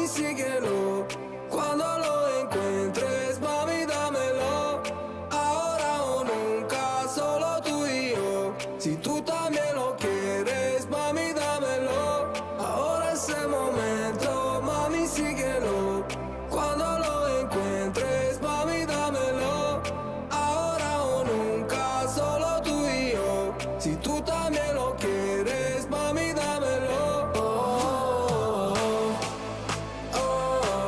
síguelo. Cuando lo encuentres, mami, dámelo. Ahora o nunca, solo tú y yo. Si tú también lo quieres, mami, dámelo. Ahora es el momento, mami, síguelo. Cuando lo encuentres, mami, dámelo. Ahora o nunca, solo tú y yo. Si tú también lo quieres, mami, dámelo. Oh, oh, oh.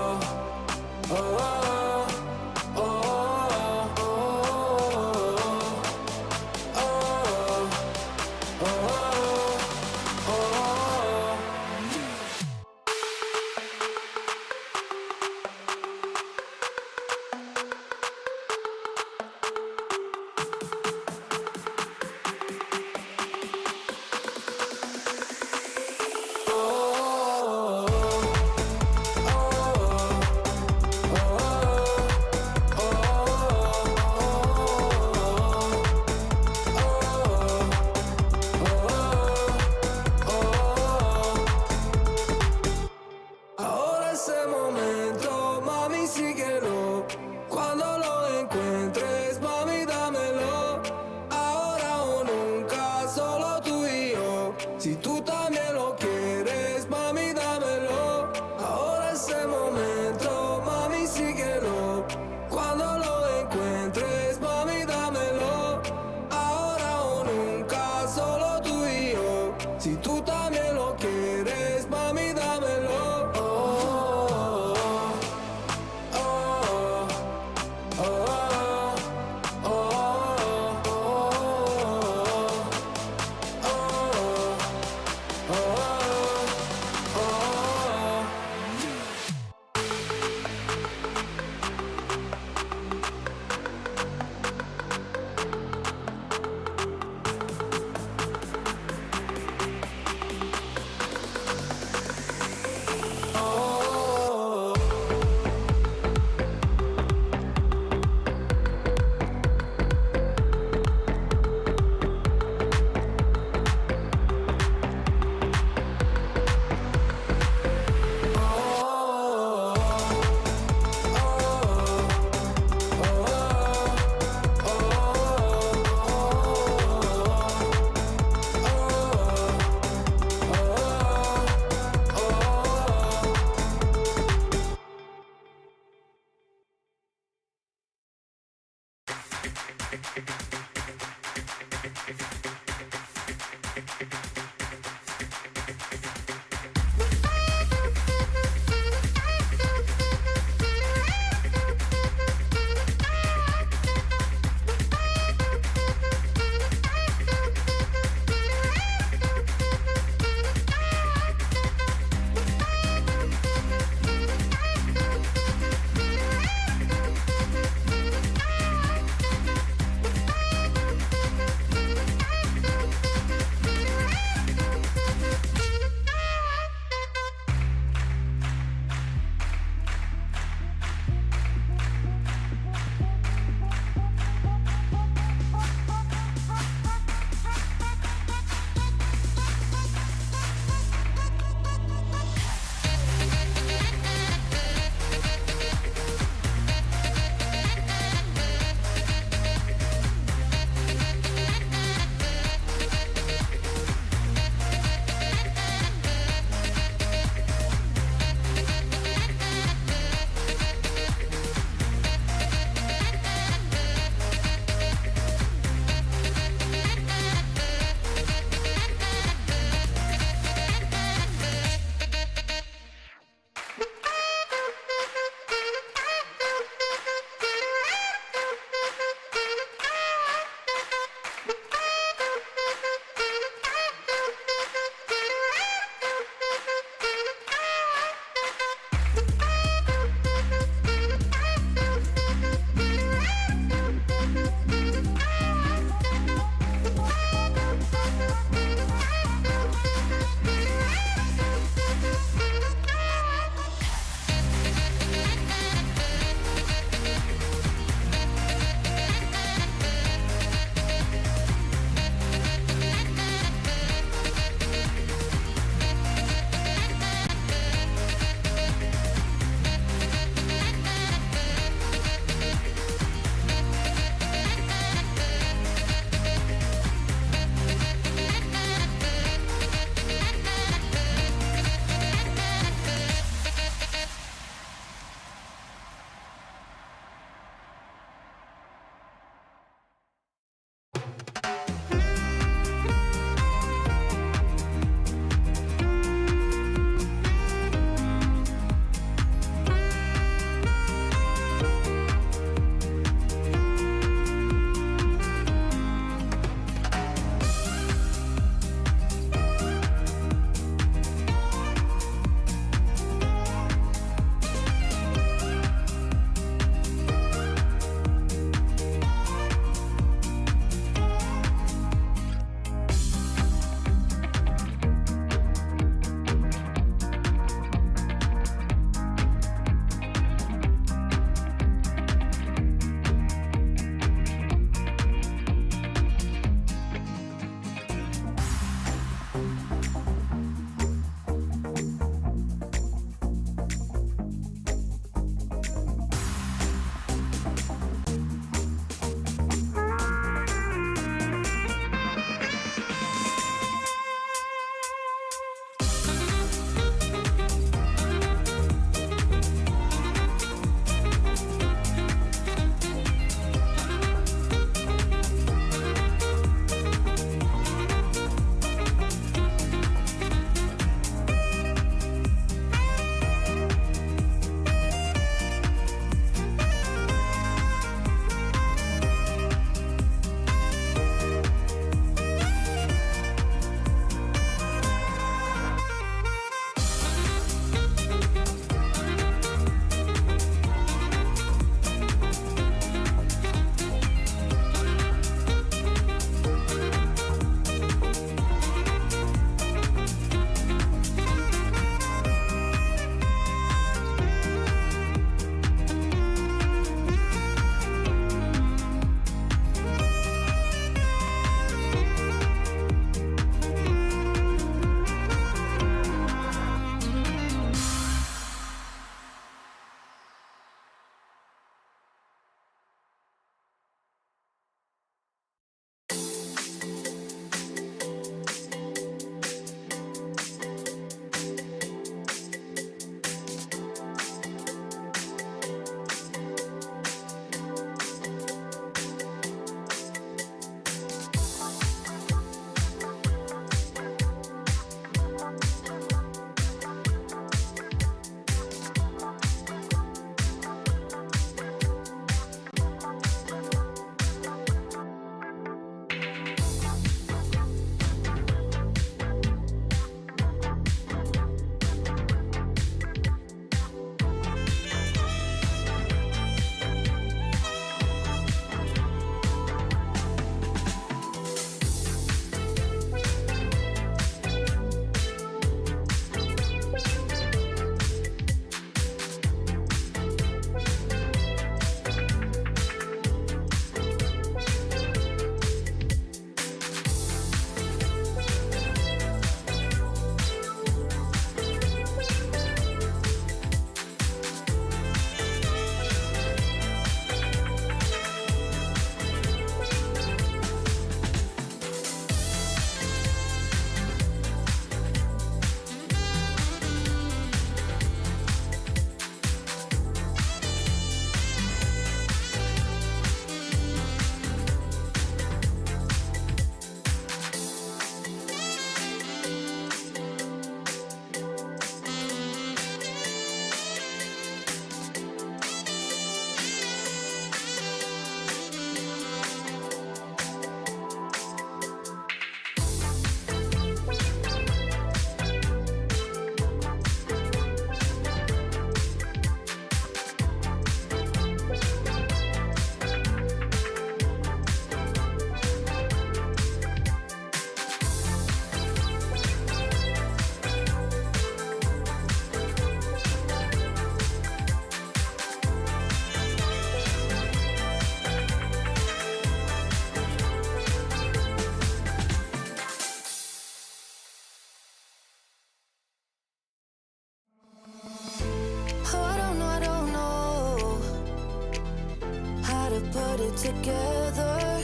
together.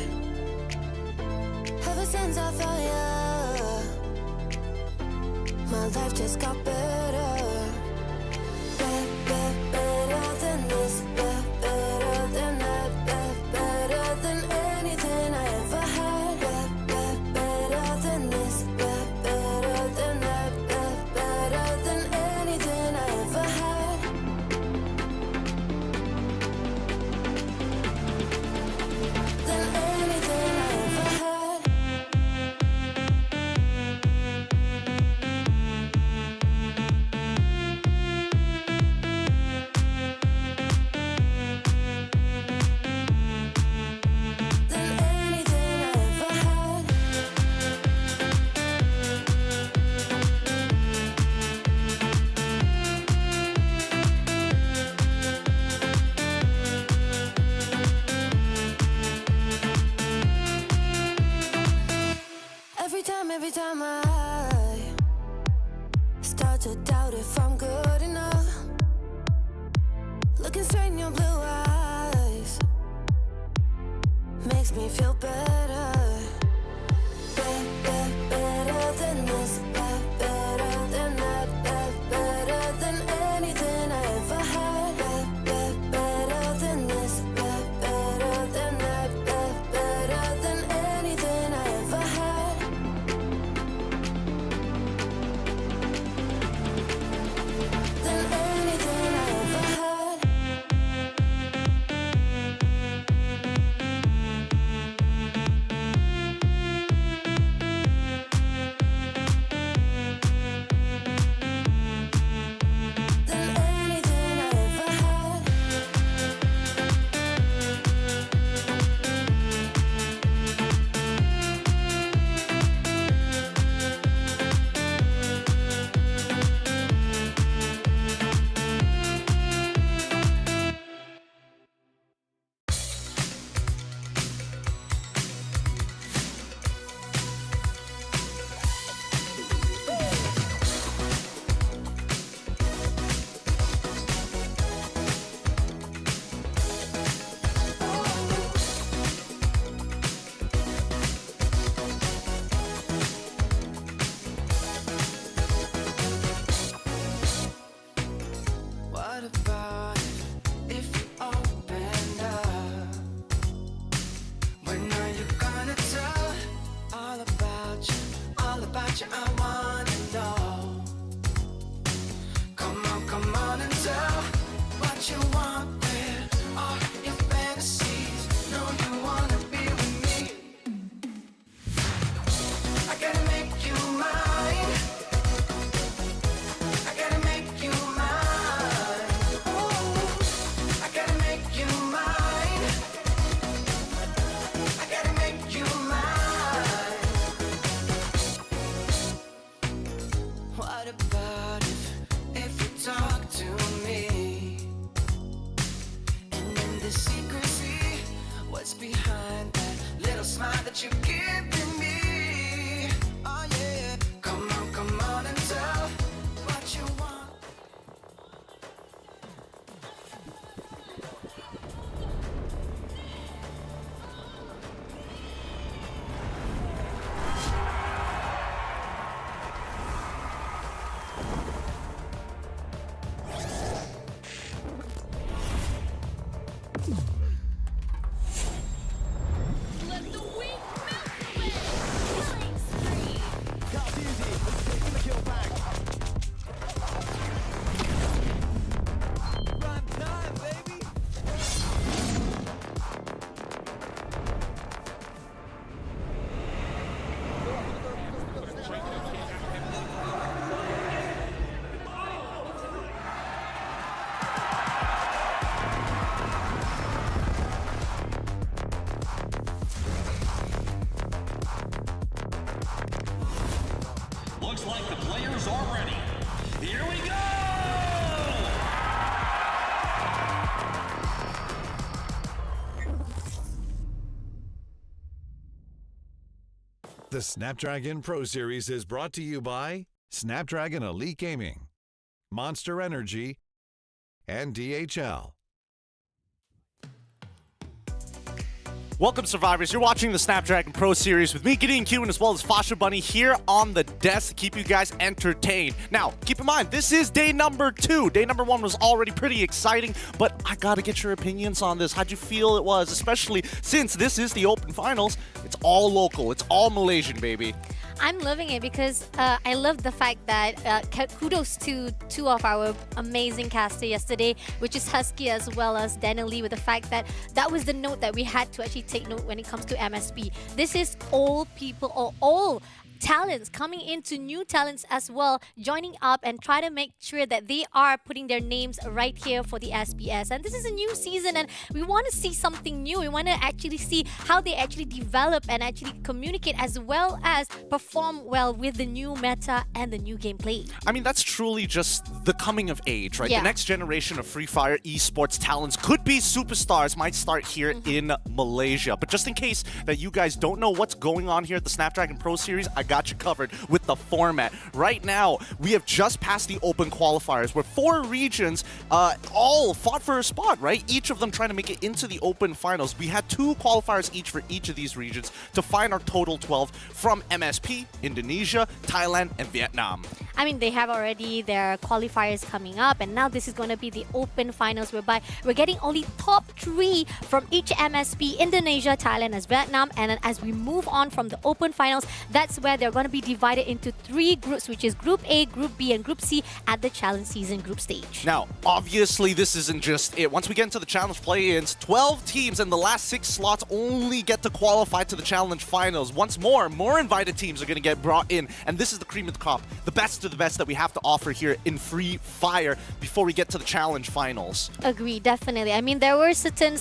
Ever since I found you, my life just got better. Better than this, better than that, better than anything I ever had. Better than this, better than that, better than anything I ever had. Than anything I ever had. Than anything I ever had. Every time I start to doubt if I'm good enough, looking straight in your blue eyes makes me feel better. Better than this, better than that, better than anything I ever had. Better than this, better than that, better than anything I ever had. Than anything I ever had. Than anything I ever had. What about if you opened up? When are you gonna tell all about you? All about you, I wanna know. Come on and tell what you want with all your fantasies. Know you wanna be with me. I gotta make you mine. I gotta make you mine. Oh, I gotta make you mine. I gotta make you mine. What about if you talk to me? And in the secrecy, what's behind that little smile that you're giving me? Oh yeah, come on and tell what you want. Let the weak melt away! Killing spree! Car's easy. Let's take the kill back. Prime time, baby. Looks like the players are ready. Here we go! The Snapdragon Pro Series is brought to you by Snapdragon Elite Gaming, Monster Energy, and DHL. Welcome, survivors. You're watching the Snapdragon Pro Series with me, Gideon Q, as well as Fasha Bunny here on the desk to keep you guys entertained. Now, keep in mind, this is day number 2. Day number 1 was already pretty exciting, but I gotta get your opinions on this. How'd you feel it was, especially since this is the Open Finals? It's all local. It's all Malaysian, baby. I'm loving it because I love the fact that kudos to two of our amazing casters yesterday, which is Husky as well as Daniel Lee, with the fact that that was the note that we had to actually take note when it comes to MSP. This is all people or all talents coming into new talents as well, joining up and try to make sure that they are putting their names right here for the SPS. And this is a new season and we want to see something new. We want to actually see how they actually develop and actually communicate as well as perform well with the new meta and the new gameplay. I mean, that's truly just the coming of age, right? Yeah. The next generation of Free Fire esports talents could be superstars, might start here in Malaysia. But just in case that you guys don't know what's going on here at the Snapdragon Pro Series, I got you covered with the format. Right now, we have just passed the open qualifiers where 4 regions all fought for a spot, right? Each of them trying to make it into the open finals. We had 2 qualifiers each for each of these regions to find our total 12 from MSP, Indonesia, Thailand, and Vietnam. I mean, they have already their qualifiers coming up, and now this is going to be the open finals whereby we're getting only top 3 from each MSP, Indonesia, Thailand, as Vietnam. And then as we move on from the open finals, that's where they're going to be divided into 3 groups, which is Group A, Group B, and Group C at the Challenge Season group stage. Now, obviously, this isn't just it. Once we get into the Challenge play-ins, 12 teams in the last 6 slots only get to qualify to the Challenge finals. Once more invited teams are going to get brought in, and this is the cream of the crop, the best of the best that we have to offer here in Free Fire before we get to the Challenge finals. Agree, definitely. I mean, there were certain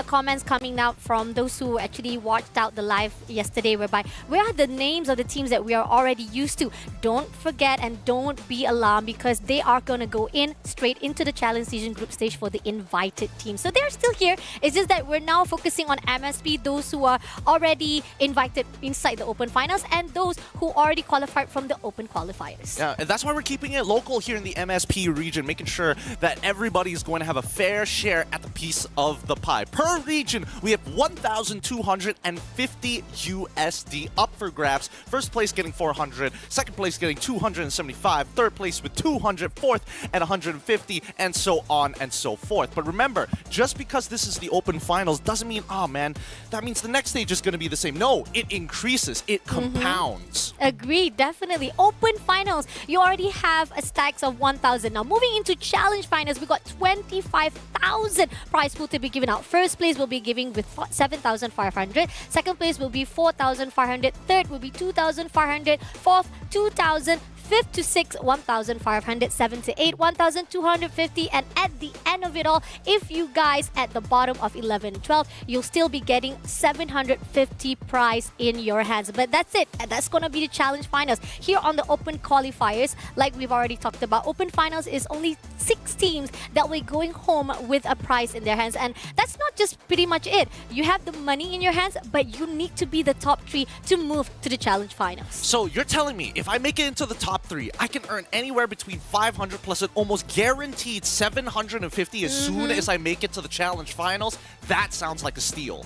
comments coming out from those who actually watched out the live yesterday, whereby where are the names of the teams that we are already used to? Don't forget and don't be alarmed because they are going to go in straight into the Challenge Season group stage for the invited team. So they're still here. It's just that we're now focusing on MSP, those who are already invited inside the open finals and those who already qualified from the open qualifiers. Yeah, and that's why we're keeping it local here in the MSP region, making sure that everybody is going to have a fair share at the piece of the pie. Per region, we have 1,250 USD up for grabs. First place getting 400, second place getting 275, third place with 200, fourth at 150, and so on and so forth. But remember, just because this is the open finals doesn't mean, oh man, that means the next stage is going to be the same. No, it increases, it compounds. Agreed, definitely. Open finals, you already have a stacks of 1,000. Now, moving into challenge finals, we got 25,000 prize pool to be given out. First place will be giving with 7,500. Second place will be 4,500. Third will be 2,500. Fourth, 2,000. 5th to 6th, 1,500, 7th to 8, 1,250, and at the end of it all, if you guys at the bottom of 11 and 12, you'll still be getting 750 prize in your hands. But that's it. And that's going to be the challenge finals. Here on the open qualifiers, like we've already talked about, open finals is only 6 teams that will be going home with a prize in their hands. And that's not just pretty much it. You have the money in your hands, but you need to be the top 3 to move to the challenge finals. So you're telling me if I make it into the top 3, I can earn anywhere between 500 plus an almost guaranteed 750 as soon as I make it to the challenge finals? That sounds like a steal.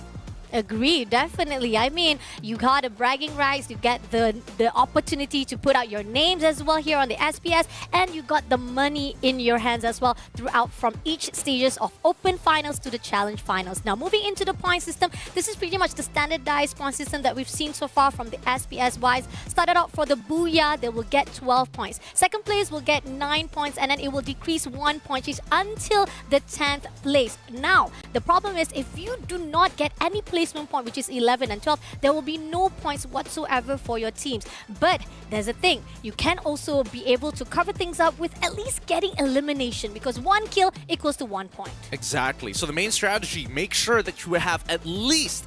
Agree, definitely. I mean, you got a bragging rights, you get the opportunity to put out your names as well here on the SPS, and you got the money in your hands as well throughout from each stages of open finals to the challenge finals. Now, moving into the point system, this is pretty much the standardized point system that we've seen so far from the SPS wise. Started out for the Booyah, they will get 12 points. Second place will get 9 points, and then it will decrease 1 point each until the 10th place. Now, the problem is if you do not get any placement point, which is 11 and 12, there will be no points whatsoever for your teams. But there's a thing, you can also be able to cover things up with at least getting elimination, because 1 kill equals to 1 point. Exactly. So the main strategy, make sure that you have at least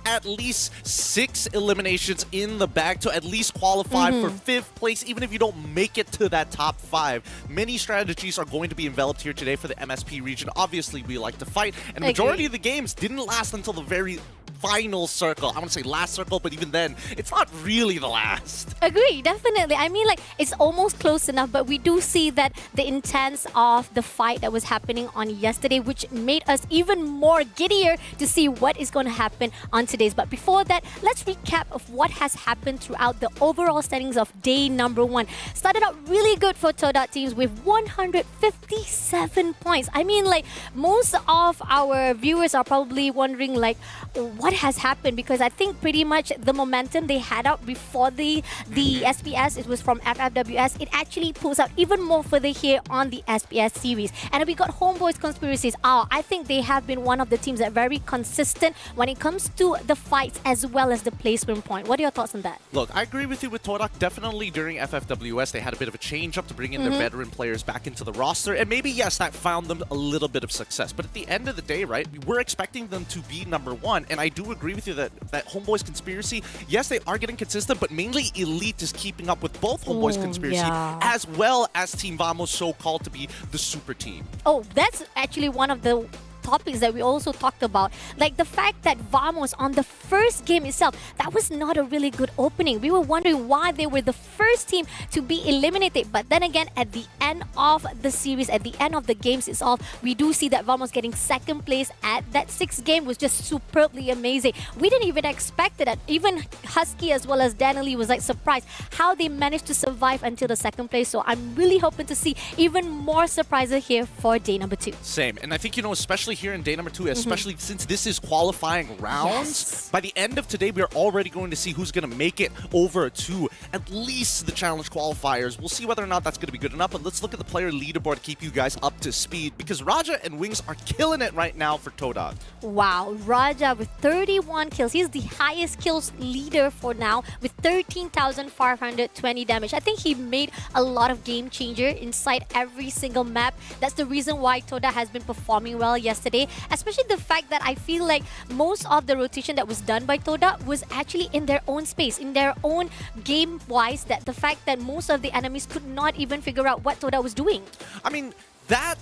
6 eliminations in the bag to at least qualify for 5th place, even if you don't make it to that top 5. Many strategies are going to be enveloped here today for the MSP region. Obviously, we like to fight, and the majority of the games didn't last until the very final circle. I want to say last circle, but even then, it's not really the last. Agree, definitely. I mean, like, it's almost close enough, but we do see that the intense of the fight that was happening on yesterday, which made us even more giddier to see what is going to happen on today's. But before that, let's recap of what has happened throughout the overall standings of day number 1. Started out really good for Toadot teams with 157 points. I mean, like, most of our viewers are probably wondering, like, what has happened? Because I think pretty much the momentum they had out before the SPS, it was from FFWS, it actually pulls out even more further here on the SPS series. And we got Homeboys Conspiracies. I think they have been one of the teams that are very consistent when it comes to the fights as well as the placement point. What are your thoughts on that? Look, I agree with you with Todak. Definitely during FFWS, they had a bit of a change up to bring in their veteran players back into the roster. And maybe, yes, that found them a little bit of success. But at the end of the day, right, we're expecting them to be number 1. And I do agree with you that Homeboys Conspiracy, yes, they are getting consistent, but mainly Elite is keeping up with both Homeboys Conspiracy as well as Team Vamos, so-called to be the super team. Oh, that's actually one of the topics that we also talked about, like the fact that Vamos on the first game itself, that was not a really good opening. We were wondering why they were the first team to be eliminated, but then again, at the end of the series, at the end of the games itself, we do see that Vamos getting second place at that 6th game was just superbly amazing. We didn't even expect that. Even Husky as well as Danily was like surprised how they managed to survive until the 2nd place. So I'm really hoping to see even more surprises here for day number 2. Same, and I think, you know, especially here in day number 2, especially since this is qualifying rounds, by the end of today, we're already going to see who's going to make it over to at least the challenge qualifiers. We'll see whether or not that's going to be good enough, but let's look at the player leaderboard to keep you guys up to speed, because Raja and Wings are killing it right now for Toadot. Wow, Raja with 31 kills. He's the highest kills leader for now with 13,520 damage. I think he made a lot of game changer inside every single map. That's the reason why Toadot has been performing well yesterday. Especially the fact that I feel like most of the rotation that was done by Toadot was actually in their own space, in their own game-wise, that the fact that most of the enemies could not even figure out what Toadot was doing. I mean, that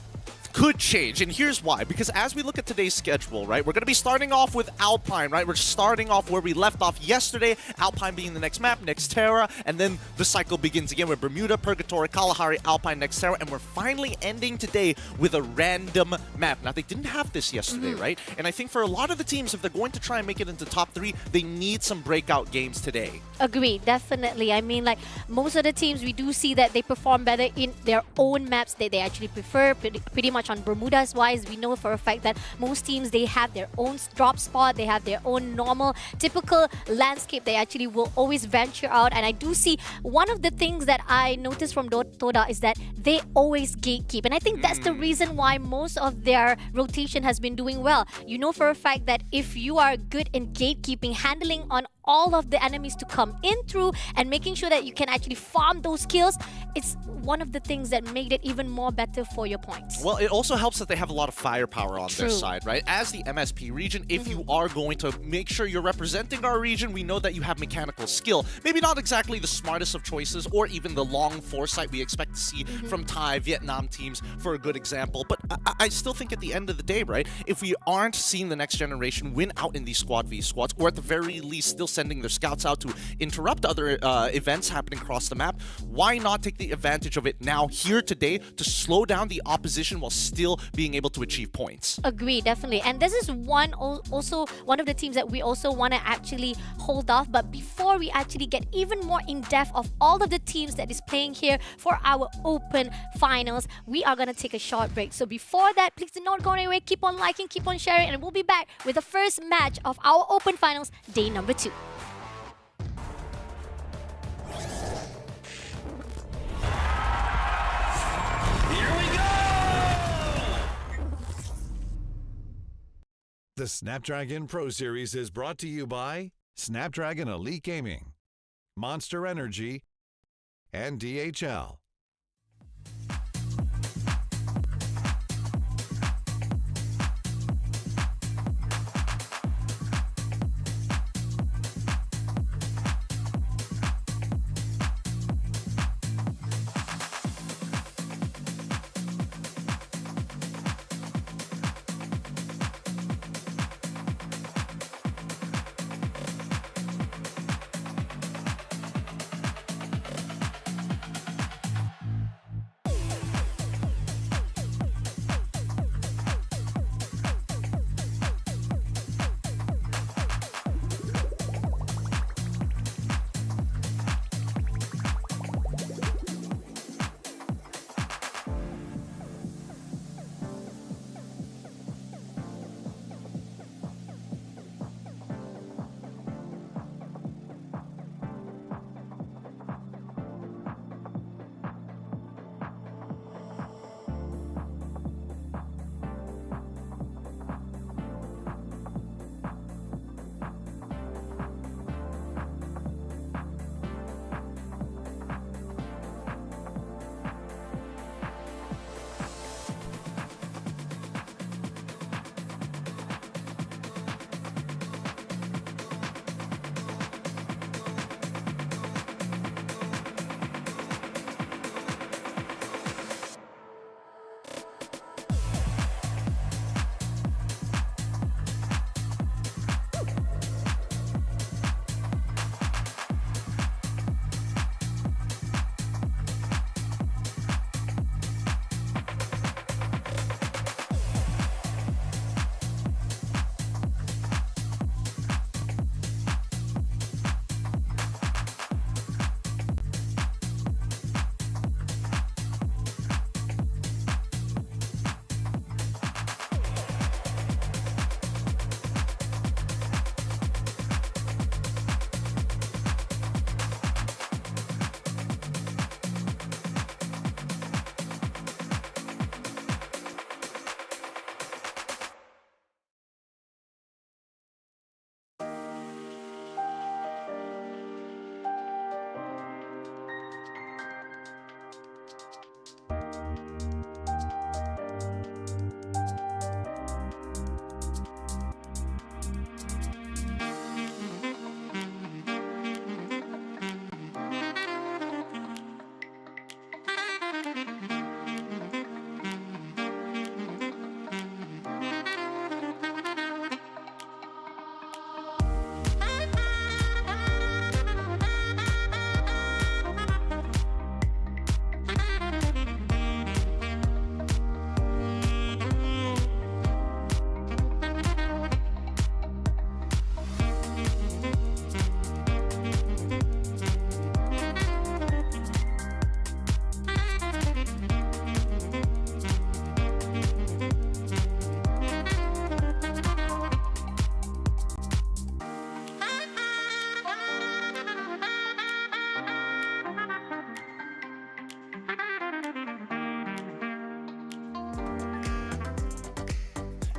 could change, and here's why. Because as we look at today's schedule, right, we're going to be starting off with Alpine, right? We're starting off where we left off yesterday, Alpine being the next map, next Terra, and then the cycle begins again with Bermuda, Purgatory, Kalahari, Alpine, next Terra, and we're finally ending today with a random map. Now, they didn't have this yesterday, right? And I think for a lot of the teams, if they're going to try and make it into top 3, they need some breakout games today. Agreed, definitely. I mean, like, most of the teams, we do see that they perform better in their own maps that they actually prefer, pretty much on Bermuda's wise. We know for a fact that most teams, they have their own drop spot, they have their own normal, typical landscape. They actually will always venture out. And I do see one of the things that I noticed from Toadot is that they always gatekeep. And I think that's the reason why most of their rotation has been doing well. You know for a fact that if you are good in gatekeeping, handling on all of the enemies to come in through and making sure that you can actually farm those kills, it's one of the things that made it even more better for your points. Well, it also helps that they have a lot of firepower on their side, right? As the MSP region, if you are going to make sure you're representing our region, we know that you have mechanical skill. Maybe not exactly the smartest of choices or even the long foresight we expect to see from Thai, Vietnam teams, for a good example. But I still think at the end of the day, right, if we aren't seeing the next generation win out in these squad v squads, or at the very least still sending their scouts out to interrupt other events happening across the map, why not take the advantage of it now here today to slow down the opposition while still being able to achieve points? Agree, definitely. And this is also one of the teams that we also want to actually hold off. But before we actually get even more in depth of all of the teams that is playing here for our open finals, we are going to take a short break. So before that, please do not go anywhere. Keep on liking, keep on sharing, and we'll be back with the first match of our open finals, day number 2. The Snapdragon Pro Series is brought to you by Snapdragon Elite Gaming, Monster Energy, and DHL.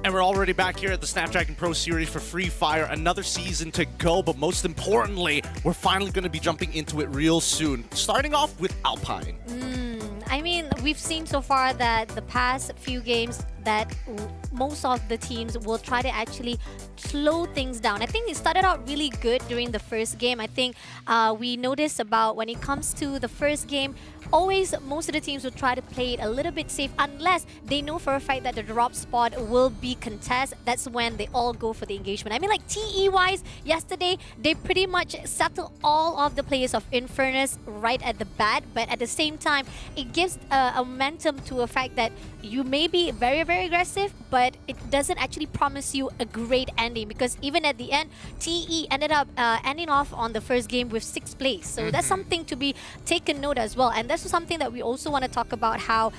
And we're already back here at the Snapdragon Pro Series for Free Fire. Another season to go, but most importantly, we're finally going to be jumping into it real soon. Starting off with Alpine. I mean, we've seen so far that the past few games that most of the teams will try to actually slow things down. I think it started out really good during the first game. I think we noticed about when it comes to the first game, always most of the teams will try to play it a little bit safe unless they know for a fact that the drop spot will be contested. That's when they all go for the engagement. I mean, like TE-wise, yesterday, they pretty much settled all of the players of Infernus right at the bat, but at the same time, it gives a momentum to a fact that you may be very, very aggressive, but it doesn't actually promise you a great ending, because even at the end, TE ended up ending off on the first game with 6th place. So that's something to be taken note as well. And that's something that we also want to talk about, how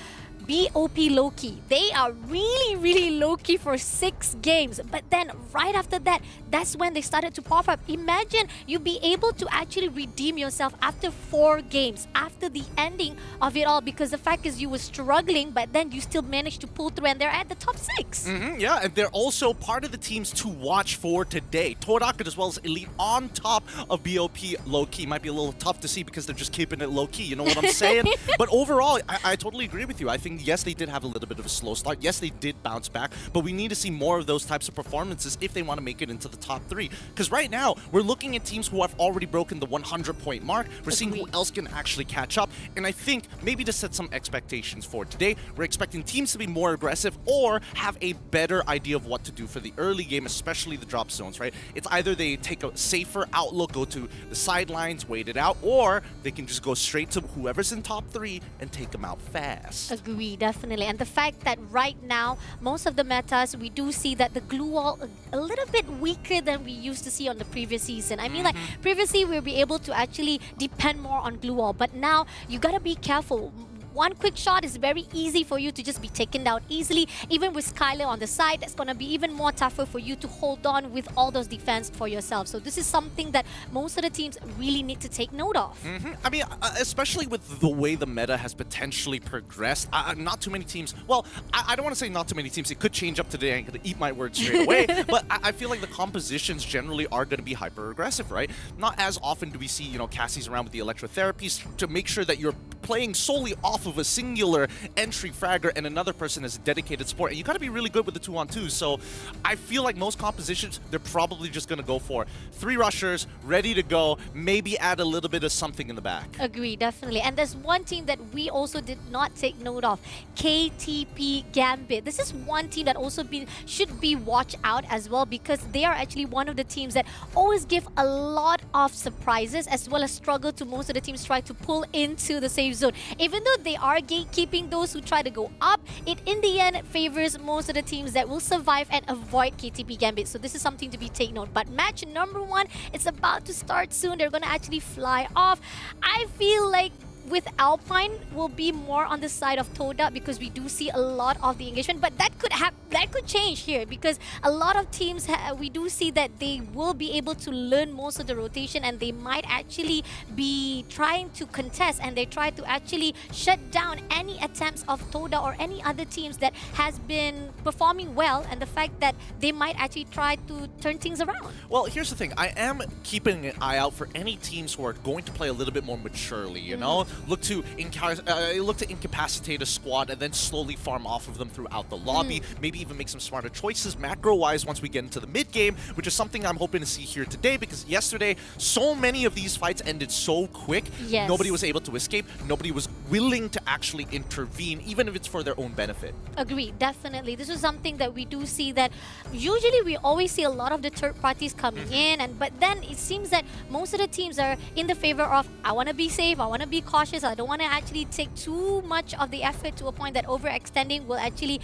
BOP low-key. They are really, really low-key for 6 games. But then right after that, that's when they started to pop up. Imagine you be able to actually redeem yourself after 4 games, after the ending of it all, because the fact is you were struggling, but then you still managed to pull through and they're at the top 6. Yeah, and they're also part of the teams to watch for today. Torak as well as Elite on top of BOP low-key. Might be a little tough to see because they're just keeping it low-key, you know what I'm saying? But overall, I totally agree with you. I think yes, they did have a little bit of a slow start. Yes, they did bounce back, but we need to see more of those types of performances if they want to make it into the top 3. Because right now, we're looking at teams who have already broken the 100-point mark. We're seeing who else can actually catch up. And I think maybe to set some expectations for today, we're expecting teams to be more aggressive or have a better idea of what to do for the early game, especially the drop zones, right? It's either they take a safer outlook, go to the sidelines, wait it out, or they can just go straight to whoever's in top 3 and take them out fast. Agree, definitely. And the fact that right now, most of the metas, we do see that the glue wall a little bit weaker than we used to see on the previous season. I mean, like, previously we'll be able to actually depend more on glue wall, but now you gotta be careful. One quick shot is very easy for you to just be taken down easily. Even with Skylar on the side, that's going to be even more tougher for you to hold on with all those defense for yourself. So this is something that most of the teams really need to take note of. I mean, especially with the way the meta has potentially progressed, not too many teams, well, I don't want to say not too many teams. It could change up today. I'm going to eat my words straight away. But I feel like the compositions generally are going to be hyper-aggressive, right? Not as often do we see, you know, Cassie's around with the electrotherapies to make sure that you're playing solely off of a singular entry fragger and another person as a dedicated support. And you got to be really good with the 2-on-2. So I feel like most compositions, they're probably just going to go for 3 rushers, ready to go, maybe add a little bit of something in the back. Agree, definitely. And there's one team that we also did not take note of, KTP Gambit. This is one team that also should be watched out as well, because they are actually one of the teams that always give a lot of surprises, as well as struggle to most of the teams try to pull into the safe zone. Even though they are gatekeeping those who try to go up, it in the end favors most of the teams that will survive and avoid KTP Gambit. So this is something to be taken note. But match number 1, it's about to start soon. They're going to actually fly off. I feel like with Alpine will be more on the side of Toda, because we do see a lot of the engagement, but that could change here, because a lot of teams we do see that they will be able to learn most of the rotation, and they might actually be trying to contest, and they try to actually shut down any attempts of Toda or any other teams that has been performing well, and the fact that they might actually try to turn things around. Well, here's the thing. I am keeping an eye out for any teams who are going to play a little bit more maturely, you know? Look to incapacitate a squad and then slowly farm off of them throughout the lobby. Maybe even make some smarter choices macro-wise once we get into the mid-game, which is something I'm hoping to see here today, because yesterday, so many of these fights ended so quick. Yes. Nobody was able to escape. Nobody was willing to actually intervene, even if it's for their own benefit. Agree, definitely. This is something that we do see, that usually we always see a lot of the third parties coming in, but then it seems that most of the teams are in the favor of, I want to be safe, I want to be cautious, I don't want to actually take too much of the effort to a point that overextending will actually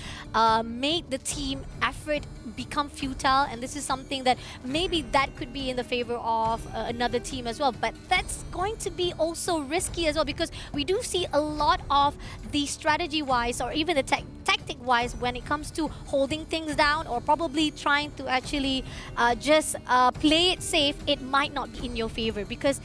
make the team effort become futile. And this is something that maybe that could be in the favor of another team as well. But that's going to be also risky as well, because we do see a lot of the strategy-wise or even the tactic-wise when it comes to holding things down or probably trying to actually just play it safe. It might not be in your favor, because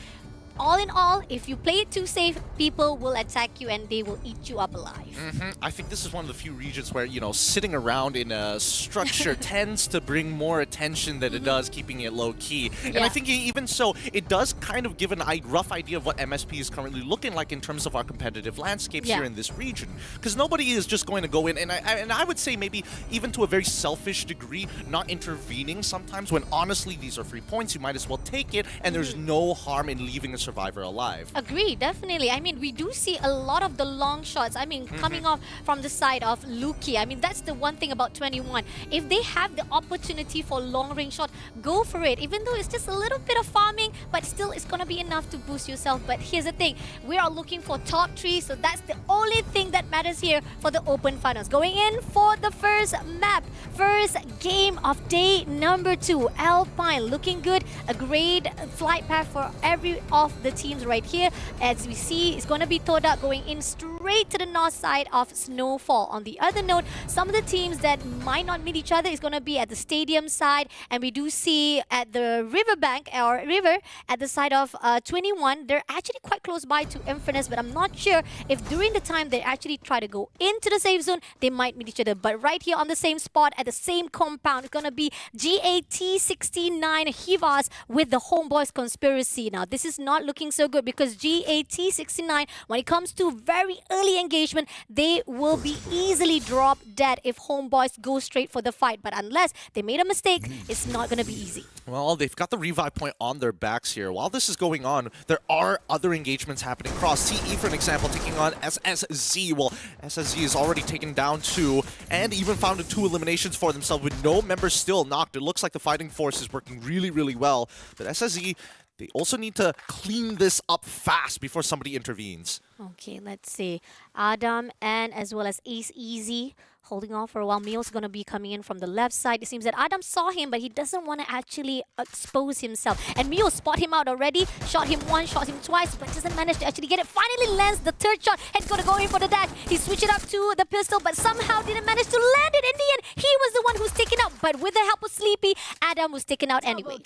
all in all, if you play it too safe, people will attack you and they will eat you up alive. I think this is one of the few regions where, you know, sitting around in a structure tends to bring more attention than it does keeping it low-key. And I think even so, it does kind of give a rough idea of what MSP is currently looking like in terms of our competitive landscapes here in this region. Because nobody is just going to go in, and I would say maybe even to a very selfish degree, not intervening sometimes when honestly these are free points, you might as well take it, and there's no harm in leaving a survivor alive. Agree, definitely. I mean, we do see a lot of the long shots. I mean, coming off from the side of Luki. I mean, that's the one thing about 21. If they have the opportunity for long-range shot, go for it. Even though it's just a little bit of farming, but still it's going to be enough to boost yourself. But here's the thing. We are looking for top 3, so that's the only thing that matters here for the Open Finals. Going in for the first map, first game of day number 2. Alpine looking good. A great flight path for every of the teams right here. As we see, it's going to be Todak going in straight to the north side of Snowfall. On the other note, some of the teams that might not meet each other is going to be at the stadium side, and we do see at the riverbank or river at the side of 21, they're actually quite close by to Infinite, but I'm not sure if during the time they actually try to go into the safe zone, they might meet each other. But right here on the same spot at the same compound, it's going to be GAT69 Hivas with the Homeboys Conspiracy. Now, this is not looking so good because GAT69, when it comes to very early engagement, they will be easily dropped dead if Homeboys go straight for the fight. But unless they made a mistake, it's not going to be easy. Well, they've got the revive point on their backs here. While this is going on, there are other engagements happening across. CE, for an example, taking on SSZ. Well, SSZ is already taken down 2 and even found 2 eliminations for themselves with no members still knocked. It looks like the fighting force is working really, really well. But SSZ, they also need to clean this up fast before somebody intervenes. Okay, let's see. Adam and as well as Ace Easy holding on for a while. Mio's going to be coming in from the left side. It seems that Adam saw him, but he doesn't want to actually expose himself. And Mio spot him out already. Shot him once, shot him twice, but doesn't manage to actually get it. Finally lands the third shot. He's going to go in for the dash. He switched it up to the pistol, but somehow didn't manage to land it. In the end, he was the one who's taken out. But with the help of Sleepy, Adam was taken out anyway.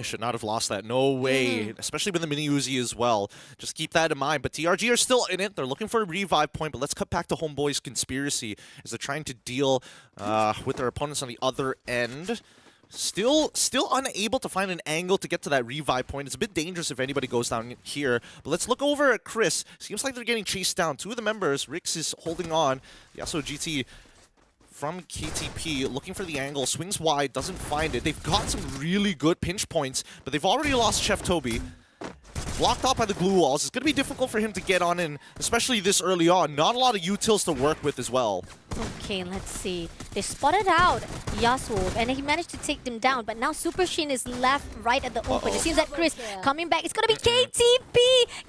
Should not have lost that. No way. Especially with the mini Uzi as well. Just keep that in mind. But TRG are still in it. They're looking for a revive point, but let's cut back to Homeboy's Conspiracy as they're trying to deal with their opponents on the other end. Still unable to find an angle to get to that revive point. It's a bit dangerous if anybody goes down here. But let's look over at Chris. Seems like they're getting chased down. 2 of the members, Rix is holding on. Yasuo GT from KTP looking for the angle, swings wide, doesn't find it. They've got some really good pinch points, but they've already lost Chef Toby. Blocked out by the glue walls. It's going to be difficult for him to get on in, especially this early on. Not a lot of utils to work with as well. Okay, let's see. They spotted out Yasuo, and he managed to take them down. But now Super Shin is left right at the open. It seems that Chris coming back. It's going to be KTP.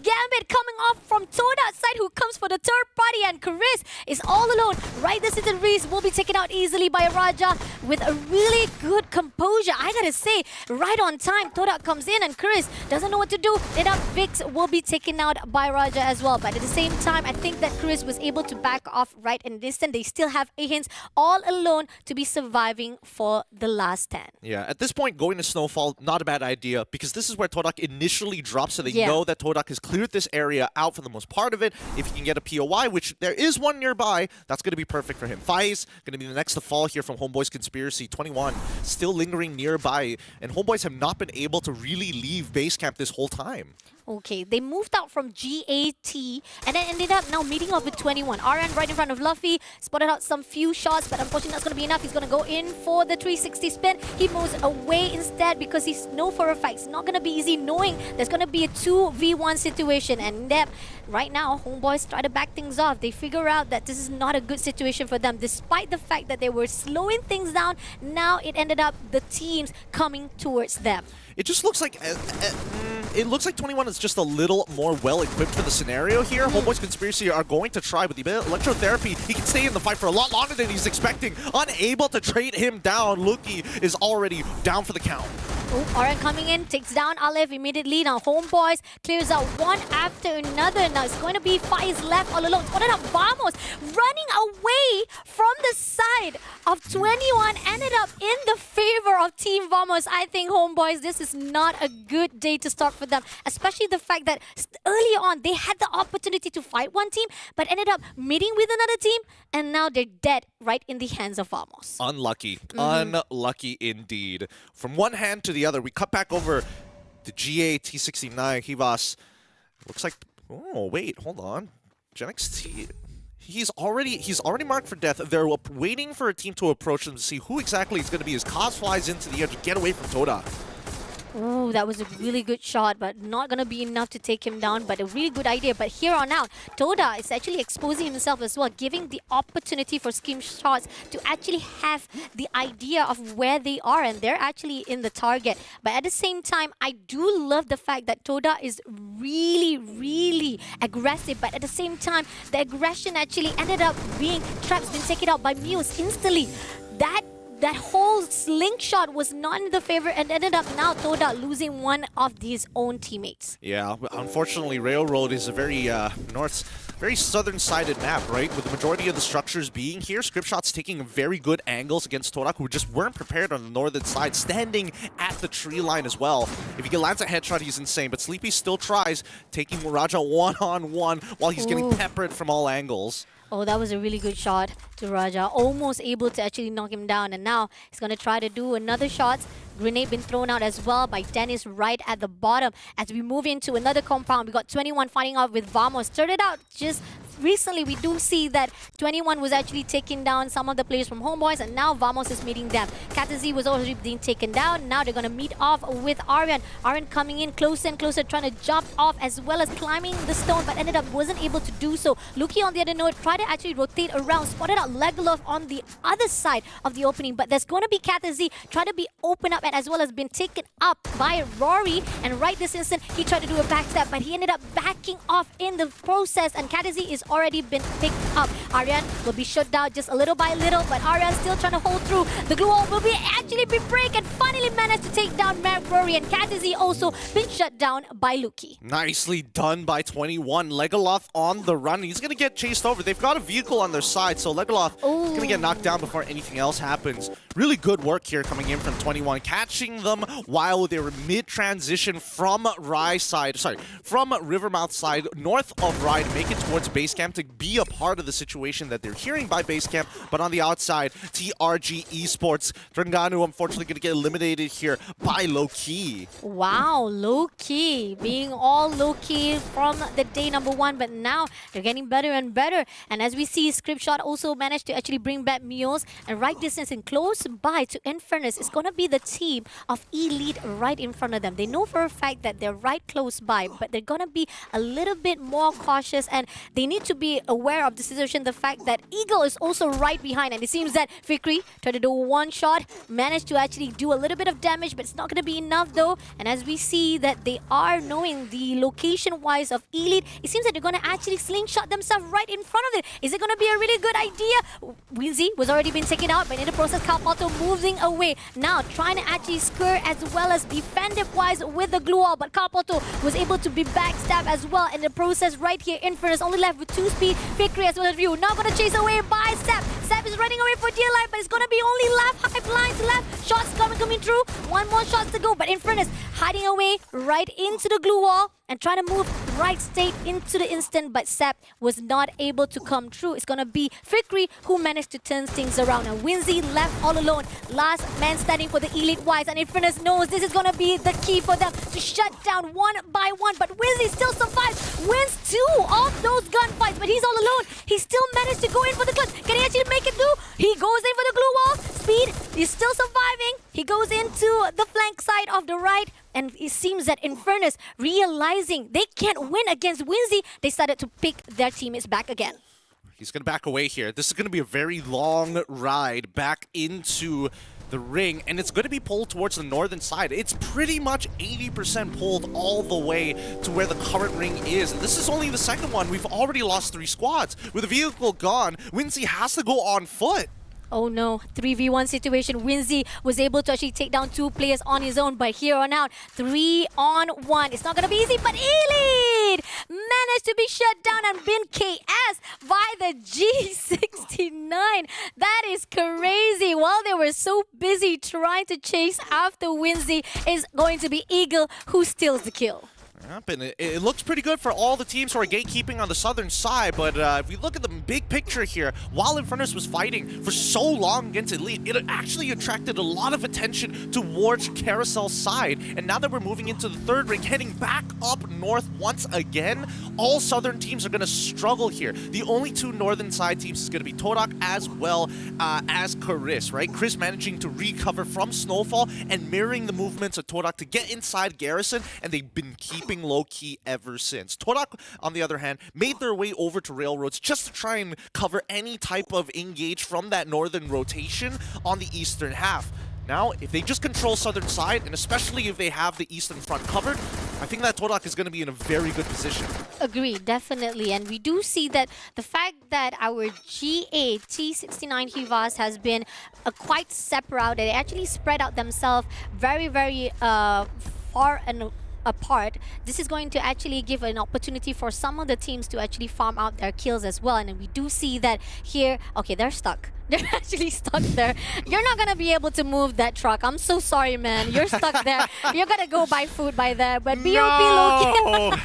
Gambit coming off from Todak's side, who comes for the third party. And Chris is all alone. Right this into Reese will be taken out easily by Raja with a really good composure. I got to say, right on time, Todak comes in and Chris doesn't know what to do. Then up Vix will be taken out by Raja as well. But at the same time, I think that Chris was able to back off right in an instant. They still have Ahins all alone to be surviving for the last 10. Yeah, at this point, going to Snowfall, not a bad idea, because this is where Todak initially drops, so they know that Todak has cleared this area out for the most part of it. If he can get a POI, which there is one nearby, that's going to be perfect for him. Faiz going to be the next to fall here from Homeboy's Conspiracy. 21 still lingering nearby, and Homeboys have not been able to really leave base camp this whole time. Okay, they moved out from GAT and then ended up now meeting up with 21. RN right in front of Luffy, spotted out some few shots, but unfortunately that's going to be enough. He's going to go in for the 360 spin. He moves away instead because he's know for a fact it's not going to be easy, knowing there's going to be a 2v1 situation. And that right now, Homeboys try to back things off. They figure out that this is not a good situation for them, despite the fact that they were slowing things down. Now it ended up the teams coming towards them. It just looks like it looks like 21 is just a little more well-equipped for the scenario here. Homeboy's Conspiracy are going to try with the electrotherapy. He can stay in the fight for a lot longer than he's expecting. Unable to trade him down. Luki is already down for the count. Oh, Oren coming in, takes down Aleph immediately. Now Homeboys clears out one after another. Now it's going to be Faiz left all alone. Spotted up Vamos running away from the side of 21. Ended up in the favor of Team Vamos. I think Homeboys, this is not a good day to start for them. Especially the fact that early on they had the opportunity to fight one team, but ended up meeting with another team, and now they're dead right in the hands of Vamos. Unlucky. Unlucky indeed. From one hand to the other, we cut back over to GA T69. Hivas looks like... Oh, wait, hold on. Genix T... He's already marked for death. They're waiting for a team to approach them to see who exactly is going to be. His Cos flies into the air to get away from Toda. Ooh, that was a really good shot, but not going to be enough to take him down, but a really good idea. But here on out, Toda is actually exposing himself as well, giving the opportunity for Scheme Shots to actually have the idea of where they are, and they're actually in the target. But at the same time, I do love the fact that Toda is really, really aggressive, but at the same time, the aggression actually ended up being trapped, been taken out by Muse instantly. That whole slingshot was not in the favor and ended up now Toda losing one of his own teammates. Yeah, unfortunately, Railroad is a very very southern-sided map, right? With the majority of the structures being here, Scriptshot's taking very good angles against Torak, who just weren't prepared on the northern side, standing at the tree line as well. If he lands a headshot, he's insane, but Sleepy still tries, taking Raja one-on-one while he's getting peppered from all angles. Oh, that was a really good shot to Raja. Almost able to actually knock him down. And now he's going to try to do another shot. Grenade been thrown out as well by Dennis right at the bottom. As we move into another compound, we got 21 fighting out with Vamos. Started out just recently, we do see that 21 was actually taking down some of the players from Homeboys, and now Vamos is meeting them. Katazi was already being taken down. Now they're going to meet off with Aryan. Aryan coming in closer and closer, trying to jump off as well as climbing the stone, but ended up wasn't able to do so. Luki on the other note tried to actually rotate around, spotted out Legolas on the other side of the opening, but there's going to be Katazi trying to be open up and as well as been taken up by Rory, and right this instant he tried to do a backstep, but he ended up backing off in the process, and Katazi is already been picked up. Aryan will be shut down just a little by little, but Aryan still trying to hold through. The glue wall will be actually be break and finally managed to take down Rory, and Katazi also been shut down by Luki. Nicely done by 21. Legoloth on the run. He's going to get chased over. They've got a vehicle on their side, so Legoloth is going to get knocked down before anything else happens. Really good work here coming in from 21, catching them while they were mid-transition from from Rivermouth side, north of Rye, to make it towards base camp to be a part of the situation that they're hearing by base camp. But on the outside, TRG Esports, Terengganu unfortunately going to get eliminated here by Low-Key. Wow, Low-Key, being all Low-Key from the day number one, but now they're getting better and better. And as we see, Scriptshot also managed to actually bring back Mios, and right distance and close by to Infernus is going to be the team of Elite right in front of them. They know for a fact that they're right close by, but they're going to be a little bit more cautious, and they need to be aware of the situation, the fact that Eagle is also right behind, and it seems that Fikri tried to do one shot, managed to actually do a little bit of damage, but it's not going to be enough though. And as we see that they are knowing the location-wise of Elite, it seems that they're going to actually slingshot themselves right in front of it. Is it going to be a really good idea? Winzy was already been taken out, but in the process, Kalpoto moving away. Now trying to actually skirt as well as defend it wise with the glue wall, but Kalpoto was able to be backstabbed as well in the process right here. Infernus only left with 2 speed. Fikri as well as Ryu. Now going to chase away by Sap. Sap is running away for dear life, but it's going to be only left lines left. Shots coming through. One more shots to go, but Infernus hiding away right into the glue wall and trying to move right straight into the instant, but Sap was not able to come through. It's going to be Fikri who managed to turn things around, and Winzy left all alone. Last man standing for the Elite wise, and Infernus knows this is going to be the key for them to shut down one by one, but Winzy still survives, wins 2 of those gunfights, but he's all alone. He still managed to go in for the clutch. Can he actually make it through? He goes in for the glue wall. Speed is still surviving. He goes into the flank side of the right, and it seems that Infernus, realizing they can't win against Winzy, they started to pick their teammates back again. He's going to back away here. This is going to be a very long ride back into the ring, and it's going to be pulled towards the northern side. It's pretty much 80% pulled all the way to where the current ring is. And this is only the second one. We've already lost 3 squads. With the vehicle gone, Winzy has to go on foot. Oh no, 3v1 situation. Winzy was able to actually take down 2 players on his own, but here on out, 3-on-1. It's not going to be easy, but Elite managed to be shut down and been KS by the G69. That is crazy. While they were so busy trying to chase after Winzy, is going to be Eagle who steals the kill. Yep, and it looks pretty good for all the teams who are gatekeeping on the southern side, but if we look at the big picture here, while Infernus was fighting for so long against Elite, it actually attracted a lot of attention towards Carousel's side, and now that we're moving into the third ring, heading back up north once again, all southern teams are going to struggle here. The only 2 northern side teams is going to be Torak as well as Chris, right? Chris managing to recover from Snowfall and mirroring the movements of Torak to get inside Garrison, and they've been keeping low-key ever since. Torak, on the other hand, made their way over to Railroads just to try and cover any type of engage from that northern rotation on the eastern half. Now, if they just control southern side, and especially if they have the eastern front covered, I think that Torak is going to be in a very good position. Agreed, definitely. And we do see that the fact that our GA T69 Hivas has been quite separate, they actually spread out themselves very, very far and apart. This is going to actually give an opportunity for some of the teams to actually farm out their kills as well. And we do see that here, okay, they're stuck. They're actually stuck there. You're not gonna be able to move that truck. I'm so sorry, man. You're stuck there. You're gonna go buy food by there. But BOP Loki.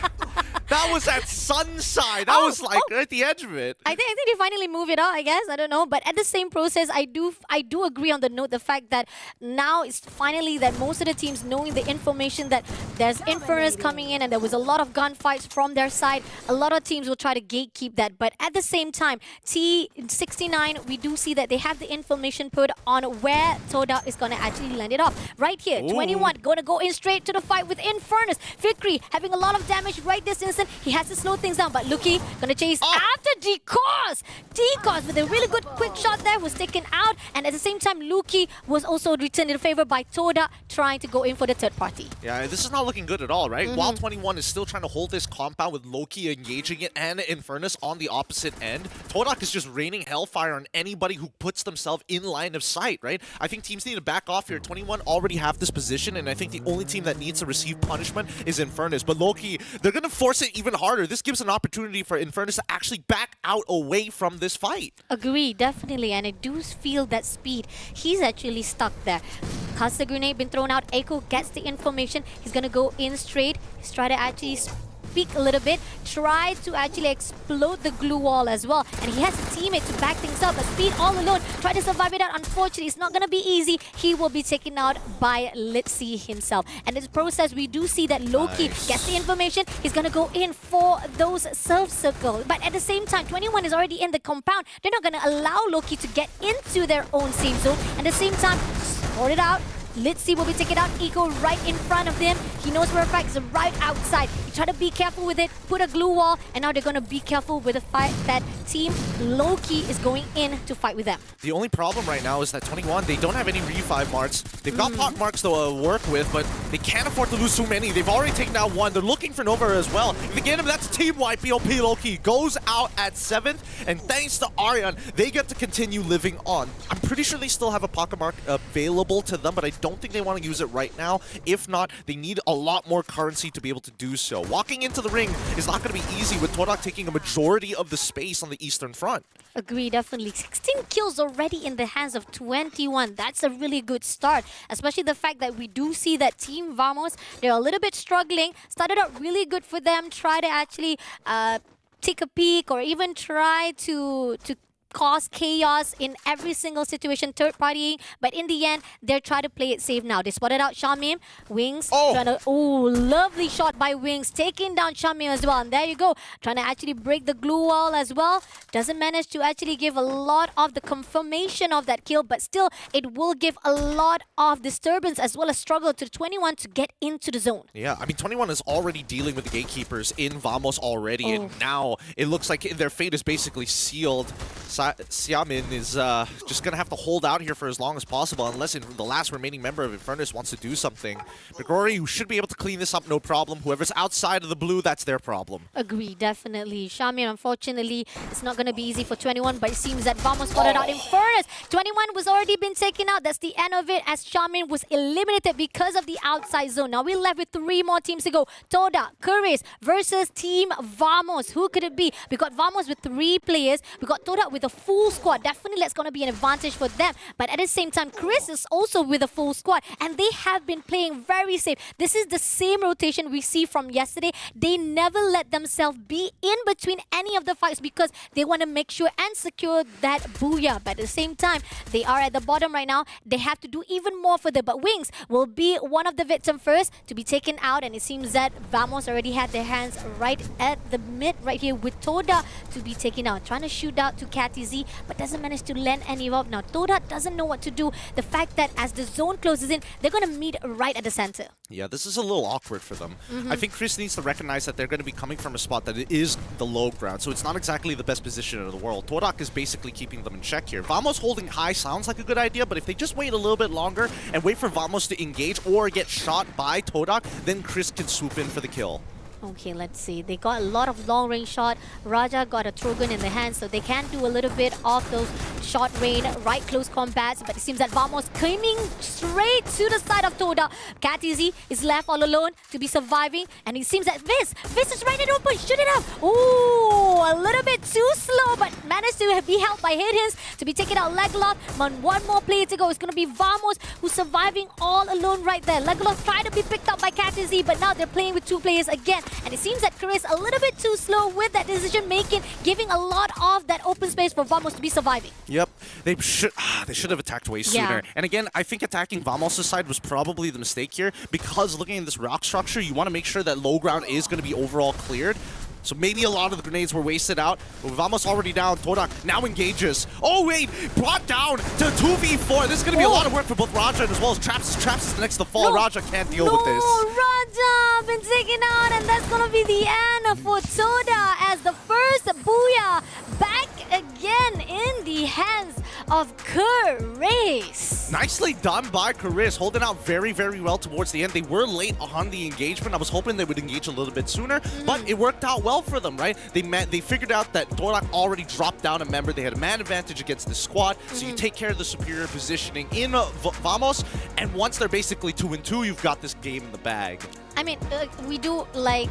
That was at Sunside. That was like at the edge of it. I think they finally move it out, I guess. I don't know. But at the same process, I do agree on the fact that now it's finally that most of the teams knowing the information that there's Infernus coming in and there was a lot of gunfights from their side. A lot of teams will try to gatekeep that. But at the same time, T69, we do see that they have the information put on where Toda is going to actually land it off. Right here, Ooh. 21 going to go in straight to the fight with Infernus. Fikri having a lot of damage right this instant. He has to slow things down, but Luki going to chase after Decos. Decos with a really good quick shot there was taken out, and at the same time, Luki was also returned in favor by Toda trying to go in for the third party. Yeah, this is not looking good at all, right? While 21 is still trying to hold this compound with Loki engaging it and Infernus on the opposite end, Todak is just raining hellfire on anybody who puts themselves in line of sight, right? I think teams need to back off here. 21 already have this position, and I think the only team that needs to receive punishment is Infernus. But Loki, they're going to force it even harder. This gives an opportunity for Infernus to actually back out away from this fight. Agree, definitely, and I do feel that speed. He's actually stuck there. Cause the grenade been thrown out. Eiko gets the information. He's going to go in straight. He's trying to actually peek a little bit, try to actually explode the glue wall as well. And he has a teammate to back things up, but Speed all alone, try to survive it out. Unfortunately, it's not going to be easy. He will be taken out by Litzy himself. And in this process, we do see that Loki gets the information. He's going to go in for those surf circle. But at the same time, 21 is already in the compound. They're not going to allow Loki to get into their own safe zone. At the same time, sort it out. Litzy will be taken out. Eco right in front of him. He knows for a fact it's right outside. You try to be careful with it, put a glue wall, and now they're going to be careful with the fight that Team Loki is going in to fight with them. The only problem right now is that 21, they don't have any revive marks. They've got pot marks to work with, but they can't afford to lose too many. They've already taken out one. They're looking for Nova as well. If they get him, that's a team wipe. BOP Loki goes out at 7th, and thanks to Aryan, they get to continue living on. I'm pretty sure they still have a pocket mark available to them, but I don't think they want to use it right now. If not, they need a lot more currency to be able to do so. Walking into the ring is not going to be easy with Torak taking a majority of the space on the eastern front. Agree, definitely. 16 kills already in the hands of 21. That's a really good start, especially the fact that we do see that Team Vamos, they're a little bit struggling. Started out really good for them. Try to actually take a peek or even try to cause chaos in every single situation, third partying, but in the end, they're trying to play it safe now. They spotted out Shamim, Wings, trying to, lovely shot by Wings, taking down Shamim as well, and there you go, trying to actually break the glue wall as well. Doesn't manage to actually give a lot of the confirmation of that kill, but still, it will give a lot of disturbance as well as struggle to 21 to get into the zone. Yeah, I mean, 21 is already dealing with the gatekeepers in Vamos already, and now it looks like their fate is basically sealed. Xiaomin is just going to have to hold out here for as long as possible unless the last remaining member of Infernus wants to do something. McGrory, who should be able to clean this up, no problem. Whoever's outside of the blue, that's their problem. Agree, definitely. Xiaomin, unfortunately, it's not going to be easy for 21, but it seems that Vamos got it out. Infernus, 21 was already been taken out. That's the end of it as Xiaomin was eliminated because of the outside zone. Now we're left with 3 more teams to go. Toda, Curis versus Team Vamos. Who could it be? We got Vamos with 3 players. We got Toda with a full squad. Definitely that's going to be an advantage for them. But at the same time, Chris is also with a full squad. And they have been playing very safe. This is the same rotation we see from yesterday. They never let themselves be in between any of the fights because they want to make sure and secure that booyah. But at the same time, they are at the bottom right now. They have to do even more for them. But Wings will be one of the victims first to be taken out. And it seems that Vamos already had their hands right at the mid right here with Toda to be taken out. Trying to shoot out to Catty Z, but doesn't manage to land any of. Now Toda doesn't know what to do. The fact that as the zone closes in, they're going to meet right at the center. Yeah, this is a little awkward for them. I think Chris needs to recognize that they're going to be coming from a spot that it is the low ground, so it's not exactly the best position in the world. Todak is basically keeping them in check here. Vamos holding high sounds like a good idea, but if they just wait a little bit longer and wait for Vamos to engage or get shot by Todak, then Chris can swoop in for the kill. Okay, let's see. They got a lot of long-range shot. Raja got a Trogon in the hand, so they can do a little bit of those short-range, right close combats. But it seems that Vamos coming straight to the side of Toda. Catty Z is left all alone to be surviving. And it seems that Viz is right and open. Shoot it up. Ooh, a little bit too slow, but managed to be helped by Hidhins to be taken out. Legolas, one more player to go. It's going to be Vamos who's surviving all alone right there. Legolas tried to be picked up by Catty Z, but now they're playing with 2 players again. And it seems that Chris a little bit too slow with that decision making, giving a lot of that open space for Vamos to be surviving. Yep, they should have attacked way sooner. And again, I think attacking Vamos' side was probably the mistake here because looking at this rock structure, you want to make sure that low ground is going to be overall cleared. So maybe a lot of the grenades were wasted out. But with Vamos already down, Todak now engages. Oh wait, brought down to 2v4. This is going to be a lot of work for both Raja and as well as Traps. Traps is the next to fall. Raja can't deal with this. Raja been taken out, and that's going to be the end for Toda as the first booyah back again in the hands of Curis. Nicely done by Curis, holding out very, very well towards the end. They were late on the engagement. I was hoping they would engage a little bit sooner, but it worked out well for them, right? They figured out that Todak already dropped down a member. They had a man advantage against the squad, so you take care of the superior positioning in Vamos, and once they're basically 2-2, you've got this game in the bag. I mean, we do like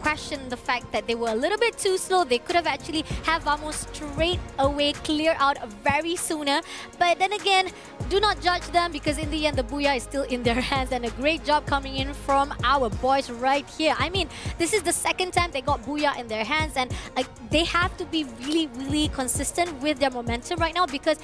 question the fact that they were a little bit too slow. They could have actually have Vamos straight away clear out very sooner. But then again, do not judge them because in the end, the booyah is still in their hands, and a great job coming in from our boys right here. I mean, this is the second time they got booyah in their hands, and they have to be really, really consistent with their momentum right now because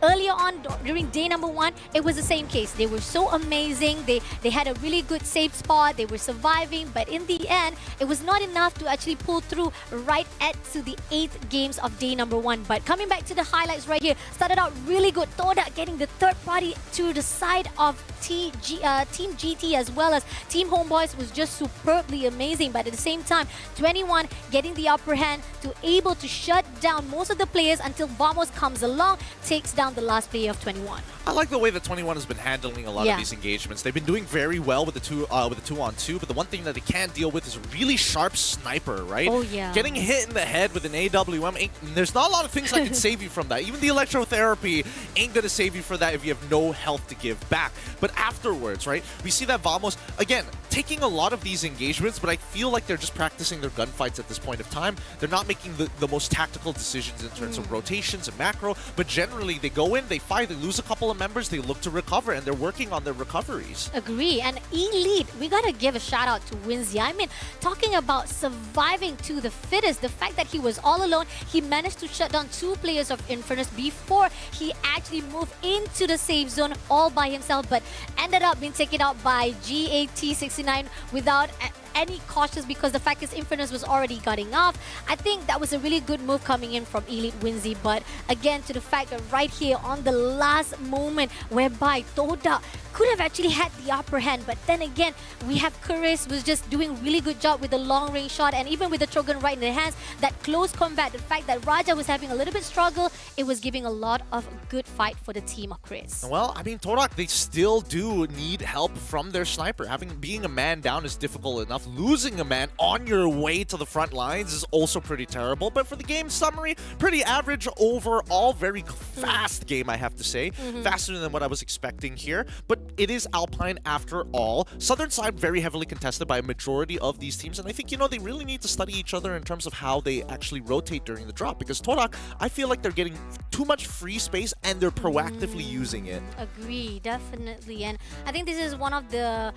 earlier on during day number 1, it was the same case. They were so amazing. They had a really good safe spot. They were surviving, but in the end, it was not enough to actually pull through right at to the 8th games of day number 1. But coming back to the highlights right here, started out really good. Toda getting the third party to the side of Team GT as well as Team Homeboys was just superbly amazing. But at the same time, 21 getting the upper hand to able to shut down most of the players until Vamos comes along, takes down the last player of 21. I like the way that 21 has been handling a lot of these engagements. They've been doing very well with the 2-on-2, but the one thing that they can't deal with is a really sharp sniper, right? Oh yeah. Getting hit in the head with an AWM, there's not a lot of things that can save you from that. Even the electrotherapy ain't gonna save you for that if you have no health to give back. But afterwards, right, we see that Vamos, again, taking a lot of these engagements, but I feel like they're just practicing their gunfights at this point of time. They're not making the most tactical decisions in terms of rotations and macro, but generally they go in, they fight, they lose a couple of members, they look to recover, and they're working on their recoveries. Agree. And Elite, we gotta give a shout out to Winzy. I mean, talking about surviving to the fittest, the fact that he was all alone, he managed to shut down 2 players of Infernus before he actually moved into the safe zone all by himself, but ended up being taken out by GAT69 without any cautious because the fact is Infernus was already gutting off. I think that was a really good move coming in from Elite Winzy, but again, to the fact that right here on the last moment whereby Toda could have actually had the upper hand, but then again, we have Chris was just doing a really good job with the long range shot, and even with the Trogon right in their hands, that close combat, the fact that Raja was having a little bit struggle, it was giving a lot of good fight for the team of Chris. Well, I mean, Torak, they still do need help from their sniper. Being a man down is difficult enough. Losing a man on your way to the front lines is also pretty terrible. But for the game summary, pretty average overall. Very fast game, I have to say. Faster than what I was expecting here. But it is Alpine after all. Southern side very heavily contested by a majority of these teams. And I think, you know, they really need to study each other in terms of how they actually rotate during the drop. Because Torak, I feel like they're getting too much free space and they're proactively using it. Agree, definitely. And I think this is one of the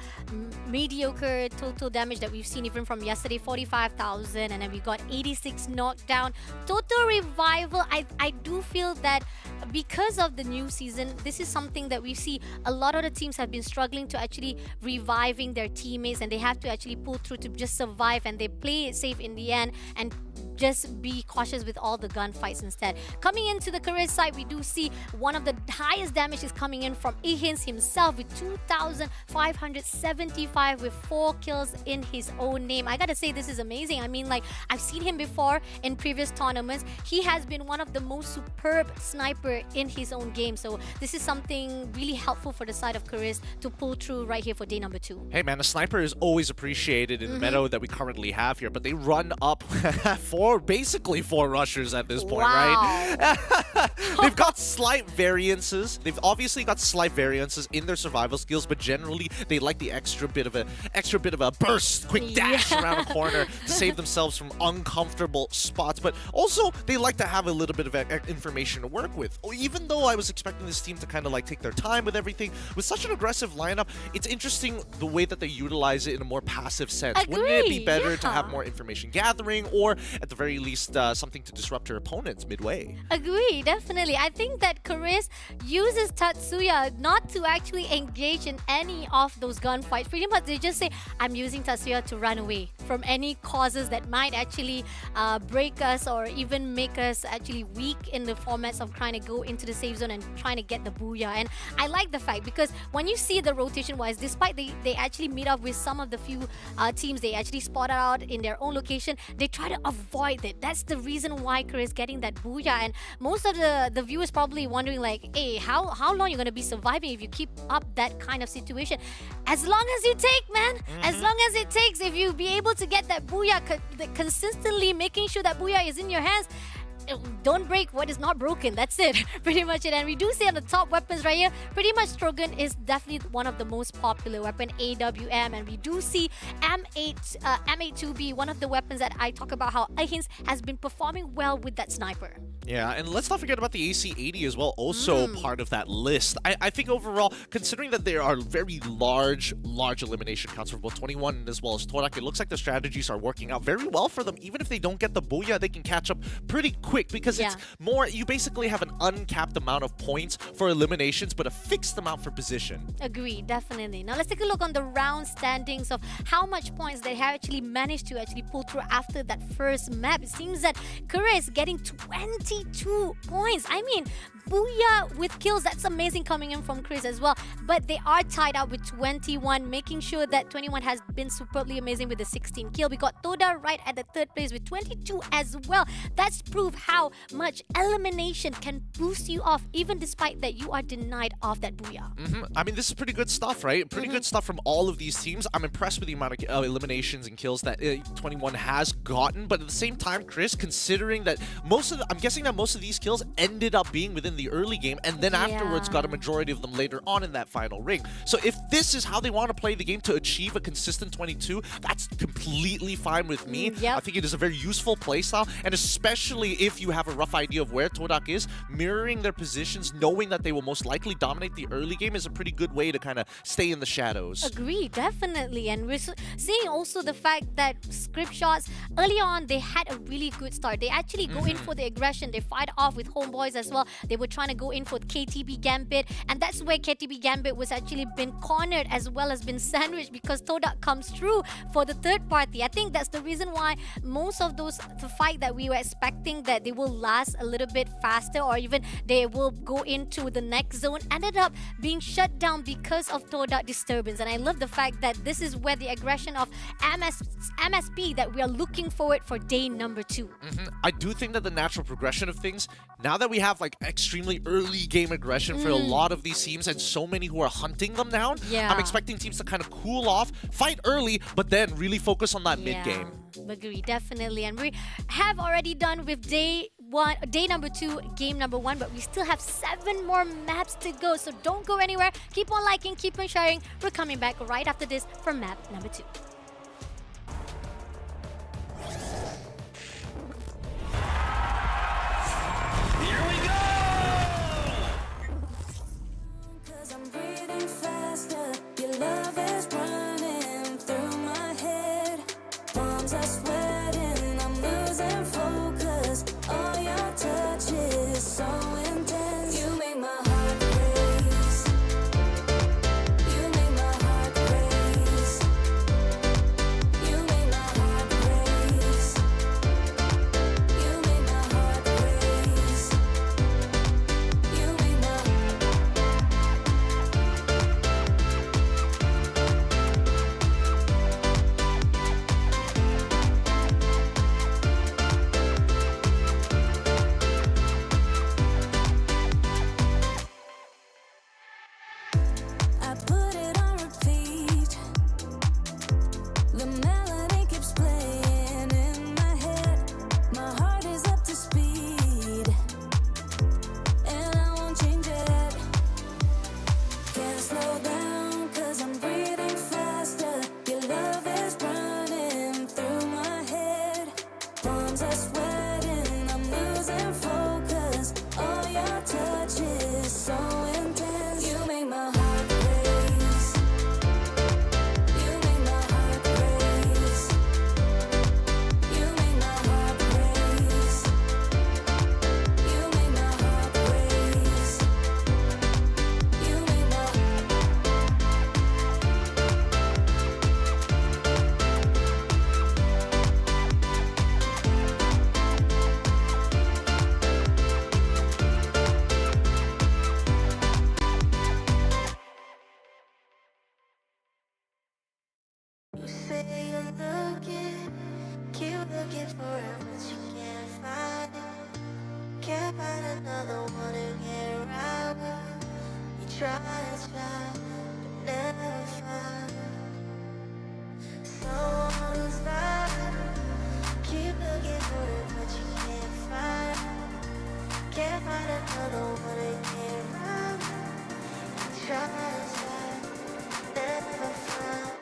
mediocre total damage that we've seen even from yesterday, 45,000, and then we got 86 knockdown. Total revival, I do feel that because of the new season, this is something that we see a lot of the teams have been struggling to actually reviving their teammates, and they have to actually pull through to just survive, and they play it safe in the end and just be cautious with all the gunfights instead. Coming into the career side, we do see one of the highest damage is coming in from Ihins himself with 2,575 with 4 kills in his own name. I gotta say, this is amazing. I mean, like, I've seen him before in previous tournaments. He has been one of the most superb sniper in his own game. So this is something really helpful for the side of Chris to pull through right here for day number 2. Hey man, a sniper is always appreciated in the meta that we currently have here, but they run up basically four rushers at this point, right? They've got slight variances. They've obviously got slight variances in their survival skills, but generally they like the extra bit of a burst, quick dash around a corner to save themselves from uncomfortable spots. But also they like to have a little bit of information to work with. Even though I was expecting this team to kind of like take their time with everything, with such an aggressive lineup, it's interesting the way that they utilize it in a more passive sense. Agree, Wouldn't it be better to have more information gathering, or at the very least something to disrupt your opponents midway? Agree, definitely. I think that Chris uses Tatsuya not to actually engage in any of those gunfights. Pretty much they just say, I'm using Tatsuya to run away from any causes that might actually break us or even make us actually weak in the formats of trying to go into the safe zone and trying to get the booyah. And I like the fact, because when you see the rotation wise, despite they actually meet up with some of the few teams they actually spot out in their own location, they try to avoid it. That's the reason why Chris getting that booyah. And most of the viewers probably wondering like, hey, how long you're going to be surviving if you keep up that kind of situation? As long as you take, man. As long as it takes. If you be able to get that booyah consistently, making sure that booyah is in your hands, don't break what is not broken. That's it. Pretty much it. And we do see on the top weapons right here, pretty much Trogon is definitely one of the most popular weapon, AWM. And we do see M82B, one of the weapons that I talk about how Ihins has been performing well with that sniper. Yeah, and let's not forget about the AC-80 as well, also part of that list. I think overall, considering that there are very large elimination counts for both 21 as well as Torak, it looks like the strategies are working out very well for them. Even if they don't get the booyah, they can catch up pretty quick, because it's more, you basically have an uncapped amount of points for eliminations, but a fixed amount for position. Agree, definitely. Now let's take a look on the round standings of how much points they have actually managed to actually pull through after that first map. It seems that Kura is getting 22 points. I mean, booyah with kills, that's amazing coming in from Chris as well. But they are tied up with 21, making sure that 21 has been superbly amazing with the 16 kill. We got Toda right at the 3rd place with 22 as well. That's proof how much elimination can boost you off, even despite that you are denied of that booyah. I mean, this is pretty good stuff, right? Pretty good stuff from all of these teams. I'm impressed with the amount of eliminations and kills that 21 has gotten, but at the same time, Chris, considering that I'm guessing that most of these kills ended up being within the early game, and then afterwards got a majority of them later on in that final ring. So if this is how they want to play the game to achieve a consistent 22, that's completely fine with me. I think it is a very useful playstyle, and especially if if you have a rough idea of where Todak is, mirroring their positions, knowing that they will most likely dominate the early game is a pretty good way to kind of stay in the shadows. Agree, definitely. And we're seeing also the fact that Script Shots, early on, they had a really good start. They actually go in for the aggression. They fight off with Homeboys as well. They were trying to go in for KTB Gambit. And that's where KTB Gambit was actually been cornered as well as been sandwiched because Todak comes through for the third party. I think that's the reason why most of those the fight that we were expecting that they will last a little bit faster or even they will go into the next zone ended up being shut down because of Todak disturbance. And I love the fact that this is where the aggression of MSP that we are looking forward for day number 2. I do think that the natural progression of things, now that we have like extremely early game aggression for a lot of these teams and so many who are hunting them down, I'm expecting teams to kind of cool off, fight early, but then really focus on that mid game. Agree, definitely. And we have already done with day number 2, game number 1, but we still have 7 more maps to go. So don't go anywhere. Keep on liking, keep on sharing. We're coming back right after this for map number 2. Here we go! Cause I'm breathing faster. Your love is running through my head. Palms are sweating. I'm losing focus. All your touch is so intense. You make my heart race. You make my heart race. You make my heart race. You make my heart race. You make my I put it on repeat. The melody keeps playing in my head. My heart is up to speed, and I won't change it. Can't slow down, cause I'm breathing faster. Your love is running through my head. Palms are sweating, I'm losing focus. All your touch is so intense. You make my heart race. You make my heart race. You make my heart race. You make my heart race. You make my You say you're looking, keep looking for it, but you can't find it. Can't find another one to get around with. You try and try, but never find someone who's right. Keep looking for it, but you can't find it. Can't find another one to get around with. You try and try, never find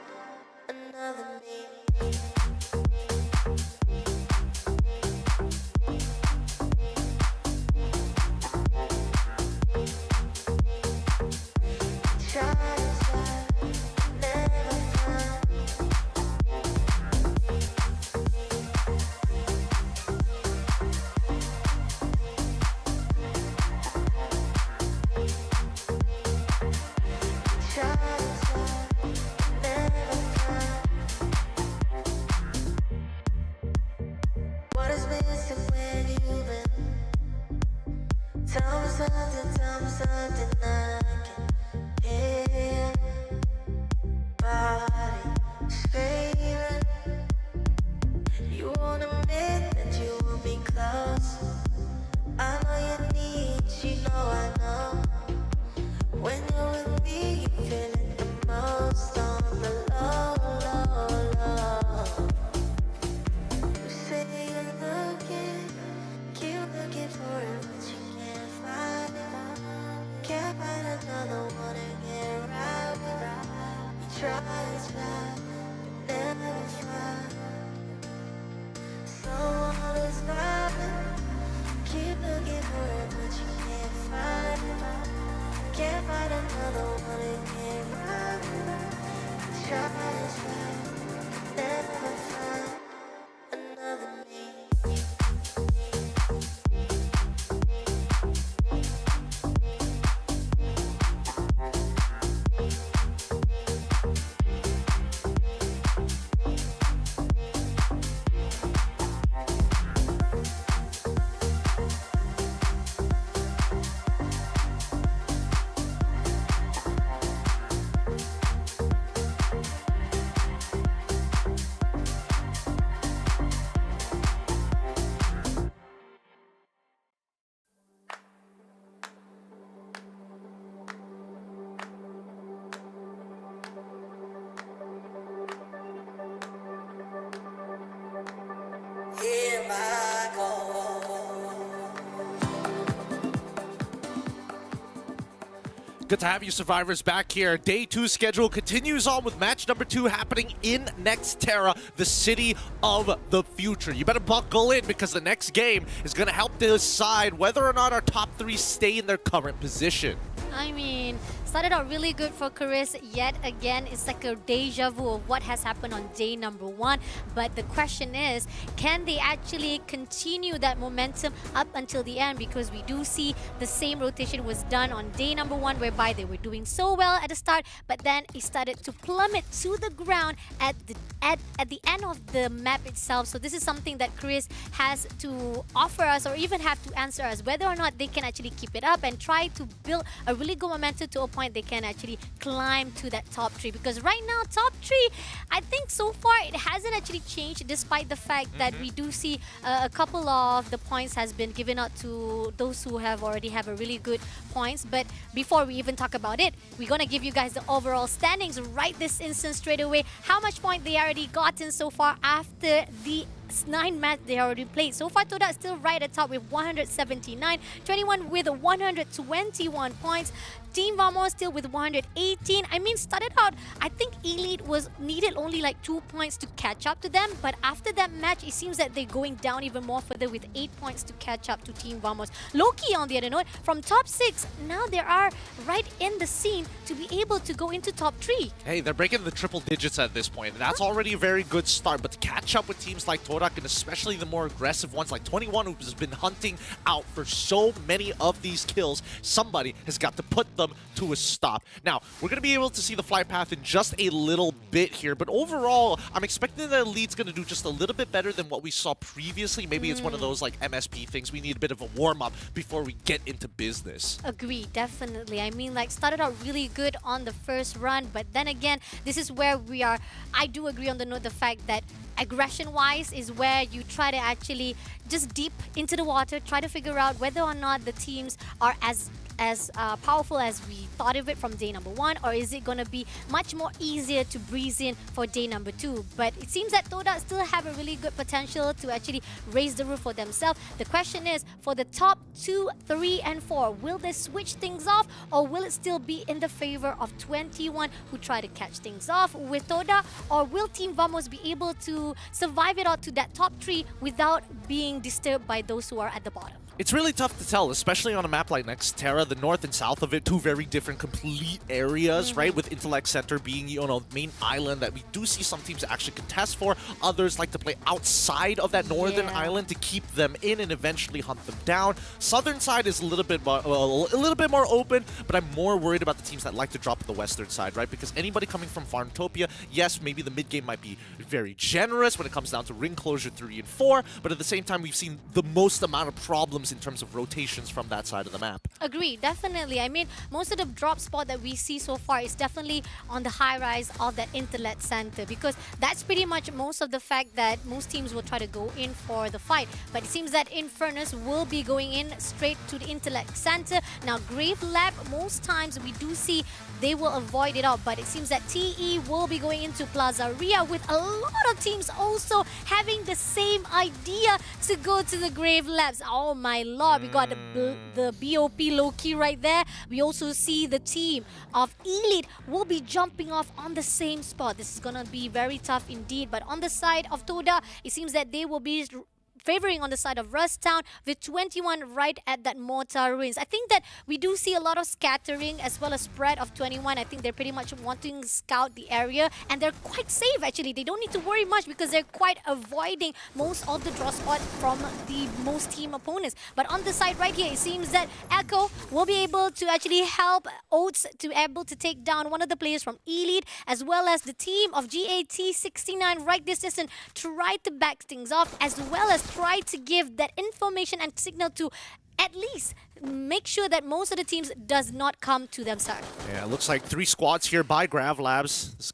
another me. Try and try, never find. Try and try, never find. What is missing when you've been? Tell me something I can hear. Body screaming. You won't admit that you want me close. I know you need, you know I know. When you're with me, you feel it the most on the low, low, low. You say you're looking, keep looking for it, but you can't find it. Can't find another one to get around with. You try and try, but never find someone who's vibing, Good to have you survivors back here. Day 2 schedule continues on with match number 2 happening in Nextera, the city of the future. You better buckle in because the next game is going to help decide whether or not our top 3 stay in their current position. I mean, started out really good for Chris yet again. It's like a deja vu of what has happened on day number 1. But the question is, can they actually continue that momentum up until the end? Because we do see the same rotation was done on day number 1, whereby they were doing so well at the start, but then it started to plummet to the ground at the end of the map itself. So this is something that Chris has to offer us, or even have to answer us, whether or not they can actually keep it up and try to build a really good momentum to a point they can actually climb to that top 3. Because right now, top 3, I think so far it hasn't actually changed, despite the fact that we do see a couple of the points has been given out to those who have already have a really good points. But before we even talk about it, we're gonna give you guys the overall standings right this instant straight away. How much point they already gotten so far after the 9 match they already played. So far, Toda is still right at top with 179, 21 with 121 points. Team Vamos still with 118. I mean, started out, I think Elite was needed only like 2 points to catch up to them, but after that match, it seems that they're going down even more further with 8 points to catch up to Team Vamos. Loki, on the other note, from top 6, now they are right in the scene to be able to go into top 3. Hey, they're breaking the triple digits at this point. That's already a very good start, but to catch up with teams like Torak, and especially the more aggressive ones like 21, who's been hunting out for so many of these kills, somebody has got to put them to a stop. Now, we're going to be able to see the flight path in just a little bit here, but overall, I'm expecting that Elite's going to do just a little bit better than what we saw previously. Maybe it's one of those like MSP things. We need a bit of a warm-up before we get into business. Agree, definitely. I mean, like, started out really good on the first run, but then again, this is where we are. I do agree on the fact that aggression-wise is where you try to actually just deep into the water, try to figure out whether or not the teams are as powerful as we thought of it from day number 1, or is it going to be much more easier to breeze in for day number 2. But it seems that Toda still have a really good potential to actually raise the roof for themselves. The question is, for the top 2, 3, and 4, will they switch things off, or will it still be in the favor of 21 who try to catch things off with Toda, or will Team Vamos be able to survive it out to that top 3 without being disturbed by those who are at the bottom? It's really tough to tell, especially on a map like Nextera, the north and south of it, 2 very different complete areas, right? With Intellect Center being, you know, the main island that we do see some teams actually contest for. Others like to play outside of that northern island to keep them in and eventually hunt them down. Southern side is a little bit more open, but I'm more worried about the teams that like to drop at the western side, right? Because anybody coming from Farmtopia, yes, maybe the mid game might be very generous when it comes down to ring closure 3 and 4, but at the same time, we've seen the most amount of problems in terms of rotations from that side of the map. Agree, definitely. I mean, most of the drop spot that we see so far is definitely on the high rise of that Intellect Center, because that's pretty much most of the fact that most teams will try to go in for the fight. But it seems that Infernus will be going in straight to the Intellect Center. Now, Grave Lab, most times we do see they will avoid it out, but it seems that TE will be going into Plazaria, with a lot of teams also having the same idea to go to the Grave Labs. Oh my lord, we got the BOP low-key right there. We also see the team of Elite will be jumping off on the same spot. This is gonna be very tough indeed, but on the side of Toda, it seems that they will be favoring on the side of Rustown with 21 right at that mortar ruins. I think that we do see a lot of scattering as well as spread of 21. I think they're pretty much wanting to scout the area, and they're quite safe actually. They don't need to worry much because they're quite avoiding most of the draw spot from the most team opponents. But on the side right here, it seems that Echo will be able to actually help Oats to able to take down one of the players from Elite, as well as the team of GAT69 right this instant try to back things off, as well as try to give that information and signal to at least make sure that most of the teams does not come to them start. Yeah, it looks like 3 squads here by Grav Labs. This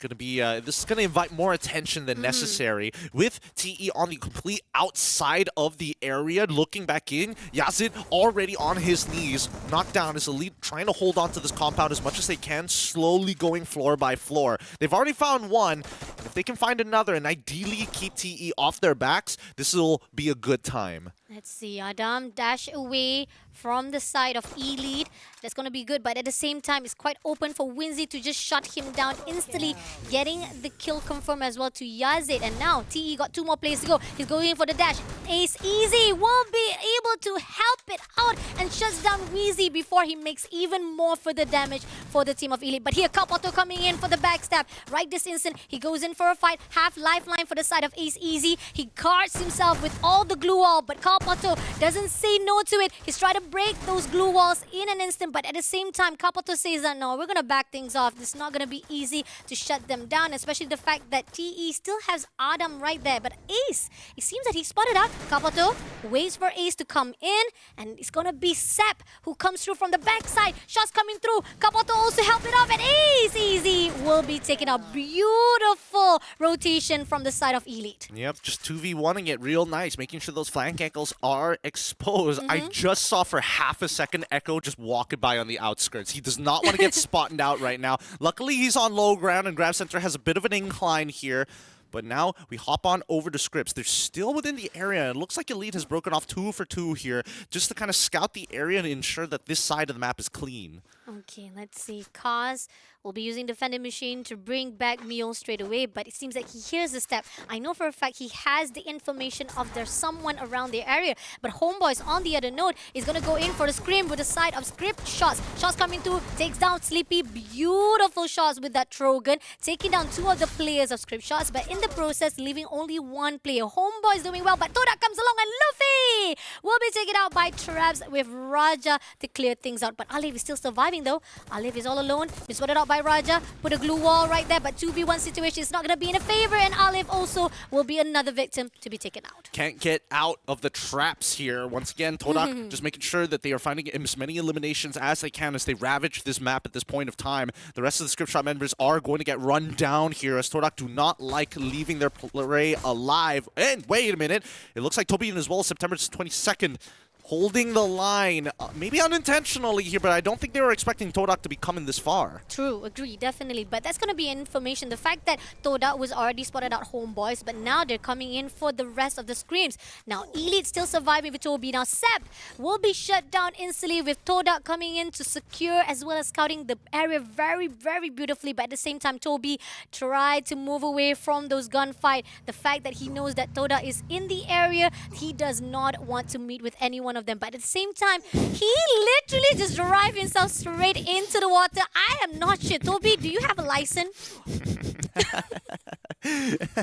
is gonna invite more attention than necessary. With TE on the complete outside of the area, looking back in, Yazid already on his knees, knocked down. His Elite trying to hold on to this compound as much as they can, slowly going floor by floor. They've already found one. If they can find another and ideally keep TE off their backs, this will be a good time. Let's see, Adam dash away from the side of Elite. That's going to be good, but at the same time, it's quite open for Winzy to just shut him down instantly, getting the kill confirmed as well to Yazid. And now, TE got 2 more players to go. He's going for the dash. Ace Easy will be able to help it out and shuts down Weezy before he makes even more further damage for the team of Elite. But here, Kapoto coming in for the backstab. Right this instant, he goes in for a fight. Half lifeline for the side of Ace Easy. He guards himself with all the glue wall, but Kapoto doesn't say no to it. He's trying to break those glue walls in an instant, but at the same time, Kapoto says that no, we're going to back things off. It's not going to be easy to shut them down, especially the fact that TE still has Adam right there. But Ace, it seems that he spotted out. Kapoto waits for Ace to come in, and it's going to be Sep who comes through from the backside. Shots coming through. Kapoto also help it off, and Ace Easy will be taking a beautiful rotation from the side of Elite. Yep, just 2v1ing it real nice, making sure those flank ankles are exposed. I just saw for half a second Echo just walking by on the outskirts. He does not want to get spotted out right now. Luckily, he's on low ground, and Grav Center has a bit of an incline here. But now we hop on over to Scripps. They're still within the area. It looks like Elite has broken off 2 for 2 here, just to kind of scout the area and ensure that this side of the map is clean. Okay, let's see. Kaz will be using Defending Machine to bring back Mio straight away, but it seems like he hears the step. I know for a fact he has the information of there's someone around the area, but Homeboys on the other note is going to go in for the scream with the side of Script shots. Shots coming through, takes down Sleepy. Beautiful shots with that Trogan, taking down 2 of the players of Script shots, but in the process, leaving only 1 player. Homeboys doing well, but Todak comes along, and Luffy will be taken out by Traps with Raja to clear things out. But Alif is still surviving though. Alif is all alone. He's spotted out by Raja. Put a glue wall right there, but 2v1 situation is not going to be in a favor, and Alif also will be another victim to be taken out. Can't get out of the traps here. Once again, Todak just making sure that they are finding as many eliminations as they can as they ravage this map at this point of time. The rest of the Script Shot members are going to get run down here as Todak do not like leaving their prey alive. And wait a minute, it looks like Tobian as well, September 22nd, holding the line, maybe unintentionally here, but I don't think they were expecting Todak to be coming this far. True, agree, definitely. But that's going to be information. The fact that Todak was already spotted out Homeboys, but now they're coming in for the rest of the screams. Now, Elite still surviving with Toby. Now, Sep will be shut down instantly with Todak coming in to secure as well as scouting the area very, very beautifully. But at the same time, Toby tried to move away from those gunfight. The fact that he knows that Todak is in the area, he does not want to meet with any one of them. But at the same time, he literally just drive himself straight into the water. I am not sure. Toby, do you have a license?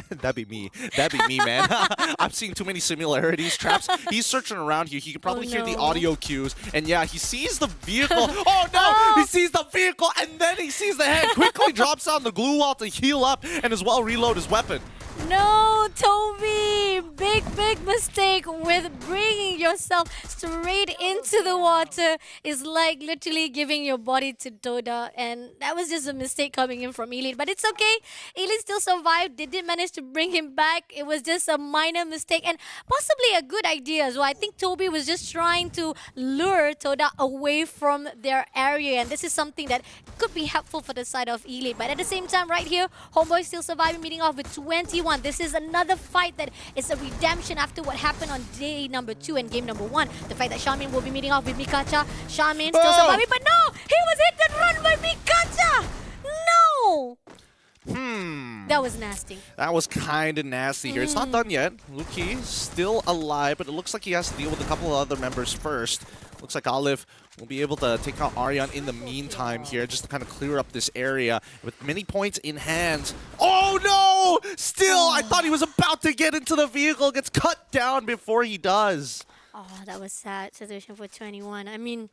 That'd be me. That'd be me, man. I'm seeing too many similarities. Traps, he's searching around here. He can probably hear the audio cues. And yeah, he sees the vehicle. Oh no! He sees the vehicle and then he sees the head. Quickly drops down the glue wall to heal up and as well reload his weapon. No, Toby! Big mistake with bringing yourself straight into the water. Is like literally giving your body to Toda, and that was just a mistake coming in from Elite. But it's okay. Elite still survived. They did manage to bring him back. It was just a minor mistake and possibly a good idea as well. I think Toby was just trying to lure Toda away from their area, and this is something that could be helpful for the side of Elite. But at the same time, right here, Homeboy still surviving, meeting off with 21. This is another fight that is a redemption after what happened on day number 2 and game number 1. The fact that Xiaomin will be meeting off with Mikacha. Xiaomin still surviving, but no! He was hit and run by Mikacha! No! That was nasty. That was kind of nasty here. It's not done yet. Luki still alive, but it looks like he has to deal with a couple of other members first. Looks like Olive will be able to take out Aryan in the meantime here, just to kind of clear up this area with many points in hand. Oh no! Still, I thought he was about to get into the vehicle, gets cut down before he does. Oh, that was sad situation for 21. I mean,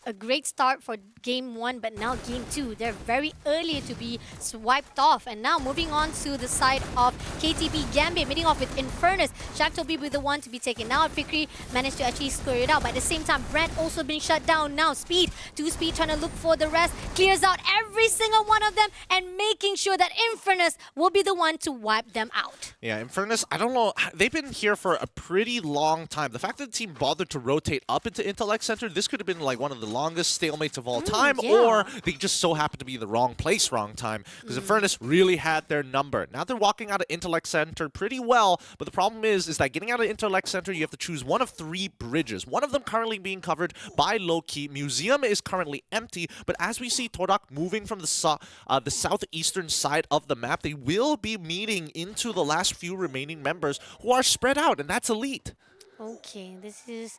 a great start for game 1, but now game 2, they're very early to be swiped off. And now moving on to the side of KTB Gambit, meeting off with Infernus. Shaq will be the one to be taken out. Fikri managed to actually score it out, but at the same time, Brent also been shut down now. Speed, 2Speed trying to look for the rest, clears out every single one of them and making sure that Infernus will be the one to wipe them out. Yeah, Infernus, I don't know, they've been here for a pretty long time. The fact that the team bothered to rotate up into Intellect Center, this could have been like one of the longest stalemates of all time, yeah. or they just so happened to be in the wrong place, wrong time, because Infernus really had their number. Now they're walking out of Intellect Center pretty well, but the problem is that getting out of Intellect Center, you have to choose one of 3 bridges. One of them currently being covered by Loki. Museum is currently empty, but as we see Torak moving from the southeastern side of the map, they will be meeting into the last few remaining members who are spread out, and that's Elite. Okay, this is...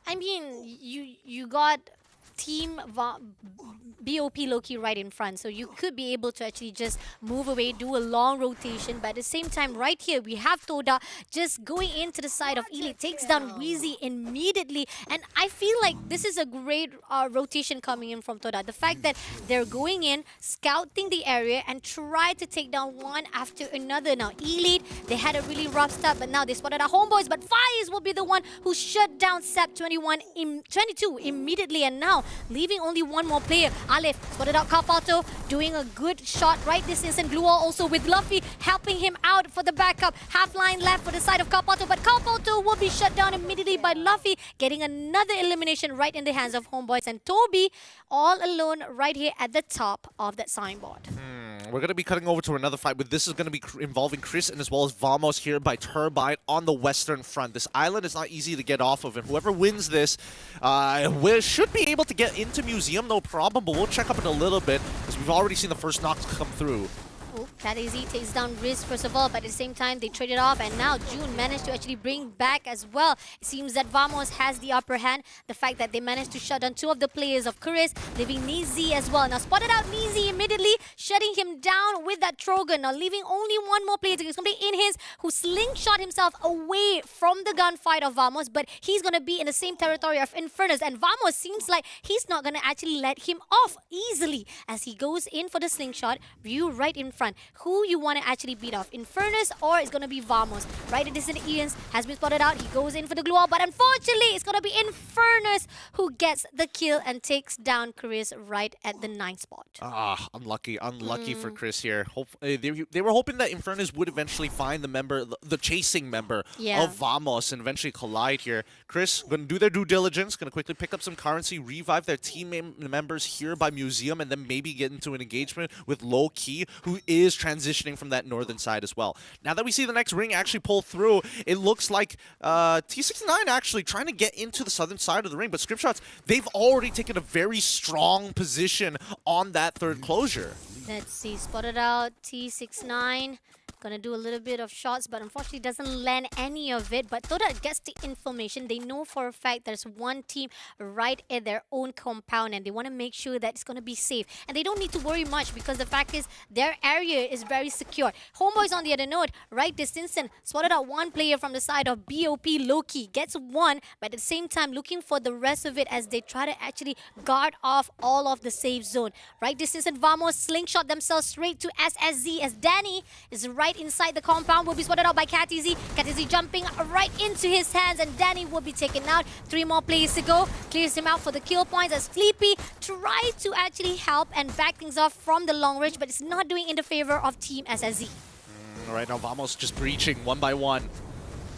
I mean, you got Team BOP Loki right in front, so you could be able to actually just move away, do a long rotation, but at the same time, right here, we have Toda just going into the side of Elite, takes down Wheezy immediately, and I feel like this is a great rotation coming in from Toda. The fact that they're going in, scouting the area, and try to take down one after another. Now, Elite, they had a really rough start, but now they spotted our homeboys, but Faiz will be the one who shut down Sep 22 immediately, and now leaving only one more player. Aleph spotted out Carpato, doing a good shot right this instant. Glua also with Luffy helping him out for the backup. Half line left for the side of Carpato, but Carpato will be shut down immediately by Luffy, getting another elimination right in the hands of homeboys. And Toby all alone right here at the top of that signboard. We're going to be cutting over to another fight, but this is going to be involving Chris and as well as Vamos here by Turbine on the western front. This island is not easy to get off of, and whoever wins this should be able to get into Museum, no problem, but we'll check up in a little bit because we've already seen the first knocks come through. Oh, Cat AZ takes down Riz first of all, but at the same time they traded off, and now June managed to actually bring back as well. It seems that Vamos has the upper hand. The fact that they managed to shut down 2 of the players of Chris, leaving Nizi as well. Now spotted out Nizi immediately, shutting him down with that Trogan. Now leaving only one more player. It's going to be Inhis, who slingshot himself away from the gunfight of Vamos, but he's going to be in the same territory of Infernus, and Vamos seems like he's not going to actually let him off easily as he goes in for the slingshot. Ryu right in front. Who you want to actually beat off, Infernus or it's going to be Vamos? Right at this Ians has been spotted out. He goes in for the glue, but unfortunately it's going to be Infernus who gets the kill and takes down Chris right at the 9th spot. Unlucky for Chris here. They were hoping that Infernus would eventually find the chasing member of Vamos and eventually collide here. Chris going to do their due diligence, going to quickly pick up some currency, revive their team members here by Museum, and then maybe get into an engagement with Low Key, who is transitioning from that northern side as well. Now that we see the next ring actually pull through, it looks like T69 actually trying to get into the southern side of the ring, but Scriptshots, they've already taken a very strong position on that third closure. Let's see, spotted out T69. Gonna do a little bit of shots, but unfortunately doesn't land any of it. But Toda gets the information. They know for a fact there's one team right at their own compound, and they want to make sure that it's gonna be safe. And they don't need to worry much because the fact is their area is very secure. Homeboys on the other note, right this instant, spotted out one player from the side of BOP Loki. Gets one, but at the same time looking for the rest of it as they try to actually guard off all of the safe zone. Right this instant, Vamos slingshot themselves straight to SSZ as Danny is right inside the compound, will be spotted out by Katizi. Katizi jumping right into his hands, and Danny will be taken out. 3 more players to go. Clears him out for the kill points as Sleepy tried to actually help and back things off from the long range, but it's not doing in the favor of Team SSZ. Right now, Vamos just breaching one by one.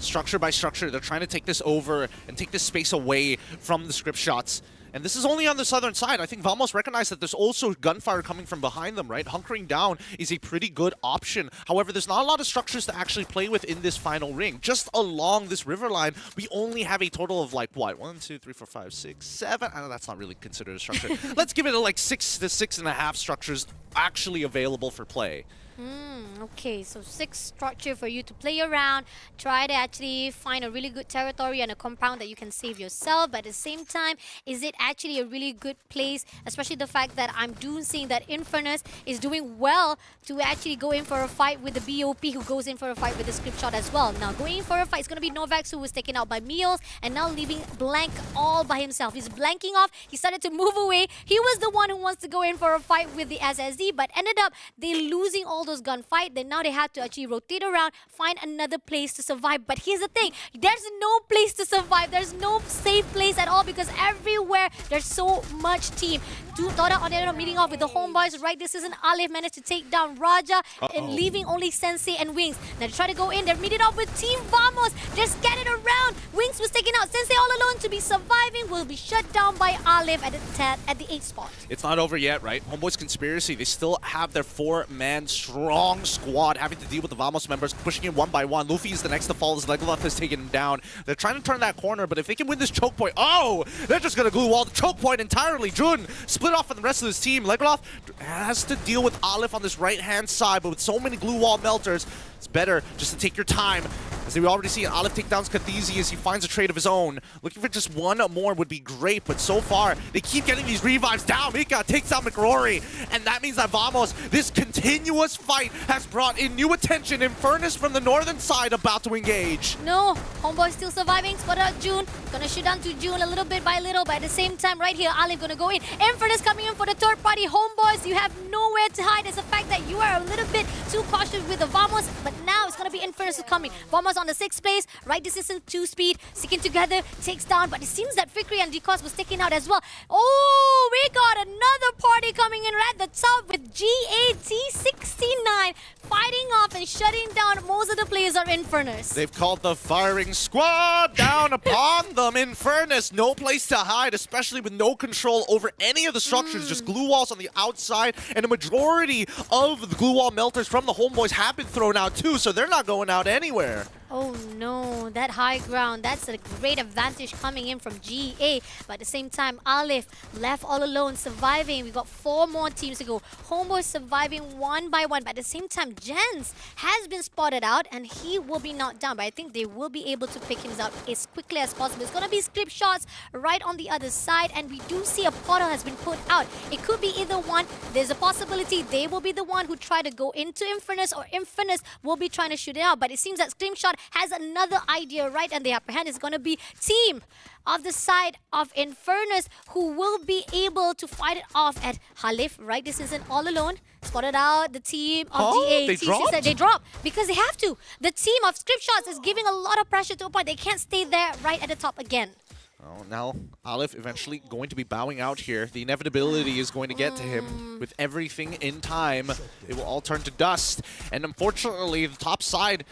Structure by structure, they're trying to take this over and take this space away from the script shots. And this is only on the southern side. I think Vamos recognized that there's also gunfire coming from behind them, right? Hunkering down is a pretty good option. However, there's not a lot of structures to actually play with in this final ring. Just along this river line, we only have a total of like, what? 1, 2, 3, 4, 5, 6, 7. I know that's not really considered a structure. Let's give it like 6 to 6.5 structures actually available for play. Okay, so 6 structure for you to play around. Try to actually find a really good territory and a compound that you can save yourself. But at the same time, is it actually a really good place? Especially the fact that I'm seeing that Infernus is doing well to actually go in for a fight with the BOP, who goes in for a fight with the script shot as well. Now going in for a fight is going to be Novax, who was taken out by Meals and now leaving Blank all by himself. He's blanking off. He started to move away. He was the one who wants to go in for a fight with the SSD, but ended up they losing all those gunfight. Then now they had to actually rotate around, find another place to survive. But here's the thing, there's no place to survive. There's no safe place at all because everywhere there's so much team. Dora on ended up meeting off with the homeboys. Right, this isn't Alif managed to take down Raja and leaving only Sensei and Wings. Now they try to go in. They're meeting off with Team Vamos. They're scattered around. Wings was taken out. Sensei all alone to be surviving will be shut down by Alif at the 8th spot. It's not over yet, right? Homeboys Conspiracy, they still have their 4-man strong squad having to deal with the Vamos members, pushing in one by one. Luffy is the next to fall as Legolas has taken him down. They're trying to turn that corner, but if they can win this choke point, they're just going to glue all the choke point entirely. Jun split off from the rest of his team. Legolas has to deal with Aleph on this right-hand side, but with so many glue wall melters, it's better just to take your time. As we already see, Aleph take down Khadezi as he finds a trade of his own. Looking for just one more would be great, but so far, they keep getting these revives down. Mika takes out McRory, and that means that Vamos, this continuous fight, has brought in new attention. Infernus from the northern side about to engage. No, Homeboy still surviving. Spotted out June. Gonna shoot down to June a little bit by little, but at the same time, right here, Aleph gonna go in. Infernus coming in for the third party. Homeboys, you have nowhere to hide. It's the fact that you are a little bit too cautious with the Vamos, but now it's gonna be Infernus coming. Vamos on the 6th place, right? This isn't 2 speed, sticking together, takes down, but it seems that Fikri and Dekos was taken out as well. Oh, we got another party coming in right at the top with GAT69 fighting off and shutting down most of the players of Infernus. They've called the firing squad down upon them. Infernus, no place to hide, especially with no control over any of the structures. Just glue walls on the outside, and a majority of the glue wall melters from the homeboys have been thrown out too, so they're not going out anywhere. Oh no, that high ground, that's a great advantage coming in from GA. But at the same time, Aleph left all alone, surviving. We got 4 more teams to go. Homeboy surviving one by one. But at the same time, Jens has been spotted out and he will be knocked down. But I think they will be able to pick him up as quickly as possible. It's going to be script shots right on the other side. And we do see a portal has been put out. It could be either one. There's a possibility they will be the one who try to go into Infernus, or Infernus will be trying to shoot it out. But it seems that Screamshot has another idea right on the upper hand. It's going to be team of the side of Infernus who will be able to fight it off at Halif, right? This isn't all alone. Spotted out the team of GA. They dropped because they have to. The team of Script Shots is giving a lot of pressure to a point. They can't stay there right at the top again. Oh, now Aleph eventually going to be bowing out here. The inevitability is going to get to him. With everything in time, it will all turn to dust. And unfortunately, the top side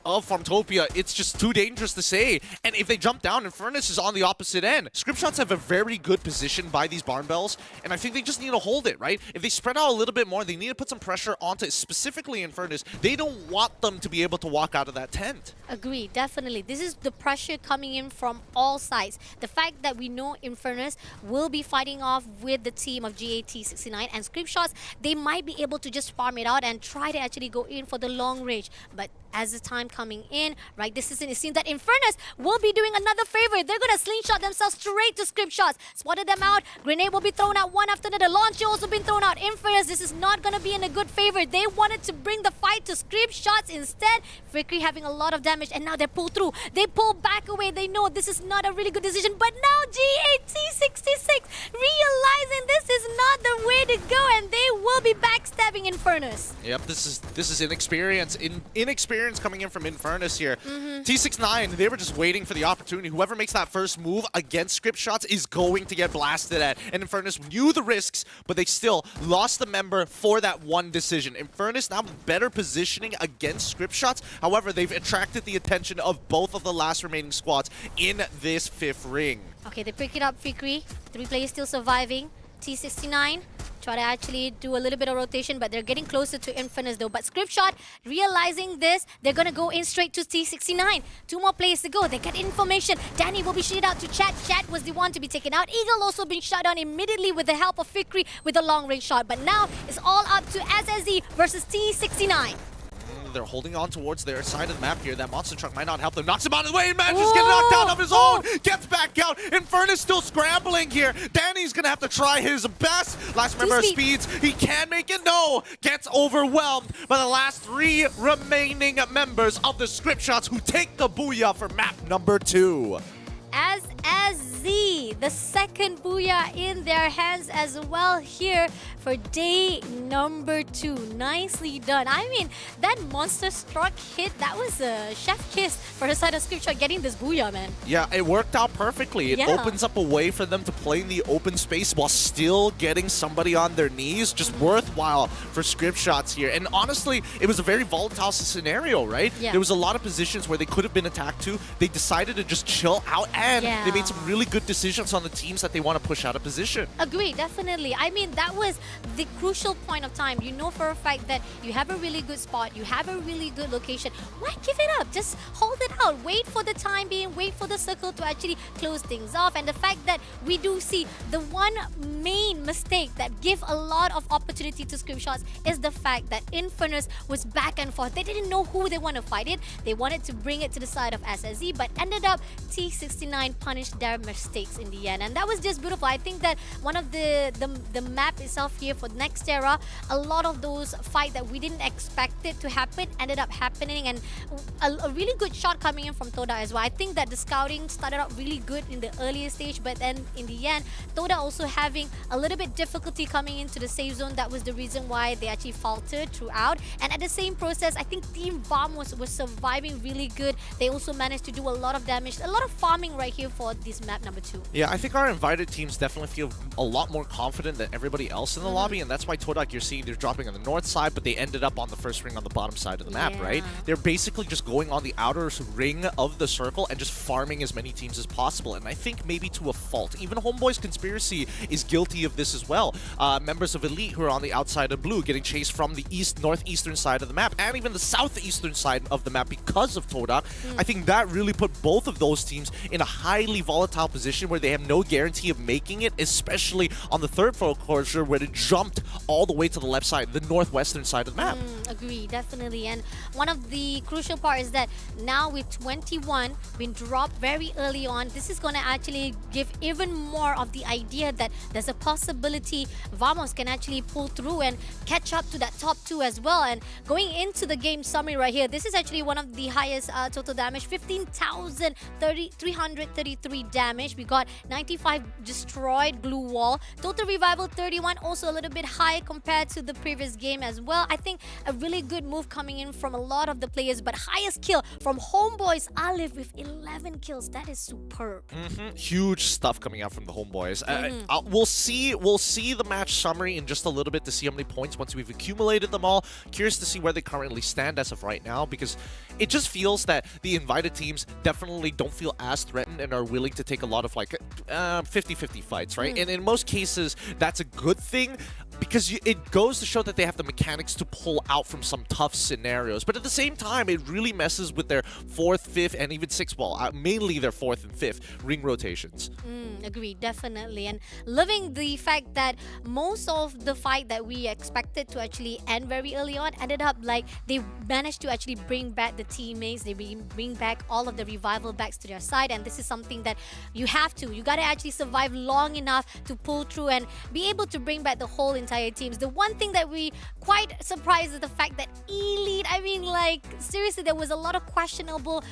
of Farmtopia, it's just too dangerous to say. And if they jump down, Infernus is on the opposite end. Script Shots have a very good position by these barn bells, and I think they just need to hold it, right? If they spread out a little bit more, they need to put some pressure onto specifically Infernus. They don't want them to be able to walk out of that tent. Agree, definitely. This is the pressure coming in from all sides. The fact that we know Infernus will be fighting off with the team of GAT69 and Script Shots, they might be able to just farm it out and try to actually go in for the long range. But as the time coming in, right, it seems that Infernus will be doing another favor. They're going to slingshot themselves straight to Script Shots. Spotted them out. Grenade will be thrown out one after another. Launcher also been thrown out. Infernus, this is not going to be in a good favor. They wanted to bring the fight to Script Shots instead. Fikri having a lot of damage, and now they pull through. They pull back away. They know this is not a really good decision, but now GAT66 realizing this is not the way to go, and they will be backstabbing Infernus. Yep, this is inexperience. Inexperience coming in from Infernus here. T69, they were just waiting for the opportunity. Whoever makes that first move against Script Shots is going to get blasted at. And Infernus knew the risks, but they still lost the member for that one decision. Infernus now with better positioning against Script Shots. However, they've attracted the attention of both of the last remaining squads in this 5th ring. Okay, they pick it up, Fikri. 3 players still surviving. T69 try to actually do a little bit of rotation, but they're getting closer to Infernus though. But Script Shot, realizing this, they're going to go in straight to T69. 2 more players to go. They get information. Danny will be shot out to Chat. Chat was the one to be taken out. Eagle also being shot down immediately with the help of Fikri with a long range shot. But now it's all up to SSD. SSE versus T69. They're holding on towards their side of the map here. That monster truck might not help them. Knocks him out of the way. Manages to get knocked out of his own. Gets back out. Infernus still scrambling here. Danny's going to have to try his best. Last member of Speeds. He can make it. No. Gets overwhelmed by the last 3 remaining members of the Script Shots who take the booyah for map number 2. As Z, the second booyah in their hands as well here for day number 2. Nicely done. I mean, that monster struck hit, that was a chef kiss for the side of Scripture getting this booyah, man. Yeah, it worked out perfectly. It opens up a way for them to play in the open space while still getting somebody on their knees. Just worthwhile for Script Shots here. And honestly, it was a very volatile scenario, right? Yeah. There was a lot of positions where they could have been attacked to. They decided to just chill out, and they made some really good decisions on the teams that they want to push out of position. Agree, definitely. I mean, that was the crucial point of time. You know for a fact that you have a really good spot, you have a really good location. Why give it up? Just hold it out. Wait for the time being, wait for the circle to actually close things off. And the fact that we do see the one main mistake that give a lot of opportunity to Script Shots is the fact that Infernus was back and forth. They didn't know who they want to fight it. They wanted to bring it to the side of SSE, but ended up T69 punished their mistakes in the end. And that was just beautiful. I think that one of the map itself here for next era, a lot of those fights that we didn't expect it to happen ended up happening, and a really good shot coming in from Toda as well. I think that the scouting started out really good in the earlier stage, but then in the end, Toda also having a little bit difficulty coming into the safe zone. That was the reason why they actually faltered throughout. And at the same process, I think Team Vam was surviving really good. They also managed to do a lot of damage, a lot of farming right here for this map number 2. Yeah, I think our invited teams definitely feel a lot more confident than everybody else in the lobby, and that's why Todak, you're seeing they're dropping on the north side, but they ended up on the first ring on the bottom side of the map, right? They're basically just going on the outer ring of the circle and just farming as many teams as possible, and I think maybe to a fault. Even Homeboy's Conspiracy is guilty of this as well. Members of Elite who are on the outside of blue getting chased from the northeastern side of the map, and even the southeastern side of the map because of Todak. I think that really put both of those teams in a highly volatile position where they have no guarantee of making it, especially on the third foreclosure where it jumped all the way to the left side, the northwestern side of the map. Agree, definitely. And one of the crucial part is that now with 21 being dropped very early on, this is going to actually give even more of the idea that there's a possibility Vamos can actually pull through and catch up to that top 2 as well. And going into the game summary right here, this is actually one of the highest total damage, 15,333 damage. We got 95 destroyed glue wall. Total revival 31, also a little bit high compared to the previous game as well. I think a really good move coming in from a lot of the players, but highest kill from Homeboys Olive with 11 kills. That is superb. Huge stuff coming out from the Homeboys. We'll see the match summary in just a little bit to see how many points once we've accumulated them all. Curious to see where they currently stand as of right now, because it just feels that the invited teams definitely don't feel as threatened and are willing to take a lot of like 50-50 fights, right? And in most cases, that's a good thing, because it goes to show that they have the mechanics to pull out from some tough scenarios. But at the same time, it really messes with their 4th, 5th, and even 6th, well, mainly their 4th and 5th ring rotations. Agree, definitely. And loving the fact that most of the fight that we expected to actually end very early on ended up like they managed to actually bring back the teammates. They bring back all of the revival backs to their side. And this is something that you got to actually survive long enough to pull through and be able to bring back the whole entire teams. The one thing that we quite surprised is the fact that Elite, I mean, like, seriously, there was a lot of questionable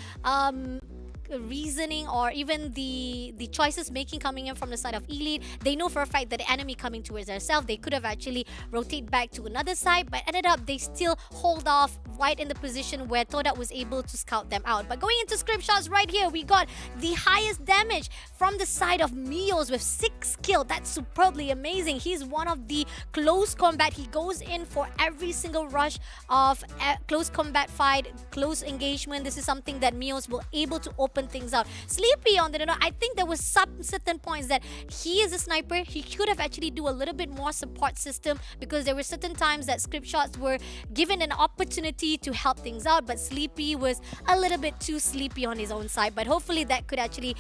reasoning or even the choices making coming in from the side of Elite. They know for a fact that the enemy coming towards themselves, they could have actually rotate back to another side, but ended up they still hold off right in the position where Todak was able to scout them out. But going into Script Shots right here, we got the highest damage from the side of Mios with 6 kills. That's superbly amazing. He's one of the close combat. He goes in for every single rush of close combat fight, close engagement. This is something that Mios will able to open open things out. Sleepy, on the other note, I think there was some certain points that he is a sniper. He could have actually do a little bit more support system, because there were certain times that script shots were given an opportunity to help things out, but Sleepy was a little bit too sleepy on his own side. But hopefully that could actually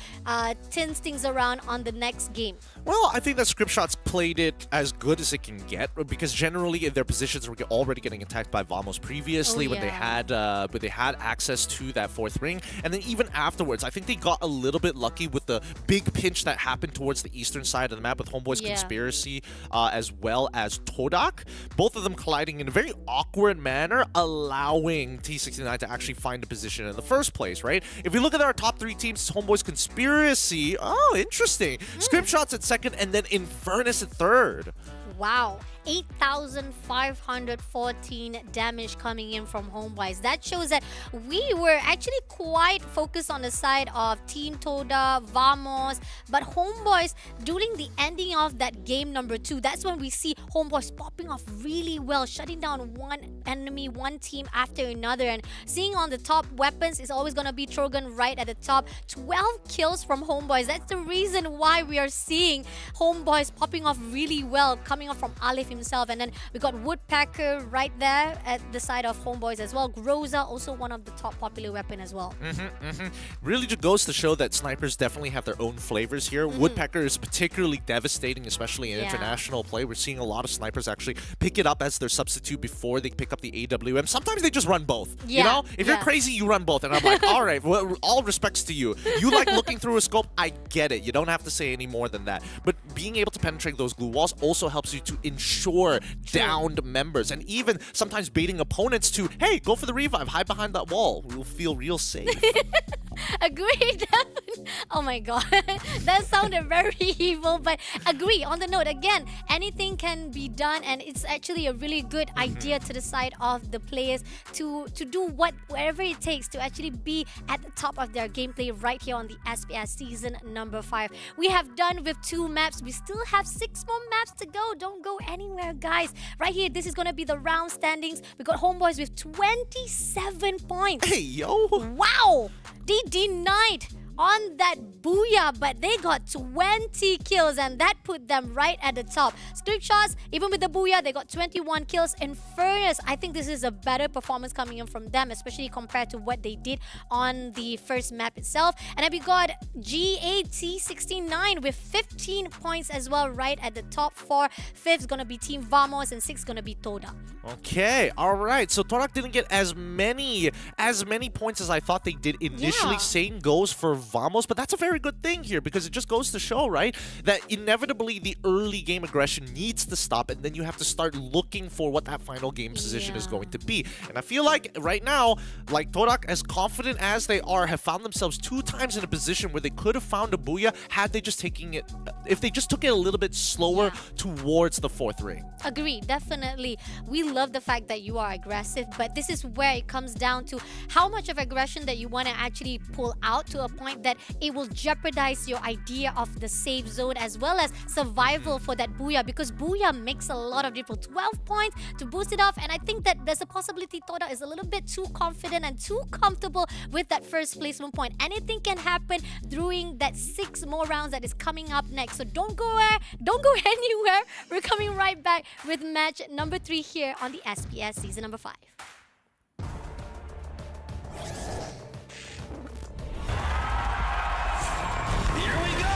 tint things around on the next game. Well, I think that Script Shots played it as good as it can get, because generally their positions were already getting attacked by Vamos previously when they had access to that fourth ring, and then even afterwards, I think they got a little bit lucky with the big pinch that happened towards the eastern side of the map with Homeboy's Conspiracy as well as Todak. Both of them colliding in a very awkward manner, allowing T69 to actually find a position in the first place, right? If we look at our top three teams, Homeboy's Conspiracy, oh, interesting. Script Shots at second, and then Infernus at third. Wow. 8,514 damage coming in from Homeboys. That shows that we were actually quite focused on the side of Team Toda, Vamos, but Homeboys, during the ending of that game number 2, that's when we see Homeboys popping off really well, shutting down one enemy, one team after another, and seeing on the top weapons is always going to be Trogan right at the top. 12 kills from Homeboys. That's the reason why we are seeing Homeboys popping off really well, coming off from Alif himself. And then we got Woodpecker right there at the side of Homeboys as well. Groza, also one of the top popular weapon as well. Really just goes to show that snipers definitely have their own flavors here. Woodpecker is particularly devastating, especially in international play. We're seeing a lot of snipers actually pick it up as their substitute before they pick up the AWM. Sometimes they just run both. You know? If you're crazy, you run both. And I'm like, all right, well, all respects to you. You like looking through a scope, I get it. You don't have to say any more than that. But being able to penetrate those glue walls also helps you to ensure downed members, and even sometimes baiting opponents to, hey, go for the revive, hide behind that wall. We'll feel real safe. Agreed. Oh my god. That sounded very evil, but agree. On the note, again, anything can be done, and it's actually a really good idea to the side of the players to do whatever it takes to actually be at the top of their gameplay right here on the SPS season number 5. We have done with 2 maps. We still have 6 more maps to go. Don't go anywhere, guys. Right here, this is going to be the round standings. We got Homeboys with 27 points. Hey, yo. Wow. They denied on that booyah, but they got 20 kills, and that put them right at the top. Script Shots, even with the booyah, they got 21 kills. Infernus, I think this is a better performance coming in from them, especially compared to what they did on the first map itself. And then we got GAT69 with 15 points as well, right at the top 4. 5th is going to be Team Vamos, and 6th is going to be Toda. Okay, all right. So Torak didn't get as many points as I thought they did initially. Same goes for Vamos, but that's a very good thing here, because it just goes to show, right, that inevitably the early game aggression needs to stop, and then you have to start looking for what that final game position is going to be. And I feel like right now, like Torak, as confident as they are, have found themselves 2 times in a position where they could have found a booyah had they just taking it, if they just took it a little bit slower towards the 4th ring. Agree, definitely. We love the fact that you are aggressive, but this is where it comes down to how much of aggression that you want to actually pull out to a point that it will jeopardize your idea of the safe zone as well as survival for that booyah, because booyah makes a lot of difference. 12 points to boost it off, and I think that there's a possibility Toda is a little bit too confident and too comfortable with that first placement point. Anything can happen during that 6 more rounds that is coming up next, so don't go anywhere. We're coming right back with match number 3 here on the SPS season number 5. Here we go!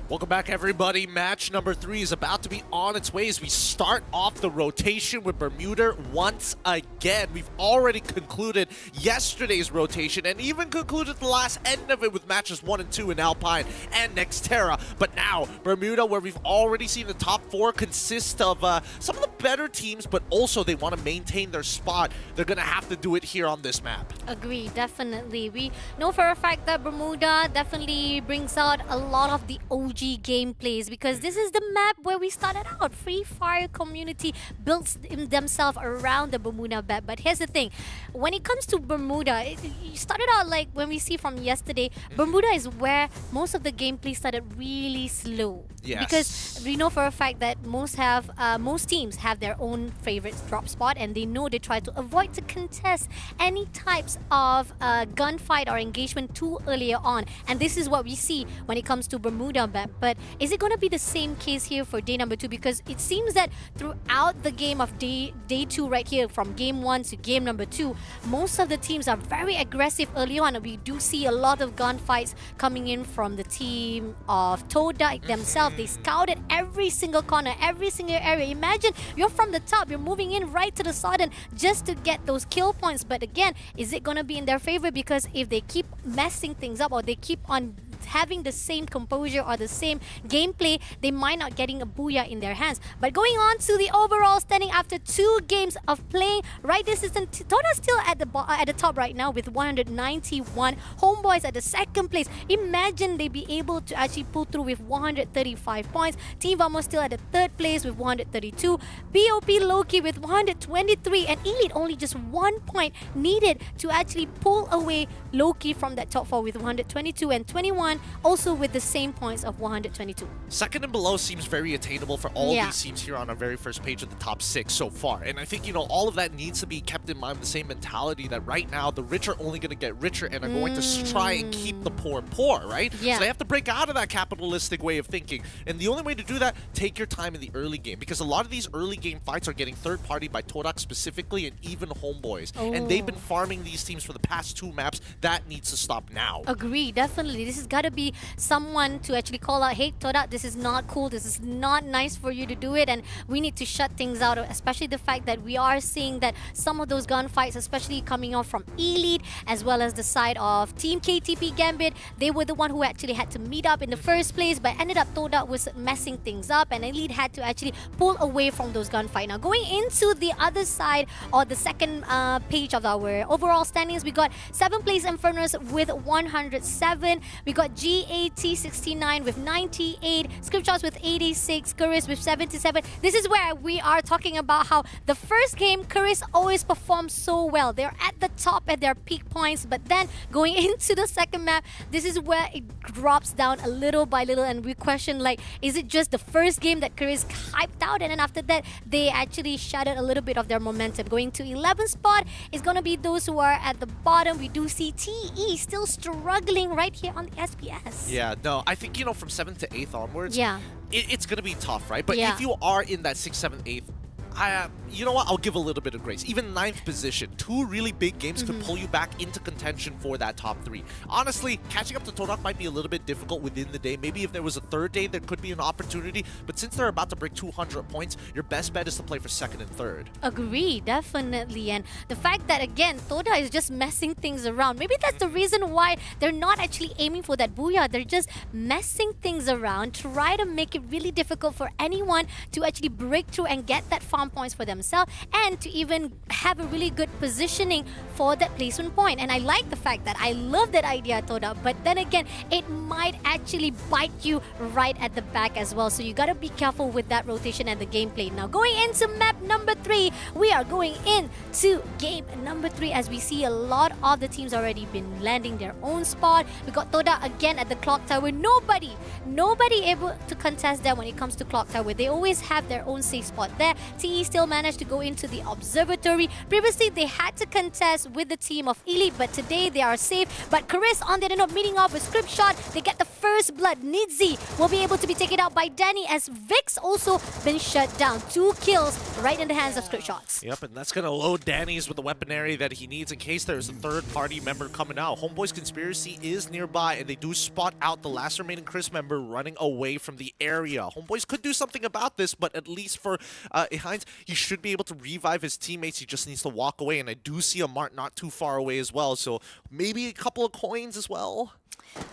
Welcome back, everybody. Match number 3 is about to be on its way as we start off the rotation with Bermuda once again. We've already concluded yesterday's rotation and even concluded the last end of it with matches 1 and 2 in Alpine and Nextera. But now, Bermuda, where we've already seen the top 4 consist of some of the better teams, but also they want to maintain their spot. They're going to have to do it here on this map. Agree, definitely. We know for a fact that Bermuda definitely brings out a lot of the OG gameplays because this is the map where we started out. Free Fire community builds themselves around the Bermuda map. But here's the thing, when it comes to Bermuda, it started out like when we see from yesterday, Bermuda is where most of the gameplay started really slow. Yes. Because we know for a fact that most teams have their own favorite drop spot, and they know they try to avoid to contest any types of gunfight or engagement too earlier on. And this is what we see when it comes to Bermuda map. But is it going to be the same case here for day number 2? Because it seems that throughout the game of day 2 right here, from game 1 to game number 2, most of the teams are very aggressive early on. We do see a lot of gunfights coming in from the team of Todak themselves. They scouted every single corner, every single area. Imagine you're from the top, you're moving in right to the sudden just to get those kill points. But again, is it going to be in their favor? Because if they keep messing things up or they keep on having the same composure or the same gameplay, they might not getting a booyah in their hands. But going on to the overall standing after 2 games of playing, right, this is Toda still at the top right now with 191. Homeboys at the 2nd place. Imagine they be able to actually pull through with 135 points. Team Vamos still at the 3rd place with 132. BOP Loki with 123, and Elite only just 1 point needed to actually pull away Loki from that top 4 with 122, and 21 also with the same points of 122. 2nd and below seems very attainable for all these teams here on our very first page of the top 6 so far. And I think, you know, all of that needs to be kept in mind with the same mentality that right now the rich are only going to get richer and are going to try and keep the poor poor, right? Yeah. So they have to break out of that capitalistic way of thinking. And the only way to do that, take your time in the early game, because a lot of these early game fights are getting third party by Todak specifically and even Homeboys. And they've been farming these teams for the past 2 maps. That needs to stop now. Agree, definitely. This has got to be someone to actually call out, hey, Todak, this is not cool. This is not nice for you to do it, and we need to shut things out, especially the fact that we are seeing that some of those gunfights, especially coming off from Elite, as well as the side of Team KTP Gambit, they were the one who actually had to meet up in the first place, but ended up Todak was messing things up, and Elite had to actually pull away from those gunfights. Now, going into the other side, or the 2nd page of our overall standings, we got 7th place Infernos with 107. We got GAT69 with 98, Scriptures with 86, Curis with 77. This is where we are talking about how the first game, Curis always performs so well. They're at the top at their peak points, but then going into the 2nd map, this is where it drops down a little by little, and we question, like, is it just the first game that Curis hyped out, and then after that, they actually shattered a little bit of their momentum. Going to 11th spot is going to be those who are at the bottom. We do see TE still struggling right here on the SPS. Yeah, no, I think, you know, from 7th to 8th onwards, it's going to be tough, right? But if you are in that 6th, 7th, 8th, you know what? I'll give a little bit of grace. Even 9th position, 2 really big games could pull you back into contention for that top 3. Honestly, catching up to Todak might be a little bit difficult within the day. Maybe if there was a 3rd day, there could be an opportunity. But since they're about to break 200 points, your best bet is to play for 2nd and 3rd. Agree, definitely. And the fact that, again, Toda is just messing things around. Maybe that's the reason why they're not actually aiming for that booyah. They're just messing things around, try to make it really difficult for anyone to actually break through and get that farm points for themselves, and to even have a really good positioning for that placement point. And I like the fact that, I love that idea, Toda, but then again, it might actually bite you right at the back as well. So you gotta be careful with that rotation and the gameplay. Now, going into map number 3, we are going into game number 3 as we see a lot of the teams already been landing their own spot. We got Toda again at the clock tower. Nobody able to contest them when it comes to clock tower. They always have their own safe spot there. TE still managed to go into the observatory. Previously, they had to contest with the team of Elite, but today they are safe. But Chris, on the other note, meeting off with Script Shot, they get the first blood. Nidzi will be able to be taken out by Danny, as Vix also been shut down. 2 kills right in the hands of Script Shots. Yep, and that's going to load Danny's with the weaponry that he needs in case there's a third-party member coming out. Homeboy's Conspiracy is nearby, and they do spot out the last remaining Chris member running away from the area. Homeboys could do something about this, but at least for Heinz, he should be able to revive his teammates. He just needs to walk away, and I do see a Mart not too far away as well, so maybe a couple of coins as well.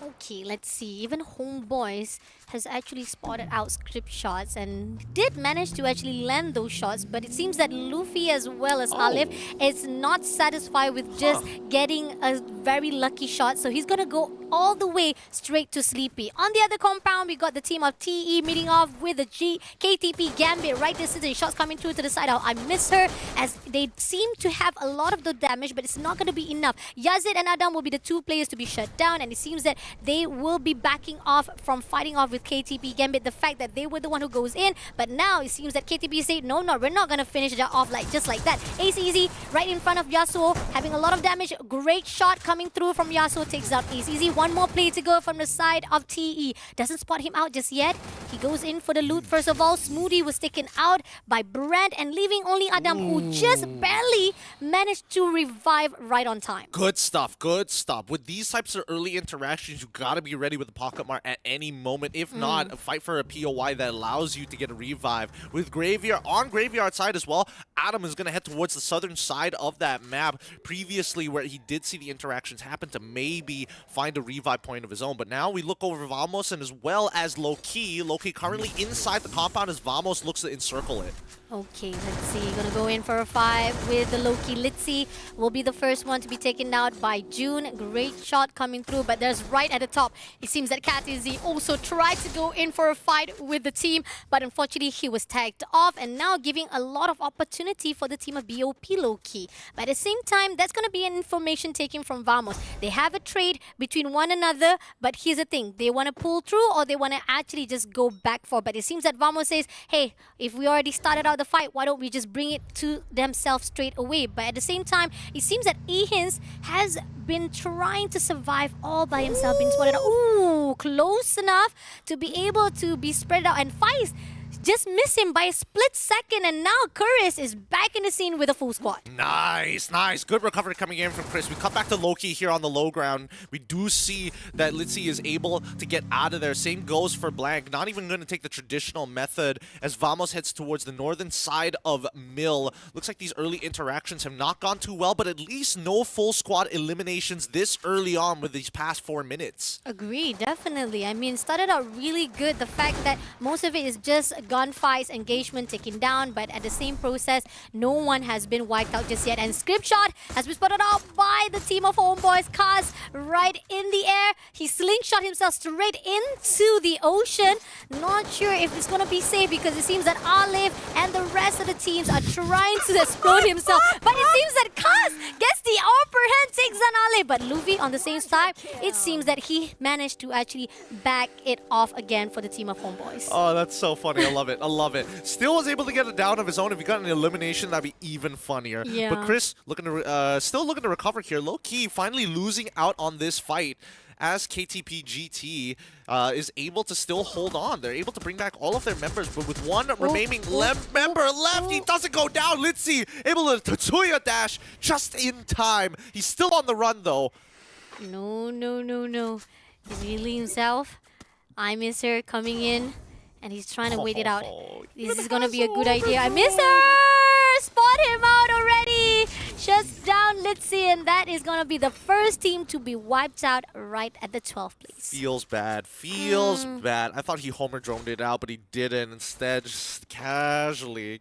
Okay, let's see. Even Homeboys has actually spotted out Script Shots and did manage to actually land those shots, but it seems that Luffy as well as Alif is not satisfied with just getting a very lucky shot, so he's gonna go all the way straight to Sleepy. On the other compound, we got the team of TE meeting off with the KTP Gambit right distance, and shots coming through to the side. I miss her, as they seem to have a lot of the damage, but it's not going to be enough. Yazid and Adam will be the 2 players to be shut down, and it seems that they will be backing off from fighting off with KTP Gambit. The fact that they were the one who goes in, but now it seems that KTP say, no, we're not going to finish that off just like that. Ace Easy right in front of Yasuo, having a lot of damage. Great shot coming through from Yasuo, takes out Ace Easy. One more play to go from the side of TE. Doesn't spot him out just yet. He goes in for the loot first of all. Smoothie was taken out by Brand and leaving only Adam, who just barely managed to revive right on time. Good stuff, good stuff. With these types of early interactions, you gotta be ready with the Pocket Mart at any moment. If not, fight for a POI that allows you to get a revive. With Graveyard, on Graveyard side as well, Adam is gonna head towards the southern side of that map. Previously, where he did see the interactions happen, to maybe find a revive point of his own. But now we look over Vamos and as well as Loki. Loki currently inside the compound as Vamos looks to encircle it. Okay, let's see. Gonna go in for a 5 with the Loki. Litzy will be the first one to be taken out by June. Great shot coming through, but there's right at the top. It seems that Katizi also tried to go in for a fight with the team, but unfortunately he was tagged off, and now giving a lot of opportunity for the team of BOP Loki. But at the same time, that's gonna be an information taken from Vamos. They have a trade between one another, but here's the thing. They want to pull through or they want to actually just go back for. But it seems that Vamos says, hey, if we already started out the fight, why don't we just bring it to themselves straight away? But at the same time, it seems that Ehins has been trying to survive all by himself, been spotted out. Ooh, close enough to be able to be spread out, and Faiz just miss him by a split second, and now Kuris is back in the scene with a full squad. Nice, nice. Good recovery coming in from Chris. We cut back to Loki here on the low ground. We do see that Litzy is able to get out of there. Same goes for Blank. Not even going to take the traditional method as Vamos heads towards the northern side of Mill. Looks like these early interactions have not gone too well, but at least no full squad eliminations this early on with these past 4 minutes. Agreed, definitely. I mean, started out really good. The fact that most of it is just gunfights, engagement taken down, but at the same process, no one has been wiped out just yet. And Script Shot has been spotted out by the team of Homeboys. Kaz right in the air. He slingshot himself straight into the ocean. Not sure if it's going to be safe, because it seems that Alif and the rest of the teams are trying to explode himself. But it seems that Kaz gets the upper hand, takes on Alif. But Luffy on the same side, it seems that he managed to actually back it off again for the team of Homeboys. Oh, that's so funny. I love it. I love it. Still was able to get it down of his own. If he got an elimination, that'd be even funnier. Yeah. But Chris still looking to recover here. Low key, finally losing out on this fight, as KTP GT is able to still hold on. They're able to bring back all of their members, but with one remaining member left, he doesn't go down. Litzy able to Tatsuya dash just in time. He's still on the run though. No. He's really himself. I miss her coming in, and he's trying to wait it out. This is gonna be a good idea. I miss her! Spot him out already! Shuts down Litzy, and that is gonna be the first team to be wiped out right at the 12th place. Feels bad. Feels bad. I thought he homer droned it out, but he didn't. Instead, just casually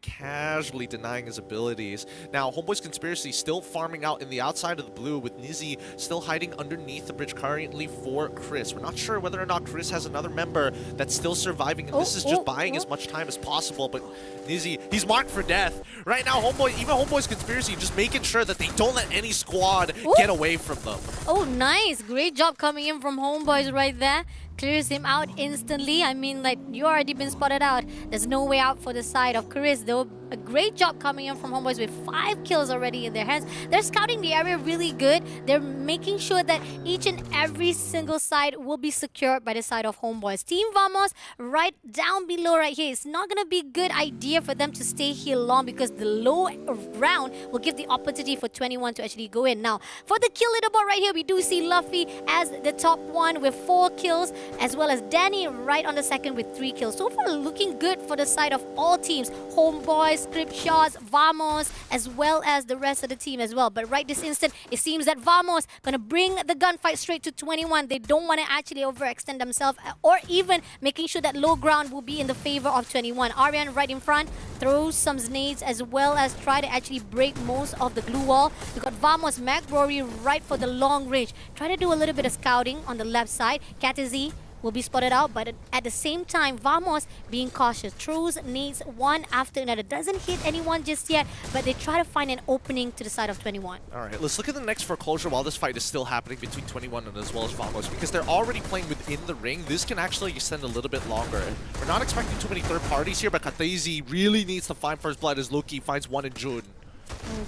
denying his abilities. Now, Homeboy's Conspiracy still farming out in the outside of the blue, with Nizzy still hiding underneath the bridge currently for Chris. We're not sure whether or not Chris has another member that's still surviving, and this is just buying as much time as possible. But Nizzy, he's marked for death. Right now, Homeboy's Conspiracy just making sure that they don't let any squad get away from them. Oh, nice. Great job coming in from Homeboys right there. Clears him out instantly. I mean, like, you already been spotted out. There's no way out for the side of Chris, though. a great job coming in from Homeboys with 5 kills already in their hands. They're scouting the area really good. They're making sure that each and every single side will be secured by the side of Homeboys. Team Vamos right down below right here. It's not going to be a good idea for them to stay here long because the low round will give the opportunity for 21 to actually go in. Now, for the kill leaderboard right here, we do see Luffy as the top one with 4 kills, as well as Danny right on the second with 3 kills. So far, looking good for the side of all teams. Homeboys, Script Shots, Vamos, as well as the rest of the team as well. But right this instant, it seems that Vamos gonna bring the gunfight straight to 21. They don't want to actually overextend themselves or even making sure that low ground will be in the favor of 21. Aryan right in front, throws some nades as well as try to actually break most of the glue wall. We got Vamos, Rory right for the long range. Try to do a little bit of scouting on the left side. Katazi will be spotted out, but at the same time, Vamos being cautious. Throws nades one after another. Doesn't hit anyone just yet, but they try to find an opening to the side of 21. All right, let's look at the next foreclosure while this fight is still happening between 21 and as well as Vamos, because they're already playing within the ring. This can actually extend a little bit longer. We're not expecting too many third parties here, but Kataizi really needs to find first blood as Loki finds one in June.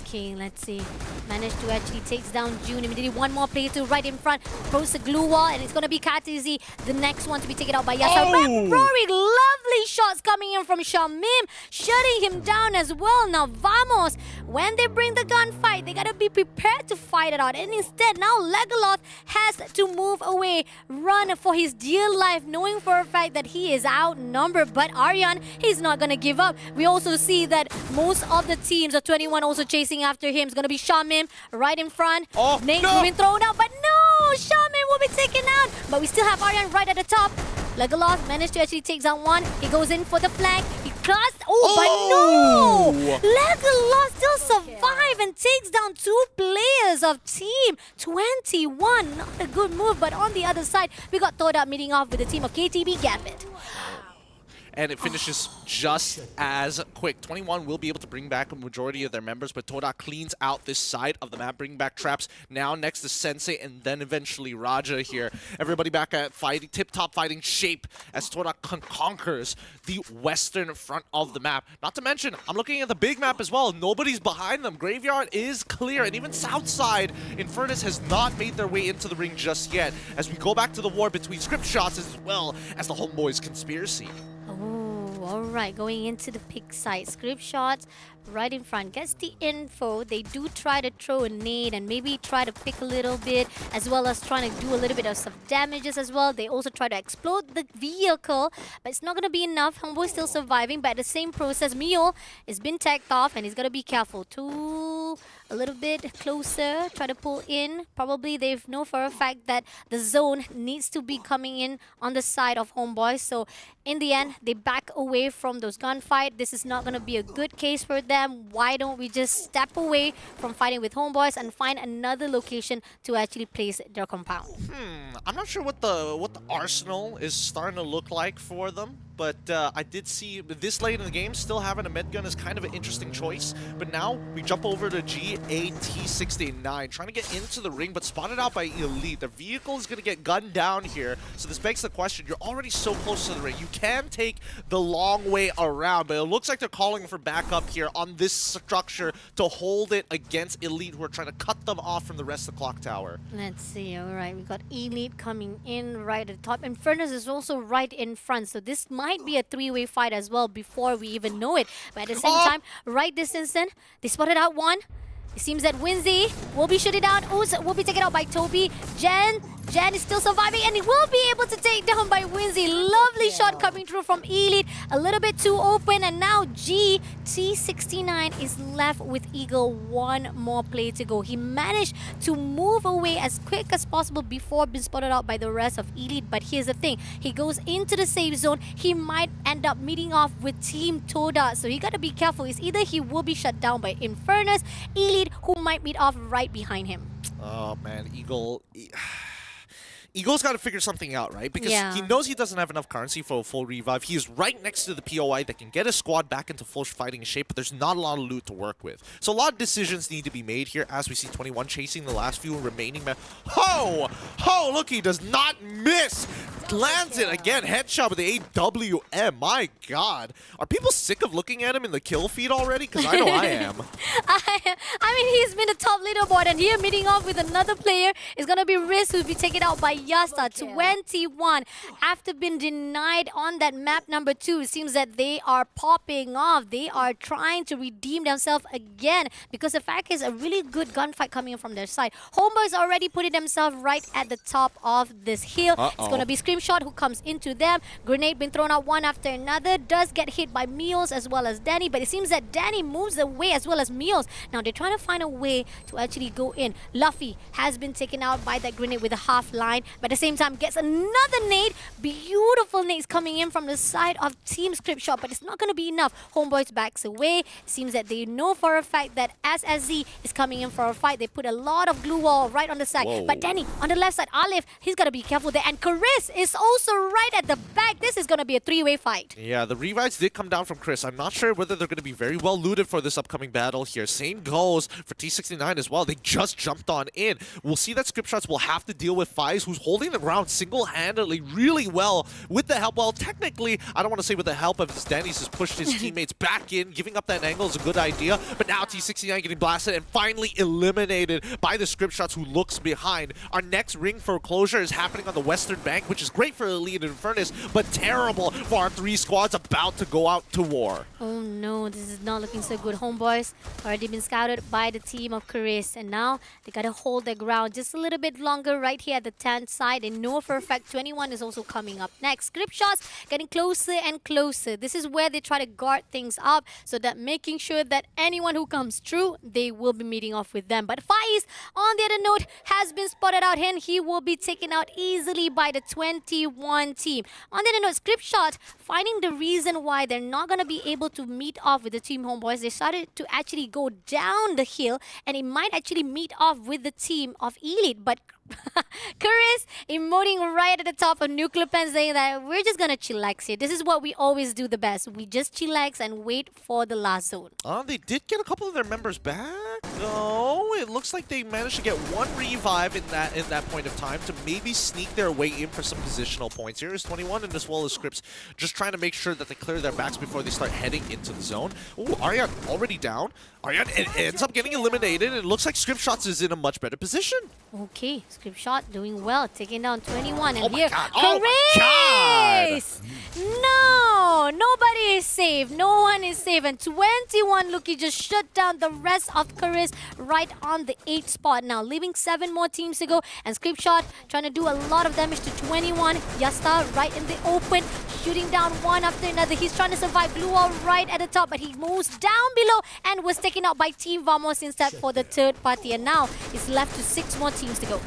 Okay, let's see. Managed to actually takes down June. Immediately one more player to right in front. Throws the glue wall, and it's going to be Katizi, the next one to be taken out by Yasa. Oh! Rory, lovely shots coming in from Shamim, shutting him down as well. Now Vamos, when they bring the gunfight, they got to be prepared to fight it out. And instead, now Legolas has to move away, run for his dear life, knowing for a fact that he is outnumbered. But Aryan, he's not going to give up. We also see that most of the teams of 21 also chasing after him. It's going to be Shamim right in front. Oh, Nate's no! being thrown out, but no! Shamim will be taken out. But we still have Aryan right at the top. Legolas managed to actually take down one. He goes in for the flank. He crossed. Oh, but no! Legolas still survives and takes down 2 players of Team 21. Not a good move, but on the other side, we got Toda meeting off with the team of KTB Gambit. And it finishes just as quick. 21 will be able to bring back a majority of their members, but Toda cleans out this side of the map, bringing back traps now next to Sensei and then eventually Raja here. Everybody back at fighting, tip-top fighting shape as Toda conquers the western front of the map. Not to mention, I'm looking at the big map as well. Nobody's behind them. Graveyard is clear, and even south side, Infernus has not made their way into the ring just yet as we go back to the war between Script Shots as well as the Homeboys Conspiracy. Oh, all right. Going into the pick side. Script Shots right in front. Gets the info. They do try to throw a nade and maybe try to pick a little bit, as well as trying to do a little bit of some damages as well. They also try to explode the vehicle, but it's not going to be enough. Homeboy still surviving, but at the same process, Mio has been tagged off and he's got to be careful. A little bit closer, try to pull in. Probably they know for a fact that the zone needs to be coming in on the side of Homeboy. So in the end, they back away from those gunfight. This is not going to be a good case for them. Why don't we just step away from fighting with Homeboys and find another location to actually place their compound? I'm not sure what the arsenal is starting to look like for them, but I did see this late in the game still having a med gun is kind of an interesting choice. But now we jump over to GAT69, trying to get into the ring, but spotted out by Elite. The vehicle is going to get gunned down here, so this begs the question, you're already so close to the ring. You can take the long way around, but it looks like they're calling for backup here on this structure to hold it against Elite, who are trying to cut them off from the rest of the clock tower. Let's see. All right, we got Elite coming in right at the top. Infernus is also right in front, so this might be a 3-way fight as well before we even know it. But at the same time, right this instant, they spotted out one. It seems that Winzy will be shooting down. Ooze will be taken out by Toby. Jen is still surviving and he will be able to take down by Winzy. Lovely shot coming through from Elite. A little bit too open, and now GT69 is left with Eagle. One more play to go. He managed to move away as quick as possible before being spotted out by the rest of Elite. But here's the thing. He goes into the safe zone. He might end up meeting off with Team Toda. So you got to be careful. It's either he will be shut down by Infernus, Elite, who might meet off right behind him. Oh man, Eagle's got to figure something out, right? Because Yeah. he knows he doesn't have enough currency for a full revive. He is right next to the POI that can get his squad back into full fighting shape, but there's not a lot of loot to work with. So a lot of decisions need to be made here as we see 21 chasing the last few remaining men. Ho! Look, he does not miss! lands it again. Headshot with the AWM. My God. Are people sick of looking at him in the kill feed already? Because I know I am. I mean, he's been the top leaderboard, and here meeting off with another player is going to be Riz, who'll be taken out by Yasta. 21. After being denied on that map number 2, it seems that they are popping off. They are trying to redeem themselves again, because the fact is a really good gunfight coming in from their side. Homeboys already putting themselves right at the top of this hill. It's going to be Screamshot who comes into them. Grenade being thrown out one after another. Does get hit by Meals as well as Danny, but it seems that Danny moves away as well as Meals. Now they're trying to find a way to actually go in. Luffy has been taken out by that grenade with a half line, but at the same time gets another nade. Beautiful nades coming in from the side of Team Scrapshot, but it's not going to be enough. Homeboys backs away. Seems that they know for a fact that SSZ is coming in for a fight. They put a lot of glue wall right on the side. Whoa. But Danny on the left side, Alif, he's got to be careful there. And Chris is also right at the back. This is going to be a three-way fight. Yeah, the revives did come down from Chris. I'm not sure whether they're going to be very well looted for this upcoming battle here. Same goes for T69 as well. They just jumped on in. We'll see that Scriptshots will have to deal with Fies, who's holding the ground single-handedly really well with the help. Well, technically, I don't want to say with the help of Denny's has pushed his teammates back in. Giving up that angle is a good idea. But now T69 getting blasted and finally eliminated by the Scriptshots, who looks behind. Our next ring for closure is happening on the western bank, which is great for Elite and Infernus, but terrible for our 3 squads about to go out to war. Oh no, this is not looking so good. Homeboys already been scouted by the team of Chris, and now they gotta hold their ground just a little bit longer right here at the 10th side. And know for a fact 21 is also coming up next. Script shots getting closer and closer. This is where they try to guard things up, so that making sure that anyone who comes through, they will be meeting off with them. But Faiz, on the other note, has been spotted out here, and he will be taken out easily by the 21 team. On the other note, Script shot finding the reason why they're not going to be able to meet off with the team Homeboys. They started to actually go down the hill, and it might actually meet off with the team of Elite. But Chris emoting right at the top of Nuclear Pen, saying that we're just going to chillax here. This is what we always do the best. We just chillax and wait for the last zone. They did get a couple of their members back. No, it looks like they managed to get one revive in that point of time to maybe sneak their way in for some positional points. Here is 21 and as well as Scripps just trying to make sure that they clear their backs before they start heading into the zone. Oh, Aryan already down. Aryan ends up getting eliminated, and it looks like Script Shots is in a much better position. Okay, Script shot doing well, taking down 21. And Oh my here, God. Oh my Chris! No, nobody is safe. No one is safe. And 21 Lucky just shut down the rest of Chris right on the 8th spot now, leaving 7 more teams to go. And Script shot trying to do a lot of damage to 21. Yasta right in the open, shooting down one after another. He's trying to survive. Blue wall right at the top, but he moves down below and was taken out by Team Vamos instead for the 3rd party. And now it's left to 6 more teams to go.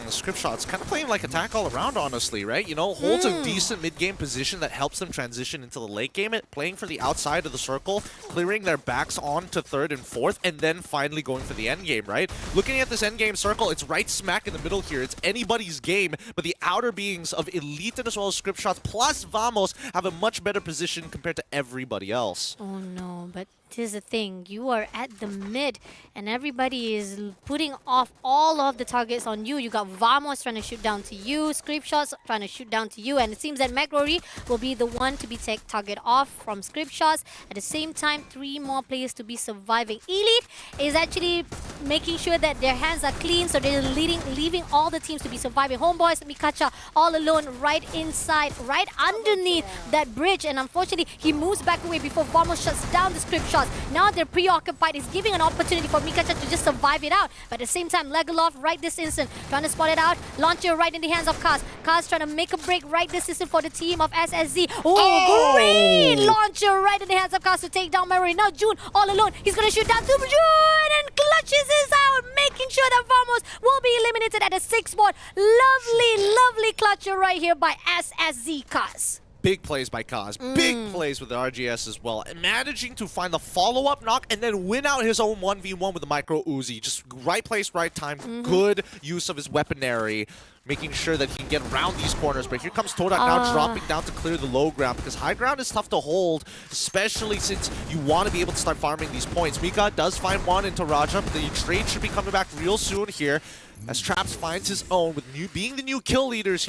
Script Shots kind of playing like attack all around, honestly, right? You know, holds a decent mid-game position that helps them transition into the late game, playing for the outside of the circle, clearing their backs on to 3rd and 4th, and then finally going for the end game, right? Looking at this end game circle, it's right smack in the middle here. It's anybody's game, but the outer beings of Elite and as well as Script Shots plus Vamos have a much better position compared to everybody else. Oh no, but here's the thing. You are at the mid, and everybody is putting off all of the targets on you. You got Vamos trying to shoot down to you, Script Shots trying to shoot down to you, and it seems that McRory will be the one to be target off from Script Shots. At the same time, 3 more players to be surviving. Elite is actually making sure that their hands are clean, so they're leaving all the teams to be surviving. Homeboys, Mikacha all alone right inside, right underneath that bridge, and unfortunately, he moves back away before Vamos shuts down the Script Shots. Now they're preoccupied. It's giving an opportunity for Mikacha to just survive it out. But at the same time, Legolas right this instant, trying to spot it out. Launcher right in the hands of Kaz. Kaz trying to make a break right this instant for the team of SSZ. Oh, great launcher right in the hands of Kaz to take down Mary. Now June all alone. He's going to shoot down to June and clutches his out, making sure that Vamos will be eliminated at the 6th spot. Lovely, lovely clutcher right here by SSZ Kaz. Big plays by Kaz. Big plays with the RGS as well. And managing to find the follow-up knock and then win out his own 1v1 with the micro Uzi. Just right place, right time. Good use of his weaponry. Making sure that he can get around these corners. But here comes Todak now dropping down to clear the low ground, because high ground is tough to hold, especially since you want to be able to start farming these points. Mika does find one into Raja, but the trade should be coming back real soon here as Traps finds his own with being the new kill leaders.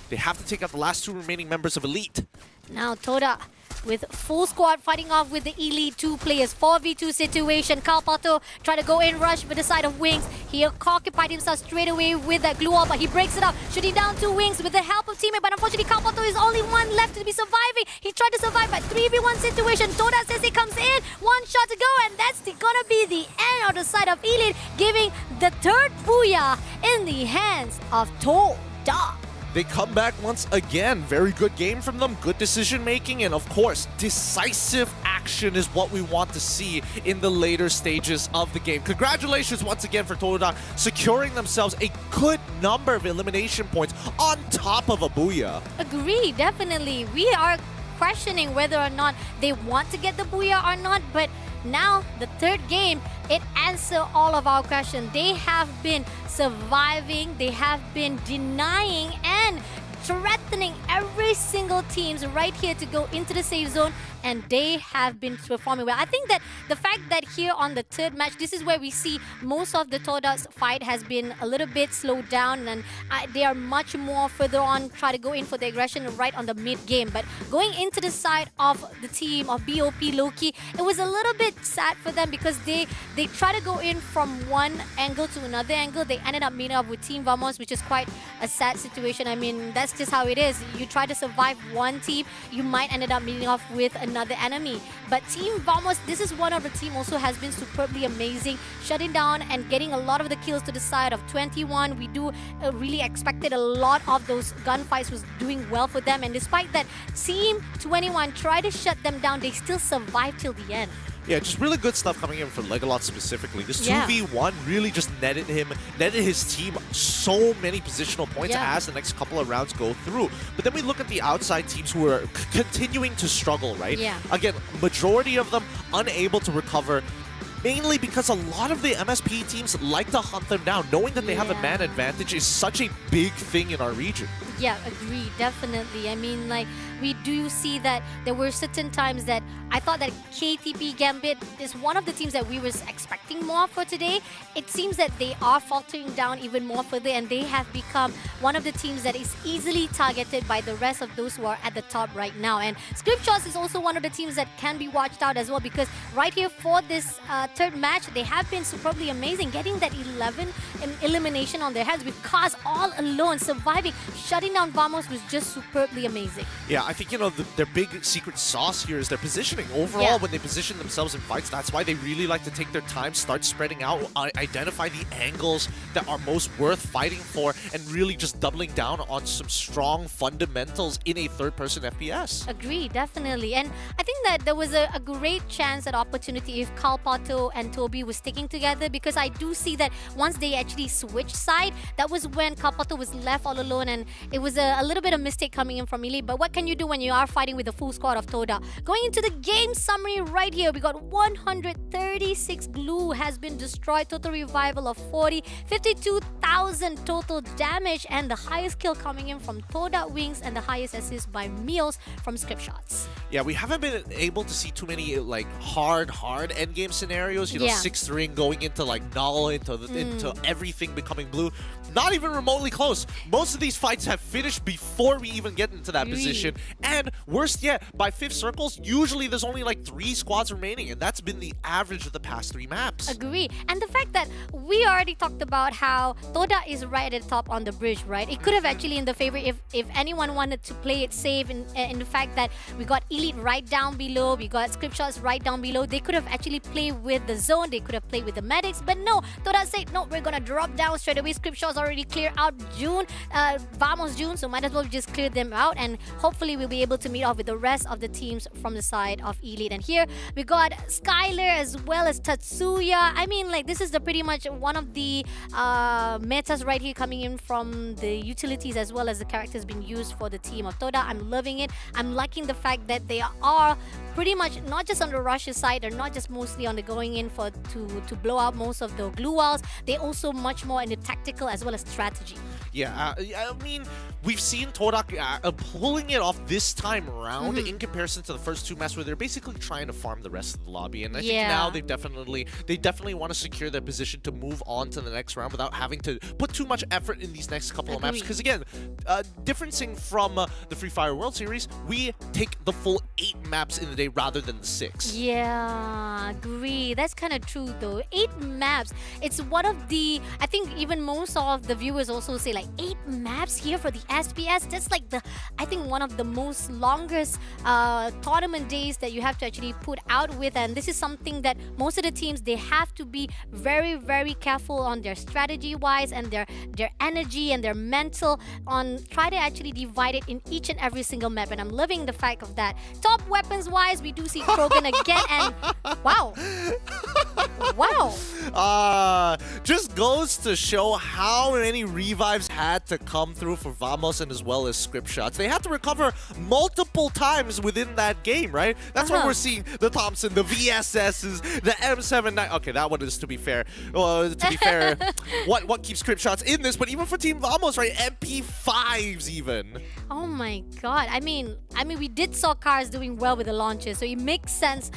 They have to take out the last 2 remaining members of Elite. Now Toda with full squad fighting off with the Elite 2 players. 4v2 situation. Kalpato try to go in rush with the side of Wings. He occupied himself straight away with that glue wall, but he breaks it up. Shooting down to Wings with the help of teammate, but unfortunately Kalpato is only one left to be surviving. He tried to survive, but 3v1 situation. Toda says he comes in. 1 shot to go, and that's gonna be the end of the side of Elite, giving the 3rd booyah in the hands of Toda. They come back once again. Very good game from them, good decision making, and of course, decisive action is what we want to see in the later stages of the game. Congratulations once again for Toda securing themselves a good number of elimination points on top of a booyah. Agree, definitely. We are questioning whether or not they want to get the booyah or not, but now the 3rd game, it answers all of our questions. They have been surviving, they have been denying and threatening every single teams right here to go into the safe zone, and they have been performing well. I think that the fact that here on the 3rd match, this is where we see most of the Toda's fight has been a little bit slowed down, and they are much more further on, try to go in for the aggression right on the mid game. But going into the side of the team of BOP Loki, it was a little bit sad for them because they try to go in from one angle to another angle. They ended up meeting up with Team Vamos, which is quite a sad situation. I mean, that's just how it is. You try to survive one team, you might end up meeting up with another enemy. But Team Vamos, this is one of the team also has been superbly amazing, shutting down and getting a lot of the kills to the side of 21. We do really expected a lot of those gunfights was doing well for them, and despite that, Team 21 tried to shut them down, they still survived till the end. Yeah, just really good stuff coming in for Legolas specifically. This Yeah. 2v1 really just netted his team so many positional points Yeah. as the next couple of rounds go through. But then we look at the outside teams who are continuing to struggle, right? Yeah. Again, majority of them unable to recover, mainly because a lot of the MSP teams like to hunt them down. Knowing that they have a Yeah. man advantage is such a big thing in our region. Yeah, agree, definitely. I mean, like, we do see that there were certain times that I thought that KTP Gambit is one of the teams that we were expecting more for today. It seems that they are faltering down even more further, and they have become one of the teams that is easily targeted by the rest of those who are at the top right now. And Scriptshots is also one of the teams that can be watched out as well, because right here for this 3rd match, they have been superbly amazing, getting that 11 elimination on their hands with Kaz all alone, surviving, shutting down Vamos was just superbly amazing. Yeah, I think, their big secret sauce here is their positioning. Overall, Yeah. when they position themselves in fights, that's why they really like to take their time, start spreading out, identify the angles that are most worth fighting for, and really just doubling down on some strong fundamentals in a 3rd-person FPS. Agree, definitely. And I think that there was a great chance at opportunity if Kalpato and Toby were sticking together, because I do see that once they actually switched side, that was when Kalpato was left all alone, and it was a little bit of mistake coming in from Elite. But what can you do when you are fighting with a full squad of Toda? Going into the game summary right here, we got 136 glue has been destroyed, total revival of 40, 52,000 total damage, and the highest kill coming in from Toda Wings, and the highest assist by Meals from Scriptshots. Yeah, we haven't been able to see too many hard endgame scenarios. Yeah. 6th ring going into null, into everything becoming blue. Not even remotely close. Most of these fights have finished before we even get into that position. And worst yet, by 5th circles, usually there's only 3 squads remaining, and that's been the average of the past 3 maps. Agree. And the fact that we already talked about how Toda is right at the top on the bridge, right? It could have actually in the favor if anyone wanted to play it safe, in the fact that we got Elite right down below, we got Scriptshots right down below. They could have actually played with the zone, they could have played with the medics, but no, Toda said, no, we're gonna drop down straight away. Scriptshots already clear out Vamos June, so might as well just clear them out, and hopefully we'll be able to meet off with the rest of the teams from the side of Elite. And here we got Skylar as well as Tatsuya. I mean, this is the pretty much one of the metas right here coming in from the utilities as well as the characters being used for the team of Toda. I'm loving it. I'm liking the fact that they are pretty much not just on the rushes side, they're not just mostly on the going in for to blow out most of the glue walls. They also much more in the tactical as well as strategy. Yeah, I mean, we've seen Todak pulling it off this time around in comparison to the first 2 maps where they're basically trying to farm the rest of the lobby. And I think now they definitely want to secure their position to move on to the next round without having to put too much effort in these next couple of maps. Because again, differencing from the Free Fire World Series, we take the full 8 maps in the day rather than the 6. Yeah, agree. That's kind of true though. 8 maps. It's one of the, I think even most of the viewers also say like 8 maps here for the SPS. That's like I think one of the most longest tournament days that you have to actually put out with. And this is something that most of the teams, they have to be very, very careful on their strategy wise and their energy and their mental on try to actually divide it in each and every single map. And I'm loving the fact of that. Top weapons wise, we do see Krogan again, and wow. Wow. Just goes to show how many revives had to come through for Vamos and as well as script shots. They had to recover multiple times within that game, right? That's why we're seeing the Thompson, the VSSs, the M79. Okay, that one is to be fair. Well, to be fair, what keeps script shots in this? But even for Team Vamos, right? MP5s even. Oh my god. I mean, we did saw cars doing well with the launches, so it makes sense.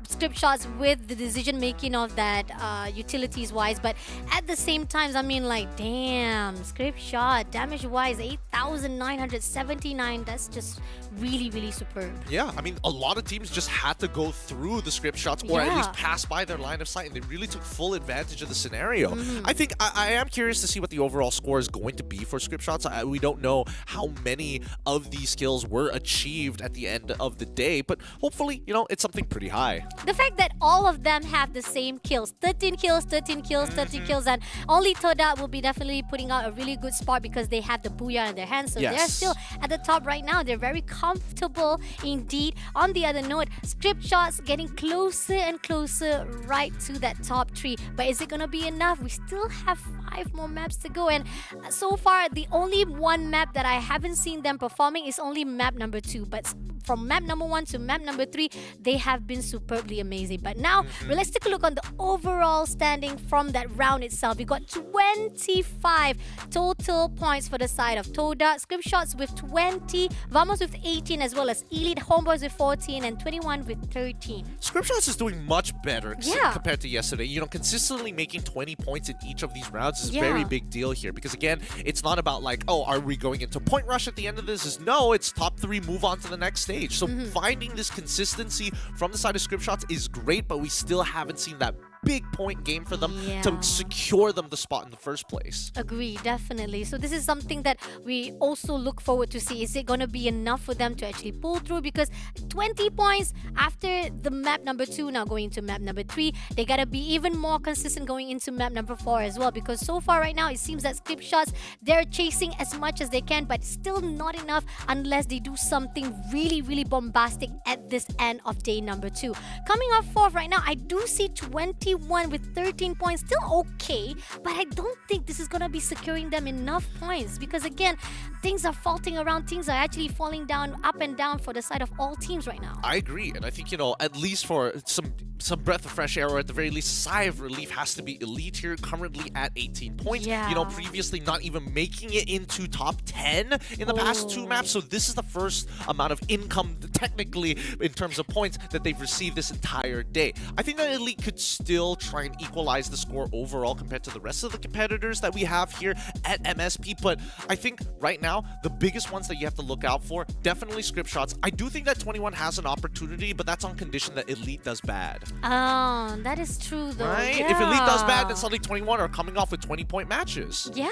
Script shots with the decision making of that utilities wise, but at the same time, I mean, like, damn, script shot damage wise 8,979. That's just really, really superb. Yeah, I mean, a lot of teams just had to go through the script shots or at least pass by their line of sight, and they really took full advantage of the scenario. I think I am curious to see what the overall score is going to be for script shots. We don't know how many of these skills were achieved at the end of the day, but hopefully, you know, it's something pretty high. The fact that all of them have the same kills, 13 kills, 13 kills, 13 kills, and only Toda will be definitely putting out a really good spot because they have the booyah in their hands, so they're still at the top right now. They're very comfortable indeed. On the other note, script shots getting closer and closer right to that top 3, but is it gonna be enough? We still have 5 more maps to go, and so far the only one map that I haven't seen them performing is only map number 2, but from map number 1 to map number 3, they have been superbly amazing. But now, let's take a look on the overall standing from that round itself. We got 25 total points for the side of Toda, script shots with 20, Vamos with 18, as well as Elite Homeboys with 14 and 21 with 13. Script shots is doing much better compared to yesterday. You know, consistently making 20 points in each of these rounds is a very big deal here, because again, it's not about like, oh, are we going into point rush at the end of this? No, it's top 3, move on to the next stage. So finding this consistency from the side of script shots is great, but we still haven't seen that big point game for them to secure them the spot in the first place. Agree, definitely. So this is something that we also look forward to see. Is it going to be enough for them to actually pull through? Because 20 points after the map number 2, now going into map number 3, they got to be even more consistent going into map number 4 as well, because so far right now it seems that script shots, they're chasing as much as they can, but still not enough unless they do something really, really bombastic at this end of day number 2. Coming off 4th right now, I do see 21 with 13 points, still okay, but I don't think this is going to be securing them enough points, because again, things are faulting around, things are actually falling down, up and down for the side of all teams right now. I agree, and I think, you know, at least for some breath of fresh air, or at the very least sigh of relief, has to be Elite here, currently at 18 points. You know, previously not even making it into top 10 in the past 2 maps, so this is the first amount of income technically in terms of points that they've received this entire day. I think that Elite could still try and equalize the score overall compared to the rest of the competitors that we have here at MSP, but I think right now the biggest ones that you have to look out for, definitely script shots. I do think that 21 has an opportunity, but that's on condition that Elite does bad. Oh, that is true though. Right? If Elite does bad, then suddenly 21 are coming off with 20-point matches. Yeah,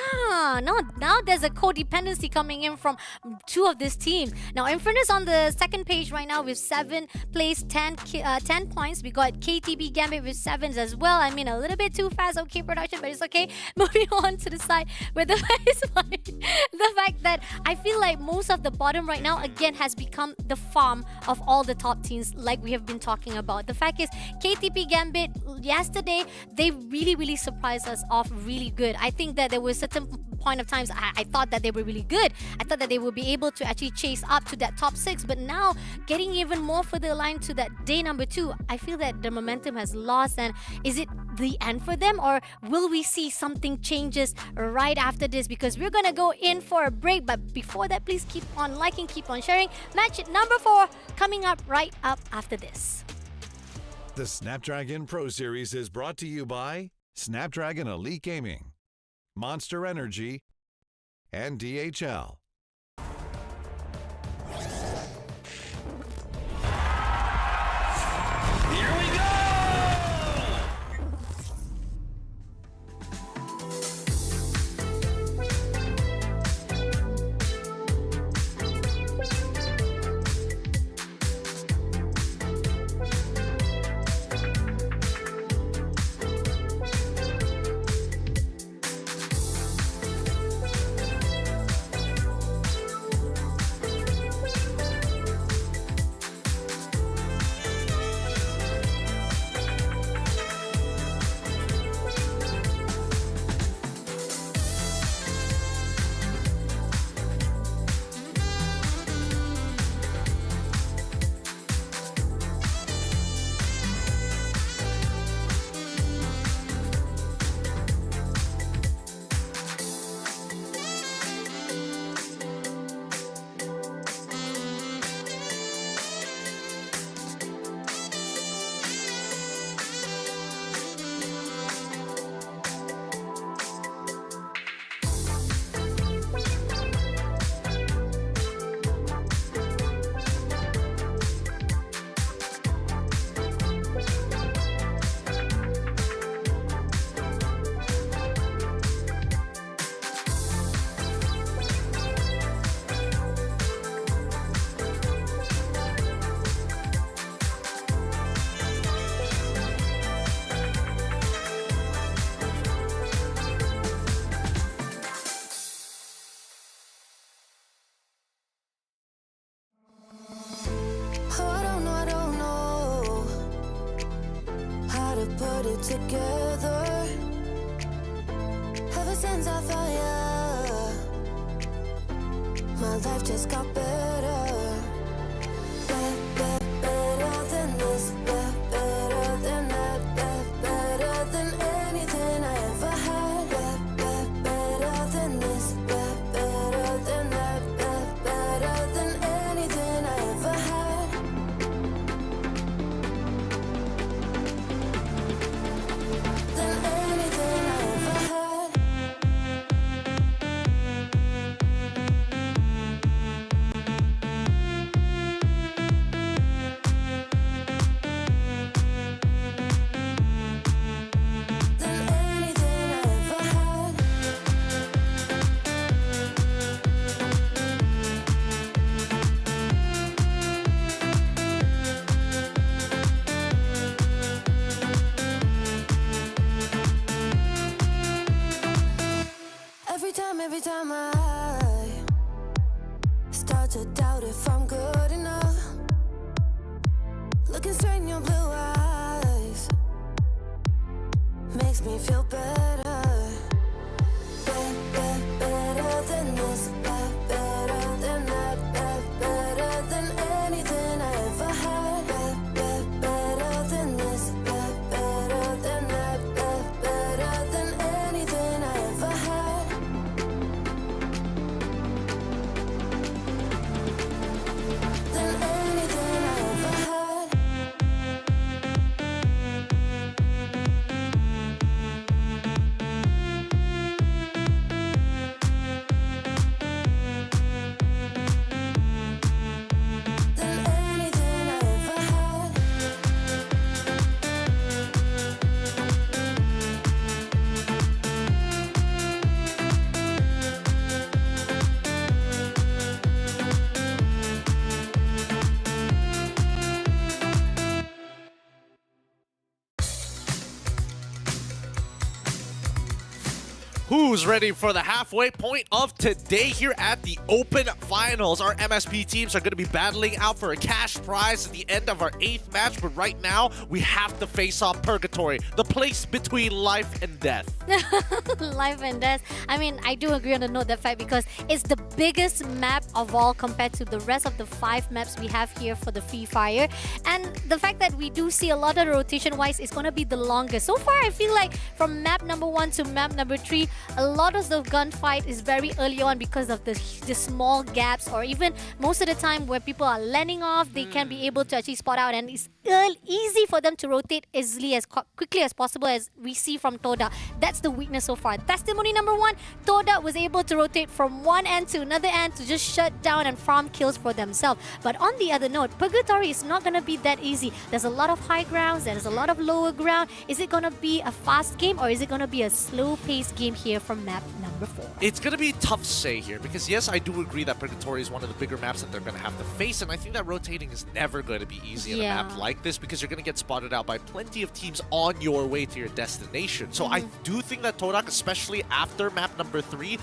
now there's a codependency coming in from 2 of these teams. Now, Infernus on the second page right now with 7 plays 10 points. We got KTB Gambit with 7s as well. I mean, a little bit too fast, okay, production, but it's okay. Moving on to the side with the fact that I feel like most of the bottom right now, again, has become the farm of all the top teams like we have been talking about. The fact is, KTP Gambit, yesterday, they really, really surprised us off really good. I think that there was certain point of times I thought that they were really good. I thought that they would be able to actually chase up to that top 6, but now getting even more further aligned to that day number 2, I feel that the momentum has lost. And is it the end for them, or will we see something changes right after this? Because we're gonna go in for a break, but before that, please keep on liking, keep on sharing. Match number 4 coming up right up after this. The Snapdragon Pro Series is brought to you by Snapdragon Elite Gaming, Monster Energy, and DHL. Here we go! I don't know how to put it together. Ever since I found ya, my life just got better. Better than this, better than that, better than anything I ever had. Better than this, better than that, better than anything I ever had. Than anything I ever had. Than anything I ever had. Every time I start to doubt if I'm good enough, looking straight in your blue eyes makes me feel better. Better than this, better than that, better than anything I ever had. Better than this, better than that, better than anything I ever had. Than anything I ever had. Who's ready for the halfway point of today here at the Open Finals? Our MSP teams are going to be battling out for a cash prize at the end of our 8th match, but right now we have to face off Purgatory, the place between life and death. Life and death. I mean, I do agree on the note that fact because it's the biggest map of all compared to the rest of the 5 maps we have here for the Free Fire. And the fact that we do see a lot of rotation-wise is going to be the longest. So far, I feel like from map number 1 to map number 3, a lot of the gunfight is very early on because of the small gaps, or even most of the time where people are landing off, they can be able to actually spot out, and it's easy for them to rotate easily as quickly as possible, as we see from Toda. That's the weakness so far. Testimony number 1, Toda was able to rotate from one end to another end to just shut down and farm kills for themselves. But on the other note, Purgatory is not going to be that easy. There's a lot of high grounds, there's a lot of lower ground. Is it going to be a fast game, or is it going to be a slow-paced game here from map number 4? It's going to be tough to say here because, yes, I do agree that Purgatory is one of the bigger maps that they're going to have to face, and I think that rotating is never going to be easy in a map like this because you're going to get spotted out by plenty of teams on your way to your destination. So I do think that Todak, especially after match number 3,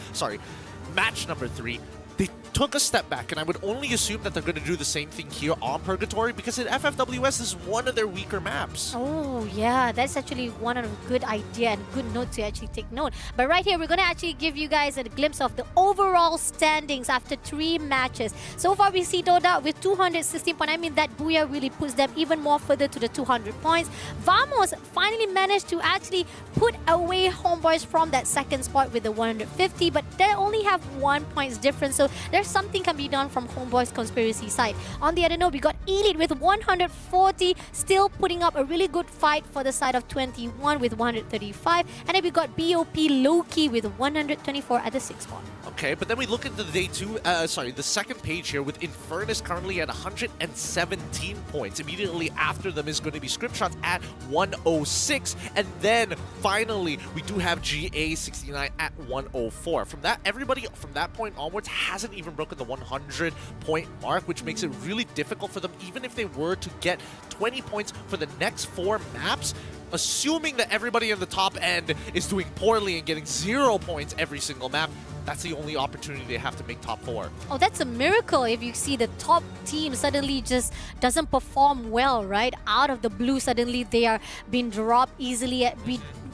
they took a step back, and I would only assume that they're going to do the same thing here on Purgatory because at FFWS is one of their weaker maps. Oh, yeah, that's actually one of a good idea and good note to actually take note. But right here, we're going to actually give you guys a glimpse of the overall standings after 3 matches. So far, we see Doda with 216 points. I mean, that Booyah really puts them even more further to the 200 points. Vamos finally managed to actually put away Homeboys from that second spot with the 150, but they only have 1 point difference. So there's something can be done from Homeboy's conspiracy side. On the other note, we got Elite with 140, still putting up a really good fight for the side of 21 with 135. And then we got BOP Loki with 124 at the 6th spot. Okay, but then we look into the second page here with Infernus currently at 117 points. Immediately after them is going to be Scriptshots at 106. And then finally, we do have GA69 at 104. From that, everybody from that point onwards hasn't even broken the 100-point mark, which makes it really difficult for them, even if they were to get 20 points for the next 4 maps. Assuming that everybody in the top end is doing poorly and getting 0 points every single map, that's the only opportunity they have to make top 4. Oh, that's a miracle if you see the top team suddenly just doesn't perform well, right? Out of the blue, suddenly they are being dropped easily.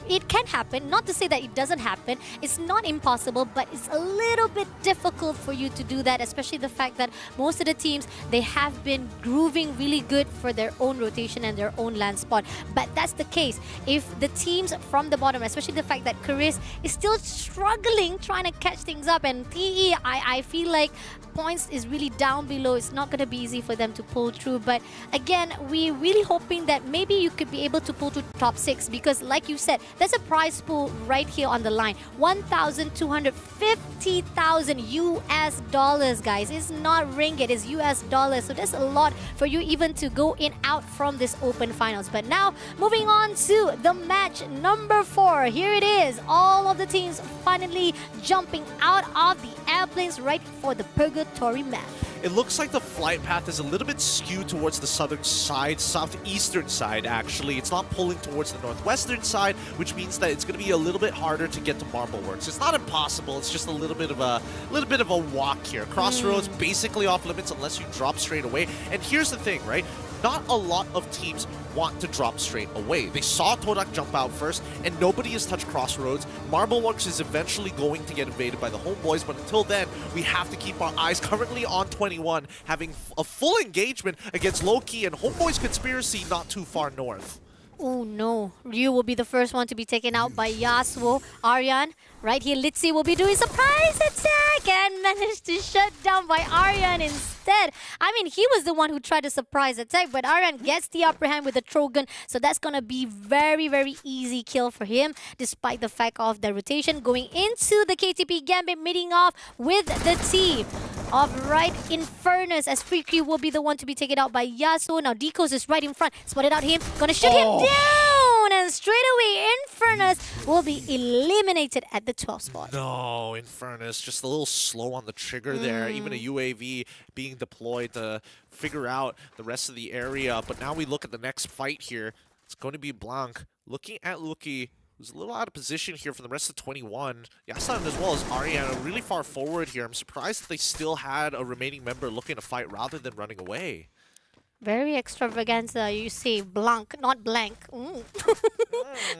It can happen, not to say that it doesn't happen. It's not impossible, but it's a little bit difficult for you to do that, especially the fact that most of the teams, they have been grooving really good for their own rotation and their own land spot. But that's the case. If the teams from the bottom, especially the fact that Chris is still struggling trying to catch things up, and TE, I feel like points is really down below. It's not going to be easy for them to pull through. But again, we're really hoping that maybe you could be able to pull to top 6 because, like you said, there's a prize pool right here on the line. 1,250,000 US dollars, guys. It's not ringgit, it's US dollars. So there's a lot for you even to go in out from this Open Finals. But now, moving on to the match number 4. Here it is. All of the teams finally jumping out of the airplanes right for the Purgatory map. It looks like the flight path is a little bit skewed towards the southern side, southeastern side actually. It's not pulling towards the northwestern side, which means that it's going to be a little bit harder to get to Marbleworks. It's not impossible, it's just a little bit of a walk here. Crossroads basically off limits unless you drop straight away. And here's the thing, right? Not a lot of teams want to drop straight away. They saw Todak jump out first, and nobody has touched Crossroads. Marbleworks is eventually going to get invaded by the Homeboys, but until then, we have to keep our eyes currently on 21, having a full engagement against Loki and Homeboys Conspiracy not too far north. Oh no, Ryu will be the first one to be taken out by Yasuo. Aryan, right here, Litzy will be doing surprise attack and managed to shut down by Aryan instead. I mean, he was the one who tried to surprise attack, but Aryan gets the upper hand with the Trogan, so that's gonna be very, very easy kill for him, despite the fact of the rotation going into the KTP Gambit, meeting off with the team of right Infernus, as Freaky will be the one to be taken out by Yasuo. Now Decos is right in front, spotted out him, gonna shoot him down, and straight away Infernus will be eliminated at the 12th spot. No, Infernus just a little slow on the trigger there. Even a UAV being deployed to figure out the rest of the area. But now we look at the next fight here. It's going to be Blanc looking at Luki. who's a little out of position here for the rest of 21. Yasan as well as Ariana really far forward here. I'm surprised that they still had a remaining member looking to fight rather than running away. Very extravaganza, you say blanc, not blank. Blanc.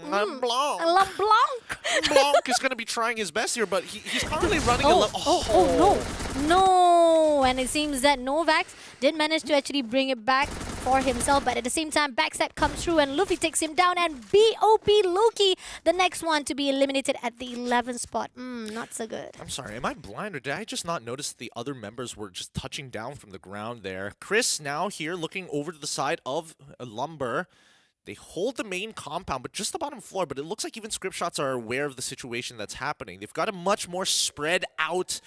I love blanc. Blanc is going to be trying his best here, but he's currently running a no. And it seems that Novax did manage to actually bring it back for himself, but at the same time, backstep comes through and Luffy takes him down, and BOP Loki, the next one to be eliminated at the 11th spot. Not so good. I'm sorry, am I blind or did I just not notice the other members were just touching down from the ground there? Chris now here looking over to the side of Lumber. They hold the main compound, but just the bottom floor. But it looks like even script shots are aware of the situation that's happening. They've got a much more spread out,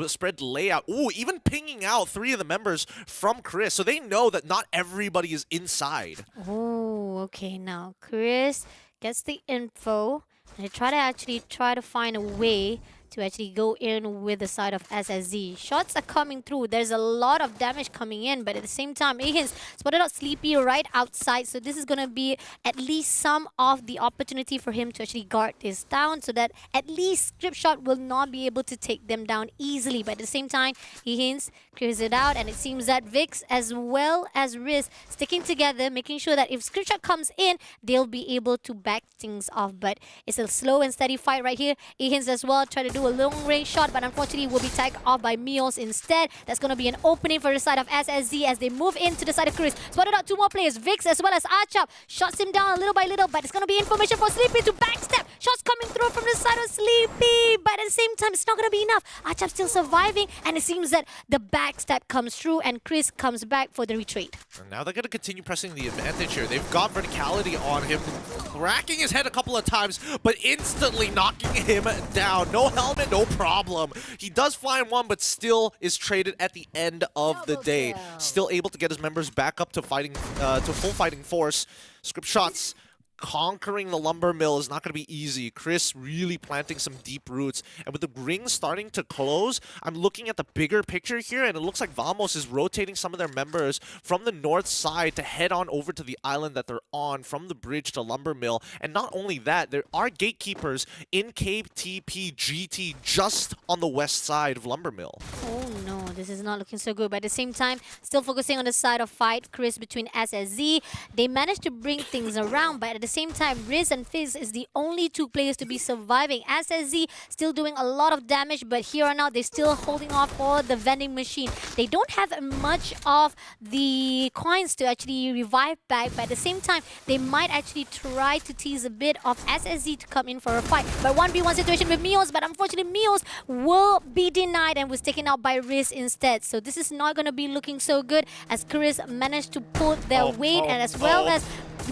spread layout. Ooh, even pinging out 3 of the members from Chris. So they know that not everybody is inside. Oh, okay. Now, Chris gets the info. And they try to find a way to actually go in with the side of SSZ. Shots are coming through. There's a lot of damage coming in, but at the same time, Higgins spotted out Sleepy right outside. So this is going to be at least some of the opportunity for him to actually guard this down so that at least Script Shot will not be able to take them down easily. But at the same time, Higgins clears it out, and it seems that Vix as well as Riz sticking together, making sure that if Script Shot comes in, they'll be able to back things off. But it's a slow and steady fight right here. Higgins as well try to do a long range shot, but unfortunately will be tagged off by Mios instead. That's going to be an opening for the side of SSZ as they move into the side of Chris. Spotted out 2 more players, Vix as well as Archap. Shots him down little by little, but it's going to be information for Sleepy to backstep. Shots coming through from the side of Sleepy, but at the same time, it's not going to be enough. Archap still surviving, and it seems that the backstep comes through and Chris comes back for the retreat. And now they're going to continue pressing the advantage here. They've got verticality on him, cracking his head a couple of times, but instantly knocking him down. No helmet, no problem. He does fly in 1, but still is traded at the end of the day. Still able to get his members back up to fighting, to full fighting force. Script Shots conquering the lumber mill is not going to be easy. Chris really planting some deep roots. And with the ring starting to close, I'm looking at the bigger picture here, and it looks like Vamos is rotating some of their members from the north side to head on over to the island that they're on from the bridge to lumber mill. And not only that, there are gatekeepers in KTP GT just on the west side of lumber mill. Oh no, this is not looking so good. But at the same time, still focusing on the side of fight, Chris between SSZ. They managed to bring things around, but at the same time, Riz and Fizz is the only 2 players to be surviving. SSZ still doing a lot of damage, but here on out, they're still holding off for the vending machine. They don't have much of the coins to actually revive back, but at the same time, they might actually try to tease a bit of SSZ to come in for a fight. But 1v1 situation with Mios, but unfortunately, Mios will be denied and was taken out by Riz instead. So this is not going to be looking so good as Chris managed to pull their weight and as well as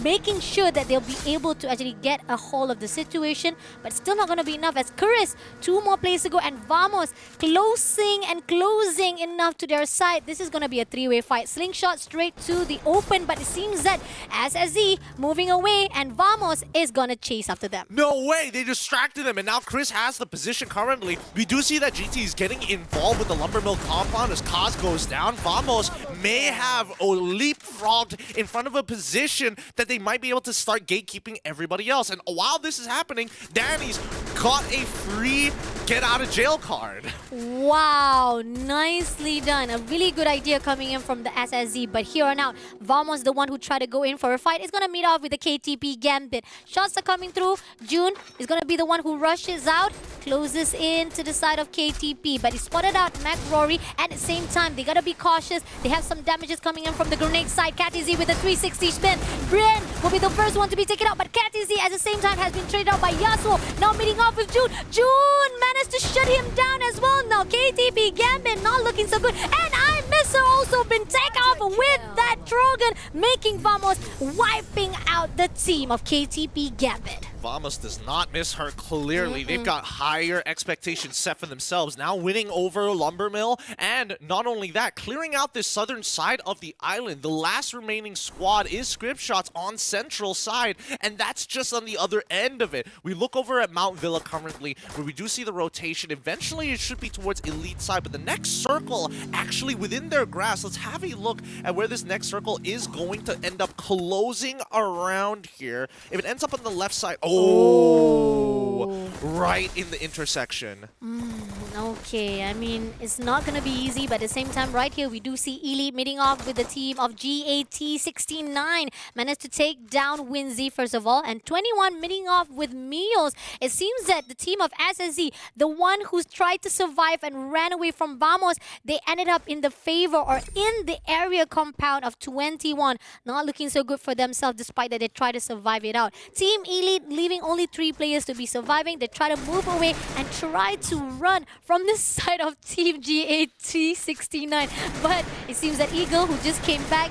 making sure that they'll be able to actually get a hold of the situation, but still not going to be enough as Chris, 2 more plays to go, and Vamos closing and closing enough to their side. This is going to be a 3-way fight. Slingshot straight to the open, but it seems that SSZ moving away and Vamos is going to chase after them. No way! They distracted him, and now Chris has the position currently. We do see that GT is getting involved with the lumber mill compound as Kaz goes down. Vamos may have leapfrogged in front of a position that they might be able to start gatekeeping everybody else. And while this is happening, Danny's got a free get-out-of-jail card. Wow, nicely done. A really good idea coming in from the SSZ, but here on out, Vamos, the one who tried to go in for a fight, is going to meet off with the KTP Gambit. Shots are coming through. June is going to be the one who rushes out, closes in to the side of KTP, but he spotted out Mac Rory, and at the same time, they got to be cautious. They have some damages coming in from the grenade side. Catty Z with a 360 spin. Bren will be the first one to be taken out, but Catty Z at the same time has been traded out by Yasuo. Now meeting off with June. June managed to shut him down as well. Now KTP Gambit not looking so good, and I miss her also been taken off with that Trogan, making Vamos wiping out the team of KTP Gambit. Vamos does not miss her clearly. They've got higher expectations set for themselves. Now winning over Lumber Mill, and not only that, clearing out this southern side of the island. The last remaining squad is Script Shots on central side, and that's just on the other end of it. We look over at Mount Villa currently, where we do see the rotation. Eventually, it should be towards elite side, but the next circle actually within their grasp. Let's have a look at where this next circle is going to end up closing around here. If it ends up on the left side, oh, Oh, right in the intersection. Okay, I mean, it's not going to be easy, but at the same time, right here, we do see Elite meeting off with the team of GAT69. Managed to take down Winzy, first of all, and 21 meeting off with Meals. It seems that the team of SSZ, the one who's tried to survive and ran away from Vamos, they ended up in the favor or in the area compound of 21. Not looking so good for themselves, despite that they try to survive it out. Team Elite leaving only 3 players to be surviving. They try to move away and try to run from the side of Team GAT69. But it seems that Eagle, who just came back,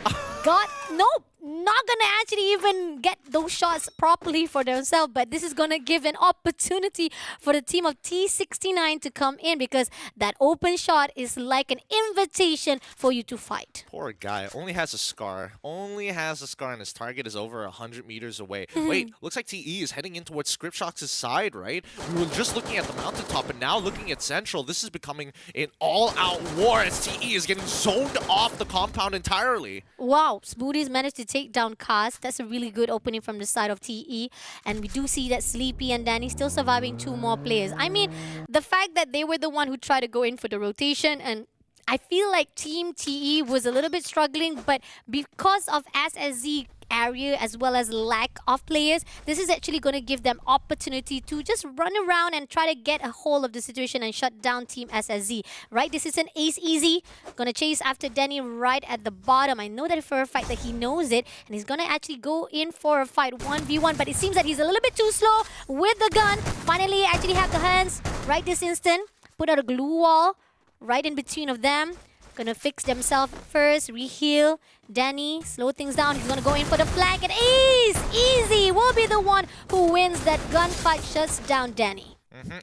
not gonna actually even get those shots properly for themselves, but this is gonna give an opportunity for the team of T69 to come in, because that open shot is like an invitation for you to fight. Poor guy. Only has a scar. Only has a scar, and his target is over 100 meters away. Wait, looks like TE is heading in towards Scriptshock's side, right? We were just looking at the mountaintop, and now looking at Central. This is becoming an all-out war as TE is getting zoned off the compound entirely. Wow, Smoothies managed to take down Cast. That's a really good opening from the side of TE. And we do see that Sleepy and Danny still surviving 2 more players. I mean, the fact that they were the one who tried to go in for the rotation, and I feel like Team TE was a little bit struggling, but because of SSZ area as well as lack of players, this is actually going to give them opportunity to just run around and try to get a hold of the situation and shut down Team SSZ. Right, this is an ace easy. Gonna chase after Danny right at the bottom. I know that for a fact that he knows it, and he's gonna actually go in for a fight 1v1, but it seems that he's a little bit too slow with the gun. Finally actually have the hands right this instant. Put out a glue wall right in between of them. Gonna fix themselves first, reheal. Danny, slow things down. He's gonna go in for the flank, and Ace Easy will be the one who wins that gunfight, shuts down Danny.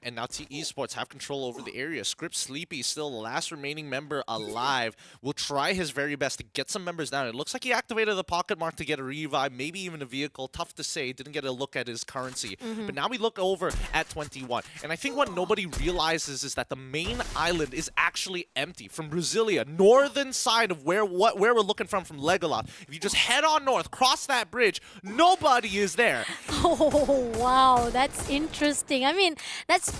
And now TE Esports have control over the area. Script Sleepy, still the last remaining member alive, will try his very best to get some members down. It looks like he activated the pocket mark to get a revive, maybe even a vehicle. Tough to say. Didn't get a look at his currency. But now we look over at 21. And I think what nobody realizes is that the main island is actually empty. From Brasilia, northern side of where we're looking from Legolas. If you just head on north, cross that bridge, nobody is there. Oh, wow. That's interesting. I mean, that's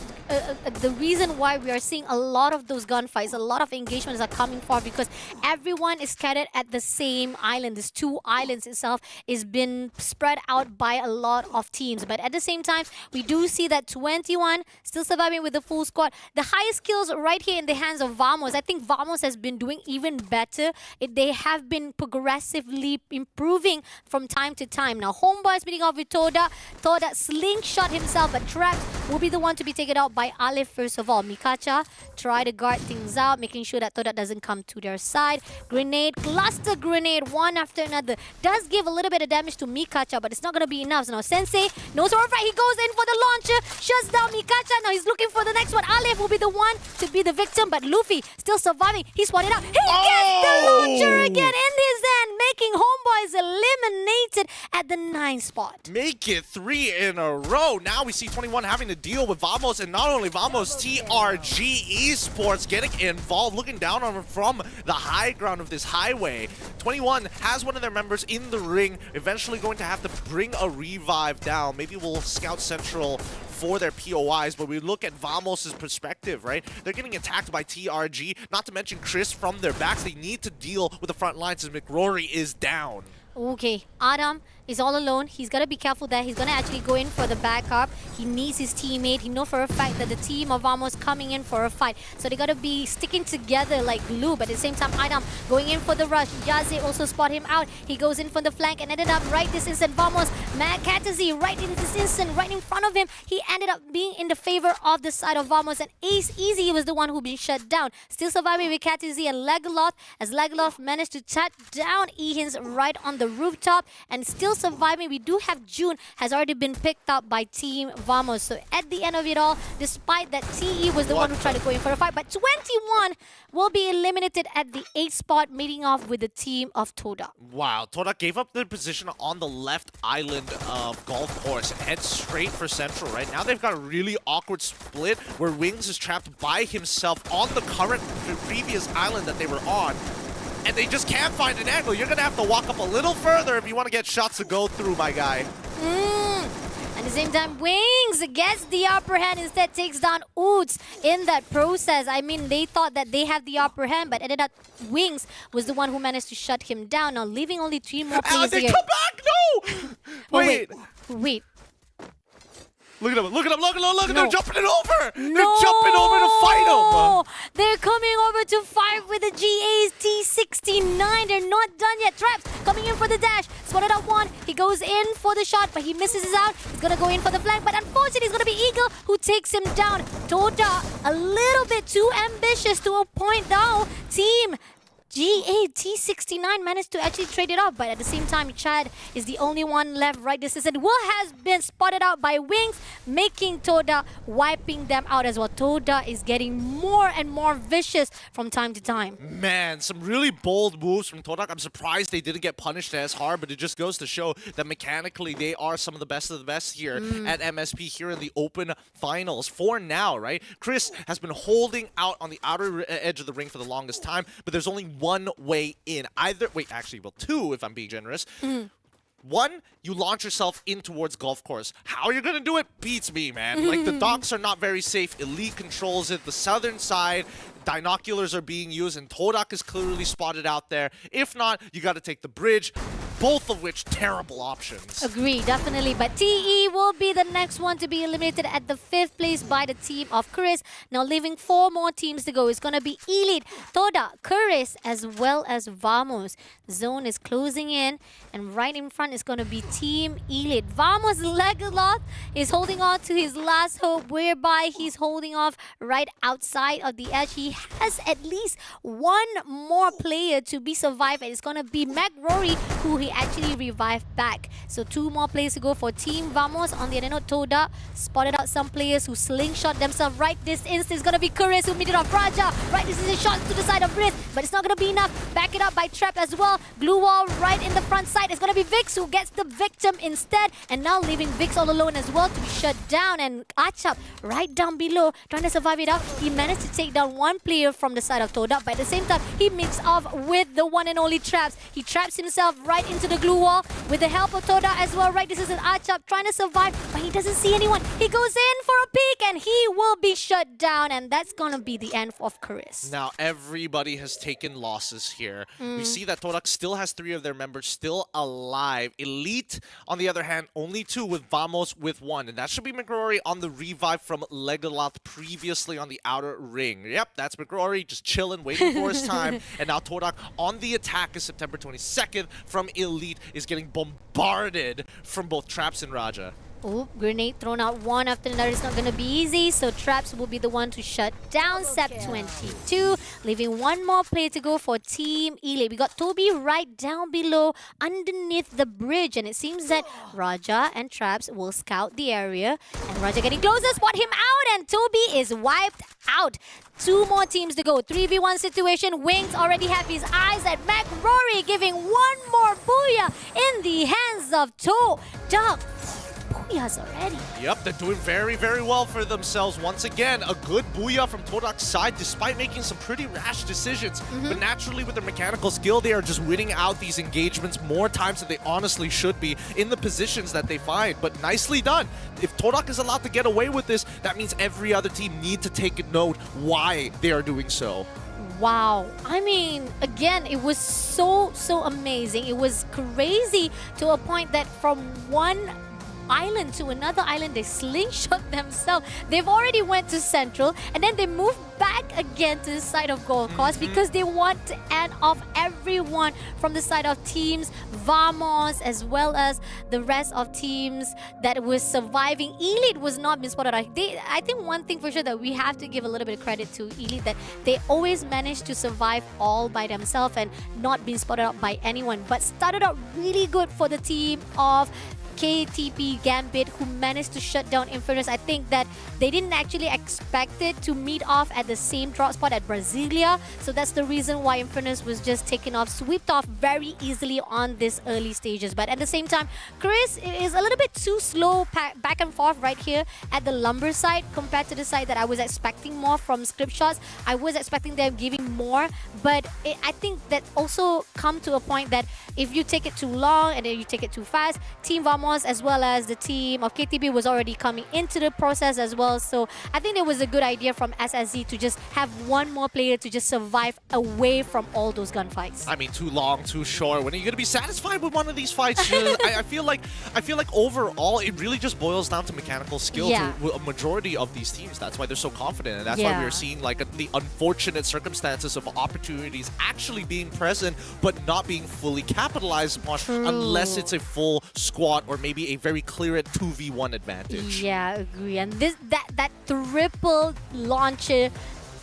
the reason why we are seeing a lot of those gunfights, a lot of engagements are coming forward, because everyone is scattered at the same island. These 2 islands itself is been spread out by a lot of teams. But at the same time, we do see that 21 still surviving with the full squad. The highest kills right here in the hands of Vamos. I think Vamos has been doing even better. They have been progressively improving from time to time. Now, Homeboy is meeting off with Toda. Toda slingshot himself, but Traps will be the one to be taken out by Aleph first of all. Mikacha try to guard things out, making sure that Toda doesn't come to their side. Grenade, cluster grenade, one after another. Does give a little bit of damage to Mikacha, but it's not going to be enough. So now Sensei knows for a fact. He goes in for the launcher, shuts down Mikacha. Now he's looking for the next one. Aleph will be the one to be the victim, but Luffy still surviving. He swatted out. He gets the launcher again in his hand, making Homeboys eliminated at the 9th spot. Make it 3 in a row. Now we see 21 having to deal with Vamos, and not only Vamos, TRG Esports getting involved, looking down on him from the high ground of this highway. 21 has one of their members in the ring, eventually going to have to bring a revive down. Maybe we'll scout Central for their POIs, but we look at Vamos' perspective, right? They're getting attacked by TRG, not to mention Chris from their backs. They need to deal with the front lines as McRory is down. Okay, Adam is all alone. He's got to be careful there. He's going to actually go in for the backup. He needs his teammate. He knows for a fact that the team of Vamos coming in for a fight. So they got to be sticking together like glue. But at the same time, Adam going in for the rush. Yaze also spot him out. He goes in for the flank and ended up right this instant. Vamos, Katazi right in this instant, right in front of him. He ended up being in the favor of the side of Vamos. And Ace Easy was the one who been shut down. Still surviving with Katazi and Legolas, as Legolas managed to shut down Ehins right on the rooftop, and still surviving. We do have June has already been picked up by Team Vamos. So at the end of it all, despite that TE was the one who tried to go in for a fight, but 21 will be eliminated at the 8th spot, meeting off with the team of Toda. Wow, Toda gave up their position on the left island of Golf Course and head straight for Central. Right now they've got a really awkward split where Wings is trapped by himself on the previous island that they were on. And they just can't find an angle. You're going to have to walk up a little further if you want to get shots to go through, my guy. At the same time, Wings gets the upper hand, instead takes down Oots in that process. I mean, they thought that they had the upper hand, but ended up Wings was the one who managed to shut him down. Now leaving only 3 more players They here. come back! No! Wait. Look at them, look at them, look at them, look at No. them jumping it over! No! They're jumping over to fight him! They're coming over to fight with the GA's T69. They're not done yet. Traps coming in for the dash. Spotted out one. He goes in for the shot, but he misses it out. He's going to go in for the flank, but unfortunately, it's going to be Eagle who takes him down. Toda, a little bit too ambitious to a point now. Team GA T69 managed to actually trade it off, but at the same time, Chad is the only one left right this season. Will has been spotted out by Wings, making Toda, wiping them out as well. Toda is getting more and more vicious from time to time. Man, some really bold moves from Todak. I'm surprised they didn't get punished as hard, but it just goes to show that mechanically they are some of the best here at MSP here in the Open Finals. For now, right? Chris has been holding out on the outer edge of the ring for the longest time, but there's only one way in. Two if I'm being generous. One, you launch yourself in towards golf course. How you're gonna do it beats me, man. Like, the docks are not very safe. Elite controls it. The southern side, binoculars are being used, and Todak is clearly spotted out there. If not, you gotta take the bridge. Both of which terrible options. Agree, definitely. But TE will be the next one to be eliminated at the 5th place by the team of Chris. Now leaving 4 more teams to go. It's going to be Elite, Toda, Chris, as well as Vamos. Zone is closing in, and right in front is going to be Team Elite. Vamos Legolas is holding on to his last hope, whereby he's holding off right outside of the edge. He has at least one more player to be survived, and it's going to be Mac Rory, who he actually revived back. So 2 more players to go for Team Vamos. On the other note, Toda spotted out some players who slingshot themselves right this instant. It's going to be Chris who meted off Raja. Right, this is a shot to the side of Rift, but it's not going to be enough. Back it up by Trap as well. Glue wall right in the front side. It's going to be Vix who gets the victim instead, and now leaving Vix all alone as well to be shut down. And Achap right down below trying to survive it out. He managed to take down one player from the side of Toda, but at the same time, he meets off with the one and only Traps. He traps himself right into the glue wall with the help of Toda as well. Right, this is an Achap trying to survive, but he doesn't see anyone. He goes in for a peek, and he will be shut down, and that's gonna be the end of Chris. Now everybody has taken losses here. We see that Todak still has 3 of their members still alive. Elite, on the other hand, only 2, with Vamos with 1. And that should be McRory on the revive from Legolas previously on the outer ring. Yep, that's McRory just chilling, waiting for his time. And now Todak on the attack is September 22nd from Elite, is getting bombarded from both Traps and Raja. Oh, grenade thrown out one after another. It's not going to be easy, so Traps will be the one to shut down Sep 22, leaving one more player to go for Team Elite. We got Toby right down below underneath the bridge, and it seems that Raja and Traps will scout the area, and Raja getting closer, spot him out, and Toby is wiped out. 2 more teams to go. 3v1 situation. Wings already have his eyes at Mac Rory, giving one more booyah in the hands of Todak. Booyahs already. Yep, they're doing very, very well for themselves. Once again, a good booyah from Todak's side, despite making some pretty rash decisions. But naturally, with their mechanical skill, they are just winning out these engagements more times than they honestly should be in the positions that they find. But nicely done. If Todak is allowed to get away with this, that means every other team need to take note why they are doing so. Wow. I mean, again, it was so amazing. It was crazy to a point that from one island to another island, they slingshot themselves. They've already went to Central, and then they moved back again to the side of Gold Coast because they want to end off everyone from the side of teams Vamos, as well as the rest of teams that was surviving. Elite was not being spotted. I think one thing for sure that we have to give a little bit of credit to Elite, that they always managed to survive all by themselves and not being spotted out by anyone, but started out really good for the team of KTP Gambit, who managed to shut down Infernus. I think that they didn't actually expect it to meet off at the same drop spot at Brasilia, so that's the reason why Infernus was just taken off, swept off very easily on this early stages. But at the same time, Chris is a little bit too slow back and forth right here at the lumber side compared to the side that I was expecting more from script shots. I was expecting them giving more, but I think that also come to a point that if you take it too long and then you take it too fast, Team Vamos Vamos as well as the team of KTB was already coming into the process as well. So I think it was a good idea from SSZ to just have one more player to just survive away from all those gunfights. I mean, too long, too short. When are you going to be satisfied with one of these fights? I feel like overall it really just boils down to mechanical skill Yeah. to a majority of these teams. That's why they're so confident, and that's why we're seeing like the unfortunate circumstances of opportunities actually being present but not being fully capitalized upon unless it's a full squad or maybe a very clear 2v1 advantage. Yeah, agree. And that triple launcher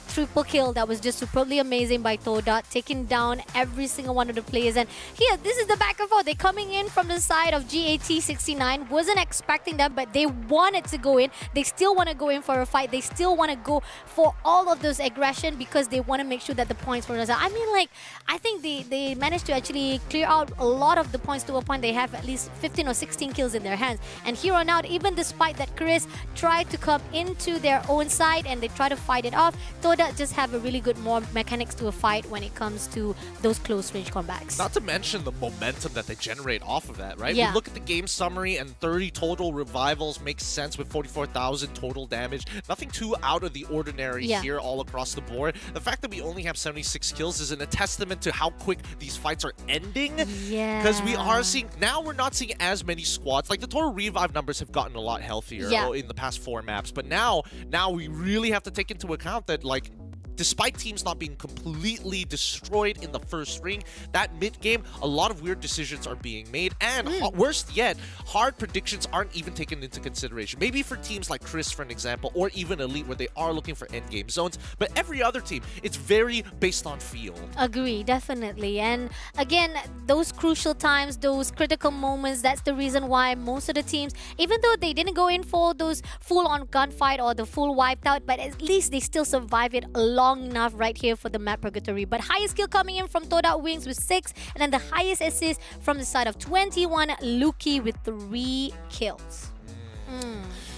triple kill that was just superbly amazing by Toda, taking down every single one of the players. And here, this is the back and forth. They're coming in from the side of GAT69. Wasn't expecting that, but they wanted to go in. They still want to go in for a fight. They still want to go for all of those aggression because they want to make sure that the points were us. I mean, like, I think they managed to actually clear out a lot of the points to a point they have at least 15 or 16 kills in their hands. And here on out, even despite that Chris tried to come into their own side and they try to fight it off, Toda just have a really good more mechanics to a fight when it comes to those close range combats. Not to mention the momentum that they generate off of that, right? Yeah. We look at the game summary and 30 total revivals makes sense with 44,000 total damage. Nothing too out of the ordinary here all across the board. The fact that we only have 76 kills is a testament to how quick these fights are ending. Yeah. Because we are seeing, now we're not seeing as many squads. Like the total revive numbers have gotten a lot healthier in the past 4 maps. But now we really have to take into account that, like, despite teams not being completely destroyed in the first ring, that mid-game, a lot of weird decisions are being made. And worst yet, hard predictions aren't even taken into consideration. Maybe for teams like Chris, for an example, or even Elite, where they are looking for endgame zones. But every other team, it's very based on feel. Agree, definitely. And again, those crucial times, those critical moments, that's the reason why most of the teams, even though they didn't go in for those full-on gunfight or the full wiped out, but at least they still survive it long enough right here for the map purgatory. But highest kill coming in from Toda Wings with 6, and then the highest assist from the side of 21, Luki with 3 kills.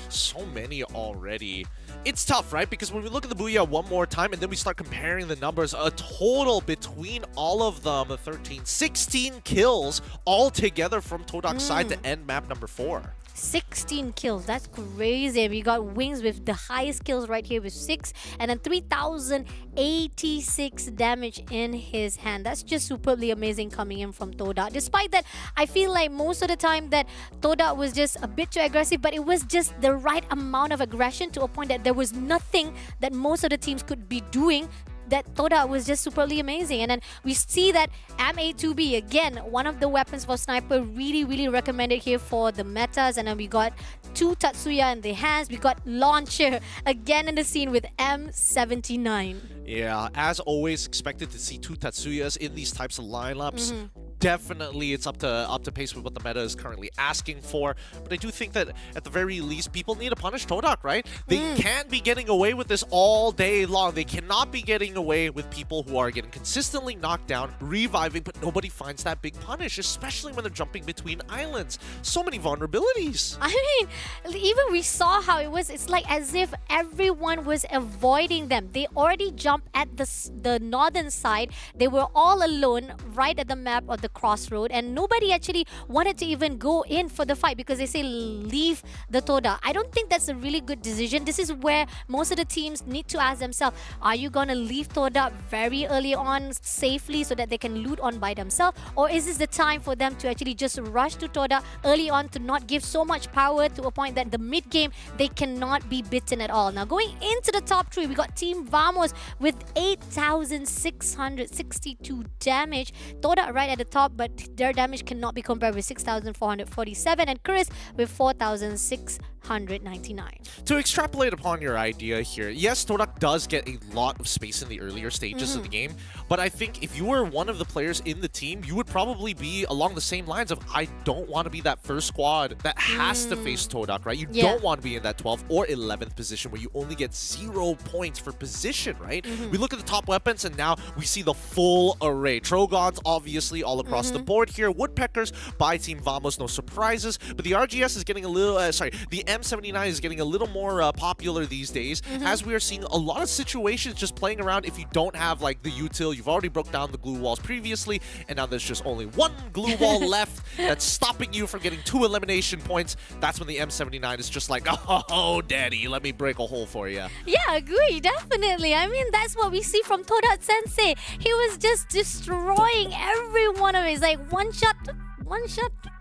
So many already. It's tough, right? Because when we look at the Booyah one more time and then we start comparing the numbers, a total between all of them, 16 kills all together from Todak's side to end map number 4. 16 kills, that's crazy. We got Wings with the highest kills right here with 6, and then 3,086 damage in his hand. That's just superbly amazing coming in from Toda. Despite that, I feel like most of the time that Toda was just a bit too aggressive, but it was just the right amount of aggression to a point that there was nothing that most of the teams could be doing. That Toda was just superbly amazing. And then we see that MA2B, again, one of the weapons for Sniper, really recommended here for the metas. And then we got 2 Tatsuya in the hands. We got Launcher again in the scene with M79. Yeah, as always, expected to see 2 Tatsuyas in these types of lineups. Definitely, it's up to pace with what the meta is currently asking for. But I do think that at the very least, people need to punish Todak, right? They can't be getting away with this all day long. They cannot be getting away with people who are getting consistently knocked down, reviving, but nobody finds that big punish, especially when they're jumping between islands. So many vulnerabilities. I mean, even we saw how it was. It's like as if everyone was avoiding them. They already jumped at the northern side. They were all alone right at the map of the crossroad, and nobody actually wanted to even go in for the fight because they say leave the Toda. I don't think that's a really good decision. This is where most of the teams need to ask themselves, are you gonna leave Toda very early on safely so that they can loot on by themselves, or is this the time for them to actually just rush to Toda early on to not give so much power to a point that the mid game they cannot be bitten at all. Now going into the top 3, we got Team Vamos with 8,662 damage. Toda right at the top, but their damage cannot be compared with 6,447, and Chris with 4,699. To extrapolate upon your idea here, yes, Todak does get a lot of space in the earlier stages of the game, but I think if you were one of the players in the team, you would probably be along the same lines of, I don't want to be that first squad that has to face Todak, right? You don't want to be in that 12th or 11th position where you only get 0 points for position, right? We look at the top weapons and now we see the full array. Trogons, obviously, all across the board here. Woodpeckers by Team Vamos, no surprises. But the RGS is getting a little, the M79 is getting a little more popular these days, as we are seeing a lot of situations just playing around if you don't have like the util. You've already broke down the glue walls previously, and now there's just only one glue wall left that's stopping you from getting 2 elimination points. That's when the M79 is just like, oh, daddy, let me break a hole for you. Yeah, agree, definitely. I mean, that's what we see from Todat Sensei. He was just destroying every one of his, like, one shot,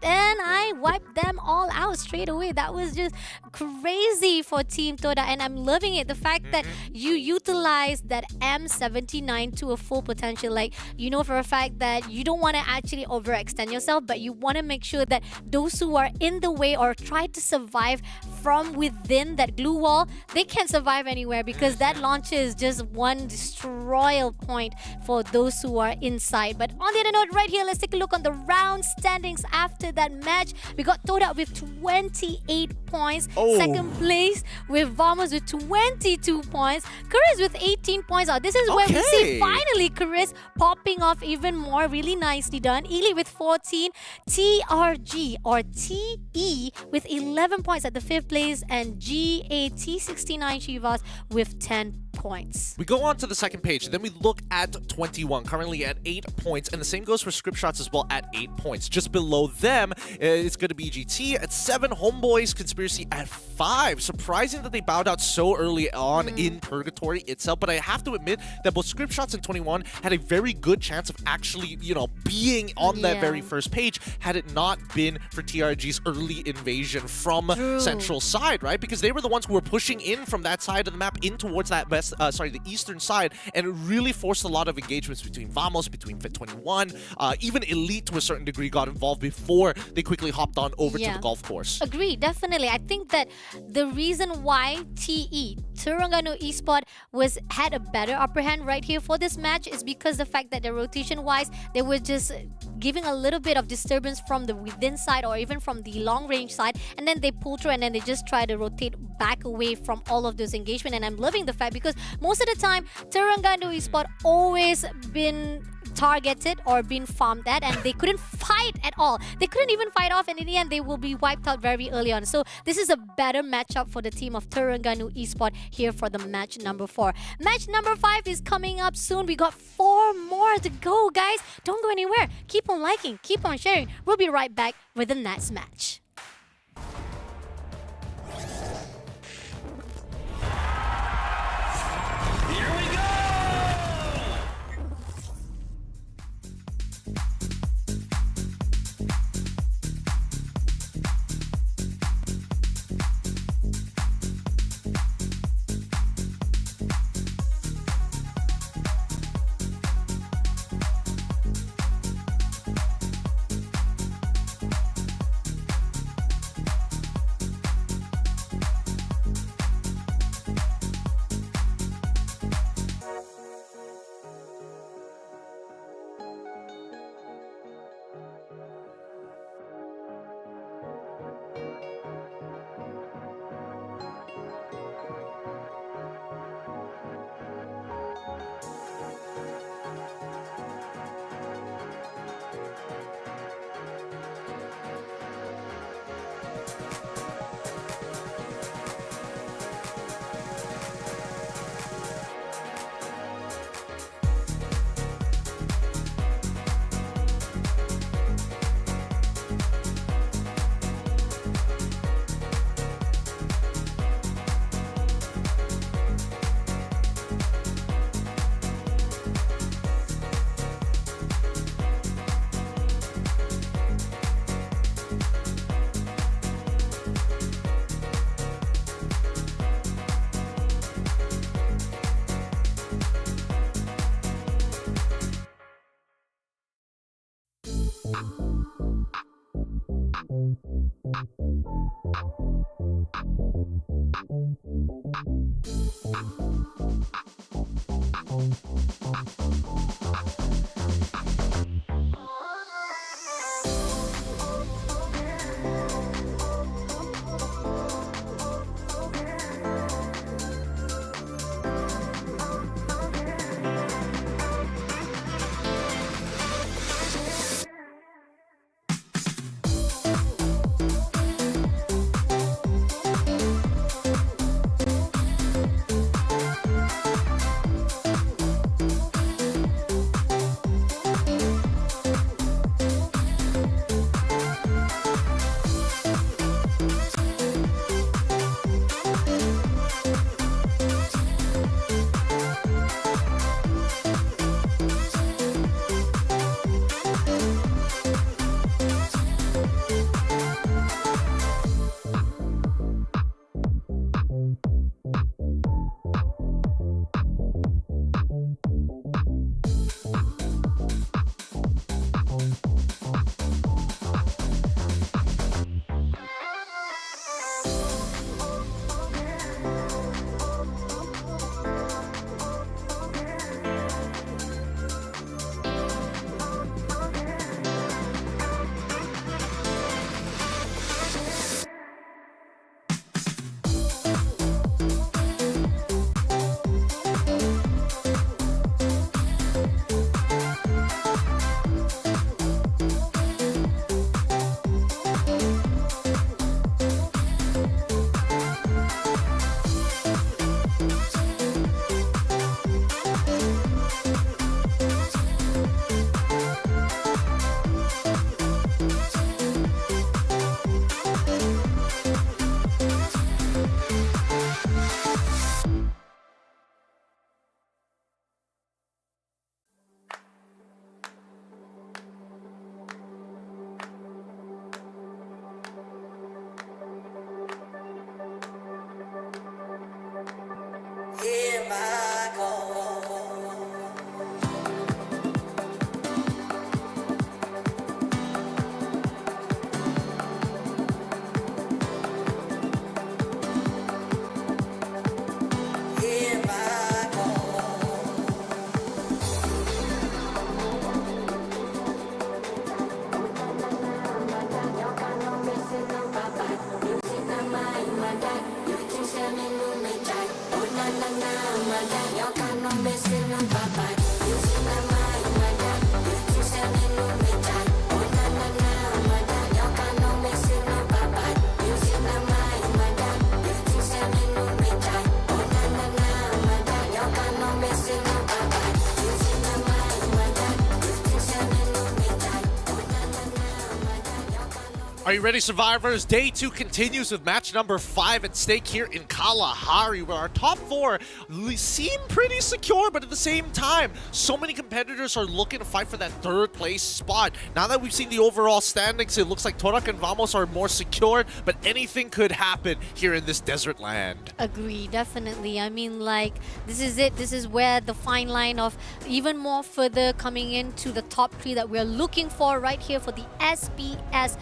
and I wiped them all out straight away. That was just crazy for Team Toda, and I'm loving it. The fact that you utilize that M79 to a full potential. Like, you know for a fact that you don't want to actually overextend yourself, but you want to make sure that those who are in the way or try to survive from within that glue wall, they can't survive anywhere, because that launcher is just one destroyal point for those who are inside. But on the other note, right here, let's take a look on the round standings after that match. We got Toda with 28 points. Second place with Vamos with 22 points. Chris with 18 points. This is where we see finally Chris popping off even more. Really nicely done. Ely with 14. TRG or TE with 11 points at the 5th place, and GAT69 Chivas with 10 points. We go on to the second page, then we look at 21, currently at 8 points, and the same goes for Script Shots as well at 8 points. Just below them, it's going to be GT at 7, Homeboys Conspiracy at 5. Surprising that they bowed out so early on in Purgatory itself, but I have to admit that both Script Shots and 21 had a very good chance of actually, you know, being on that very first page had it not been for TRG's early invasion from Central side, right? Because they were the ones who were pushing in from that side of the map in towards that the eastern side, and it really forced a lot of engagements between Vamos, between Fit21, even Elite to a certain degree got involved before they quickly hopped on over to the golf course. Agree, definitely. I think that the reason why Terengganu Esport had a better upper hand right here for this match is because the fact that the rotation-wise, they were just giving a little bit of disturbance from the within side or even from the long range side, and then they pull through and then they just try to rotate back away from all of those engagement. And I'm loving the fact, because most of the time Terengganu Esport always been targeted or been farmed at, and they couldn't fight at all. They couldn't even fight off, and in the end they will be wiped out very early on. So this is a better matchup for the team of Terengganu Esport here for the match number 4. Match number 5 is coming up soon. We got 4 more to go, guys. Don't go anywhere. Keep on liking, keep on sharing. We'll be right back with the next match. Here we go! Are you ready, survivors? Day 2 continues with match number 5 at stake here in Kalahari, where our top 4 seem pretty secure, but at the same time, so many competitors are looking to fight for that 3rd place spot. Now that we've seen the overall standings, it looks like Torak and Vamos are more secured, but anything could happen here in this desert land. Agree, definitely. I mean, like, this is it. This is where the fine line of even more further coming into the top 3 that we're looking for right here for the SPS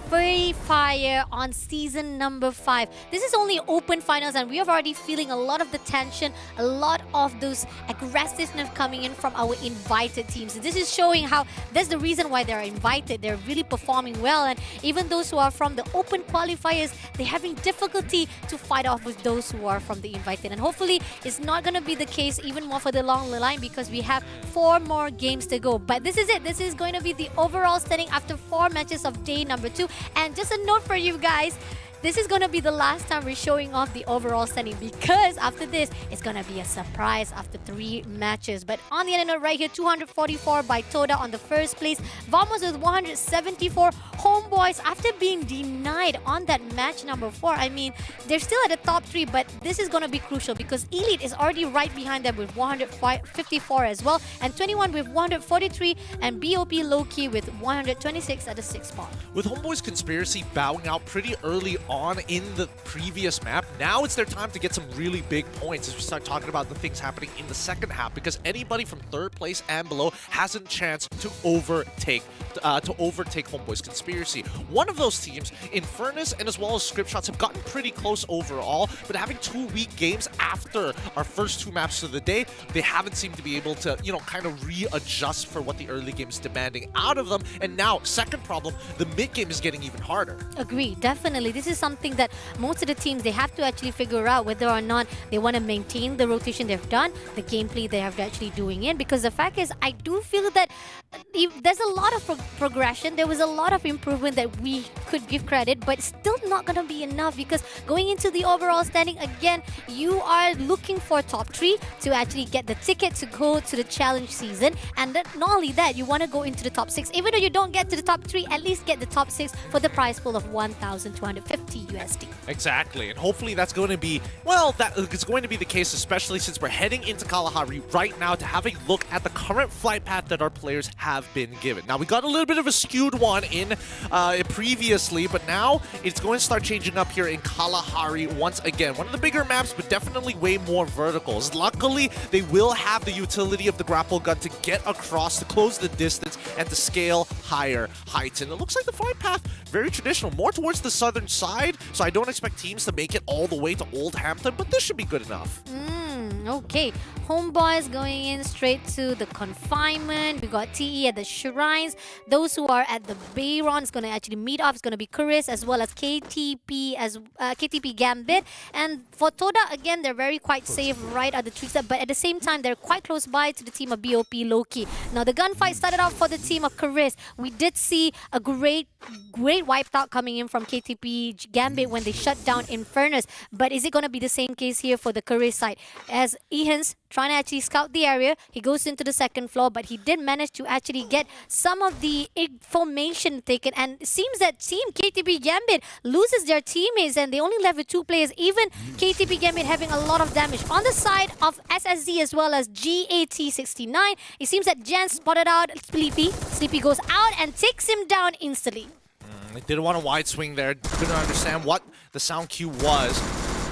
Free Fire on season number 5. This is only open finals and we are already feeling a lot of the tension, a lot of those aggressiveness coming in from our invited teams. This is showing how that's the reason why they're invited. They're really performing well, and even those who are from the open qualifiers, they're having difficulty to fight off with those who are from the invited. And hopefully it's not going to be the case even more further along the line because we have 4 more games to go. But this is it. This is going to be the overall standing after 4 matches of day number 2. And just a note for you guys, this is going to be the last time we're showing off the overall standing because after this, it's going to be a surprise after 3 matches. But on the other note right here, 244 by Toda on the 1st place. Vamos with 174. Homeboys, after being denied on that match number 4, I mean, they're still at the top 3, but this is going to be crucial because Elite is already right behind them with 154 as well, and 21 with 143, and BOP Loki with 126 at the 6th spot. With Homeboy's Conspiracy bowing out pretty early on in the previous map, now it's their time to get some really big points as we start talking about the things happening in the second half, because anybody from 3rd place and below has a chance to overtake Homeboy's Conspiracy. One of those teams, Infernus and as well as Scriptshots, have gotten pretty close overall, but having 2 weak games after our first 2 maps of the day, they haven't seemed to be able to, you know, kind of readjust for what the early game is demanding out of them. And now, second problem, the mid game is getting even harder. Agree, definitely. This is something that most of the teams, they have to actually figure out whether or not they want to maintain the rotation they've done, the gameplay they have actually doing in. Because the fact is, I do feel that there's a lot of progression. There was a lot of improvement that we could give credit, but still not going to be enough because going into the overall standing, again, you are looking for top 3 to actually get the ticket to go to the challenge season. And not only that, you want to go into the top 6. Even though you don't get to the top 3, at least get the top 6 for the prize pool of 1,250 USD. Exactly, and hopefully that's going to be, well, that is going to be the case, especially since we're heading into Kalahari right now to have a look at the current flight path that our players have been given. Now, we got a little bit of a skewed one in previously, but now it's going to start changing up here in Kalahari once again. One of the bigger maps, but definitely way more verticals. Luckily, they will have the utility of the grapple gun to get across, to close the distance, and to scale higher heights. And it looks like the flight path, very traditional, more towards the southern side, so I don't expect teams to make it all the way to Oldhampton, but this should be good enough. Okay, Homeboys going in straight to the confinement. We got TE at the Shrines. Those who are at the Bayron is going to actually meet up. It's going to be Chris as well as KTP Gambit. And for Toda, again, they're very quite safe right at the tree step, but at the same time, they're quite close by to the team of BOP Loki. Now, the gunfight started off for the team of Chris. We did see a great wiped out coming in from KTP Gambit when they shut down Infernus. But is it going to be the same case here for the Chris side? As Ehans trying to actually scout the area, he goes into the 2nd floor, but he did manage to actually get some of the information taken. And it seems that team KTP Gambit loses their teammates and they only left with 2 players. Even KTP Gambit having a lot of damage. On the side of SSZ as well as GAT69, it seems that Jan spotted out Sleepy. Sleepy goes out and takes him down instantly. They didn't want a wide swing there. Couldn't understand what the sound cue was.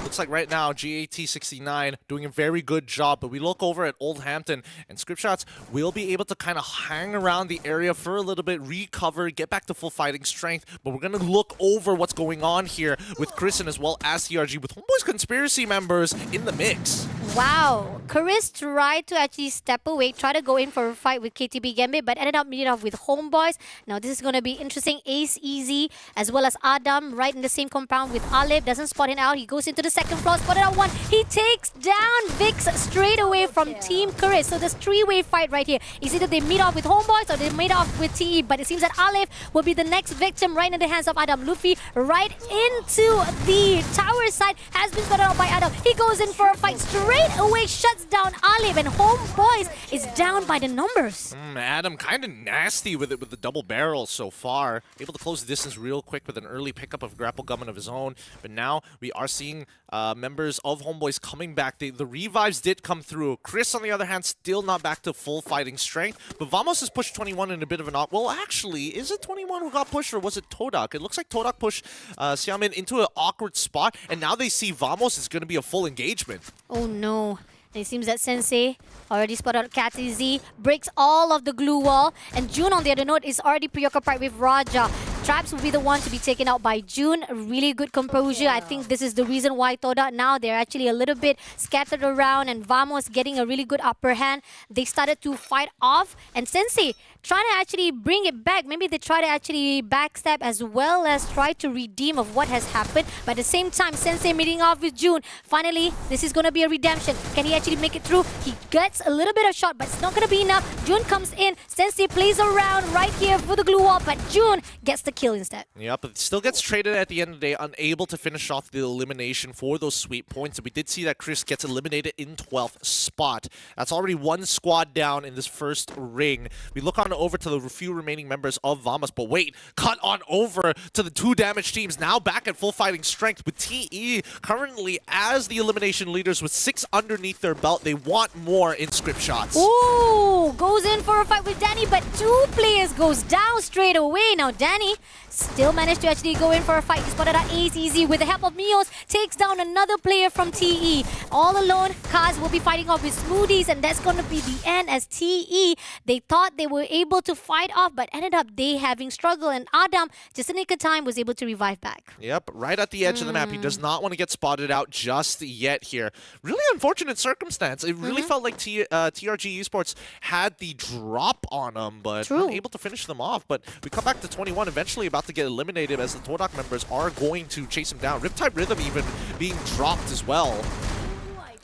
Looks like right now, GAT69 doing a very good job, but we look over at Oldhampton, and Scriptshots will be able to kind of hang around the area for a little bit, recover, get back to full fighting strength, but we're going to look over what's going on here with Chris and as well as TRG, with Homeboys Conspiracy members in the mix. Wow. Chris tried to actually step away, try to go in for a fight with KTP Gambit, but ended up meeting off with Homeboys. Now, this is going to be interesting. Ace Easy as well as Adam right in the same compound with Alib. Doesn't spot him out. He goes into the second floor, spotted out one. He takes down Vix straight away from Team Courage. So there's three-way fight right here. It's either they meet off with Homeboys or they meet off with TE. But it seems that Aleph will be the next victim right in the hands of Adam. Luffy right into the tower side has been spotted out by Adam. He goes in for a fight straight away, shuts down Aleph, and Homeboys is down by the numbers. Adam kind of nasty with it with the double barrel so far. Able to close the distance real quick with an early pickup of grapple gun of his own. But now we are seeing members of Homeboys coming back. The revives did come through. Chris, on the other hand, still not back to full fighting strength. But Vamos has pushed 21 in a bit of an off. Well, actually, is it 21 who got pushed or was it Todak? It looks like Todak pushed Xiaomin into an awkward spot. And now they see Vamos is going to be a full engagement. Oh no. And it seems that Sensei already spotted out Catty Z, breaks all of the glue wall, and June on the other note is already preoccupied with Raja. Traps will be the one to be taken out by June. Really good composure. I think this is the reason why Toda now they're actually a little bit scattered around and Vamos getting a really good upper hand. They started to fight off and Sensei trying to actually bring it back. Maybe they try to actually backstab as well as try to redeem of what has happened. But at the same time, Sensei meeting off with June. Finally, this is going to be a redemption. Can he actually make it through? He gets a little bit of shot, but it's not going to be enough. June comes in. Sensei plays around right here for the glue wall, but June gets the kill instead. Yeah, but still gets traded at the end of the day, unable to finish off the elimination for those sweet points. And we did see that Chris gets eliminated in 12th spot. That's already one squad down in this first ring. We look on over to the few remaining members of Vamos, but wait, cut on over to the two damaged teams, now back at full fighting strength with TE currently as the elimination leaders with 6 underneath their belt. They want more in script shots. Ooh, goes in for a fight with Danny, but 2 players goes down straight away. Now Danny still managed to actually go in for a fight. He spotted out ACZ with the help of Mios, takes down another player from TE. All alone, Kaz will be fighting off with Smoothies, and that's going to be the end as TE. They thought they were able to fight off, but ended up they having struggle, and Adam, just in the nick of time, was able to revive back. Yep, right at the edge of the map. He does not want to get spotted out just yet here. Really unfortunate circumstance. It really felt like TRG Esports had the drop on them, but unable to finish them off. But we come back to 21, eventually about to get eliminated as the Todak members are going to chase him down. Riptide Rhythm even being dropped as well.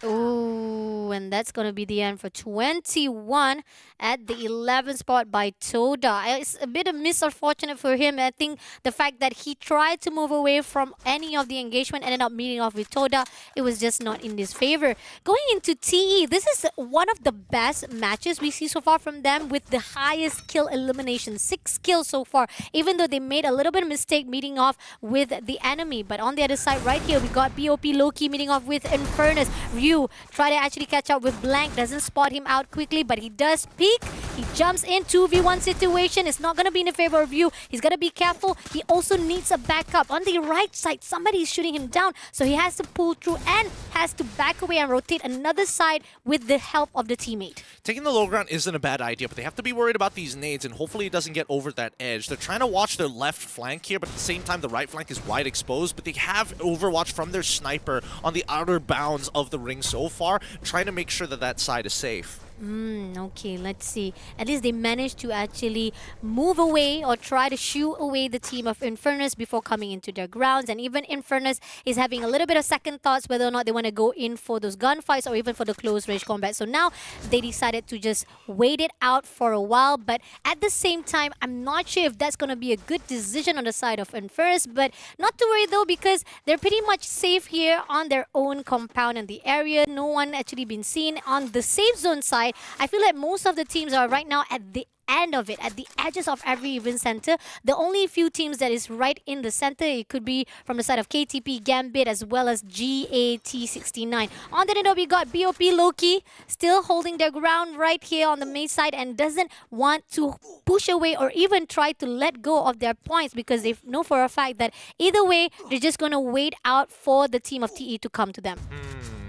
Ooh, and that's going to be the end for 21 at the 11th spot by Toda. It's a bit of misfortunate for him. I think the fact that he tried to move away from any of the engagement, ended up meeting off with Toda. It was just not in his favor. Going into TE, this is one of the best matches we see so far from them with the highest kill elimination. 6 kills so far, even though they made a little bit of mistake meeting off with the enemy. But on the other side right here, we got BOP Loki meeting off with Infernus. Ryu try to actually catch up with Blank, doesn't spot him out quickly, but he does peek. He jumps in, 2v1 situation. It's not going to be in the favor of Ryu. He's got to be careful. He also needs a backup. On the right side, somebody is shooting him down, so he has to pull through and has to back away and rotate another side with the help of the teammate. Taking the low ground isn't a bad idea, but they have to be worried about these nades, and hopefully it doesn't get over that edge. They're trying to watch their left flank here, but at the same time, the right flank is wide exposed, but they have Overwatch from their sniper on the outer bounds of the ring so far, trying to make sure that that side is safe. Okay, let's see. At least they managed to actually move away or try to shoo away the team of Infernus before coming into their grounds. And even Infernus is having a little bit of second thoughts whether or not they want to go in for those gunfights or even for the close range combat. So now they decided to just wait it out for a while. But at the same time, I'm not sure if that's going to be a good decision on the side of Infernus. But not to worry though, because they're pretty much safe here on their own compound in the area. No one actually been seen on the safe zone side. I feel like most of the teams are right now at the end of it, at the edges of every event center. The only few teams that is right in the center, it could be from the side of KTP, Gambit, as well as GAT69. On the end, we got BOP Loki still holding their ground right here on the main side and doesn't want to push away or even try to let go of their points because they know for a fact that either way, they're just going to wait out for the team of TE to come to them.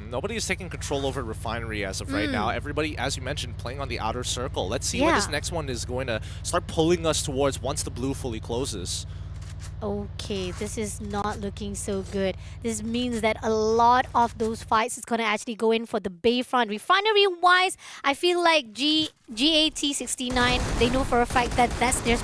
Nobody is taking control over Refinery as of right now. Everybody, as you mentioned, playing on the outer circle. Let's see what this next one is going to start pulling us towards once the blue fully closes. Okay, this is not looking so good. This means that a lot of those fights is going to actually go in for the Bayfront. Refinery-wise, I feel like GAT69, they know for a fact that that's their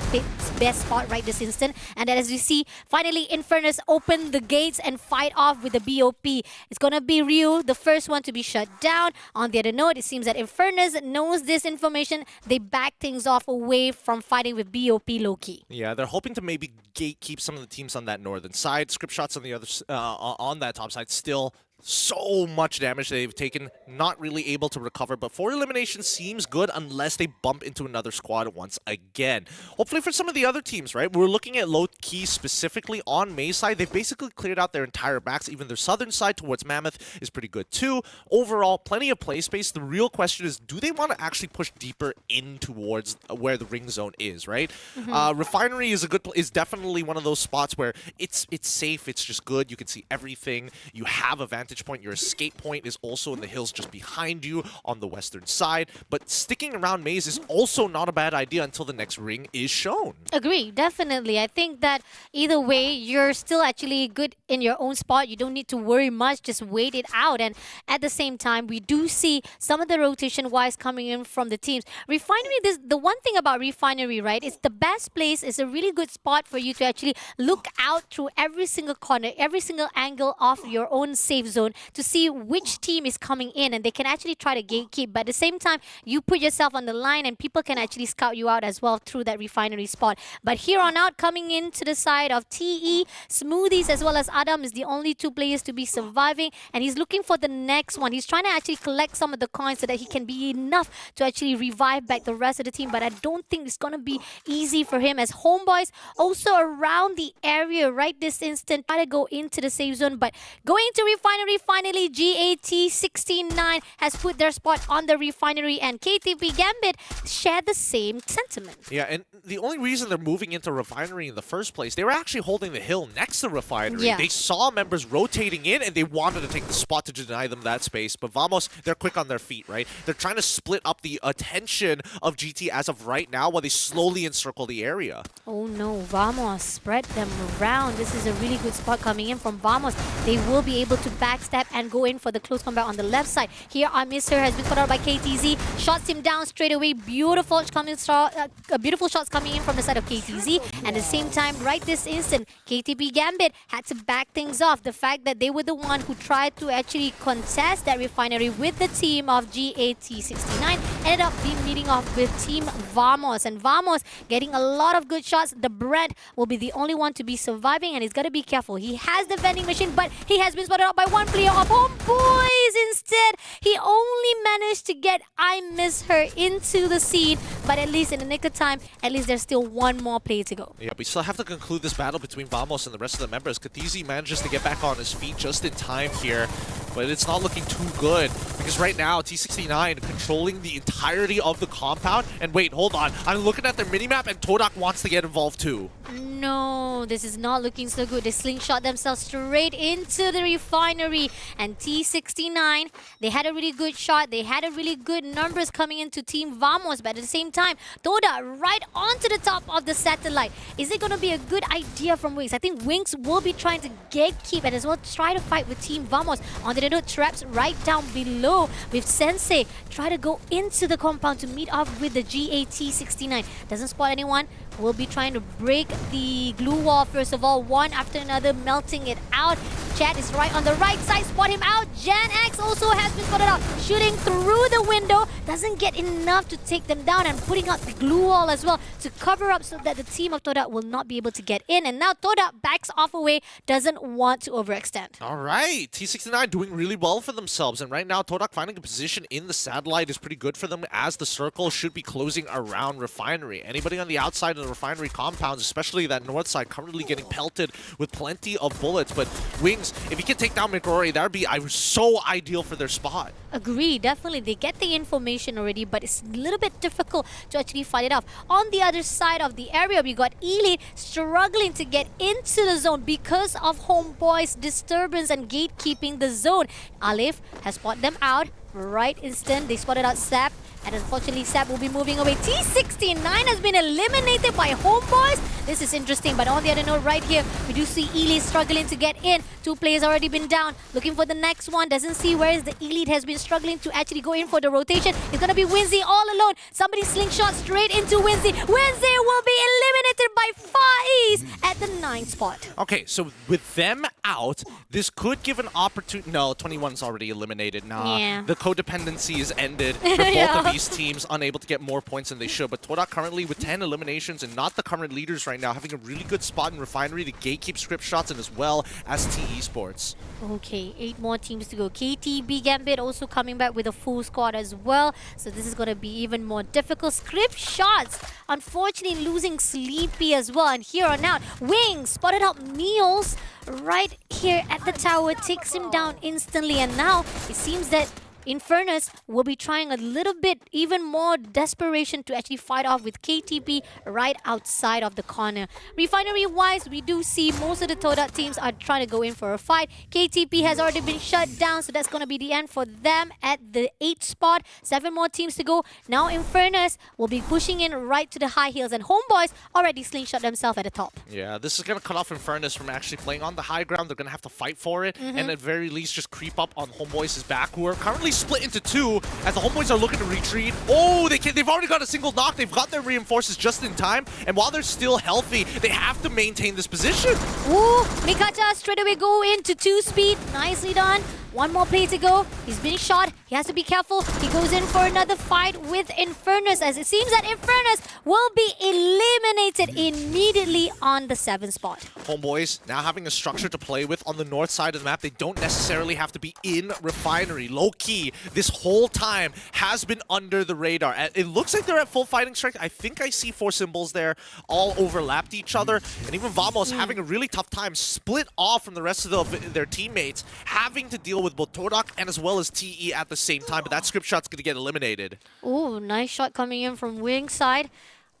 best spot right this instant. And that as we see, finally Infernus open the gates and fight off with the BOP. It's going to be Ryu, the first one to be shut down. On the other note, it seems that Infernus knows this information. They back things off away from fighting with BOP low-key. Yeah, they're hoping to maybe gatekeep some of the teams on that northern side. Script shots on the other on that top side still so much damage they've taken, not really able to recover, but 4 elimination seems good unless they bump into another squad once again. Hopefully for some of the other teams, right? We're looking at low key specifically on May's side. They've basically cleared out their entire backs. Even their southern side towards Mammoth is pretty good too. Overall, plenty of play space. The real question is, do they want to actually push deeper in towards where the ring zone is, right? Refinery is is definitely one of those spots where it's safe, it's just good. You can see everything. You have a vantage point. Your escape point is also in the hills just behind you on the western side. But sticking around Maze is also not a bad idea until the next ring is shown. Agree, definitely. I think that either way, you're still actually good in your own spot. You don't need to worry much. Just wait it out. And at the same time, we do see some of the rotation-wise coming in from the teams. Refinery, the one thing about Refinery, right, is the best place is a really good spot for you to actually look out through every single corner, every single angle of your own safe zone to see which team is coming in, and they can actually try to gatekeep. But at the same time, you put yourself on the line and people can actually scout you out as well through that Refinery spot. But here on out, coming into the side of TE, Smoothies as well as Adam is the only 2 players to be surviving, and he's looking for the next one. He's trying to actually collect some of the coins so that he can be enough to actually revive back the rest of the team, but I don't think it's going to be easy for him as Homeboys also around the area right this instant, try to go into the safe zone. But going to Refinery, finally GAT69 has put their spot on the Refinery, and KTP Gambit share the same sentiment. Yeah, and the only reason they're moving into Refinery in the first place, they were actually holding the hill next to Refinery. Yeah. They saw members rotating in, and they wanted to take the spot to deny them that space. But Vamos, they're quick on their feet, right? They're trying to split up the attention of GT as of right now while they slowly encircle the area. Oh no, Vamos spread them around. This is a really good spot coming in from Vamos. They will be able to backstab and go in for the close combat on the left side. Here, Amisir has been caught out by KTZ. Shots him down straight away. Beautiful shots coming in from the side of KTZ. And at the same time, right this instant, KTP Gambit had to back things off. The fact that they were the one who tried to actually contest that Refinery with the team of GAT69 ended up being meeting off with Team Vamos. And Vamos getting a lot of good shots. The Brent will be the only one to be surviving, and he's got to be careful. He has the vending machine, but he has been spotted out by one player of Homeboys. Instead, he only managed to get I Miss Her into the scene, but at least in the nick of time, at least there's still one more play to go. Yeah, we still have to conclude this battle between Vamos and the rest of the members. Katizi manages to get back on his feet just in time here, but it's not looking too good because right now T69 controlling the entirety of the compound. And wait, hold on. I'm looking at their minimap and Todak wants to get involved too. No, this is not looking so good. They slingshot themselves straight into the Refinery. And T69, they had a really good shot. They had a really good numbers coming into Team Vamos. But at the same time, Toda right onto the top of the satellite. Is it going to be a good idea from Wings? I think Wings will be trying to gatekeep and as well try to fight with Team Vamos. On the note, traps right down below with Sensei. Try to go into the compound to meet up with the GAT69. Doesn't spot anyone. We'll be trying to break the glue wall first of all, one after another, melting it out. Chad is right on the right side, spot him out. Jan X also has been spotted out, shooting through the window. Doesn't get enough to take them down and putting out the glue wall as well to cover up so that the team of Toda will not be able to get in. And now Toda backs off away, doesn't want to overextend. All right, T69 doing really well for themselves. And right now, Todak finding a position in the satellite is pretty good for them as the circle should be closing around Refinery. Anybody on the outside of the Refinery compounds, especially that north side, currently getting pelted with plenty of bullets. But Wings, if he can take down McRory, that would be so ideal for their spot. Agree, definitely. They get the information already, but it's a little bit difficult to actually fight it off. On the other side of the area, we got Elite struggling to get into the zone because of Homeboy's disturbance and gatekeeping the zone. Aleph has spotted them out. Right instant, they spotted out Sap. And unfortunately, Seb will be moving away. T69 has been eliminated by Homeboys. This is interesting, but on the other note right here, we do see Elite struggling to get in. 2 players already been down. Looking for the next one. Doesn't see where is the Elite has been struggling to actually go in for the rotation. It's going to be Winzy all alone. Somebody slingshot straight into Winzy. Winzy will be eliminated by Far East at the 9th spot. Okay, so with them out, this could give an opportunity. No, 21's already eliminated. Nah, Yeah. the codependency is ended. For both of these teams unable to get more points than they should. But Todak currently with 10 eliminations and not the current leaders right now, having a really good spot in Refinery to gatekeep script shots and as well as T Esports. Okay, 8 more teams to go. KTB Gambit also coming back with a full squad as well. So this is going to be even more difficult. Script shots, unfortunately losing Sleepy as well. And here on out, Wings spotted out Meals right here at the tower, takes him down instantly. And now it seems that Infernus will be trying a little bit even more desperation to actually fight off with KTP right outside of the corner. Refinery-wise, we do see most of the Todak teams are trying to go in for a fight. KTP has already been shut down, so that's going to be the end for them at the 8th spot. 7 more teams to go. Now Infernus will be pushing in right to the high heels, and Homeboys already slingshot themselves at the top. Yeah, this is going to cut off Infernus from actually playing on the high ground. They're going to have to fight for it, and at very least just creep up on Homeboys' back, who are currently split into 2 as the Homeboys are looking to retreat. Oh, they've already got a single knock. They've got their reinforces just in time, and while they're still healthy, they have to maintain this position. Ooh, Mikacha straight away go into 2 speed. Nicely done. 1 more play to go. He's been shot. He has to be careful. He goes in for another fight with Infernus, as it seems that Infernus will be eliminated immediately on the 7th spot. Homeboys now having a structure to play with on the north side of the map. They don't necessarily have to be in Refinery. Low-key, this whole time has been under the radar. It looks like they're at full fighting strength. I think I see 4 symbols there, all overlapped each other. And even Vamos having a really tough time, split off from the rest of their teammates, having to deal with both Todak and as well as TE at the same time. But that script shot's going to get eliminated. Ooh, nice shot coming in from Wing side.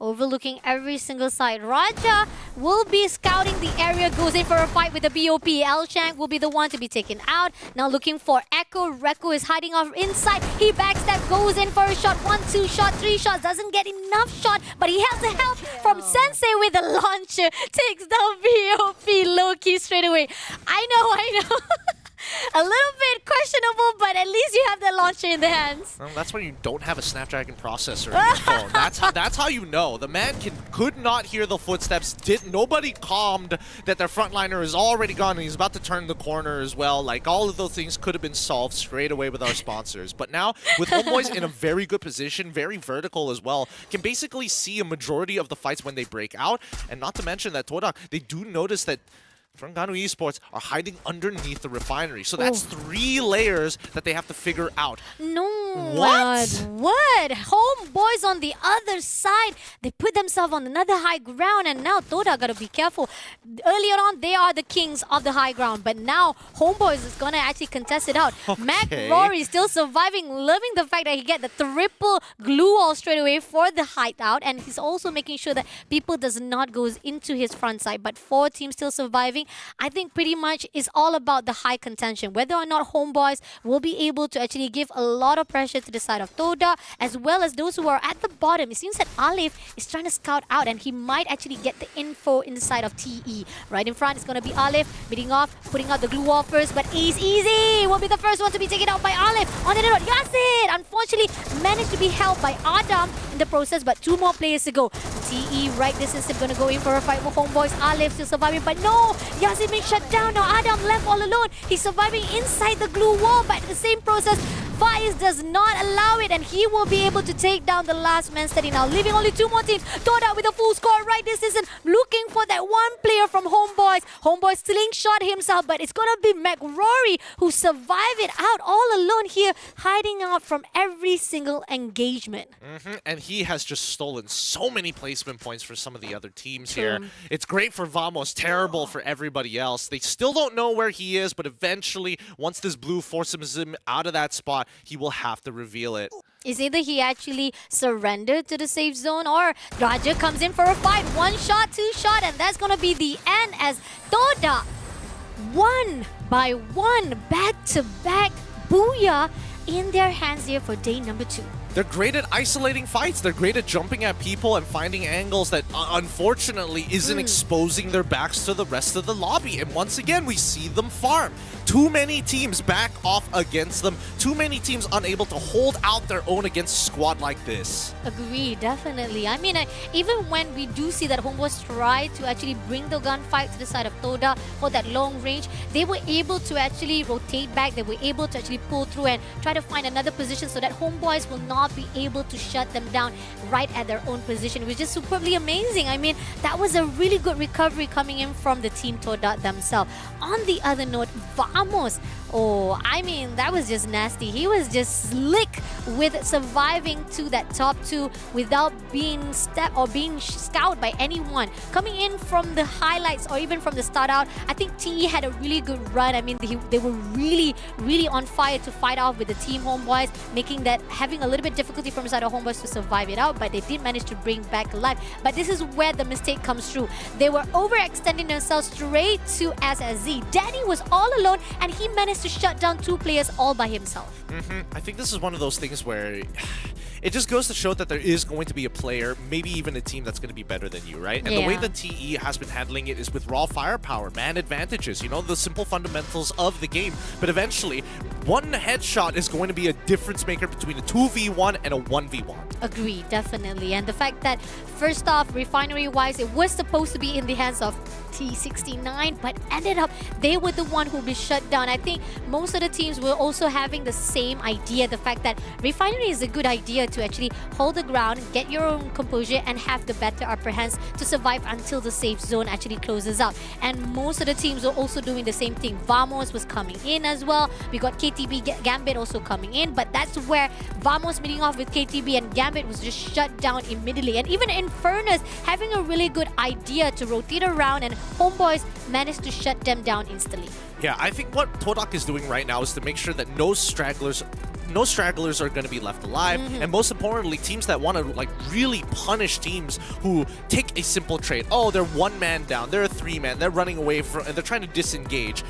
Overlooking every single side. Raja will be scouting the area, goes in for a fight with the BOP. Elshank will be the one to be taken out. Now looking for Echo. Reko is hiding off inside. He backstab, goes in for a shot. 1, 2 shot, 3 shots. Doesn't get enough shot, but he has the help from Sensei with a launcher. Takes down BOP low-key straight away. I know. A little bit questionable, but at least you have the launcher in the hands. Well, that's when you don't have a Snapdragon processor in your phone. That's how you know. The man could not hear the footsteps. Nobody calmed that their frontliner is already gone and he's about to turn the corner as well. Like, all of those things could have been solved straight away with our sponsors. But now, with Homeboys in a very good position, very vertical as well, can basically see a majority of the fights when they break out. And not to mention that Todak, they do notice that Terengganu Esports are hiding underneath the Refinery. So that's 3 layers that they have to figure out. No. What? What? Homeboys on the other side. They put themselves on another high ground, and now Toda gotta be careful. Earlier on, they are the kings of the high ground, but now Homeboys is gonna actually contest it out. Okay. Mac Rory still surviving, loving the fact that he get the triple glue wall straight away for the hideout, and he's also making sure that people does not go into his front side. But 4 teams still surviving. I think pretty much is all about the high contention. Whether or not Homeboys will be able to actually give a lot of pressure to the side of Toda, as well as those who are at the bottom. It seems that Alif is trying to scout out, and he might actually get the info in the side of TE. Right in front is going to be Alif, beating off, putting out the glue wall first, but Easy will be the first one to be taken out by Alif. On the note, Yasid unfortunately managed to be held by Adam in the process, but 2 more players to go. TE right this instant going to go in for a fight with Homeboys. Alif still surviving, but no! Yazid being shut down. Now Adam left all alone. He's surviving inside the glue wall, but in the same process, Faiz does not allow it, and he will be able to take down the last man standing now, leaving only 2 more teams. Toda with a full score right this season, looking for that one player from Homeboys. Homeboys slingshot himself, but it's gonna be McRory who survived it out all alone here, hiding out from every single engagement. And he has just stolen so many placement points for some of the other teams here. It's great for Vamos, terrible for everybody else. They still don't know where he is, but eventually, once this blue forces him out of that spot, he will have to reveal it. Is either he actually surrendered to the safe zone, or Raja comes in for a fight. 1 shot, 2 shot, and that's going to be the end as Toda, 1 by 1, back-to-back booyah in their hands here for day number 2. They're great at isolating fights. They're great at jumping at people and finding angles that unfortunately isn't exposing their backs to the rest of the lobby. And once again, we see them farm. Too many teams back off against them. Too many teams unable to hold out their own against a squad like this. Agree, definitely. I mean, even when we do see that Homeboys try to actually bring the gunfight to the side of Toda for that long range, they were able to actually rotate back. They were able to actually pull through and try to find another position so that Homeboys will not be able to shut them down right at their own position, which is superbly amazing. I mean, that was a really good recovery coming in from the team Toda themselves. On the other note, Vamos. Oh, I mean, that was just nasty. He was just slick with surviving to that top 2 without being stepped or being scouted by anyone. Coming in from the highlights or even from the start out, I think TE had a really good run. I mean, they were really, really on fire to fight off with the team Homeboys, making that having a little bit difficulty from the side of Homeboys to survive it out, but they did manage to bring back life. But this is where the mistake comes through. They were overextending themselves straight to SSZ. Danny was all alone and he managed to shut down 2 players all by himself. I think this is one of those things where it just goes to show that there is going to be a player, maybe even a team that's going to be better than you, right? And the way that TE has been handling it is with raw firepower, man advantages, you know, the simple fundamentals of the game. But eventually, one headshot is going to be a difference maker between a 2v1 and a 1v1. Agree, definitely. And the fact that, first off, refinery-wise, it was supposed to be in the hands of T69, but ended up they were the one who be shut down. I think most of the teams were also having the same idea, the fact that refinery is a good idea to actually hold the ground, get your own composure, and have the better upper hands to survive until the safe zone actually closes out. And most of the teams were also doing the same thing. Vamos was coming in as well. We got KTB Gambit also coming in, but that's where Vamos meeting off with KTB and Gambit was just shut down immediately. And even Infernus having a really good idea to rotate around, and Homeboys managed to shut them down instantly. Yeah, I think what Todak is doing right now is to make sure that no stragglers are going to be left alive, and most importantly, teams that want to like really punish teams who take a simple trade. Oh, they're 1 man down, they're a 3-man, they're running away from, and they're trying to disengage.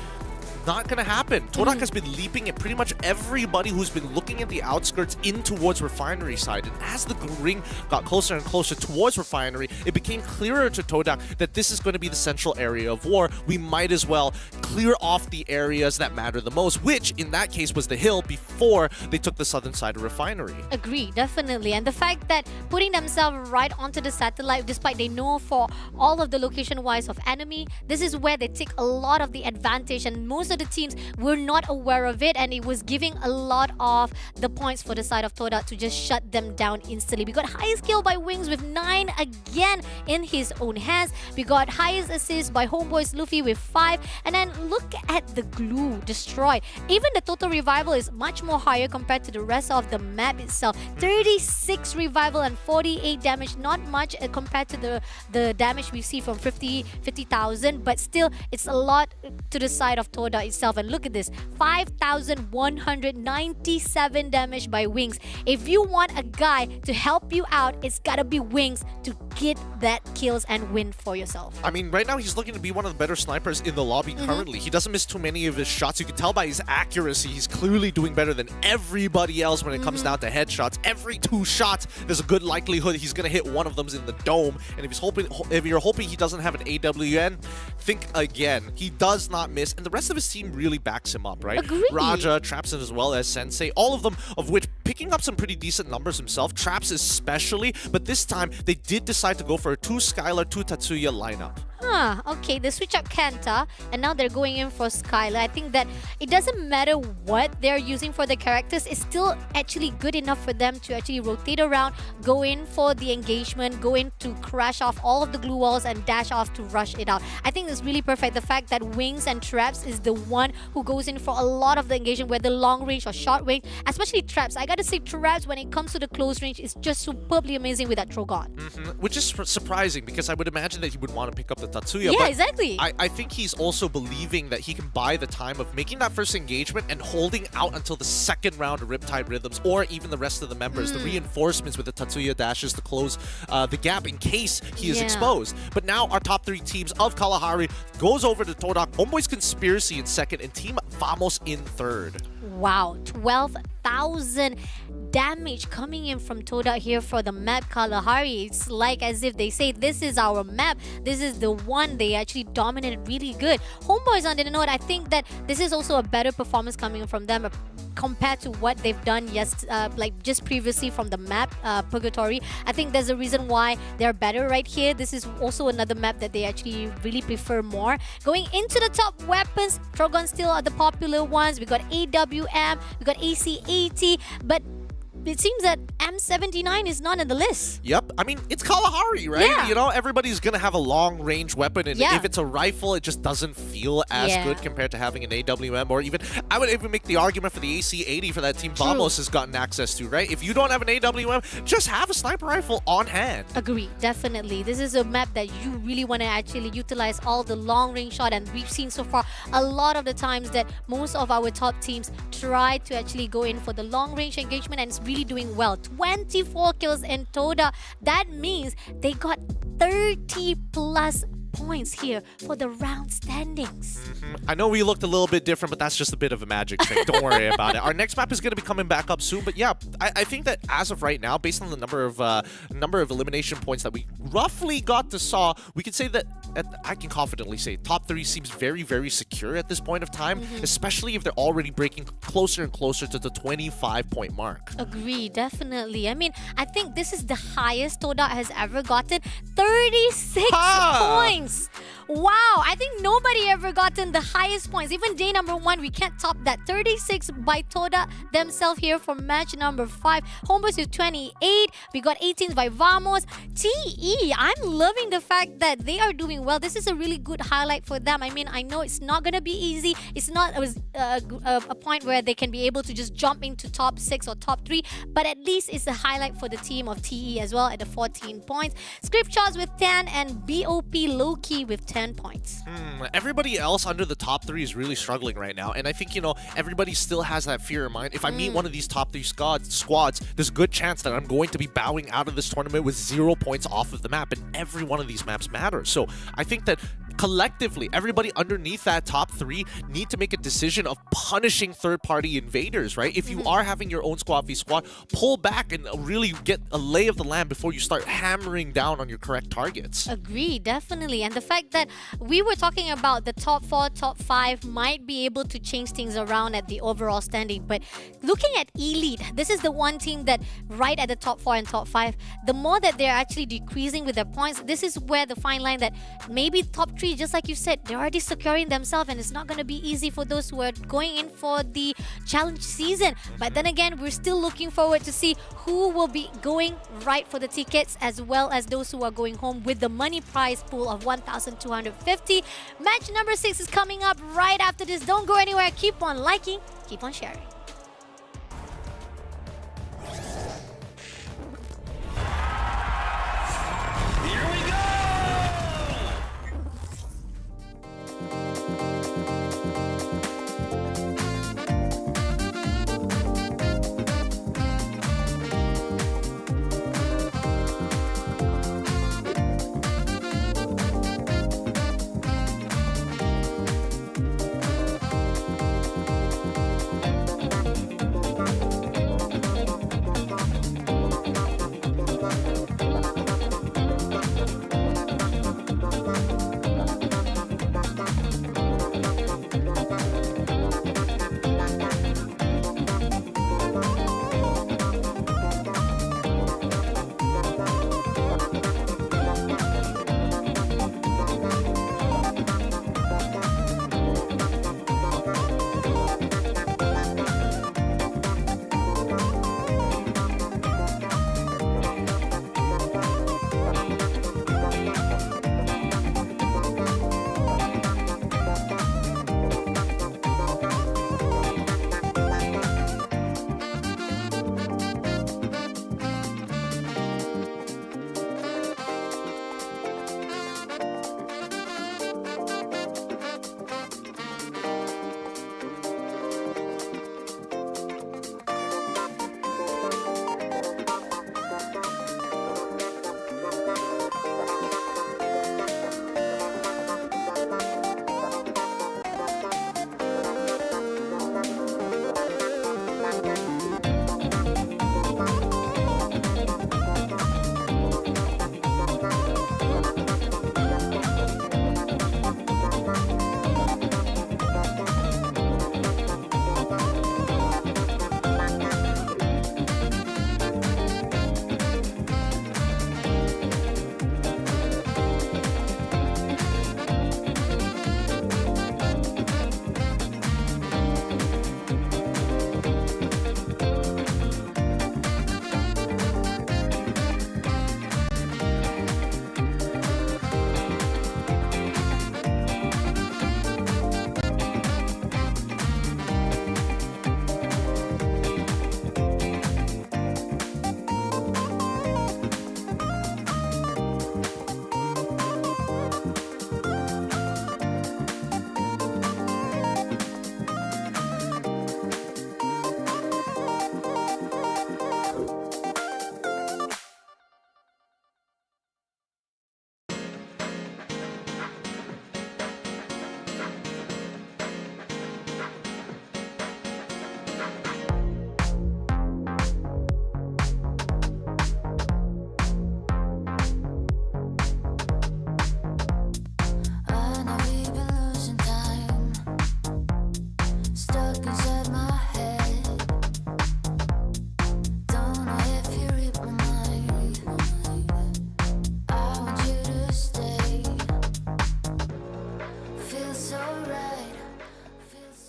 Not gonna happen. Todak has been leaping at pretty much everybody who's been looking at the outskirts in towards refinery side. And as the ring got closer and closer towards refinery, it became clearer to Todak that this is going to be the central area of war. We might as well clear off the areas that matter the most, which in that case was the hill before they took the southern side of refinery. Agree, definitely. And the fact that putting themselves right onto the satellite, despite they know for all of the location-wise of enemy, this is where they take a lot of the advantage, and most of the teams were not aware of it, and it was giving a lot of the points for the side of Toda to just shut them down instantly. We got highest kill by Wings with 9 again in his own hands. We got highest assist by Homeboys Luffy with 5, and then look at the glue destroyed. Even the total revival is much more higher compared to the rest of the map itself. 36 revival and 48 damage, not much compared to the damage we see from 50,000, but still it's a lot to the side of Toda itself. And look at this, 5,197 damage by Wings. If you want a guy to help you out, it's gotta be Wings to get that kills and win for yourself. I mean, right now he's looking to be one of the better snipers in the lobby currently. He doesn't miss too many of his shots. You can tell by his accuracy, he's clearly doing better than everybody else when it comes down to headshots. Every 2 shots, there's a good likelihood he's gonna hit one of them in the dome. And if you're hoping he doesn't have an AWN, think again. He does not miss, and the rest of his team really backs him up, right? Agreed. Raja, Traps, as well as Sensei, all of them of which picking up some pretty decent numbers himself, Traps especially, but this time they did decide to go for a 2 Skylar, 2 Tatsuya lineup. Okay, they switch up Kanta, and now they're going in for Skylar. I think that it doesn't matter what they're using for the characters, it's still actually good enough for them to actually rotate around, go in for the engagement, go in to crash off all of the glue walls and dash off to rush it out. I think it's really perfect. The fact that Wings and Traps is the one who goes in for a lot of the engagement, whether long range or short range, especially Traps. I gotta say, Traps, when it comes to the close range, is just superbly amazing with that Trogon. Which is surprising, because I would imagine that he would want to pick up the Tatsuya. Yeah, but exactly. I think he's also believing that he can buy the time of making that first engagement and holding out until the second round of Riptide Rhythms, or even the rest of the members, the reinforcements with the Tatsuya dashes to close the gap in case he is exposed. But now our top 3 teams of Kalahari goes over to Todak, Homeboys Conspiracy in second, and Team Vamos in third. Wow, 12,000 damage coming in from Toda here for the map Kalahari. It's like as if they say, this is our map. This is the one they actually dominated really good. Homeboys on the note, I think that this is also a better performance coming from them compared to what they've done like just previously from the map Purgatory. I think there's a reason why they're better right here. This is also another map that they actually really prefer more. Going into the top weapons, Trogon still are the popular ones. We got AWM, we got AC-80, but it seems that M79 is not in the list. Yep. I mean, it's Kalahari, right? Yeah. You know, everybody's going to have a long-range weapon, and Yeah. if it's a rifle, it just doesn't feel as Yeah. good compared to having an AWM, or even, I would even make the argument for the AC-80 for that team Vamos has gotten access to, right? If you don't have an AWM, just have a sniper rifle on hand. Agree, definitely. This is a map that you really want to actually utilize all the long-range shot, and we've seen so far a lot of the times that most of our top teams try to actually go in for the long-range engagement, and it's really doing well. 24 kills in Toda. That means they got 30 plus points here for the round standings. I know we looked a little bit different, but that's just a bit of a magic trick. Don't worry about it. Our next map is going to be coming back up soon, but yeah, I think that as of right now, based on the number of elimination points that we roughly got to saw, we can say that I can confidently say top 3 seems very, very secure at this point of time, especially if they're already breaking closer and closer to the 25-point mark. Agree, definitely. I mean, I think this is the highest Toda has ever gotten. 36 points. Wow, I think nobody ever gotten the highest points. Even day number 1, we can't top that. 36 by Toda themselves here for match number 5. Homeboys with 28. We got 18s by Vamos. TE, I'm loving the fact that they are doing well. This is a really good highlight for them. I mean, I know it's not going to be easy. It's not a point where they can be able to just jump into top 6 or top 3, but at least it's a highlight for the team of TE as well at the 14 points. Scriptshots with 10 and BOP Loki with 10 points. Everybody else under the top 3 is really struggling right now, and I think, you know, everybody still has that fear in mind. If I meet one of these top 3 squads, there's a good chance that I'm going to be bowing out of this tournament with 0 points off of the map, and every one of these maps matters. So I think that collectively, everybody underneath that top 3 need to make a decision of punishing third-party invaders, right? If you are having your own squad v squad, pull back and really get a lay of the land before you start hammering down on your correct targets. Agree, definitely. And the fact that we were talking about the top 4, top 5 might be able to change things around at the overall standing. But looking at Elite, this is the one team that right at the top 4 and top 5, the more that they're actually decreasing with their points, this is where the fine line that maybe top 3, just like you said, they're already securing themselves, and it's not going to be easy for those who are going in for the challenge season. But then again, we're still looking forward to see who will be going right for the tickets, as well as those who are going home with the money prize pool of 1,250. Match number 6 is coming up right after this. Don't go anywhere. Keep on liking, keep on sharing. Here we go!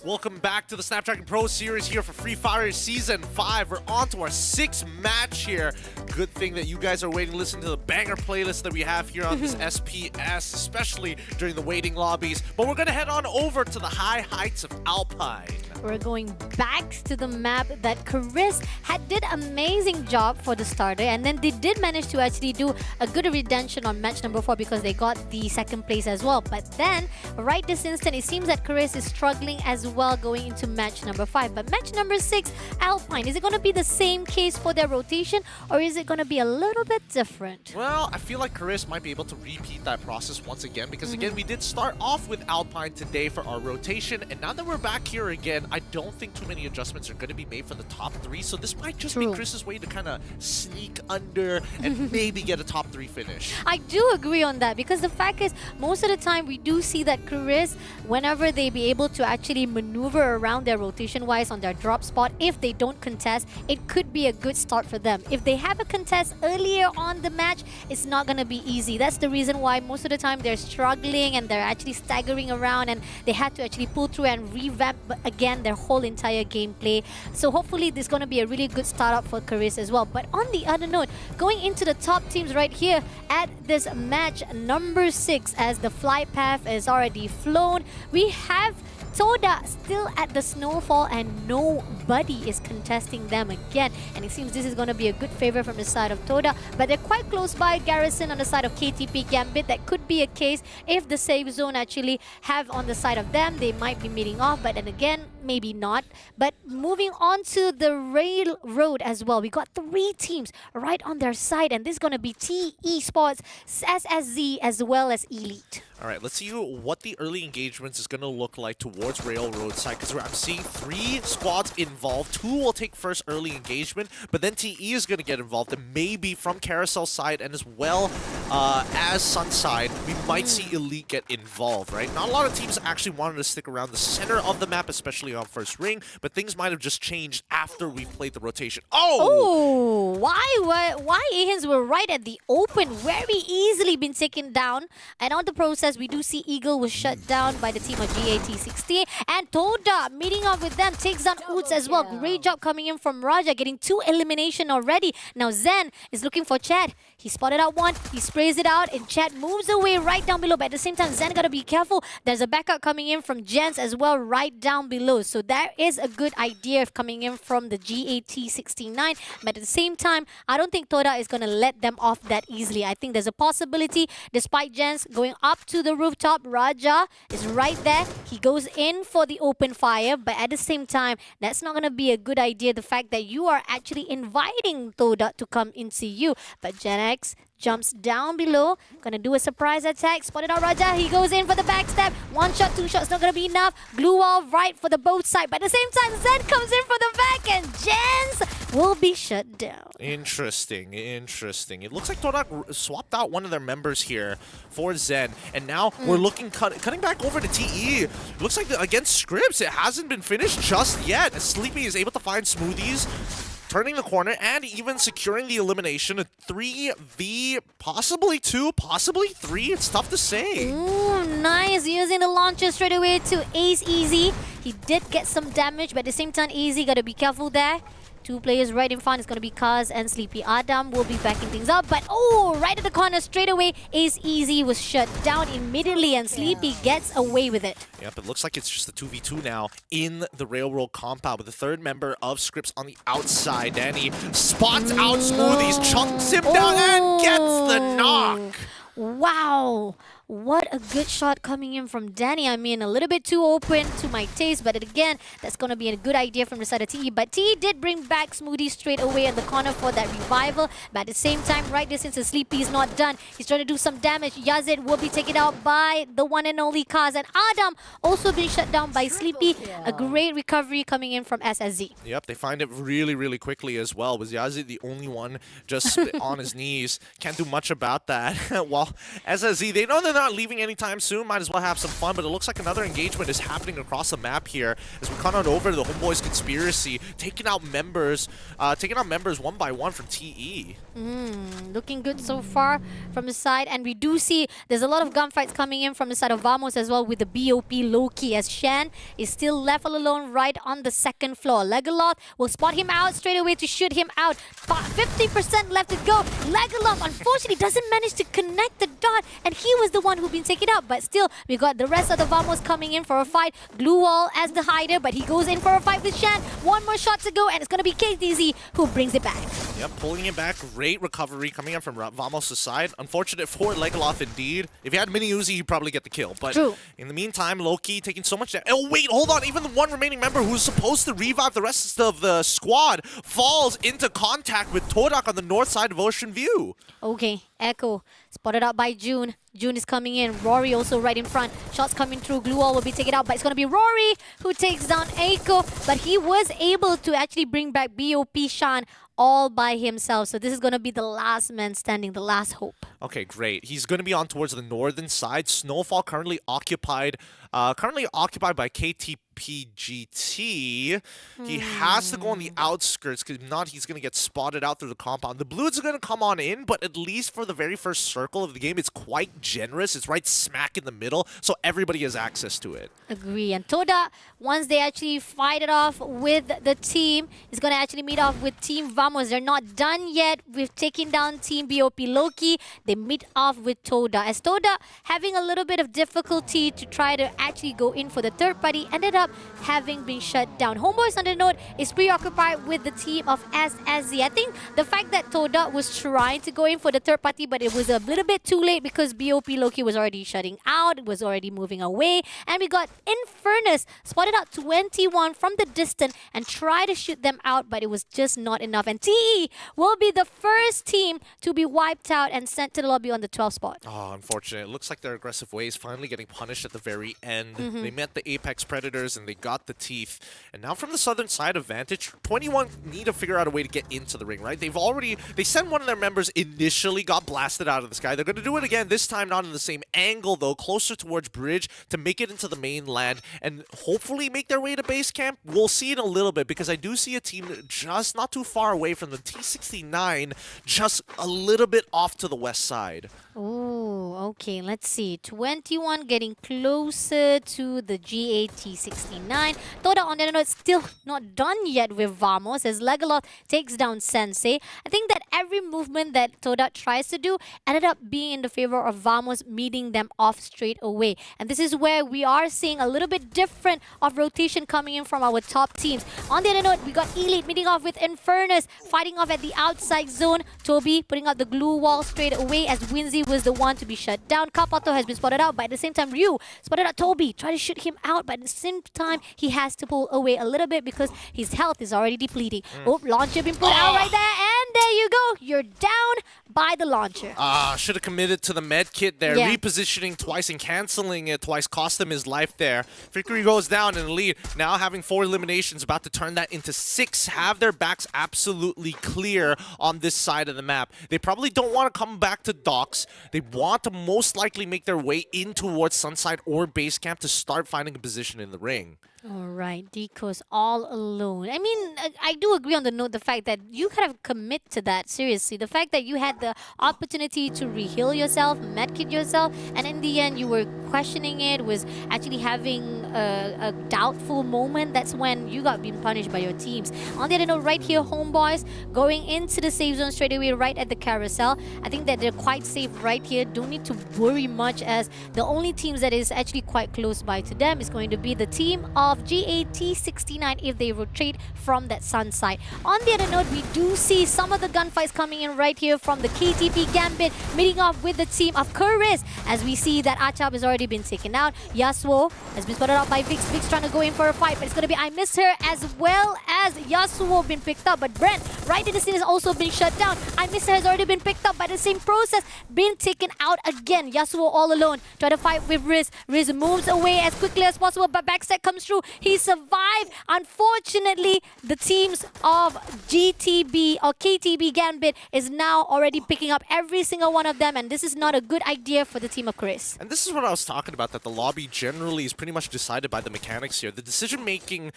Welcome back to the Snapdragon Pro Series here for Free Fire Season 5. We're on to our 6th match here. Good thing that you guys are waiting to listen to the banger playlist that we have here on this SPS, especially during the waiting lobbies. But we're going to head on over to the high heights of Alpine. We're going back to the map that Chris did amazing job for the starter, and then they did manage to actually do a good redemption on match number 4 because they got the 2nd place as well. But then, right this instant, it seems that Chris is struggling as well going into match number 5. But match number 6, Alpine, is it going to be the same case for their rotation, or is it going to be a little bit different? Well, I feel like Chris might be able to repeat that process once again because, again, we did start off with Alpine today for our rotation, and now that we're back here again, I don't think too many adjustments are going to be made for the top 3, so this might just be Chris's way to kind of sneak under and maybe get a top 3 finish. I do agree on that because the fact is, most of the time we do see that Chris, whenever they be able to actually maneuver around their rotation-wise on their drop spot, if they don't contest, it could be a good start for them. If they have a contest earlier on the match, it's not going to be easy. That's the reason why most of the time they're struggling and they're actually staggering around, and they had to actually pull through and revamp again their whole entire gameplay. So hopefully this is going to be a really good startup for Chris as well. But on the other note, going into the top teams right here at this match number 6, as the flight path is already flown, we have Toda still at the snowfall and nobody is contesting them again. And it seems this is going to be a good favor from the side of Toda. But they're quite close by Garrison on the side of KTP Gambit. That could be a case if the safe zone actually have on the side of them. They might be meeting off, but then again, maybe not. But moving on to the railroad as well. We got 3 teams right on their side, and this is going to be T Esports, SSZ, as well as Elite. All right, let's see what the early engagements is going to look like towards Railroad side, because I'm seeing 3 squads involved. 2 will take first early engagement, but then TE is going to get involved, and maybe from Carousel side and as well as Sun side, we might see Elite get involved, right? Not a lot of teams actually wanted to stick around the center of the map, especially on first ring, but things might have just changed after we played the rotation. Oh, why Ahans were right at the open, very easily been taken down, and on the process, we do see Eagle was shut down by the team of GAT60. And Toda meeting up with them takes down Oots as well. Great job coming in from Raja, getting 2 elimination already. Now Zen is looking for Chad. He spotted out 1, he sprays it out, and Chad moves away right down below. But at the same time, Zen gotta be careful. There's a backup coming in from Jens as well right down below. So that is a good idea of coming in from the GAT69. But at the same time, I don't think Toda is gonna let them off that easily. I think there's a possibility, despite Jens going up to the rooftop, Raja is right there. He goes in for the open fire, but at the same time, that's not going to be a good idea. The fact that you are actually inviting Toda to come into you. But Gen X jumps down below, gonna do a surprise attack, spotted out Raja, he goes in for the backstab, 1 shot, 2 shots, not gonna be enough, glue wall right for the both side, but at the same time, Zen comes in for the back, and Jens will be shut down. Interesting. It looks like Todak swapped out one of their members here for Zen, and now we're looking, cutting back over to TE. Looks like against Scripps, it hasn't been finished just yet. Sleepy is able to find Smoothies, turning the corner, and even securing the elimination. A 3v, possibly 2, possibly 3. It's tough to say. Ooh, nice. Using the launcher straight away to Ace Easy. He did get some damage, but at the same time, Easy got to be careful there. 2 players right in front. It's going to be Kaz and Sleepy. Adam will be backing things up. But right at the corner straight away, Ace Easy was shut down immediately, and Sleepy gets away with it. Yep, it looks like it's just a 2v2 now in the Railroad compound with the 3rd member of Scripps on the outside. Danny spots out Smoothies, chunks him down, and gets the knock. Wow. What a good shot coming in from Danny. I mean, a little bit too open to my taste, but again, that's going to be a good idea from the side of TE. But TE did bring back Smoothie straight away in the corner for that revival. But at the same time, right there, since the Sleepy is not done, he's trying to do some damage. Yazid will be taken out by the one and only Kaz. And Adam also being shut down by Sleepy. A great recovery coming in from SSZ. Yep, they find it really, really quickly as well. Was Yazid the only one just on his knees? Can't do much about that. While SSZ, they know they're not leaving anytime soon. Might as well have some fun. But it looks like another engagement is happening across the map here as we come on over to the Homeboys Conspiracy, taking out members one by one from TE. Looking good so far from the side, and we do see there's a lot of gunfights coming in from the side of Vamos as well with the BOP Loki, as Shan is still left all alone right on the second floor. Legaloth will spot him out straight away to shoot him out. 50% left to go. Legaloth unfortunately doesn't manage to connect the dot, and he was the one who'd been taken out. But still, we got the rest of the Vamos coming in for a fight. Glue Wall as the hider, but he goes in for a fight with Shan. One more shot to go, and it's going to be KDZ who brings it back. Yep, pulling it back. Great recovery coming in from Vamos' side. Unfortunate for Legaloth indeed. If he had Mini Uzi, he'd probably get the kill. But True. In the meantime, Loki taking so much damage. Oh, wait, hold on. Even the one remaining member who's supposed to revive the rest of the squad falls into contact with Todak on the north side of Ocean View. Okay, Echo spotted out by June. June is coming in. Rory also right in front. Shots coming through. Glue Wall will be taken out, but it's going to be Rory who takes down Echo. But he was able to actually bring back BOP Shan all by himself. So this is going to be the last man standing, the last hope. Okay, great. He's going to be on towards the northern side. Snowfall currently occupied by KTPGT. He has to go on the outskirts, because if not, he's going to get spotted out through the compound. The Blues are going to come on in, but at least for the very first circle of the game, it's quite generous. It's right smack in the middle, so everybody has access to it. Agree. And Toda, once they actually fight it off with the team, is going to actually meet off with Team Vamos. They're not done yet with taking down Team BOP Loki. They meet off with Toda. As Toda having a little bit of difficulty to try to actually go in for the third party, ended up having been shut down. Homeboys on the note is preoccupied with the team of SSZ. I think the fact that Toda was trying to go in for the third party, but it was a little bit too late because BOP Loki was already shutting out, was already moving away, and we got Infernus spotted out 21 from the distance and tried to shoot them out, but it was just not enough. And TE will be the first team to be wiped out and sent to the lobby on the 12th spot. Oh, unfortunate. It looks like their aggressive ways finally getting punished at the very end. They met the Apex Predators and they got the teeth. And now from the southern side of Vantage, 21 need to figure out a way to get into the ring, right? They sent one of their members initially, got blasted out of the sky. They're going to do it again, this time not in the same angle though, closer towards Bridge to make it into the mainland and hopefully make their way to base camp. We'll see in a little bit, because I do see a team just not too far away from the T69, just a little bit off to the west side. Oh, okay. Let's see. 21 getting closer to the GAT69. Toda on the note still not done yet with Vamos as Legaloth takes down Sensei. I think that every movement that Toda tries to do ended up being in the favor of Vamos, meeting them off straight away. And this is where we are seeing a little bit different of rotation coming in from our top teams. On the other note, we got Elite meeting off with Infernus, fighting off at the outside zone. Toby putting out the glue wall straight away as Winzy was the one to be shut down. Kapato has been spotted out, but at the same time, Ryu spotted out Toby, try to shoot him out, but at the same time, he has to pull away a little bit because his health is already depleting. Oh, launcher been put out right there, and there you go. You're down by the launcher. Should have committed to the med kit there. Yeah. Repositioning twice and canceling it twice cost him his life there. Victory goes down in the lead. Now having 4 eliminations, about to turn that into 6. Have their backs absolutely clear on this side of the map. They probably don't want to come back to docks. They want to most likely make their way in towards Sunside or base camp to start finding a position in the ring. All right, Deco's all alone. I mean, I do agree on the fact that you kind of commit to that, seriously. The fact that you had the opportunity to re-heal yourself, medkit yourself, and in the end you were questioning it, was actually having a doubtful moment. That's when you got being punished by your teams. On the other note, right here, Homeboys going into the safe zone straight away, right at the carousel. I think that they're quite safe right here. Don't need to worry much, as the only teams that is actually quite close by to them is going to be the team of GAT69 if they rotate from that sun side. On the other note, we do see some of the gunfights coming in right here from the KTP Gambit, meeting off with the team of Kuris, as we see that Achab is already already been taken out. Yasuo has been spotted out by Vix. Vix trying to go in for a fight, but it's going to be I Miss Her as well as Yasuo been picked up. But Brent, right in the scene, has also been shut down. I Miss Her has already been picked up by the same process, been taken out again. Yasuo all alone, try to fight with Riz. Riz moves away as quickly as possible, but backstab comes through. He survived. Unfortunately, the teams of GTB or KTB Gambit is now already picking up every single one of them, and this is not a good idea for the team of Chris. And this is what I was talking about, that the lobby generally is pretty much decided by the mechanics here. The decision-making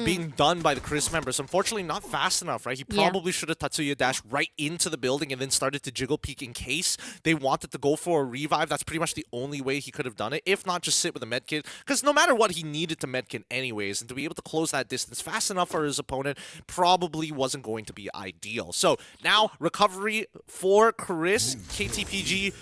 being done by the Chris members, unfortunately not fast enough, right? He probably should have Tatsuya dashed right into the building and then started to jiggle peek in case they wanted to go for a revive. That's pretty much the only way he could have done it, if not just sit with a medkit. Because no matter what, he needed to medkit anyways, and to be able to close that distance fast enough for his opponent probably wasn't going to be ideal. So now recovery for Chris, KTP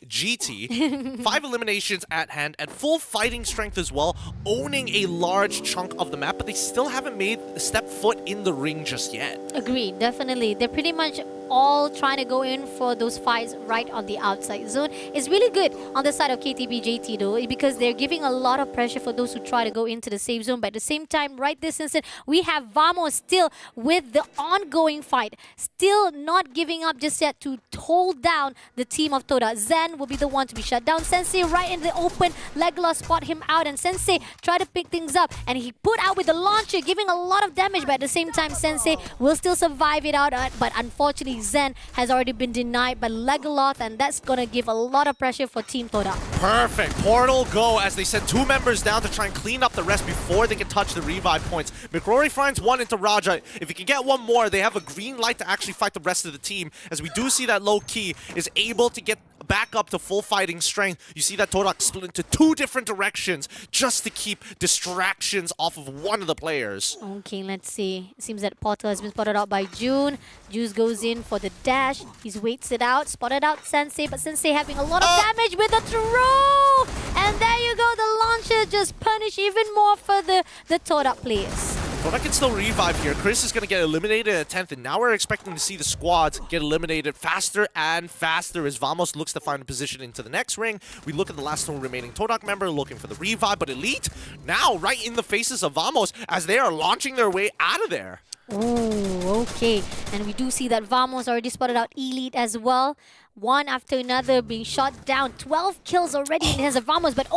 GT. 5 eliminations at hand at full fighting strength as well, owning a large chunk of the map, but they still haven't made a step foot in the ring just yet. Agreed, definitely. They're pretty much all trying to go in for those fights right on the outside zone. It's really good on the side of KTB JT though, because they're giving a lot of pressure for those who try to go into the safe zone. But at the same time, right this instant, we have Vamos still with the ongoing fight, still not giving up just yet to hold down the team of Toda. Zen will be the one to be shut down. Sensei right in the open, Legolas spot him out, and Sensei try to pick things up, and he put out with the launcher, giving a lot of damage, but at the same time, Sensei will still survive it out, but unfortunately, Zen has already been denied by Legolas, and that's gonna give a lot of pressure for Team Toda. Perfect. Portal go as they send 2 members down to try and clean up the rest before they can touch the revive points. McRory finds 1 into Raja. If he can get 1 more, they have a green light to actually fight the rest of the team, as we do see that low key is able to get back up to full fighting strength. You see that Todak split into 2 different directions just to keep distractions off of one of the players. Okay, let's see. It seems that Portal has been spotted out by June. Juice goes in for the dash. He waits it out. Spotted out Sensei, but Sensei having a lot of damage with the throw! And there you go. The launcher just punish even more for the Todak players. Todak can still revive here. Chris is going to get eliminated at 10th, and now we're expecting to see the squads get eliminated faster and faster as Vamos looks to find a position into the next ring. We look at the last 2 remaining Todak member looking for the revive, but Elite now right in the faces of Vamos as they are launching their way out of there. Oh, okay. And we do see that Vamos already spotted out Elite as well. One after another being shot down. 12 kills already in the hands of Vamos, but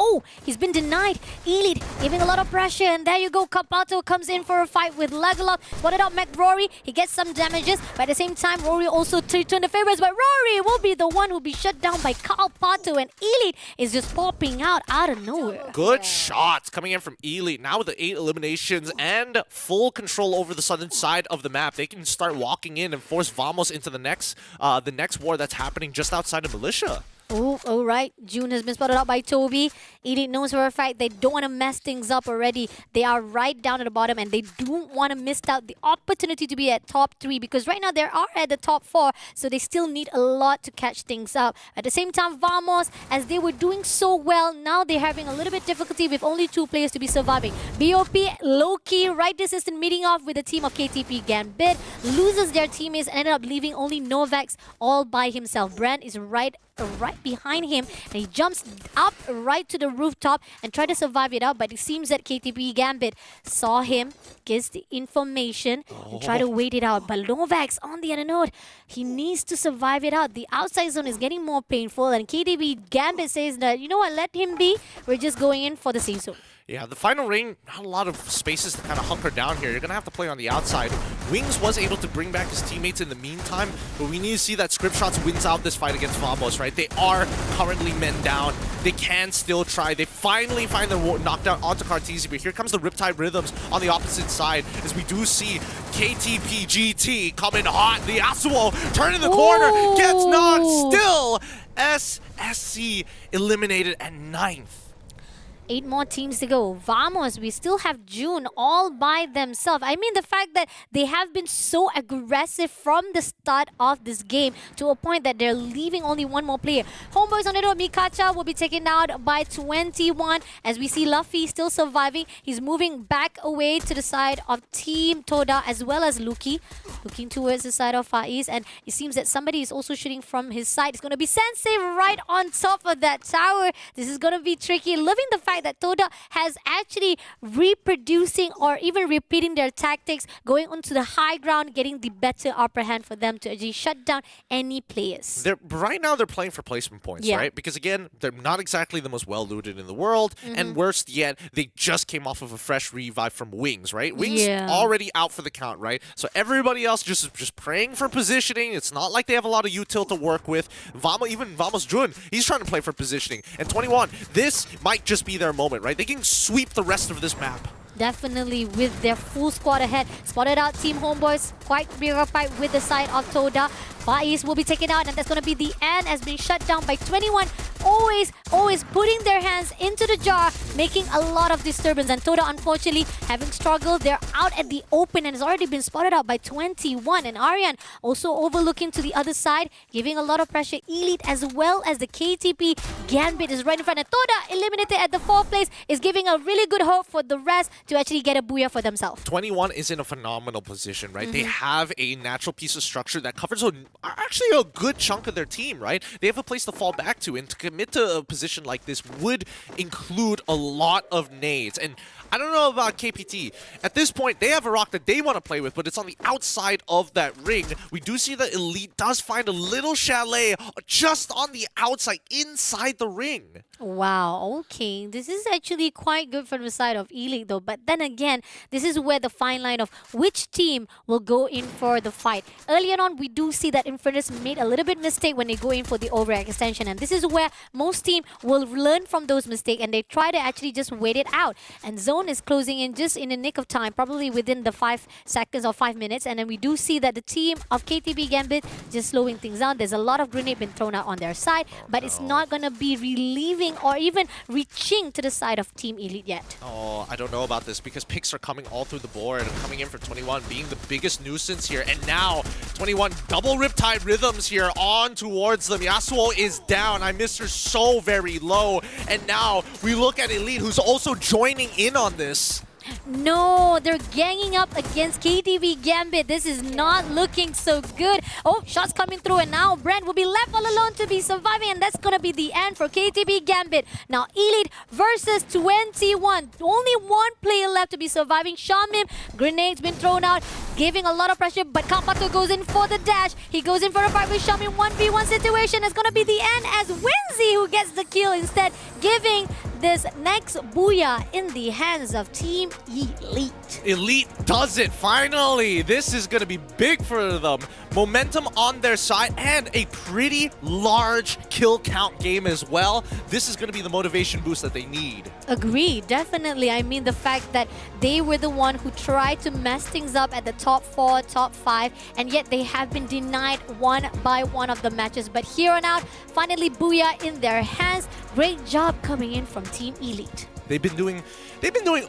he's been denied. Elite giving a lot of pressure, and there you go. Kapato comes in for a fight with Legolas. Spotted out McRory. He gets some damages, but at the same time, Rory also turned the favorites, but Rory will be the one who will be shut down by Carl Pato, and Elite is just popping out of nowhere. Good shots coming in from Elite. Now with the 8 eliminations and full control over the southern side of the map, they can start walking in and force Vamos into the next war that's happening just outside of Militia. Oh, all right. June has been spotted out by Toby. Elite knows for a fact they don't want to mess things up already. They are right down at the bottom, and they don't want to miss out the opportunity to be at top 3, because right now they are at the top 4, so they still need a lot to catch things up. At the same time, Vamos, as they were doing so well, now they're having a little bit difficulty with only 2 players to be surviving. BOP, low-key, right this instant, meeting off with the team of KTP Gambit, loses their teammates and ended up leaving only Novax all by himself. Brand is right behind him, and he jumps up right to the rooftop and try to survive it out, but it seems that KTP Gambit saw him, gets the information, and try to wait it out. But Novax, on the other note, he needs to survive it out. The outside zone is getting more painful, and KTP Gambit says that, you know what, let him be. We're just going in for the safe zone. Yeah, the final ring, not a lot of spaces to kind of hunker down here. You're going to have to play on the outside. Wings was able to bring back his teammates in the meantime, but we need to see that Script Shots wins out this fight against Vamos, right? They are currently men down. They can still try. They finally find the knockdown onto Cartesi, but here comes the Riptide Rhythms on the opposite side, as we do see KTP GT coming hot. The Yasuo turning the corner, gets knocked, still SSC eliminated at 9th. 8 more teams to go. Vamos, we still have June all by themselves. I mean, the fact that they have been so aggressive from the start of this game to a point that they're leaving only one more player. Homeboys on the door, Mikacha will be taken out by 21 as we see Luffy still surviving. He's moving back away to the side of Team Toda as well as Luki. Looking towards the side of Far East, and it seems that somebody is also shooting from his side. It's going to be Sensei right on top of that tower. This is going to be tricky. Loving the fact that Toda has actually reproducing or even repeating their tactics, going onto the high ground, getting the better upper hand for them to actually shut down any players. Right now, they're playing for placement points, Yeah. right? Because again, they're not exactly the most well-looted in the world, and worst yet, they just came off of a fresh revive from Wings, right? Wings Yeah. already out for the count, right? So everybody else just praying for positioning. It's not like they have a lot of util to work with. Even Vamos Jun, he's trying to play for positioning. And 21, this might just be their moment, right? They can sweep the rest of this map. Definitely with their full squad ahead. Spotted out Team Homeboys, quite preoccupied with the side of Toda. Far East will be taken out, and that's going to be the end, has been shut down by 21. Always putting their hands into the jar, making a lot of disturbance. And Toda, unfortunately, having struggled, they're out at the open and has already been spotted out by 21. And Aryan also overlooking to the other side, giving a lot of pressure. Elite as well as the KTP Gambit is right in front. And Toda, eliminated at the 4th place, is giving a really good hope for the rest to actually get a booyah for themselves. 21 is in a phenomenal position, right? They have a natural piece of structure that covers actually a good chunk of their team, right? They have a place to fall back to, and to commit to a position like this would include a lot of nades. And I don't know about KPT. At this point, they have a rock that they want to play with, but it's on the outside of that ring. We do see that Elite does find a little chalet just on the outside, inside the ring. Wow, okay. This is actually quite good from the side of Elite though. But then again, this is where the fine line of which team will go in for the fight. Earlier on, we do see that Infernus made a little bit mistake when they go in for the overextension. And this is where most team will learn from those mistakes and they try to actually just wait it out. And Zone is closing in just in the nick of time, probably within the 5 seconds or 5 minutes. And then we do see that the team of KTB Gambit just slowing things down. There's a lot of grenade been thrown out on their side, but it's not going to be relieving or even reaching to the side of Team Elite yet. Oh, I don't know about this because picks are coming all through the board and coming in for 21 being the biggest nuisance here. And now 21 double Riptide Rhythms here on towards them. Yasuo is down. I missed her so very low. And now we look at Elite who's also joining in on this. No, they're ganging up against KTV Gambit. This is not looking so good. Oh, shots coming through, and now Brent will be left all alone to be surviving, and that's going to be the end for KTV Gambit. Now, Elite versus 21. Only one player left to be surviving. Shamim, grenades been thrown out, giving a lot of pressure, but Kampato goes in for the dash. He goes in for a fight with Shamim. 1v1 situation is going to be the end as Winzy who gets the kill instead, giving this next booyah in the hands of Team Elite. Elite does it, finally! This is going to be big for them. Momentum on their side and a pretty large kill count game as well. This is going to be the motivation boost that they need. Agreed, definitely. I mean, the fact that they were the one who tried to mess things up at the top 4, top 5, and yet they have been denied one by one of the matches. But here on out, finally booyah in their hands. Great job coming in from Team Elite. They've been doing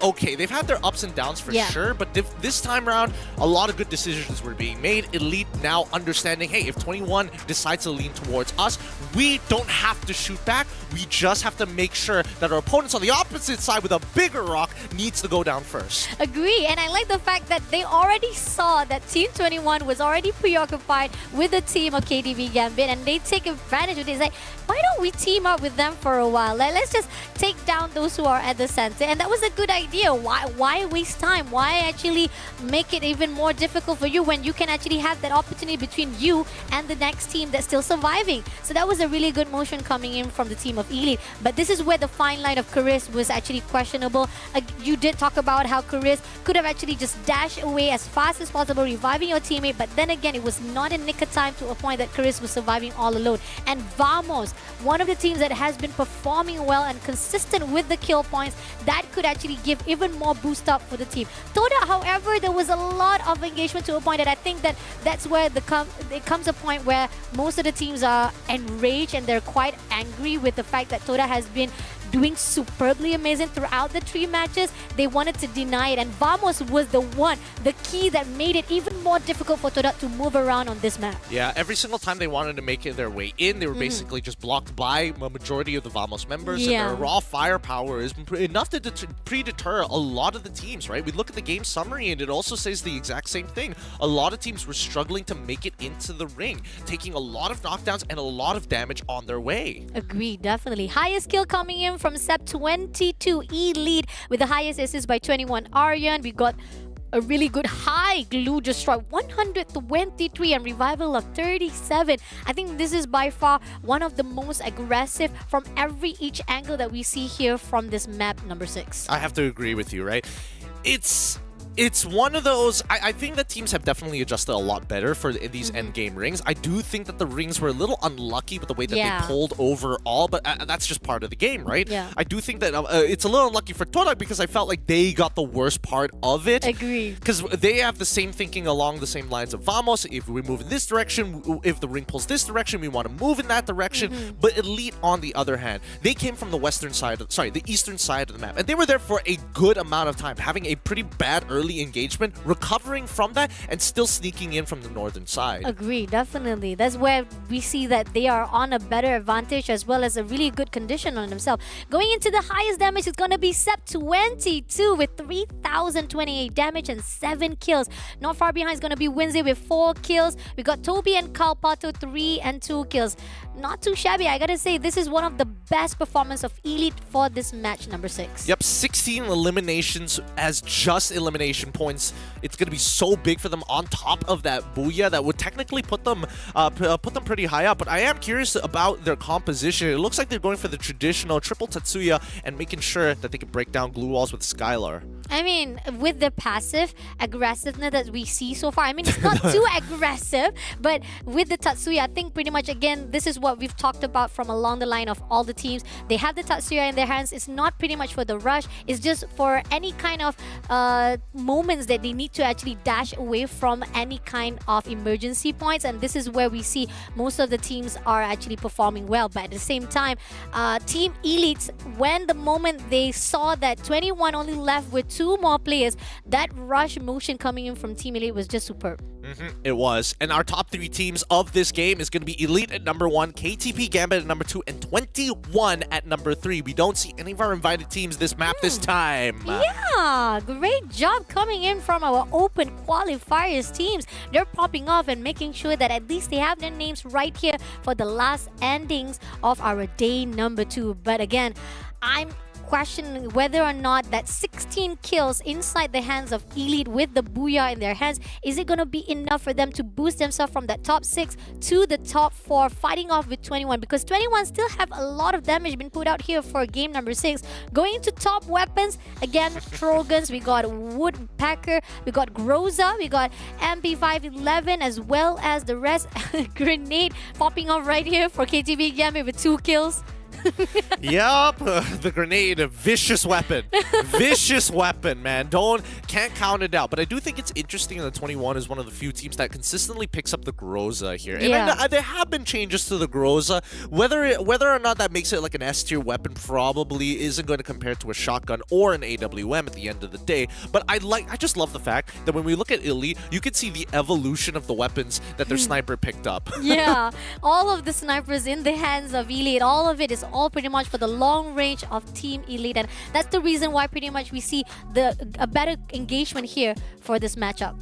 okay. They've had their ups and downs for sure, but this time around, a lot of good decisions were being made. Elite now understanding, hey, if 21 decides to lean towards us, we don't have to shoot back. We just have to make sure that our opponents on the opposite side with a bigger rock needs to go down first. Agree, and I like the fact that they already saw that Team 21 was already preoccupied with the team of KDB Gambit, and they take advantage of this. Like, why don't we team up with them for a while? Let's just take down those who are at the center, and that was a good idea. Why waste time? Why actually make it even more difficult for you when you can actually have that opportunity between you and the next team that's still surviving? So that was a really good motion coming in from the team of Elite. But this is where the fine line of Charis was actually questionable. You did talk about how Charis could have actually just dashed away as fast as possible, reviving your teammate, but then again, it was not in nick of time to a point that Charis was surviving all alone. And Vamos, one of the teams that has been performing well and consistent with the kill points, that could actually give even more boost up for the team. Toda, however, there was a lot of engagement to a point that I think that's where it comes a point where most of the teams are enraged and they're quite angry with the fact that Toda has been doing superbly amazing throughout the 3 matches, they wanted to deny it. And Vamos was the key that made it even more difficult for Todak to move around on this map. Yeah, every single time they wanted to make it their way in, they were basically just blocked by a majority of the Vamos members. Yeah. And their raw firepower is enough to pre-deter a lot of the teams, right? We look at the game summary and it also says the exact same thing. A lot of teams were struggling to make it into the ring, taking a lot of knockdowns and a lot of damage on their way. Agreed, definitely. Highest kill coming in from Sep 22 E-Lead with the highest assist by 21 Aryan. We got a really good high glue destroy 123 and revival of 37. I think this is by far one of the most aggressive from each angle that we see here from this map number 6. I have to agree with you, right? It's one of those. I think that teams have definitely adjusted a lot better for these endgame rings. I do think that the rings were a little unlucky with the way that they pulled overall, but that's just part of the game, right? Yeah. I do think that it's a little unlucky for Todak because I felt like they got the worst part of it. Agreed. Because they have the same thinking along the same lines of Vamos. If we move in this direction, if the ring pulls this direction, we want to move in that direction. But Elite, on the other hand, they came from the western side, the eastern side of the map, and they were there for a good amount of time, having a pretty bad early engagement, recovering from that, and still sneaking in from the northern side. Agree, definitely. That's where we see that they are on a better advantage as well as a really good condition on themselves. Going into the highest damage is going to be Sep 22 with 3,028 damage and 7 kills. Not far behind is going to be Winzy with 4 kills. We got Toby and Kalpato 3 and 2 kills. Not too shabby. I gotta say, this is one of the best performances of Elite for this match number 6. Yep, 16 eliminations as just elimination points. It's going to be so big for them on top of that Booyah that would technically put them pretty high up. But I am curious about their composition. It looks like they're going for the traditional triple Tatsuya and making sure that they can break down glue walls with Skylar. I mean, with the passive aggressiveness that we see so far, I mean, it's not too aggressive, but with the Tatsuya, I think pretty much, again, this is what we've talked about from along the line of all the teams. They have the Tatsuya in their hands. It's not pretty much for the rush. It's just for any kind of moments that they need to actually dash away from any kind of emergency points. And this is where we see most of the teams are actually performing well. But at the same time, Team Elites, when the moment they saw that 21 only left with 2 more players, that rush motion coming in from Team Elite was just superb. It was. And our top 3 teams of this game is going to be Elite at number 1, KTP Gambit at number 2, and 21 at number 3. We don't see any of our invited teams this map this time. Yeah, great job coming in from our open qualifiers teams. They're popping off and making sure that at least they have their names right here for the last endings of our day number 2. But again, I'm questioning whether or not that 16 kills inside the hands of Elite with the Booyah in their hands, is it going to be enough for them to boost themselves from that top 6 to the top 4, fighting off with 21? Because 21 still have a lot of damage been put out here for game number 6. Going into top weapons, again, Trogans, we got Woodpecker, we got Groza, we got MP511, as well as the rest. Grenade popping off right here for KTB Gambit with 2 kills. Yup, the grenade, a vicious weapon. Vicious weapon, man. Can't count it out. But I do think it's interesting that 21 is one of the few teams that consistently picks up the Groza here. And Yeah. there have been changes to the Groza. Whether or not that makes it like an S tier weapon probably isn't going to compare to a shotgun or an AWM at the end of the day. But I just love the fact that when we look at Elite, you can see the evolution of the weapons that their sniper picked up. Yeah, all of the snipers in the hands of Elite, all of it is all pretty much for the long range of Team Elite, and that's the reason why pretty much we see a better engagement here for this matchup.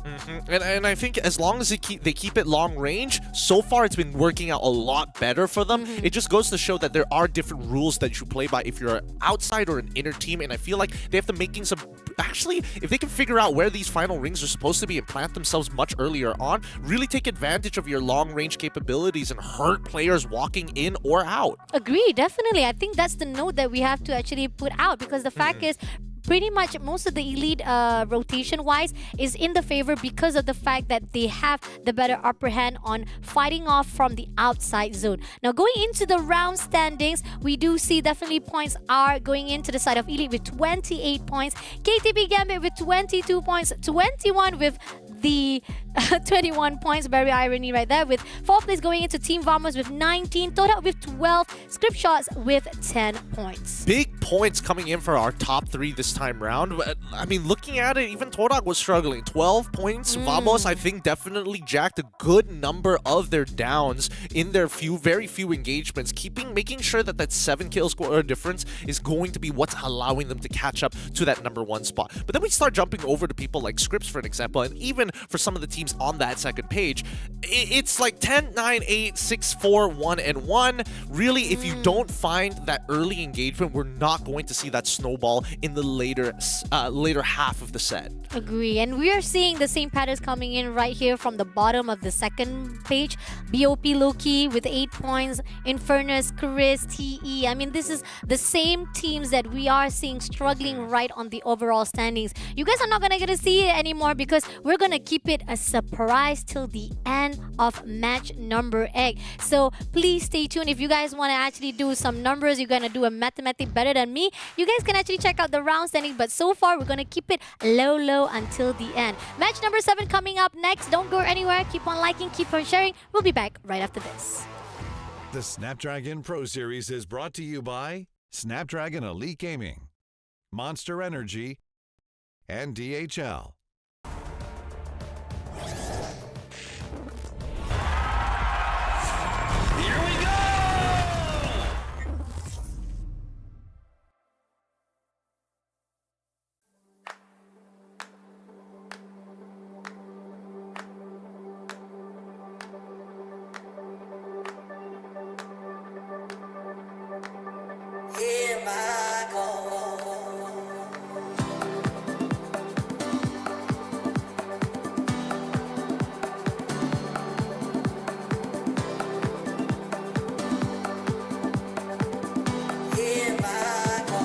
And I think as long as they keep it long range, so far it's been working out a lot better for them. It just goes to show that there are different rules that you play by if you're an outside or an inner team, and I feel like they have to making some. Actually, if they can figure out where these final rings are supposed to be and plant themselves much earlier on, really take advantage of your long range capabilities and hurt players walking in or out. Agree, definitely. I think that's the note that we have to actually put out, because the fact is, pretty much most of the Elite rotation-wise is in the favor because of the fact that they have the better upper hand on fighting off from the outside zone. Now, going into the round standings, we do see definitely points are going into the side of Elite with 28 points, KTB Gambit with 22 points, 21 with the 21 points. Very irony right there. With 4th place going into Team Vamos with 19. Toda with 12. Script Shots with 10 points. Big points coming in for our top 3 this time round. I mean, looking at it, even Todak was struggling. 12 points. Vamos, I think, definitely jacked a good number of their downs in their very few engagements. Making sure that that 7 kill score difference is going to be what's allowing them to catch up to that number 1 spot. But then we start jumping over to people like Scripps, for an example, and even for some of the teams on that second page, it's like 10, 9, 8, 6, 4, 1, and 1. Really, if you don't find that early engagement, we're not going to see that snowball in the later half of the set. Agree. And we are seeing the same patterns coming in right here from the bottom of the second page. BOP Loki with 8 points. Infernus, Chris, TE. I mean, this is the same teams that we are seeing struggling right on the overall standings. You guys are not going to get to see it anymore because we're going to keep it a surprise till the end of match number 8. So please stay tuned. If you guys want to actually do some numbers, you're going to do a mathematic better than me, you guys can actually check out the round standing. But so far, we're going to keep it low until the end. Match number 7 coming up next. Don't go anywhere. Keep on liking, keep on sharing. We'll be back right after this. The Snapdragon Pro Series is brought to you by Snapdragon Elite Gaming, Monster Energy, and DHL. Here we go! Here I go. Here I go.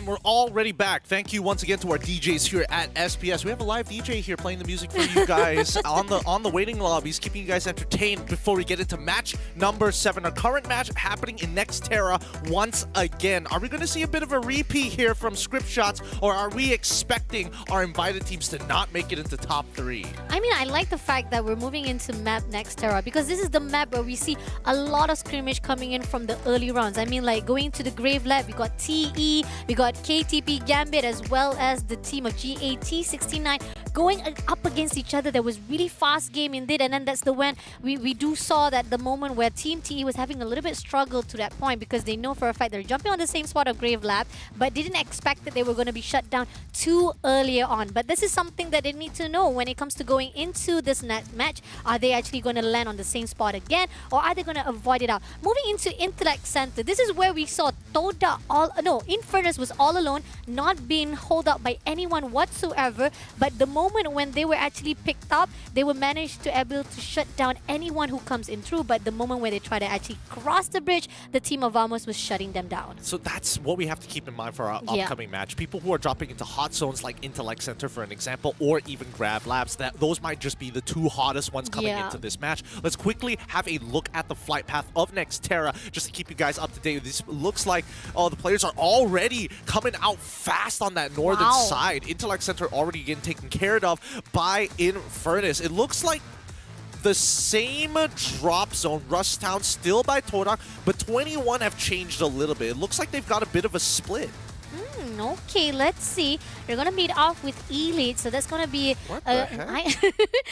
And we're already back. Thank you once again to our DJs here at SPS. We have a live DJ here playing the music for you guys on the waiting lobbies, keeping you guys entertained before we get into match number 7. Our current match happening in Nextera once again. Are we going to see a bit of a repeat here from script shots, or are we expecting our invited teams to not make it into top 3? I mean, I like the fact that we're moving into map Nextera because this is the map where we see a lot of scrimmage coming in from the early rounds. I mean, like going to the Grave Lab, we got TE, we got KTP Gambit, as well as the team of GAT69 going up against each other. There was really fast game indeed, and then that's the when we do saw that the moment where Team TE was having a little bit struggle to that point because they know for a fact they're jumping on the same spot of Grave Lab, but didn't expect that they were going to be shut down too earlier on. But this is something that they need to know when it comes to going into this next match. Are they actually going to land on the same spot again, or are they going to avoid it out? Moving into Intellect Center, this is where we saw Toda Infernus was all alone, not being held up by anyone whatsoever. But the moment when they were actually picked up, they were managed to able to shut down anyone who comes in through. But the moment when they try to actually cross the bridge, the team of Vamos was shutting them down. So that's what we have to keep in mind for our upcoming match. People who are dropping into hot zones like Intellect Center, for an example, or even Grab Labs, those might just be the 2 hottest ones coming into this match. Let's quickly have a look at the flight path of Nextera just to keep you guys up to date. This looks like the players are already coming out fast on that northern side. Intellect Center already getting taken care of by Infernus. It looks like the same drop zone, Rush Town still by Todak, but 21 have changed a little bit. It looks like they've got a bit of a split. Okay, let's see. You're going to meet off with Elite, so that's going to be... What the heck?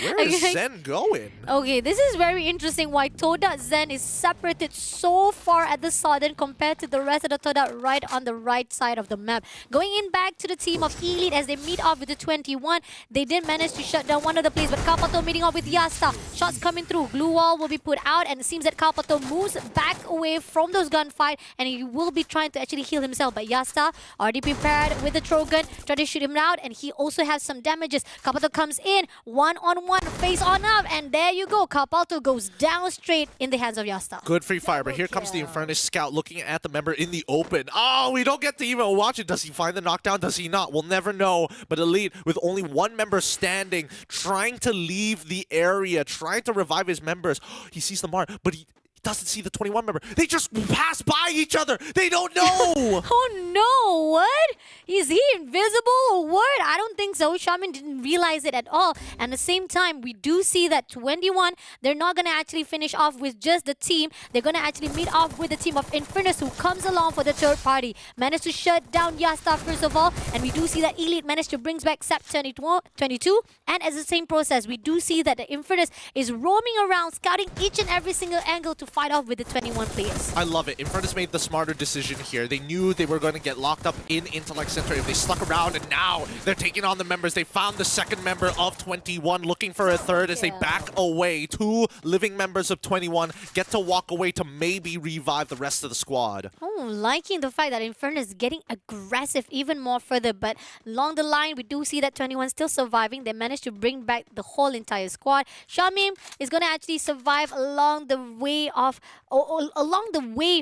Where is Zen going? Okay, this is very interesting why Toda Zen is separated so far at the southern compared to the rest of the Toda right on the right side of the map. Going in back to the team of Elite as they meet off with the 21. They did manage to shut down one of the plays, but Kapato meeting off with Yasta. Shots coming through. Glue wall will be put out, and it seems that Kapato moves back away from those gunfight, and he will be trying to actually heal himself. But Yasta already prepared with the throw gun, try to shoot him out, and he also has some damages. Kapato comes in, one-on-one, face on up, and there you go. Kapato goes down straight in the hands of Yasta. Good free fire, but here comes the Infernus scout looking at the member in the open. Oh, we don't get to even watch it. Does he find the knockdown? Does he not? We'll never know. But Elite, with only one member standing, trying to leave the area, trying to revive his members. He sees the mark, but he doesn't see the 21 member. They just pass by each other. They don't know. Oh no, what? Is he invisible or what? I don't think so. Shaman didn't realize it at all. And at the same time, we do see that 21, they're not going to actually finish off with just the team. They're going to actually meet off with the team of Infernus, who comes along for the third party. Managed to shut down Yasta first of all. And we do see that Elite managed to bring back Sep 22. And as the same process, we do see that the Infernus is roaming around, scouting each and every single angle to fight off with the 21 players. I love it. Infernus made the smarter decision here. They knew they were going to get locked up in Intellect Center if they stuck around, and now they're taking on the members. They found the second member of 21, looking for a third as they back away. 2 living members of 21 get to walk away to maybe revive the rest of the squad. Oh, liking the fact that Infernus is getting aggressive even more further, but along the line, we do see that 21 still surviving. They managed to bring back the whole entire squad. Shamim is going to actually survive along the way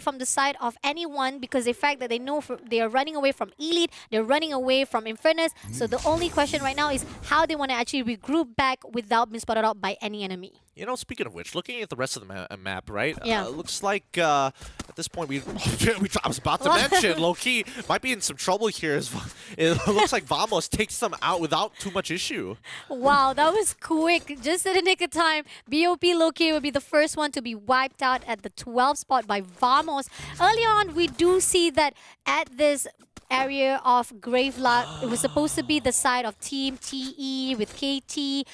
from the side of anyone, because the fact that they know they are running away from Elite, they're running away from Infernus. So the only question right now is how they want to actually regroup back without being spotted out by any enemy. You know, speaking of which, looking at the rest of the map, right? Yeah. Looks like at this point I was about to mention, low-key, might be in some trouble here. It looks like Vamos takes them out without too much issue. Wow, that was quick. Just in the nick of time. BOP low-key will be the first one to be wiped out at the 12th spot by Vamos. Early on, we do see that at this area of Grave Lab, it was supposed to be the side of Team TE with KT,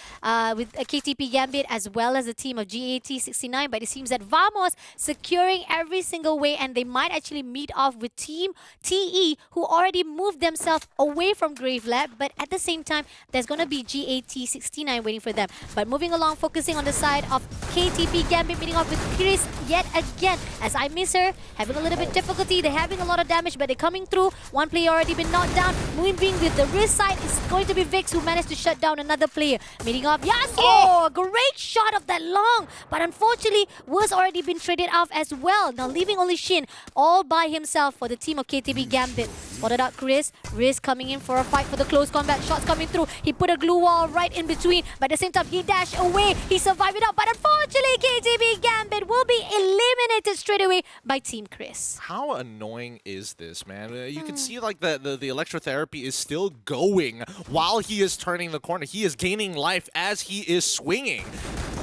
with KTP Gambit, as well as the team of GAT69. But it seems that Vamos securing every single way, and they might actually meet off with Team TE, who already moved themselves away from Grave Lab. But at the same time, there's going to be GAT69 waiting for them. But moving along, focusing on the side of KTP Gambit, meeting off with Chris yet again. As I miss her, having a little bit difficulty. They're having a lot of damage, but they're coming through. One player already been knocked down. Moving with the wrist side is going to be Vix, who managed to shut down another player. Meeting off Yasuo! Great shot of that long, but unfortunately was already been traded off as well. Now leaving only Shin all by himself for the team of KTB Gambit. Spotted out Chris. Riz coming in for a fight for the close combat. Shots coming through. He put a glue wall right in between. But at the same time, he dashed away. He survived it out. But unfortunately, KTB Gambit will be eliminated straight away by Team Chris. How annoying is this, man? You can see like the electrotherapy is still going while he is turning the corner. He is gaining life as he is swinging.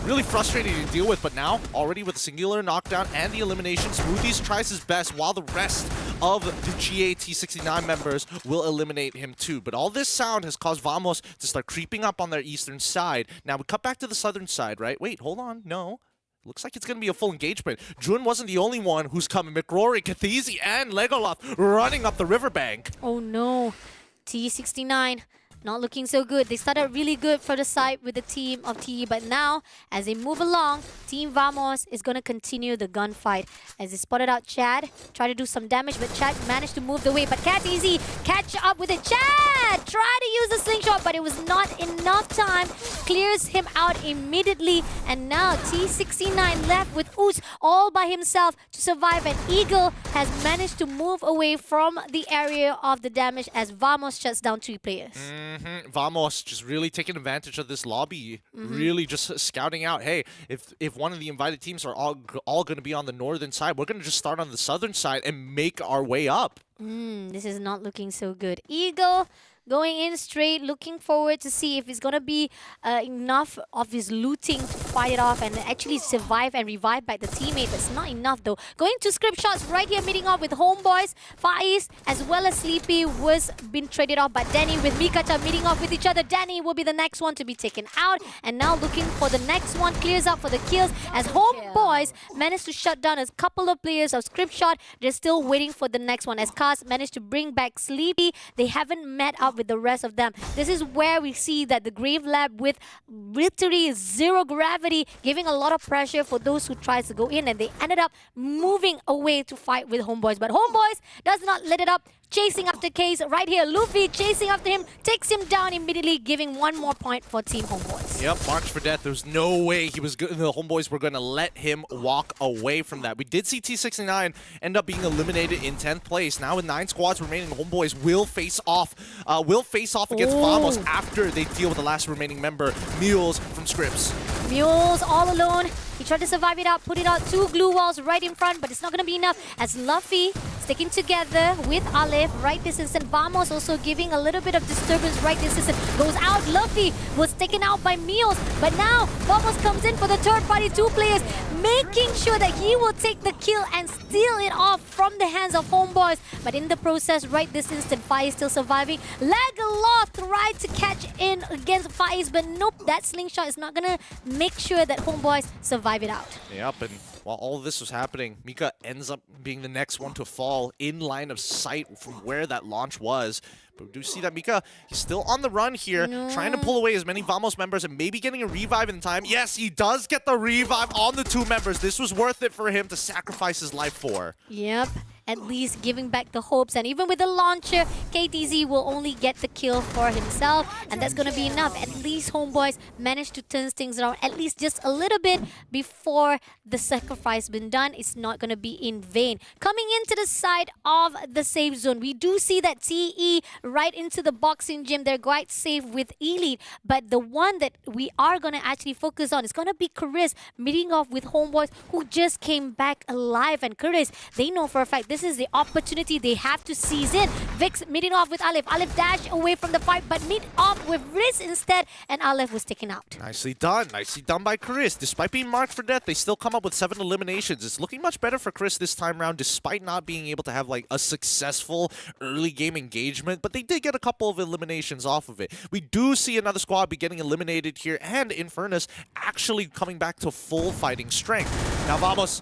Really frustrating to deal with, but now already with a singular knockdown and the elimination, Smoothies tries his best while the rest of the GAT69 members will eliminate him too. But all this sound has caused Vamos to start creeping up on their eastern side. Now we cut back to the southern side, right? Wait, hold on, no. Looks like it's going to be a full engagement. Jun wasn't the only one who's coming. McRory, Kathizi, and Legoloth running up the riverbank. Oh no, T69 not looking so good. They started really good for the side with the team of TE, but now, as they move along, Team Vamos is going to continue the gunfight. As they spotted out Chad, try to do some damage, but Chad managed to move the way. But Cat Easy catch up with it. Chad tried to use the slingshot, but it was not enough time. Clears him out immediately, and now T69 left with Oos all by himself to survive, and Eagle has managed to move away from the area of the damage as Vamos shuts down 3 players. Vamos just really taking advantage of this lobby, really just scouting out, hey, if one of the invited teams are all going to be on the northern side, we're going to just start on the southern side and make our way up. This is not looking so good. Eagle going in straight, looking forward to see if it's going to be enough of his looting to fight it off and actually survive and revive back the teammate. But it's not enough though. Going to script shots right here, meeting up with Homeboys. Far East as well as Sleepy was been traded off, but Danny with Mikacha meeting up with each other. Danny will be the next one to be taken out, and now looking for the next one. Clears up for the kills as Homeboys managed to shut down a couple of players of script shot. They're still waiting for the next one as Cars managed to bring back Sleepy. They haven't met up with the rest of them. This is where we see that the Grave Lab with literally 0 gravity giving a lot of pressure for those who tries to go in, and they ended up moving away to fight with Homeboys. But Homeboys does not let it up. Chasing after Case right here. Luffy chasing after him, takes him down immediately, giving 1 more point for Team Homeboys. Yep, marks for death. There's no way he was good. The Homeboys were going to let him walk away from that. We did see T69 end up being eliminated in 10th place. Now with 9 squads remaining, Homeboys will face off against Vamos after they deal with the last remaining member, Mules from Scripps. Mules all alone. He tried to survive it out, put it out 2 glue walls right in front, but it's not going to be enough as Luffy sticking together with Aleph right this instant. Vamos also giving a little bit of disturbance right this instant. Goes out. Luffy was taken out by Meals, but now Vamos comes in for the third party 2 players, making sure that he will take the kill and steal it off from the hands of Homeboys. But in the process, right this instant, Fai is still surviving. Legaloth tried to catch in against Faiz, but nope, that slingshot is not gonna make sure that Homeboys survive it out. Yep, and while all of this was happening, Mika ends up being the next one to fall in line of sight from where that launch was. But we do see that Mika is still on the run here, trying to pull away as many Vamos members and maybe getting a revive in time. Yes, he does get the revive on the 2 members. This was worth it for him to sacrifice his life for. Yep. At least giving back the hopes, and even with the launcher, KTZ will only get the kill for himself, and that's going to be enough. At least Homeboys managed to turn things around at least just a little bit before the sacrifice been done. It's not going to be in vain. Coming into the side of the safe zone, we do see that TE right into the boxing gym. They're quite safe with Elite, but the one that we are going to actually focus on is going to be Chris meeting off with Homeboys who just came back alive. And Chris, they know for a fact this is the opportunity they have to seize in. Vix meeting off with Aleph. Aleph dashed away from the fight, but meet off with Riz instead, and Aleph was taken out. Nicely done. Nicely done by Chris. Despite being marked for death, they still come up with 7 eliminations. It's looking much better for Chris this time around, despite not being able to have like a successful early game engagement, but they did get a couple of eliminations off of it. We do see another squad be getting eliminated here, and Infernus actually coming back to full fighting strength. Now Vamos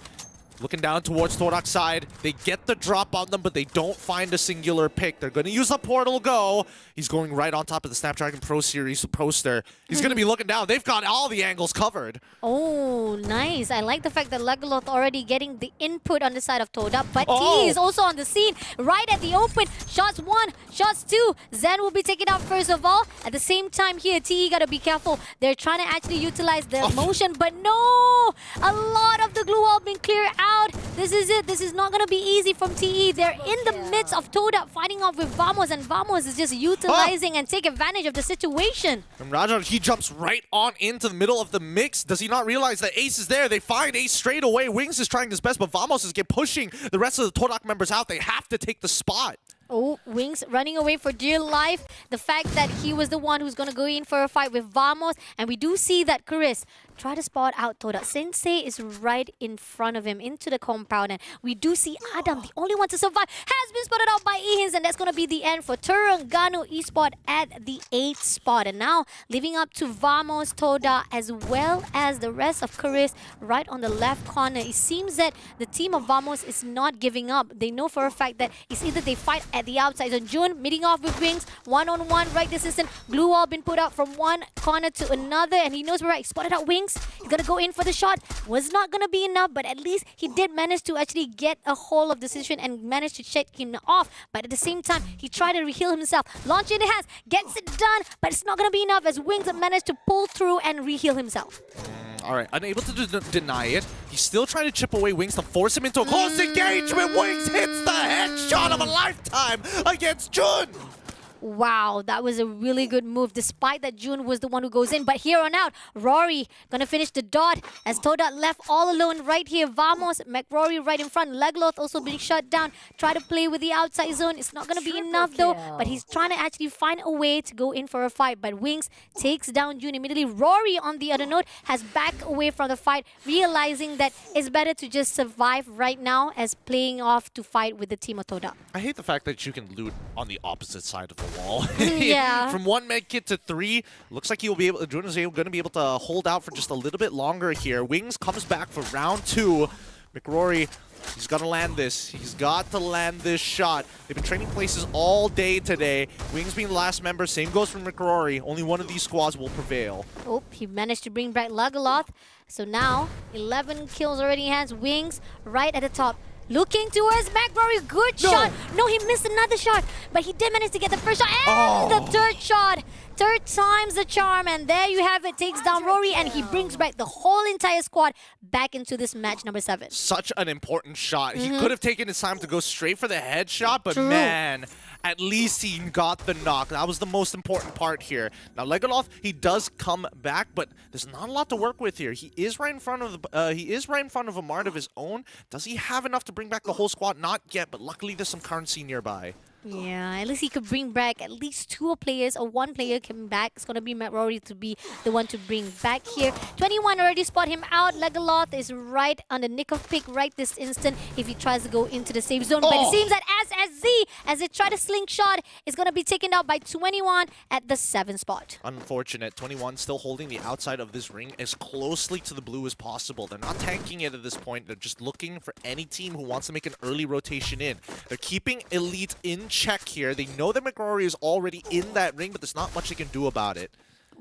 looking down towards Torak's side. They get the drop on them, but they don't find a singular pick. They're going to use a portal go. He's going right on top of the Snapdragon Pro Series poster. He's going to be looking down. They've got all the angles covered. Oh, nice. I like the fact that Legaloth already getting the input on the side of Toda, but T is also on the scene right at the open. Shots 1, shots 2. Zen will be taken out first of all. At the same time here, T got to be careful. They're trying to actually utilize the motion, but no! A lot of the glue wall being cleared out. This is it. This is not going to be easy from TE. They're in the midst of Toda fighting off with Vamos, and Vamos is just utilizing and take advantage of the situation. And Rajan, he jumps right on into the middle of the mix. Does he not realize that Ace is there? They find Ace straight away. Wings is trying his best, but Vamos is pushing the rest of the Todak members out. They have to take the spot. Oh, Wings running away for dear life. The fact that he was the one who's going to go in for a fight with Vamos. And we do see that Chris try to spot out Toda. Sensei is right in front of him into the compound. And we do see Adam, the only one to survive, has been spotted out by Ehins. And that's going to be the end for Terengganu Esport at the 8th spot. And now living up to Vamos, Toda, as well as the rest of Chris right on the left corner. It seems that the team of Vamos is not giving up. They know for a fact that it's either they fight at the outside. So Jun meeting off with Wings, one-on-one, right this instant. Blue wall been put up from one corner to another, and he knows where he spotted out Wings. He's gonna go in for the shot. Was not gonna be enough, but at least he did manage to actually get a hold of the situation and manage to shake him off. But at the same time, he tried to heal himself. Launch in the hands, gets it done, but it's not gonna be enough as Wings managed to pull through and re-heal himself. Alright, unable to deny it. He's still trying to chip away Wings to force him into a close engagement. Wings hits the headshot of a lifetime against Jun. Wow, that was a really good move, despite that June was the one who goes in. But here on out, Rory gonna finish the dot as Toda left all alone right here. Vamos, McRory right in front. Legloth also being shut down. Try to play with the outside zone. It's not gonna be enough though, but he's trying to actually find a way to go in for a fight. But Wings takes down June immediately. Rory, on the other note, has backed away from the fight, realizing that it's better to just survive right now as playing off to fight with the team of Toda. I hate the fact that you can loot on the opposite side of the wall. Yeah. From 1 med kit to 3, looks like he'll be able. Jun is going to be able to hold out for just a little bit longer here. Wings comes back for round 2. McRory, he's got to land this. He's got to land this shot. They've been trading places all day today. Wings being the last member. Same goes for McRory. Only one of these squads will prevail. Oh, he managed to bring back Lagaloth. So now, 11 kills already in hands. Wings right at the top. Looking towards McRory, good shot. No, he missed another shot, but he did manage to get the first shot and the third shot. Third time's the charm, and there you have it. Takes down Rory, and he brings back the whole entire squad back into this match number 7. Such an important shot. He could have taken his time to go straight for the headshot, but True. man, at least he got the knock. That was the most important part here. Now Legoloth, he does come back, but there's not a lot to work with here. He is right in front of a Mart of his own. Does he have enough to bring back the whole squad? Not yet, but luckily there's some currency nearby. Yeah, at least he could bring back at least 2 players or 1 player coming back. It's going to be Matt Rory to be the one to bring back here. 21 already spot him out. Legaloth is right on the nick of pick right this instant if he tries to go into the safe zone. But it seems that as they try to slingshot, is going to be taken out by 21 at the 7th spot. Unfortunate. 21 still holding the outside of this ring as closely to the blue as possible. They're not tanking it at this point. They're just looking for any team who wants to make an early rotation in. They're keeping Elite in check here. They know that McRory is already in that ring, but there's not much they can do about it.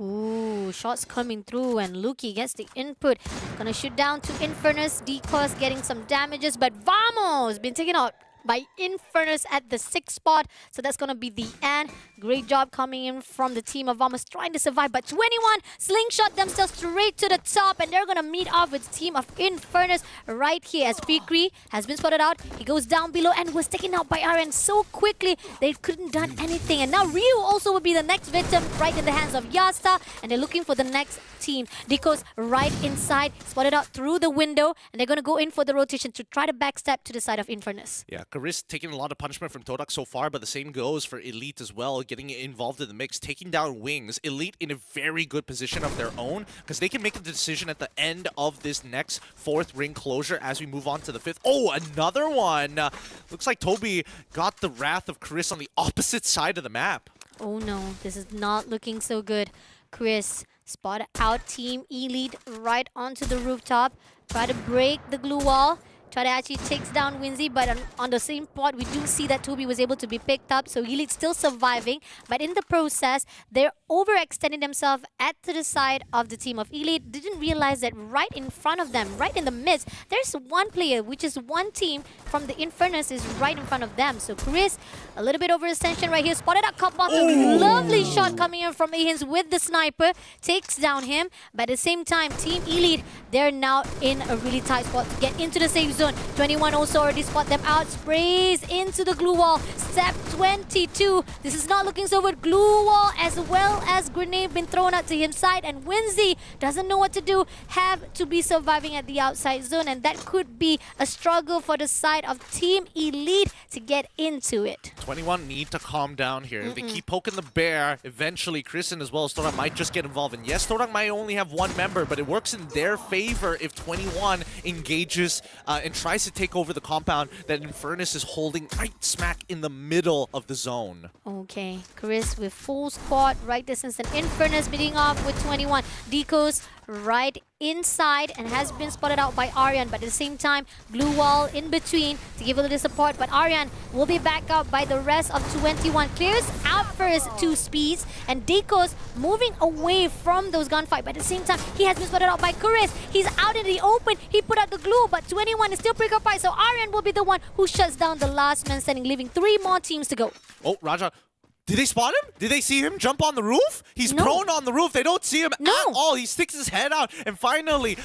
Ooh, shots coming through, and Luki gets the input. Gonna shoot down to Infernus. Decos getting some damages, but Vamos been taken out by Infernus at the 6th spot. So that's going to be the end. Great job coming in from the team of Vamos trying to survive. But 21 slingshot themselves straight to the top. And they're going to meet off with the team of Infernus right here as Fikri has been spotted out. He goes down below and was taken out by RN so quickly they couldn't done anything. And now Ryu also will be the next victim right in the hands of Yasta. And they're looking for the next team. Deco's right inside, spotted out through the window. And they're going to go in for the rotation to try to backstep to the side of Infernus. Yeah, Karis taking a lot of punishment from Todak so far, but the same goes for Elite as well, getting involved in the mix, taking down Wings. Elite in a very good position of their own, because they can make a decision at the end of this next 4th ring closure as we move on to the 5th. Oh, another one! Looks like Toby got the wrath of Chris on the opposite side of the map. Oh no, this is not looking so good. Chris spotted out Team Elite right onto the rooftop. Try to break the glue wall. Try to actually takes down Winzy, but on the same spot, we do see that Toby was able to be picked up, so Elite still surviving. But in the process, they're overextending themselves at to the side of the team of Elite. Didn't realize that right in front of them, right in the midst, there's one player, which is one team from the Infernus is right in front of them. So Chris, a little bit overextension right here, spotted out Cup Bottom. Lovely shot coming in from Ahins with the sniper, takes down him. But at the same time, Team Elite, they're now in a really tight spot to get into the safe zone. zone. 21 also already spot them out. Sprays into the glue wall. Step 22. This is not looking so good. Glue wall as well as grenade been thrown out to his side. And Winzy doesn't know what to do. Have to be surviving at the outside zone. And that could be a struggle for the side of Team Elite to get into it. 21 need to calm down here. If they keep poking the bear, eventually Kristen as well as Torang might just get involved. And yes, Torang might only have one member, but it works in their favor if 21 engages and tries to take over the compound that Infernus is holding right smack in the middle of the zone. Okay, Chris with full squad, right distance, and Infernus meeting off with 21. Deco's right inside and has been spotted out by Aryan, but at the same time, glue wall in between to give a little support, but Aryan will be backed up by the rest of 21. Clears out first 2 speeds, and Deco's moving away from those gunfight, but at the same time, he has been spotted out by Chris. He's out in the open, he put out the glue, but 21 is still preoccupied, so Aryan will be the one who shuts down the last man standing, leaving 3 more teams to go. Oh, Raja. Did they spot him? Did they see him jump on the roof? He's prone on the roof. They don't see him at all. He sticks his head out. And finally,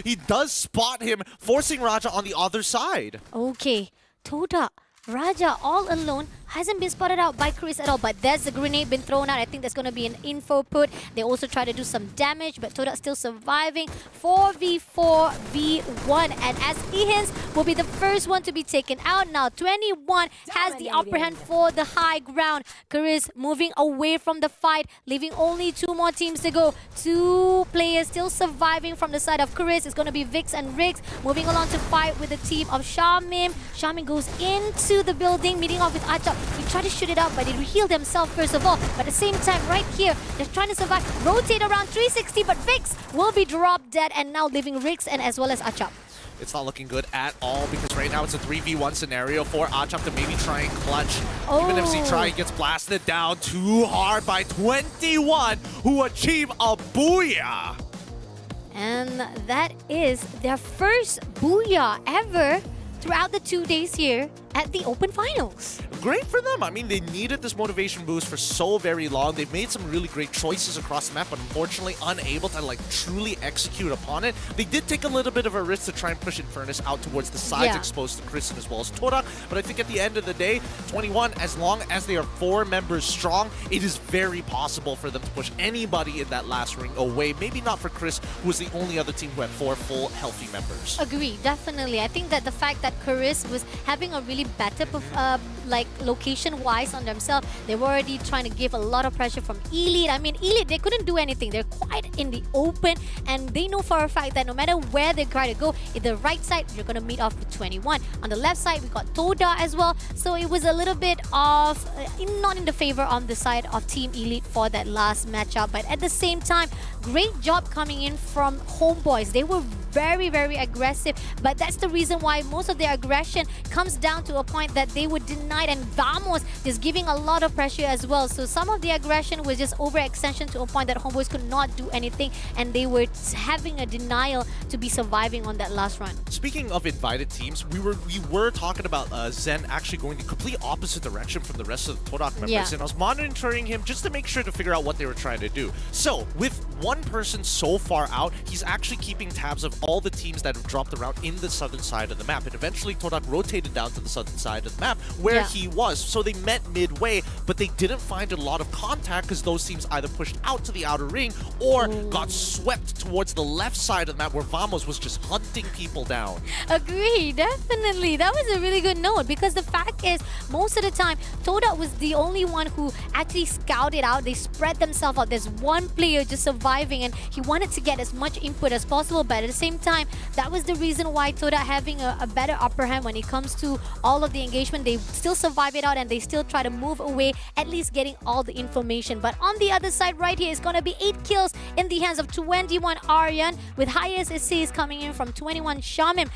he does spot him, forcing Raja on the other side. Okay, Toda, Raja all alone, hasn't been spotted out by Chris at all, but there's a grenade been thrown out. I think there's going to be an info put. They also try to do some damage, but Toda still surviving. 4v4 v1, and as Ehans will be the first one to be taken out. Now 21 has the upper hand for the high ground. Chris moving away from the fight, leaving only 2 more teams to go. 2 players still surviving from the side of Chris. It's going to be Vix and Riggs moving along to fight with the team of Shamim. Shamim goes into the building, meeting off with Achap. He tried to shoot it out, but he healed himself first of all. But at the same time, right here, they're trying to survive. Rotate around 360, but Vix will be dropped dead, and now leaving Riggs and as well as Achap. It's not looking good at all because right now it's a 3v1 scenario for Achap to maybe try and clutch. Even if he gets blasted down too hard by 21, who achieve a booyah. And that is their first booyah ever throughout the 2 days here at the Open Finals. Great for them. I mean, they needed this motivation boost for so very long. They've made some really great choices across the map, but unfortunately unable to truly execute upon it. They did take a little bit of a risk to try and push Infernus out towards the sides, exposed to Kristen as well as Torak. But I think at the end of the day, 21, as long as they are 4 members strong, it is very possible for them to push anybody in that last ring away. Maybe not for Chris, who was the only other team who had 4 full healthy members. Agree, definitely. I think that the fact that Chris was having a really better location-wise on themselves, they were already trying to give a lot of pressure from Elite. I mean, Elite, they couldn't do anything. They're quite in the open, and they know for a fact that no matter where they try to go, in the right side, you're going to meet off with 21. On the left side, we got Toda as well. So it was a little bit of not in the favor on the side of Team Elite for that last matchup. But at the same time, great job coming in from Homeboys. They were very, very aggressive, but that's the reason why most of their aggression comes down to a point that they were denied, and Vamos is giving a lot of pressure as well. So some of the aggression was just overextension to a point that Homeboys could not do anything, and they were having a denial to be surviving on that last run. Speaking of invited teams, we were talking about Zen actually going the complete opposite direction from the rest of the Torak members, and I was monitoring him just to make sure to figure out what they were trying to do. So with one person so far out, he's actually keeping tabs of all the teams that have dropped around in the southern side of the map, and eventually Torak rotated down to the southern side of the map where he was. So they met midway, but they didn't find a lot of contact because those teams either pushed out to the outer ring or got swept towards the left side of the map where Vamos was just hunting people down. Agree, definitely. That was a really good note, because the fact is, most of the time, Toda was the only one who actually scouted out. They spread themselves out. There's one player just surviving, and he wanted to get as much input as possible, but at the same time, that was the reason why Toda having a better upper hand when it comes to all of the engagement. They still survive it out, and they still try to move away, at least getting all the information. But on the other side right here, it's going to be 8 kills in the hands of 21 Aryan, with highest assists coming in from 21 Shamim.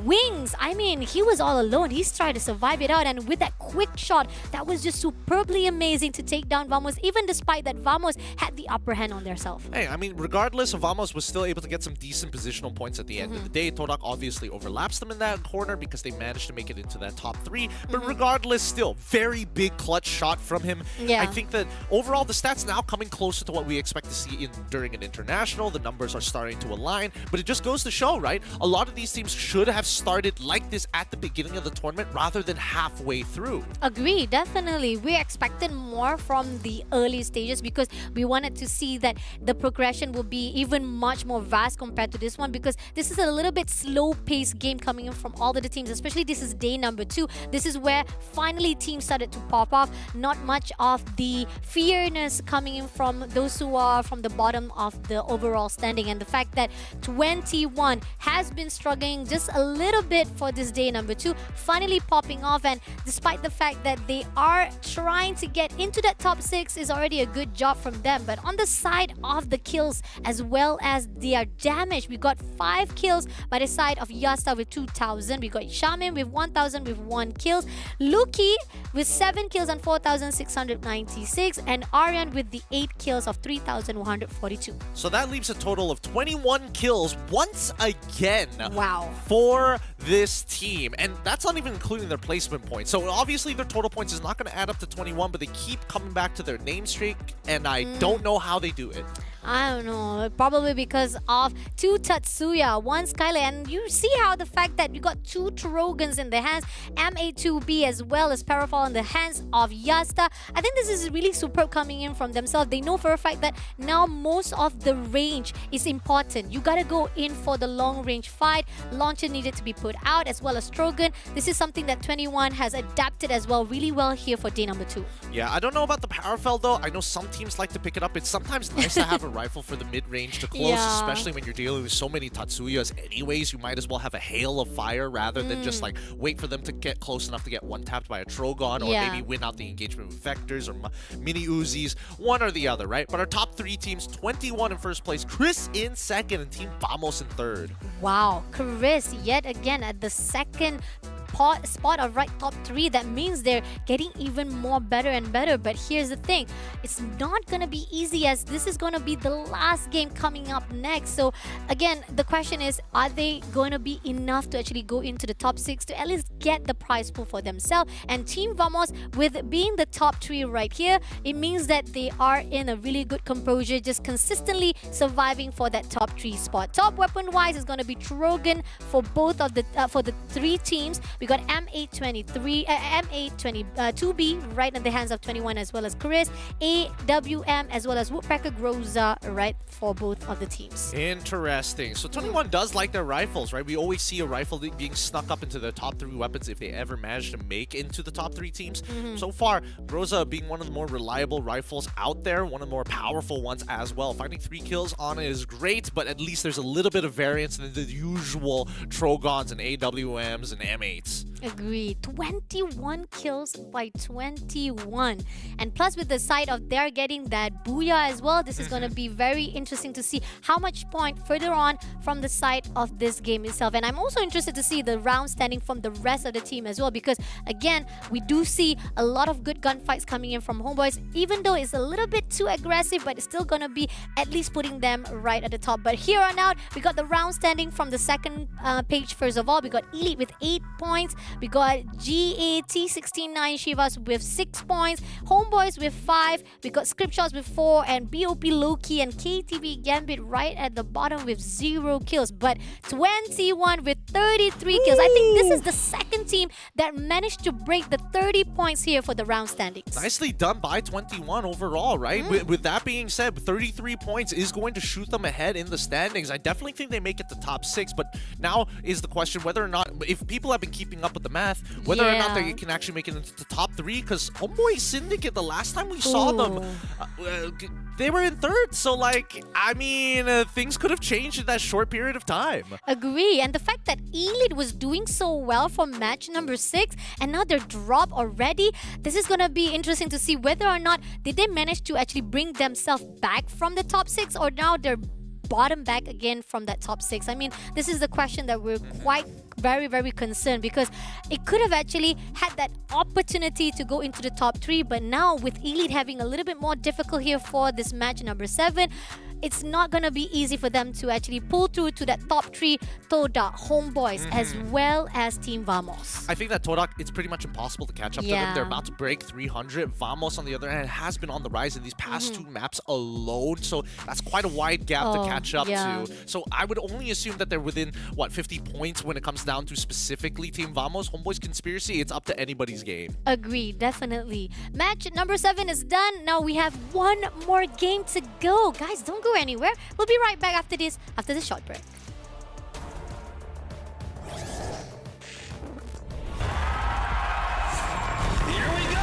Wings, I mean, he was all alone. He's trying to survive it out, and with that quick shot, that was just superbly amazing to take down Vamos, even despite that Vamos had the upper hand on themselves. Hey, I mean, regardless, Vamos was still able to get some decent positional points at the end of the day. Torak obviously overlaps them in that corner because they managed to make it into that top 3. But regardless, regardless, still, very big clutch shot from him. Yeah. I think that overall, the stats now coming closer to what we expect to see during an international. The numbers are starting to align, but it just goes to show, right? A lot of these teams should have started like this at the beginning of the tournament rather than halfway through. Agree, definitely. We expected more from the early stages because we wanted to see that the progression will be even much more vast compared to this one, because this is a little bit slow-paced game coming in from all of the teams, especially this is day number 2. This is where finally teams started to pop off. Not much of the fearness coming in from those who are from the bottom of the overall standing, and the fact that 21 has been struggling just a little bit for this day number 2, finally popping off. And despite the fact that they are trying to get into that top 6 is already a good job from them. But on the side of the kills as well as their damage, we got 5 kills by the side of Yasta with 2,000. We got Shamin with 1,000 with 1 kills. Luki with 7 kills and 4,696. And Aryan with the 8 kills of 3,142. So that leaves a total of 21 kills once again. Wow. For this team. And that's not even including their placement points. So obviously their total points is not going to add up to 21, but they keep coming back to their name streak, and I don't know how they do it. I don't know, probably because of 2 Tatsuya, 1 Skylar, and you see how the fact that you got 2 Trogans in the hands, MA2B as well as Parafall in the hands of Yasta. I think this is really superb coming in from themselves. They know for a fact that now most of the range is important. You gotta go in for the long range fight. Launcher needed to be put out as well as Trogan. This is something that 21 has adapted as well really well here for day number 2. Yeah, I don't know about the Parafell though. I know some teams like to pick it up. It's sometimes nice to have a rifle for the mid-range to close, especially when you're dealing with so many Tatsuyas anyways. You might as well have a hail of fire rather than just like wait for them to get close enough to get one-tapped by a Trogon, or maybe win out the engagement with Vectors or Mini Uzis, one or the other, right? But our top 3 teams, 21 in first place, Chris in second, and Team Vamos in third. Wow, Chris yet again at the second spot of right top 3. That means they're getting even more better and better. But here's the thing, it's not gonna be easy, as this is gonna be the last game coming up next. So again, the question is, are they gonna be enough to actually go into the top 6 to at least get the prize pool for themselves? And Team Vamos, with being the top 3 right here, it means that they are in a really good composure, just consistently surviving for that top 3 spot. Top weapon wise is going to be Trogan for both of the for the 3 teams. We got M822B right in the hands of 21 as well as Chris, AWM as well as Woodpecker Groza right for both of the teams. Interesting. So 21 does like their rifles, right? We always see a rifle being snuck up into the top 3 weapons if they ever manage to make into the top 3 teams. So far, Groza being one of the more reliable rifles out there, one of the more powerful ones as well. Finding 3 kills on it is great, but at least there's a little bit of variance in the usual Trogons and AWMs and M8s. Agreed. 21 kills by 21. And plus with the side of they're getting that booyah as well, this is going to be very interesting to see how much point further on from the side of this game itself. And I'm also interested to see the round standing from the rest of the team as well, because again, we do see a lot of good gunfights coming in from Homeboys, even though it's a little bit too aggressive, but it's still going to be at least putting them right at the top. But here on out, we got the round standing from the second page. First of all, we got Elite with 8 points. We got GAT169 Shivas with 6 points, Homeboys with 5, we got Scriptshots with 4, and BOP Loki and KTV Gambit right at the bottom with 0 kills. But 21 with 33 kills. I think this is the second team that managed to break the 30 points here for the round standings. Nicely done by 21 overall, right? With that being said, 33 points is going to shoot them ahead in the standings. I definitely think they make it to top 6, but now is the question whether or not, if people have been keeping up with the math, whether or not they can actually make it into the top 3, because Homeboy Syndicate, the last time we saw them, they were in 3rd. So, like, I mean, things could have changed in that short period of time. Agree. And the fact that Elite was doing so well for match number 6, and now they're dropped already, this is going to be interesting to see whether or not did they manage to actually bring themselves back from the top 6, or now they're bottom back again from that top 6. I mean, this is the question that we're quite very, very concerned because it could have actually had that opportunity to go into the top 3, but now with Elite having a little bit more difficult here for this match number 7, it's not going to be easy for them to actually pull through to that top 3 Todak homeboys as well as Team Vamos. I think that Todak, it's pretty much impossible to catch up to them. They're about to break 300. Vamos, on the other hand, has been on the rise in these past 2 maps alone, so that's quite a wide gap to catch up to. So I would only assume that they're within, what, 50 points when it comes down to specifically Team Vamos. Homeboys Conspiracy, it's up to anybody's game. Agreed, definitely. Match number 7 is done. Now we have one more game to go. Guys, don't go anywhere. We'll be right back after this short break. Here we go!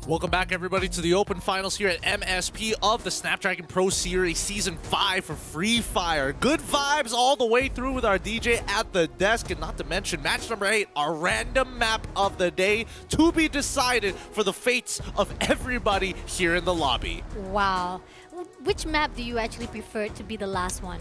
Welcome back, everybody, to the Open Finals here at MSP of the Snapdragon Pro Series Season 5 for Free Fire. Good vibes all the way through with our DJ at the desk, and not to mention match number 8, our random map of the day to be decided for the fates of everybody here in the lobby. Wow. Which map do you actually prefer to be the last one?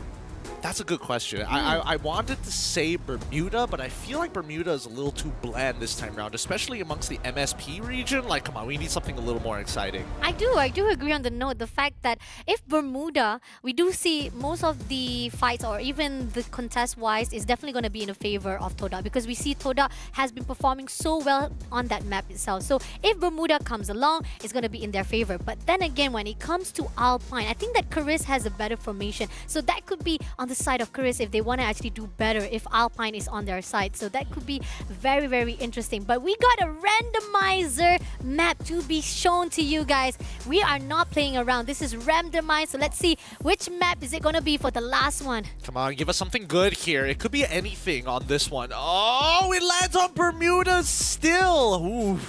That's a good question. I wanted to say Bermuda, but I feel like Bermuda is a little too bland this time around, especially amongst the MSP region. Like, come on, we need something a little more exciting. I do agree on the note. The fact that if Bermuda, we do see most of the fights or even the contest-wise is definitely going to be in favor of Toda, because we see Toda has been performing so well on that map itself. So if Bermuda comes along, it's going to be in their favor. But then again, when it comes to Alpine, I think that Chris has a better formation. So that could be on the side of Chris if they want to actually do better if Alpine is on their side. So that could be very, very interesting. But we got a randomizer map to be shown to you guys. We are not playing around. This is randomized. So let's see which map is it going to be for the last one. Come on, give us something good here. It could be anything on this one. Oh, it lands on Bermuda still. Ooh.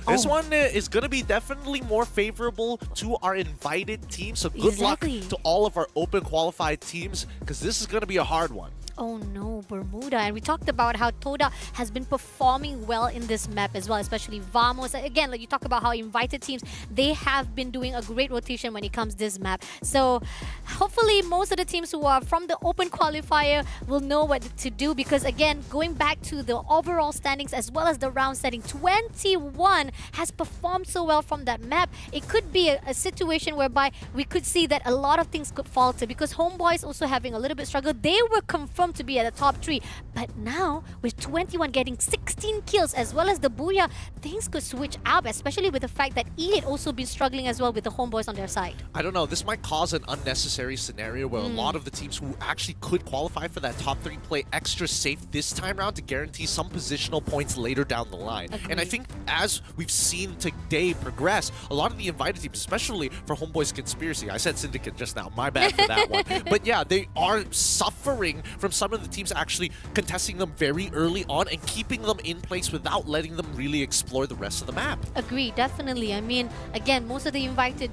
This one is going to be definitely more favorable to our invited team. So good luck to all of our open qualified teams, because this is going to be a hard one. Oh no, Bermuda. And we talked about how Toda has been performing well in this map as well, especially Vamos. Again, like you talk about how invited teams, they have been doing a great rotation when it comes to this map. So hopefully most of the teams who are from the open qualifier will know what to do, because again, going back to the overall standings as well as the round setting, 21 has performed so well from that map. It could be a situation whereby we could see that a lot of things could falter, because Homeboys also having a little bit struggle. They were confirmed to be at the top 3, but now with 21 getting 16 kills as well as the Booyah, things could switch up, especially with the fact that Elite also been struggling as well with the Homeboys on their side. I don't know, this might cause an unnecessary scenario where a lot of the teams who actually could qualify for that top 3 play extra safe this time around to guarantee some positional points later down the line. Agreed. And I think as we've seen today progress, a lot of the invited teams, especially for Homeboys Conspiracy, I said Syndicate just now, my bad for that one, but yeah, they are suffering from some of the teams actually contesting them very early on and keeping them in place without letting them really explore the rest of the map. Agree, definitely. I mean, again, most of the invited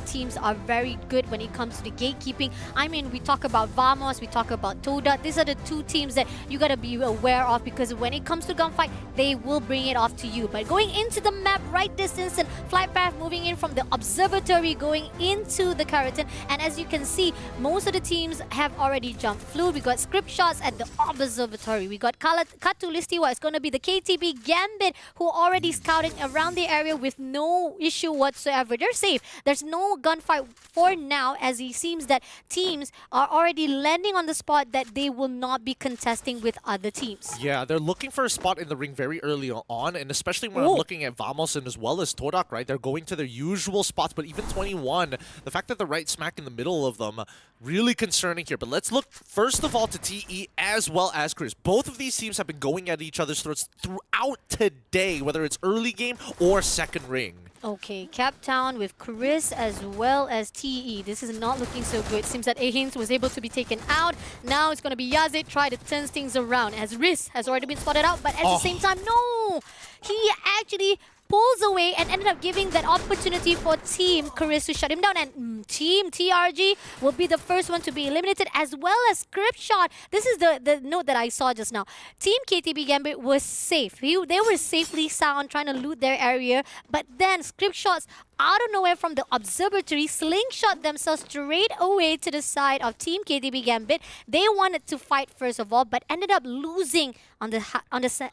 teams are very good when it comes to the gatekeeping. I mean, we talk about Vamos, we talk about Toda. These are the two teams that you gotta be aware of, because when it comes to gunfight, they will bring it off to you. But going into the map right this instant, flight path moving in from the observatory going into the Keratin, and as you can see, most of the teams have already jumped fluid. We got script shots at the observatory. We got Katu Listiwa. It's going to be the KTB Gambit, who already scouting around the area with no issue whatsoever. They're safe. There's no gunfight for now, as it seems that teams are already landing on the spot that they will not be contesting with other teams. Yeah, they're looking for a spot in the ring very early on, and especially when I'm looking at Vamos and as well as Todak, right? They're going to their usual spots, but even 21, the fact that they're right smack in the middle of them, really concerning here. But let's look first of all to TE as well as Chris. Both of these teams have been going at each other's throats throughout today, whether it's early game or second ring. Okay, Cap Town with Chris as well as TE. This is not looking so good. Seems that Ahins was able to be taken out. Now it's going to be Yazid try to turn things around, as Riz has already been spotted out, but at the same time, no! He actually pulls away and ended up giving that opportunity for Team Chris to shut him down, and Team TRG will be the first one to be eliminated, as well as Script Shot. This is the note that I saw just now. Team KTB Gambit was safe. They were safely sound trying to loot their area, but then Script Shots out of nowhere from the observatory slingshot themselves straight away to the side of Team KTB Gambit. They wanted to fight first of all, but ended up losing on the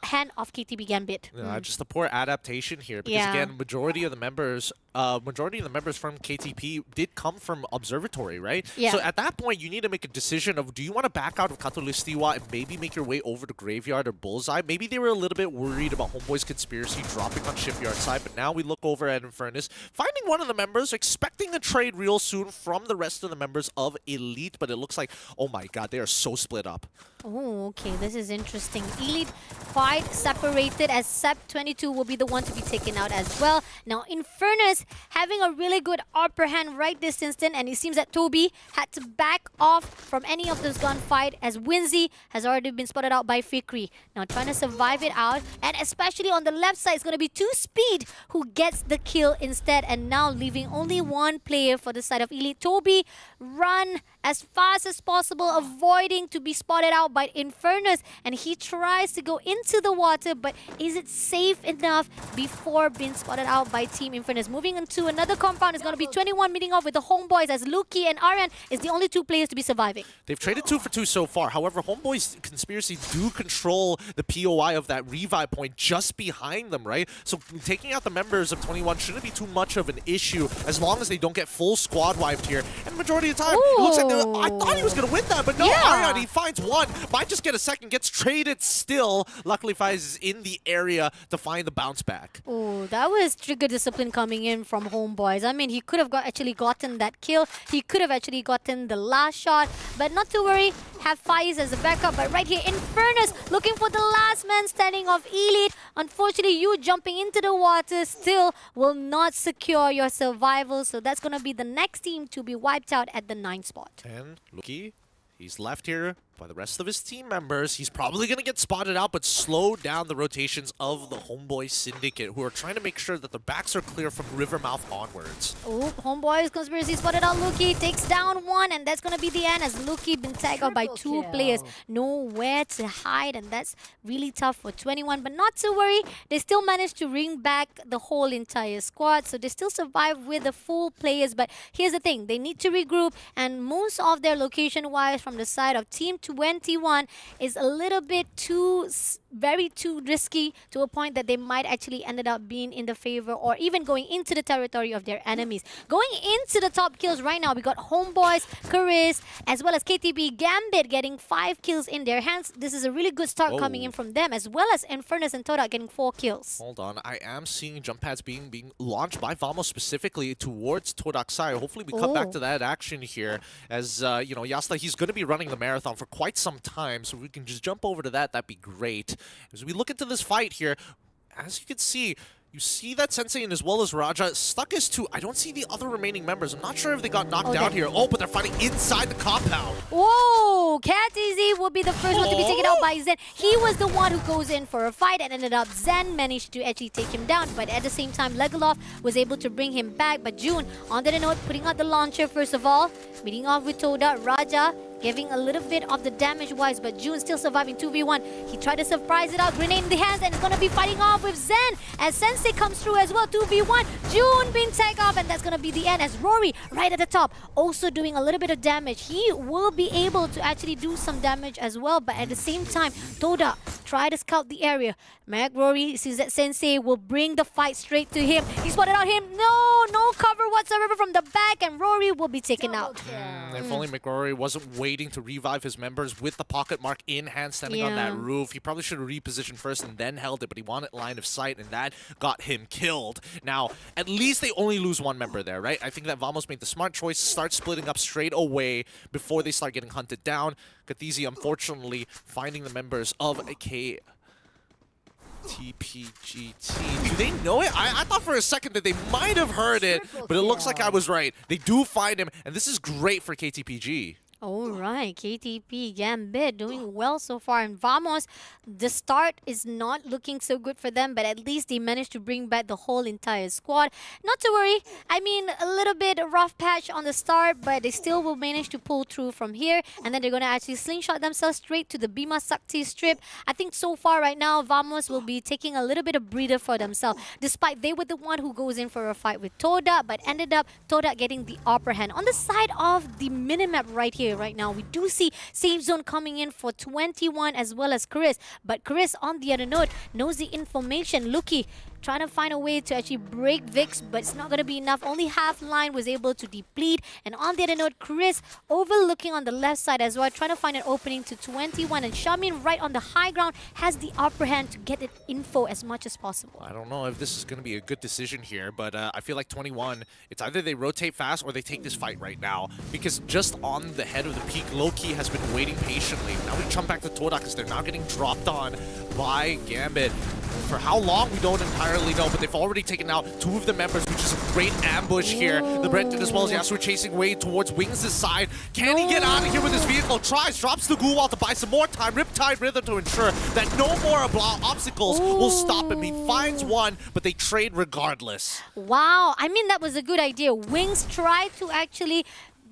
hand of KTB Gambit. Just a poor adaptation here, because again, majority of the members from KTP did come from Observatory, right? Yeah. So at that point, you need to make a decision of, do you want to back out of Katulistiwa and maybe make your way over to Graveyard or Bullseye? Maybe they were a little bit worried about Homeboy's Conspiracy dropping on Shipyard side, but now we look over at Infernus, finding one of the members, expecting a trade real soon from the rest of the members of Elite, but it looks like, oh my god, they are so split up. Oh, okay, this is interesting. Elite fight separated, as Sep22 will be the one to be taken out as well. Now, Infernus having a really good upper hand right this instant, and it seems that Toby had to back off from any of this gunfight, as Winzy has already been spotted out by Fikri. Now, trying to survive it out, and especially on the left side, it's going to be 2Speed who gets the kill instead, and now leaving only one player for the side of Elite. Toby run as fast as possible, avoiding to be spotted out by Infernus, and he tries to go into the water, but is it safe enough before being spotted out by Team Infernus? Moving into another compound is going to be 21 meeting off with the Homeboys, as Luki and Aryan is the only two players to be surviving. They've traded 2 for 2 so far. However, Homeboys Conspiracy do control the POI of that revive point just behind them, right? So taking out the members of 21 shouldn't be too much of an issue as long as they don't get full squad wiped here. And majority of the time, it looks like I thought he was going to win that, but no, Aryan, he finds one. Might just get a second, gets traded still. Luckily, Faiz is in the area to find the bounce back. Oh, that was trigger discipline coming in from Homeboys. I mean, he could have actually gotten that kill. He could have actually gotten the last shot. But not to worry, have Faiz as a backup. But right here, Infernus looking for the last man standing of Elite. Unfortunately, you jumping into the water still will not secure your survival. So that's going to be the next team to be wiped out at the 9th spot. And Luki, he's left here by the rest of his team members. He's probably going to get spotted out, but slow down the rotations of the Homeboy Syndicate, who are trying to make sure that their backs are clear from Rivermouth onwards. Oh, Homeboys Conspiracy spotted out Luki, takes down one, and that's going to be the end as Luki been tagged out by 2 players. Nowhere to hide, and that's really tough for 21. But not to worry, they still managed to bring back the whole entire squad, so they still survive with the full players. But here's the thing, they need to regroup, and most of their location-wise from the side of Team 21 is a little bit too risky to a point that they might actually ended up being in the favor or even going into the territory of their enemies. Going into the top kills right now, we got Homeboys, Chris, as well as KTB Gambit getting 5 kills in their hands. This is a really good start coming in from them, as well as Infernus and Todak getting 4 kills. Hold on, I am seeing jump pads being launched by Vamos specifically towards Todak's side. Hopefully we come back to that action here, as you know, Yasta, he's going to be running the marathon for quite some time, so we can just jump over to that. That'd be great. As we look into this fight here, as you can see, you see that Sensei and as well as Raja stuck as 2. I don't see the other remaining members. I'm not sure if they got knocked out here. Oh, but they're fighting inside the compound. Whoa! Cat Easy will be the first one to be taken out by Zen. He was the one who goes in for a fight and ended up Zen managed to actually take him down. But at the same time, Legolas was able to bring him back. But June, on the note, putting out the launcher first of all, meeting off with Toda, Raja giving a little bit of the damage-wise, but June still surviving 2v1. He tried to surprise it out, grenade in the hands, and is going to be fighting off with Zen as Sensei comes through as well, 2v1. June being tagged off, and that's going to be the end as Rory, right at the top, also doing a little bit of damage. He will be able to actually do some damage as well, but at the same time, Toda try to scout the area. Mag Rory sees that Sensei will bring the fight straight to him. He spotted out him. No cover whatsoever from the back, and Rory will be taken out. If only McRory wasn't waiting to revive his members with the pocket mark in hand standing on that roof. He probably should have repositioned first and then held it, but he wanted line of sight, and that got him killed. Now, at least they only lose 1 member there, right? I think that Vamos made the smart choice, start splitting up straight away before they start getting hunted down. Kathizi, unfortunately, finding the members of a TPGT. Do they know it? I thought for a second that they might have heard it, but it looks like I was right. They do find him, and this is great for KTPG. Alright, KTP Gambit doing well so far. And Vamos, the start is not looking so good for them, but at least they managed to bring back the whole entire squad. Not to worry, I mean, a little bit rough patch on the start, but they still will manage to pull through from here. And then they're going to actually slingshot themselves straight to the Bima Sakti strip. I think so far right now, Vamos will be taking a little bit of breather for themselves, despite they were the one who goes in for a fight with Toda, but ended up Toda getting the upper hand. On the side of the minimap right here, right now, we do see safe zone coming in for 21 as well as Chris, but Chris on the other note knows the information. Luki trying to find a way to actually break Vix, but it's not going to be enough. Only half line was able to deplete. And on the other note, Chris overlooking on the left side as well, trying to find an opening to 21. And Shamin right on the high ground has the upper hand to get it info as much as possible. I don't know if this is going to be a good decision here, but I feel like 21, it's either they rotate fast or they take this fight right now. Because just on the head of the peak, Loki has been waiting patiently. Now we jump back to Todak because they're now getting dropped on by Gambit. For how long, we don't entirely know, but they've already taken out 2 of the members, which is a great ambush here. The Brenton as well as Yasuo chasing way towards Wings' side. Can he get out of here with his vehicle? Tries, drops the ghoul wall to buy some more time. Riptide Rhythm to ensure that no more obstacles will stop him. He finds one, but they trade regardless. Wow, I mean, that was a good idea. Wings tried to actually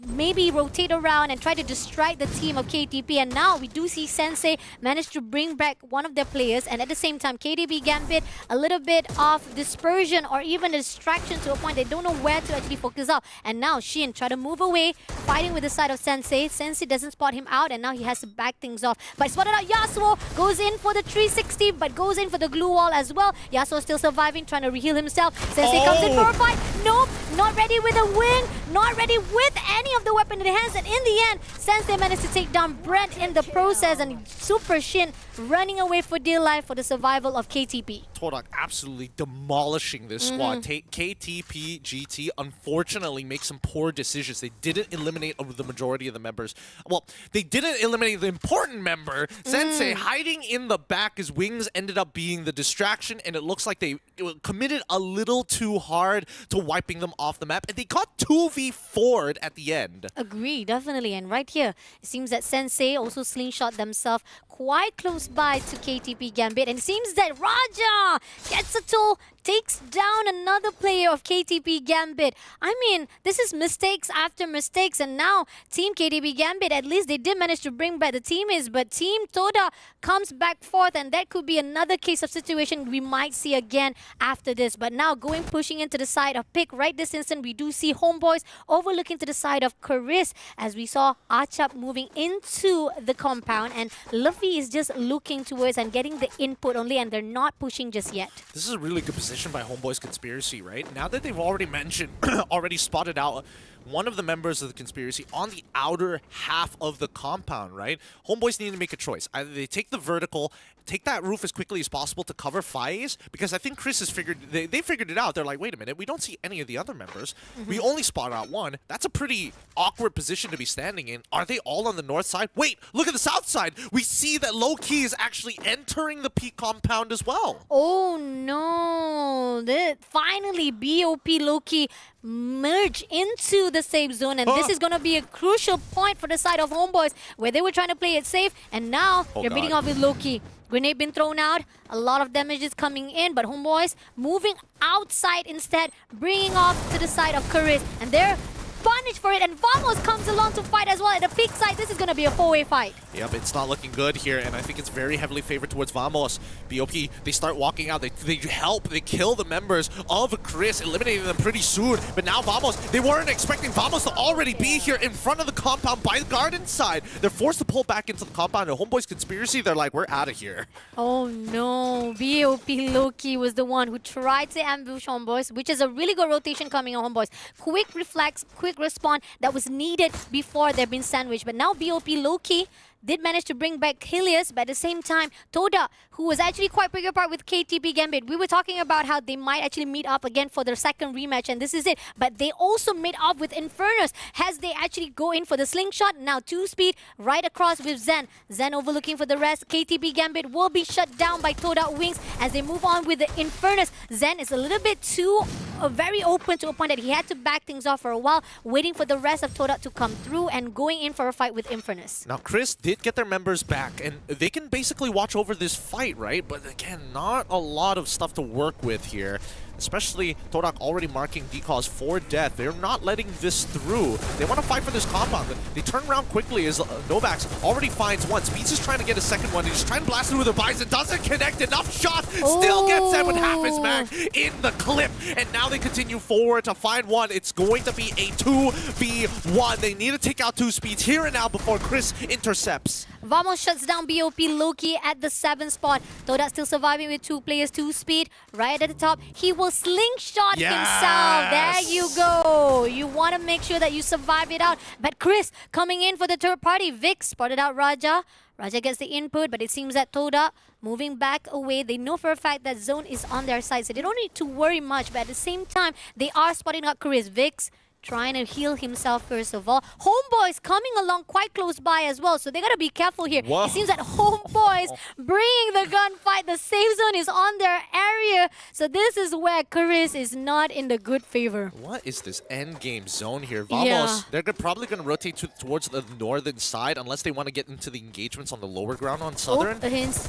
maybe rotate around and try to distract the team of KTP, and now we do see Sensei manage to bring back one of their players, and at the same time KTP Gambit a little bit of dispersion or even distraction to a point they don't know where to actually focus up. And now Shin try to move away, fighting with the side of Sensei. Sensei doesn't spot him out, and now he has to back things off. But spotted out Yasuo, goes in for the 360 but goes in for the glue wall as well. Yasuo still surviving, trying to reheal himself. Sensei comes in for a fight. Nope, not ready with a win, not ready with any of the weapon in their hands. And in the end, Sensei managed to take down Brent in the process, and Super Shin running away for dear life for the survival of KTP. Todak absolutely demolishing this squad. KTP GT unfortunately make some poor decisions. They didn't eliminate the majority of the members. Well, they didn't eliminate the important member. Sensei hiding in the back. His wings ended up being the distraction, and it looks like they committed a little too hard to wiping them off the map, and they got 2v4'd at the end. Agree, definitely. And right here, it seems that Sensei also slingshot themselves quite close by to KTP Gambit. And it seems that Raja gets a toll, takes down another player of KTP Gambit. I mean, this is mistakes after mistakes. And now, Team KTP Gambit, at least they did manage to bring back the teammates. But Team Toda comes back forth, and that could be another case of situation we might see again after this. But now, pushing into the side of Pick, right this instant, we do see Homeboys overlooking to the side of Chris, as we saw Achap moving into the compound, and Luffy is just looking towards and getting the input only, and they're not pushing just yet. This is a really good position by Homeboys Conspiracy, right? Now that they've already mentioned, already spotted out one of the members of the conspiracy on the outer half of the compound, right? Homeboys need to make a choice. Either they take the vertical, take that roof as quickly as possible to cover Faiz, because I think Chris has figured, they figured it out. They're like, wait a minute, we don't see any of the other members. We only spot out one. That's a pretty awkward position to be standing in. Are they all on the north side? Wait, look at the south side. We see that Low-Key is actually entering the P compound as well. Oh no, finally BOP Loki merge into the safe zone, and this is going to be a crucial point for the side of Homeboys, where they were trying to play it safe, and now they're meeting up with Loki. Grenade been thrown out, a lot of damage is coming in, but Homeboys moving outside instead, bringing off to the side of Chris, and they're punished for it, and Vamos comes along to fight as well at the peak side. This is going to be a 4-way fight. Yep, it's not looking good here, and I think it's very heavily favored towards Vamos. BOP, they start walking out. They help. They kill the members of Chris, eliminating them pretty soon. But now Vamos, they weren't expecting Vamos to already be here in front of the compound by the garden side. They're forced to pull back into the compound, and Homeboys Conspiracy, they're like, we're out of here. Oh no, BOP Loki was the one who tried to ambush Homeboys, which is a really good rotation coming on Homeboys. Quick reflex, quick respawn that was needed before they've been sandwiched. But now BOP Loki did manage to bring back Helios, but at the same time, Toda, who was actually quite big apart with KTP Gambit. We were talking about how they might actually meet up again for their second rematch, and this is it. But they also meet up with Infernus as they actually go in for the slingshot. Now 2-speed right across with Zen. Zen overlooking for the rest. KTP Gambit will be shut down by Toda Wings as they move on with the Infernus. Zen is a little bit too very open to a point that he had to back things off for a while, waiting for the rest of Toda to come through and going in for a fight with Infernus. Now Chris did get their members back, and they can basically watch over this fight, right? But again, not a lot of stuff to work with here. Especially Todak already marking decals for death. They're not letting this through. They want to fight for this compound. They turn around quickly as Novax already finds one. Speeds is trying to get a second one. He's just trying to blast through the Bison. Doesn't connect. Enough shots. Still gets them with half his mag in the clip. And now they continue forward to find one. It's going to be a 2v1. They need to take out 2 speeds here and now before Chris intercepts. Vamos shuts down BOP Loki at the 7th spot. Toda still surviving with 2 players, 2 speed. Right at the top, he will slingshot himself. There you go. You want to make sure that you survive it out. But Chris coming in for the third party. Vic spotted out Raja. Raja gets the input, but it seems that Toda moving back away. They know for a fact that Zone is on their side, so they don't need to worry much. But at the same time, they are spotting out Chris. Vic's trying to heal himself first of all. Homeboys coming along quite close by as well, so they gotta be careful here. Whoa. It seems that Homeboys bringing the gunfight. The safe zone is on their area, so this is where Chris is not in the good favor. What is this end game zone here? Vamos, they're probably going to rotate towards the northern side unless they want to get into the engagements on the lower ground on southern. Oh, the hints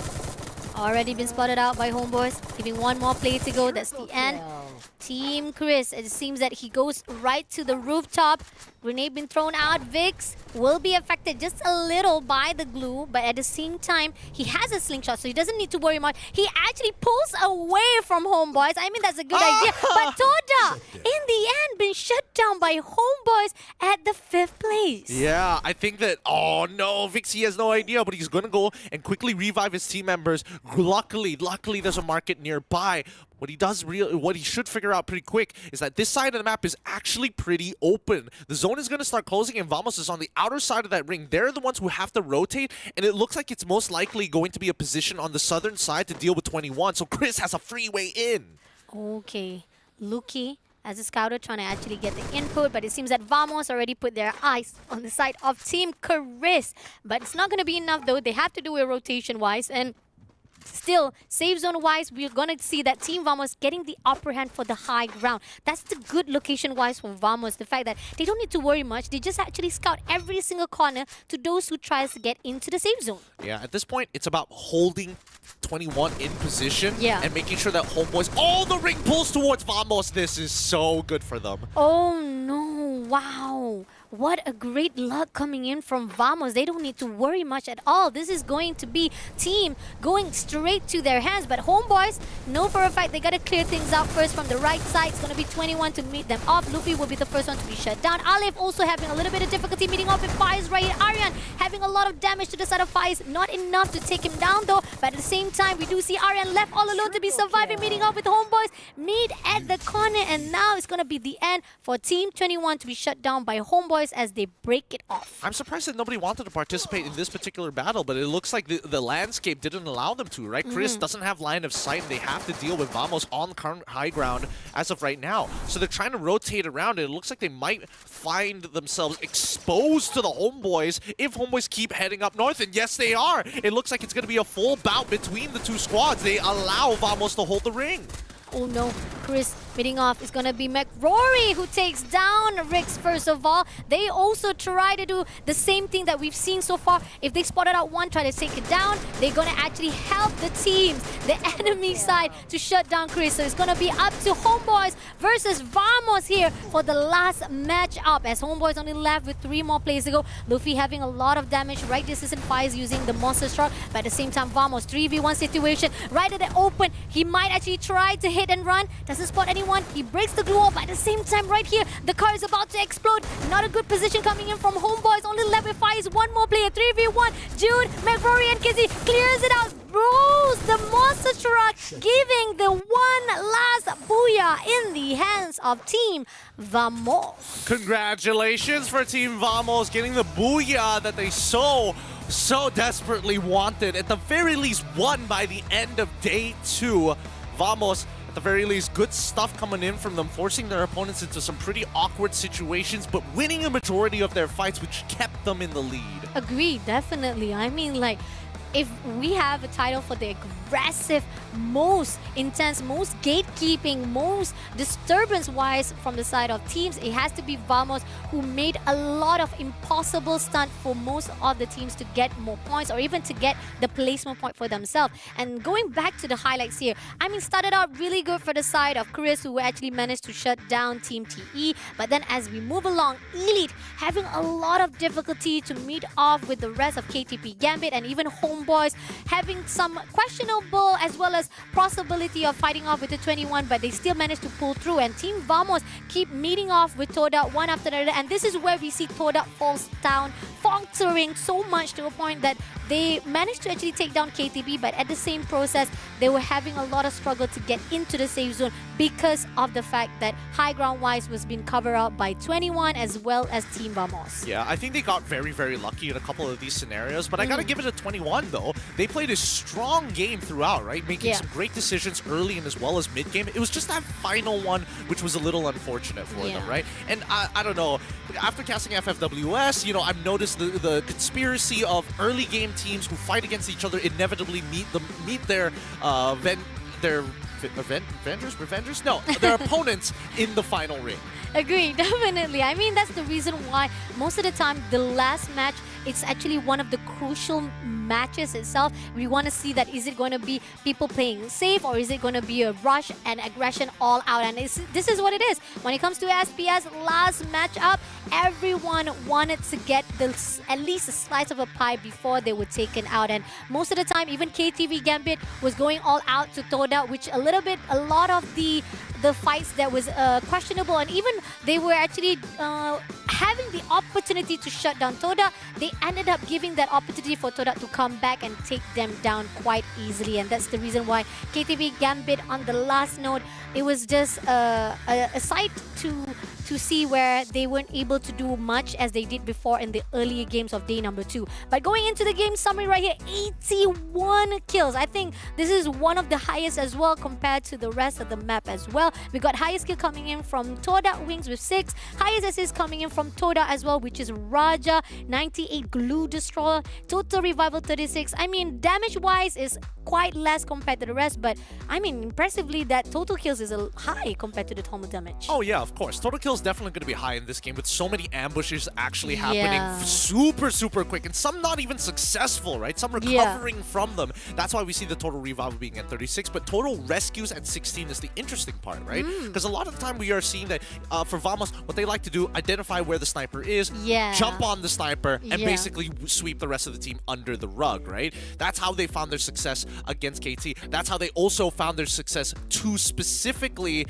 already been spotted out by Homeboys. Giving one more play to go. That's the end. Team Chris, it seems that he goes right to the rooftop. Grenade been thrown out. Vix will be affected just a little by the glue, but at the same time, he has a slingshot, so he doesn't need to worry much. He actually pulls away from Homeboys. I mean, that's a good idea. But Toda, in the end, been shut down by Homeboys at the 5th place. Yeah, I think that, oh no, Vixie has no idea, but he's going to go and quickly revive his team members, luckily, there's a market nearby. What he should figure out pretty quick is that this side of the map is actually pretty open. The zone is going to start closing, and Vamos is on the outer side of that ring. They're the ones who have to rotate, and it looks like it's most likely going to be a position on the southern side to deal with 21. So Chris has a free way in. Okay, Luki as a scouter trying to actually get the input, but it seems that Vamos already put their eyes on the side of Team Chris. But it's not going to be enough though. They have to do it rotation-wise, and still, safe zone-wise, we're going to see that Team Vamos getting the upper hand for the high ground. That's the good location-wise for Vamos. The fact that they don't need to worry much. They just actually scout every single corner to those who tries to get into the safe zone. Yeah, at this point, it's about holding 21 in position and making sure that homeboys, all the ring pulls towards Vamos. This is so good for them. Oh no, wow. What a great luck coming in from Vamos. They don't need to worry much at all. This is going to be team going straight to their hands. But homeboys know for a fact they got to clear things out first from the right side. It's going to be 21 to meet them off. Luffy will be the first one to be shut down. Aleph also having a little bit of difficulty meeting off with Faiz right here. Aryan having a lot of damage to the side of Faiz. Not enough to take him down though. But at the same time, we do see Aryan left all alone to be surviving, meeting off with homeboys. Meet at the corner, and now it's going to be the end for Team 21 to be shut down by homeboys as they break it off. I'm surprised that nobody wanted to participate in this particular battle, but it looks like the landscape didn't allow them to, right? Chris doesn't have line of sight, and they have to deal with Vamos on current high ground as of right now. So they're trying to rotate around, and it looks like they might find themselves exposed to the homeboys if homeboys keep heading up north, and yes, they are. It looks like it's going to be a full bout between the two squads. They allow Vamos to hold the ring. Oh no, Chris meeting off is going to be McRory who takes down Rix first of all. They also try to do the same thing that we've seen so far. If they spotted out one, try to take it down, they're going to actually help the teams, the enemy side, to shut down Chris. So it's going to be up to homeboys versus Vamos here for the last matchup, as homeboys only left with 3 more plays to go. Luffy having a lot of damage. Right, this isn't Faiz using the monster struck, but at the same time Vamos 3v1 situation right at the open. He might actually try to hit and run, doesn't spot anyone. He breaks the glue wall, but at the same time right here the car is about to explode. Not a good position coming in from homeboys. Only left with Faiz, one more player, 3v1. Jude, McRory and Kizzy clears it out, rolls the monster truck, giving the one last booyah in the hands of Team Vamos. Congratulations for Team Vamos getting the booyah that they so desperately wanted. At the very least, won by the end of day 2. Vamos, at the very least, good stuff coming in from them, forcing their opponents into some pretty awkward situations, but winning a majority of their fights, which kept them in the lead. Agreed, definitely. I mean, like, if we have a title for the aggressive, most intense, most gatekeeping, most disturbance-wise from the side of teams, it has to be Vamos, who made a lot of impossible stunt for most of the teams to get more points or even to get the placement point for themselves. And going back to the highlights here, I mean, started out really good for the side of Chris, who actually managed to shut down Team TE. But then as we move along, Elite having a lot of difficulty to meet off with the rest of KTP Gambit, and even Homeboys having some questionable as well as possibility of fighting off with the 21, but they still managed to pull through. And Team Vamos keep meeting off with Toda one after another, and this is where we see Toda falls down, faltering so much to a point that they managed to actually take down KTP, but at the same process, they were having a lot of struggle to get into the safe zone because of the fact that high ground-wise was being covered up by 21 as well as Team Vamos. Yeah, I think they got very, very lucky in a couple of these scenarios, but I gotta give it to 21 though. They played a strong game throughout, right? Making some great decisions early and as well as mid-game. It was just that final one which was a little unfortunate for them, right? And I don't know, after casting FFWS, you know, I've noticed the conspiracy of early game teams who fight against each other inevitably meet their Revengers? No, their opponents in the final ring. Agree, definitely. I mean, that's the reason why most of the time the last match, it's actually one of the crucial matches itself. We want to see that, is it going to be people playing safe or is it going to be a rush and aggression all out? And this is what it is. When it comes to SPS last matchup, everyone wanted to get at least a slice of a pie before they were taken out. And most of the time, even KTV Gambit was going all out to Toda, which a lot of the fights that was questionable, and even they were actually having the opportunity to shut down Toda. They ended up giving that opportunity for Toda to come back and take them down quite easily, and that's the reason why KTV Gambit on the last node, it was just a sight to see where they weren't able to do much as they did before in the earlier games of day number 2. But going into the game summary right here, 81 kills. I think this is one of the highest as well compared to the rest of the map as well. We got highest kill coming in from Toda Wings with 6, highest assist coming in from Toda as well, which is Raja, 98 Glue Destroyer, Total Revival 36. I mean, damage-wise is quite less compared to the rest, but I mean, impressively, that total kills is high compared to the total damage. Oh yeah, of course. Total kills definitely going to be high in this game with so many ambushes actually happening super quick, and some not even successful, right? Some recovering from them. That's why we see the total revival being at 36, but total rescues at 16 is the interesting part, right? Because a lot of the time we are seeing that for Vamos, what they like to do, identify where the sniper is, jump on the sniper, and basically sweep the rest of the team under the rug, right? That's how they found their success against KT. That's how they also found their success to specifically,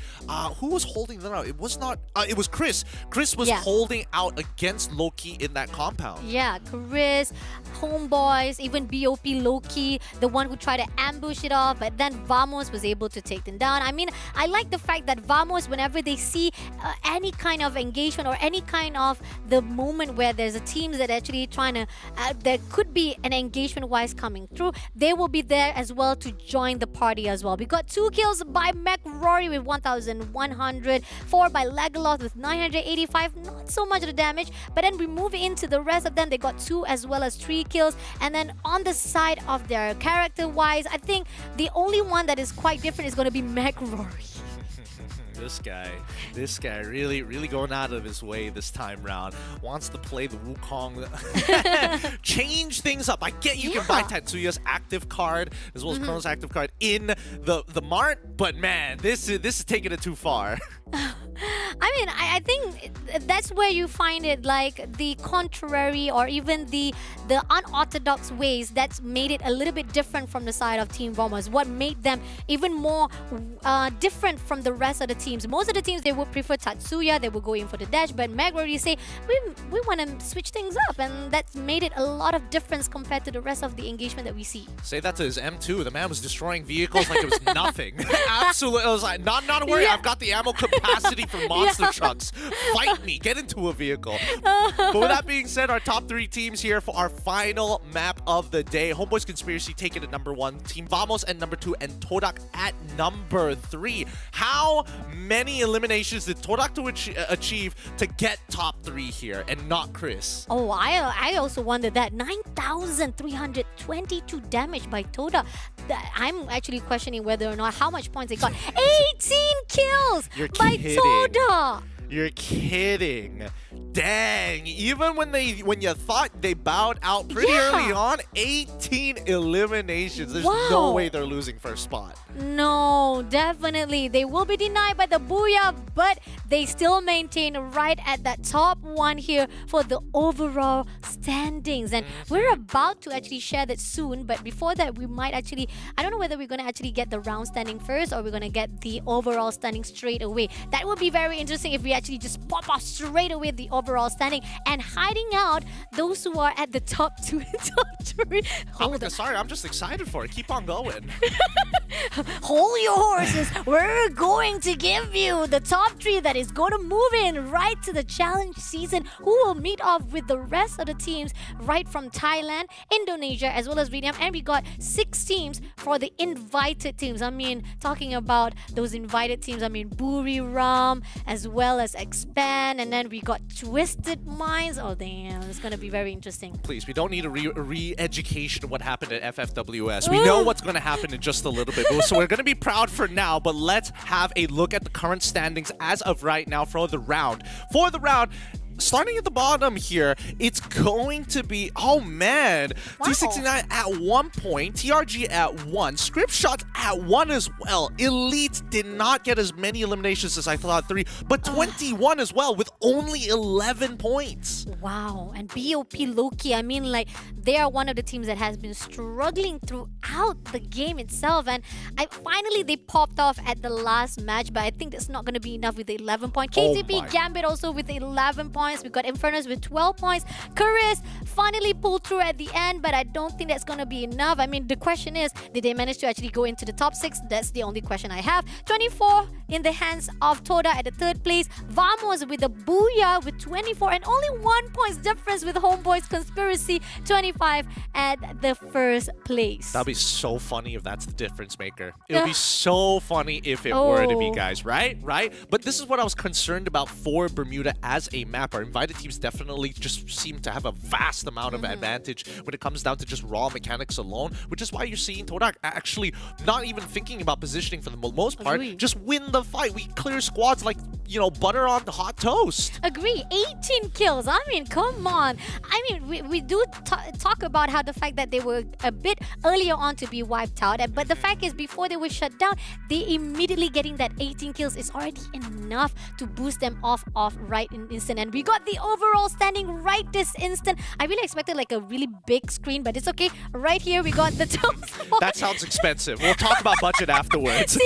who was holding them out? It was not, it was Chris. Chris was holding out against Loki in that compound. Yeah, Chris, Homeboys, even BOP Loki, the one who tried to ambush it off, but then Vamos was able to take them down. I mean, I like the fact that Vamos, whenever they see any kind of engagement or any kind of the moment where there's a team that actually trying to, there could be an engagement-wise coming through, they will be there as well to join the party as well. We got 2 kills by McRory with 1,100, 4 by Legolas with 985, not so much of the damage, but then we move into the rest of them. They got 2 as well as 3 kills, and then on the side of their character-wise, I think the only one that is quite different is going to be McRory. This guy really going out of his way this time round. Wants to play the Wukong. Change things up. I get you can buy Tatsuya's active card as well as Chrono's active card in the mart, but man, this is taking it too far. I mean, I think that's where you find it, like the contrary or even the unorthodox ways that's made it a little bit different from the side of Team Vamos. What made them even more different from the rest of the teams. Most of the teams, they would prefer Tatsuya, they would go in for the dash, but Meg already say, we want to switch things up, and that's made it a lot of difference compared to the rest of the engagement that we see. Say that to his M2. The man was destroying vehicles like it was nothing. Absolutely. I was like, not to worry, I've got the ammo capacity for monster trucks. Fight me, get into a vehicle. But with that being said, our top 3 teams here for our final map of the day. Homeboys Conspiracy taking it number 1, Team Vamos at number 2, and Todak at number 3. How many eliminations did Todak to achieve to get top 3 here and not Chris? Oh, I also wondered that. 9,322 damage by Toda. I'm actually questioning whether or not how much points they got. 18 kills by Toda. You're kidding. Dang. Even when you thought they bowed out pretty early on, 18 eliminations. There's no way they're losing first spot. No, definitely. They will be denied by the Booyah, but they still maintain right at that top 1 here for the overall standings. And we're about to actually share that soon, but before that, we might actually, I don't know whether we're going to actually get the round standing first or we're going to get the overall standing straight away. That would be very interesting if we actually just pop off straight away the overall standing and hiding out those who are at the top 2 and top 3. Sorry, I'm just excited for it. Keep on going. Hold your horses. We're going to give you the top 3 that is going to move in right to the challenge season, who will meet off with the rest of the teams right from Thailand, Indonesia, as well as Vietnam. And we got 6 teams for the invited teams. I mean, talking about those invited teams, I mean, Buri Ram, as well as Expand, and then we got Twisted Minds. Oh, damn. It's going to be very interesting. Please, we don't need a re-education of what happened at FFWS. We know what's going to happen in just a little bit. So we're going to be proud for now, but let's have a look at the current standings as of right now for the round. starting at the bottom here, it's going to be, oh man, Wow. T69 at 1 point, TRG at 1, Script Shots at 1 as well. Elite did not get as many eliminations as I thought, 3, but 21 as well with only 11 points. Wow, and BOP Loki, I mean, like, they are one of the teams that has been struggling throughout the game itself, and finally they popped off at the last match, but I think that's not going to be enough with the 11 point. KTP my. Gambit also with 11 points. We've got Infernus with 12 points. Chris finally pulled through at the end, but I don't think that's going to be enough. I mean, the question is, did they manage to actually go into the top 6? That's the only question I have. 24 in the hands of Toda at the 3rd place. Vamos with a Booyah with 24 and only 1 points difference with Homeboys Conspiracy 25 at the 1st place. That'd be so funny if that's the difference maker. It would be so funny if it were to be, guys, right? But this is what I was concerned about for Bermuda as a map. Our invited teams definitely just seem to have a vast amount of advantage when it comes down to just raw mechanics alone, which is why you're seeing Todak actually not even thinking about positioning for the most part. Agree. Just win the fight. We clear squads like, you know, butter on the hot toast. Agree. 18 kills. I mean, come on. I mean, we do talk about how the fact that they were a bit earlier on to be wiped out, but the fact is, before they were shut down, they immediately getting that 18 kills is already enough to boost them off right in instant. And we got the overall standing right this instant. I really expected like a really big screen, but it's okay. Right here, we got the top spot. That sounds expensive. We'll talk about budget afterwards.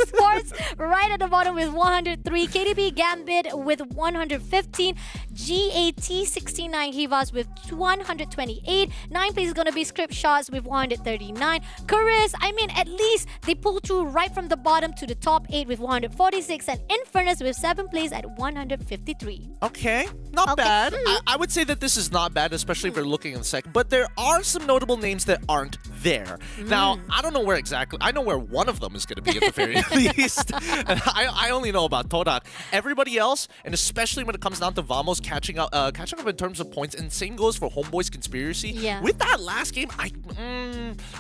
Sports right at the bottom with 103. KDB Gambit with 115. GAT69 Hivas with 128. 9th place is going to be Script Shots with 139. Chorus, I mean, at least they pulled through right from the bottom to the top 8 with 146. And Infernus with 7th place at 153. Okay, not bad. I would say that this is not bad, especially if we're looking in the second. But there are some notable names that aren't there. Now, I don't know where exactly. I know where one of them is going to be at the very least. I only know about Todak. Everybody else, and especially when it comes down to Vamos catching up in terms of points, and same goes for Homeboys Conspiracy. Yeah. With that last game,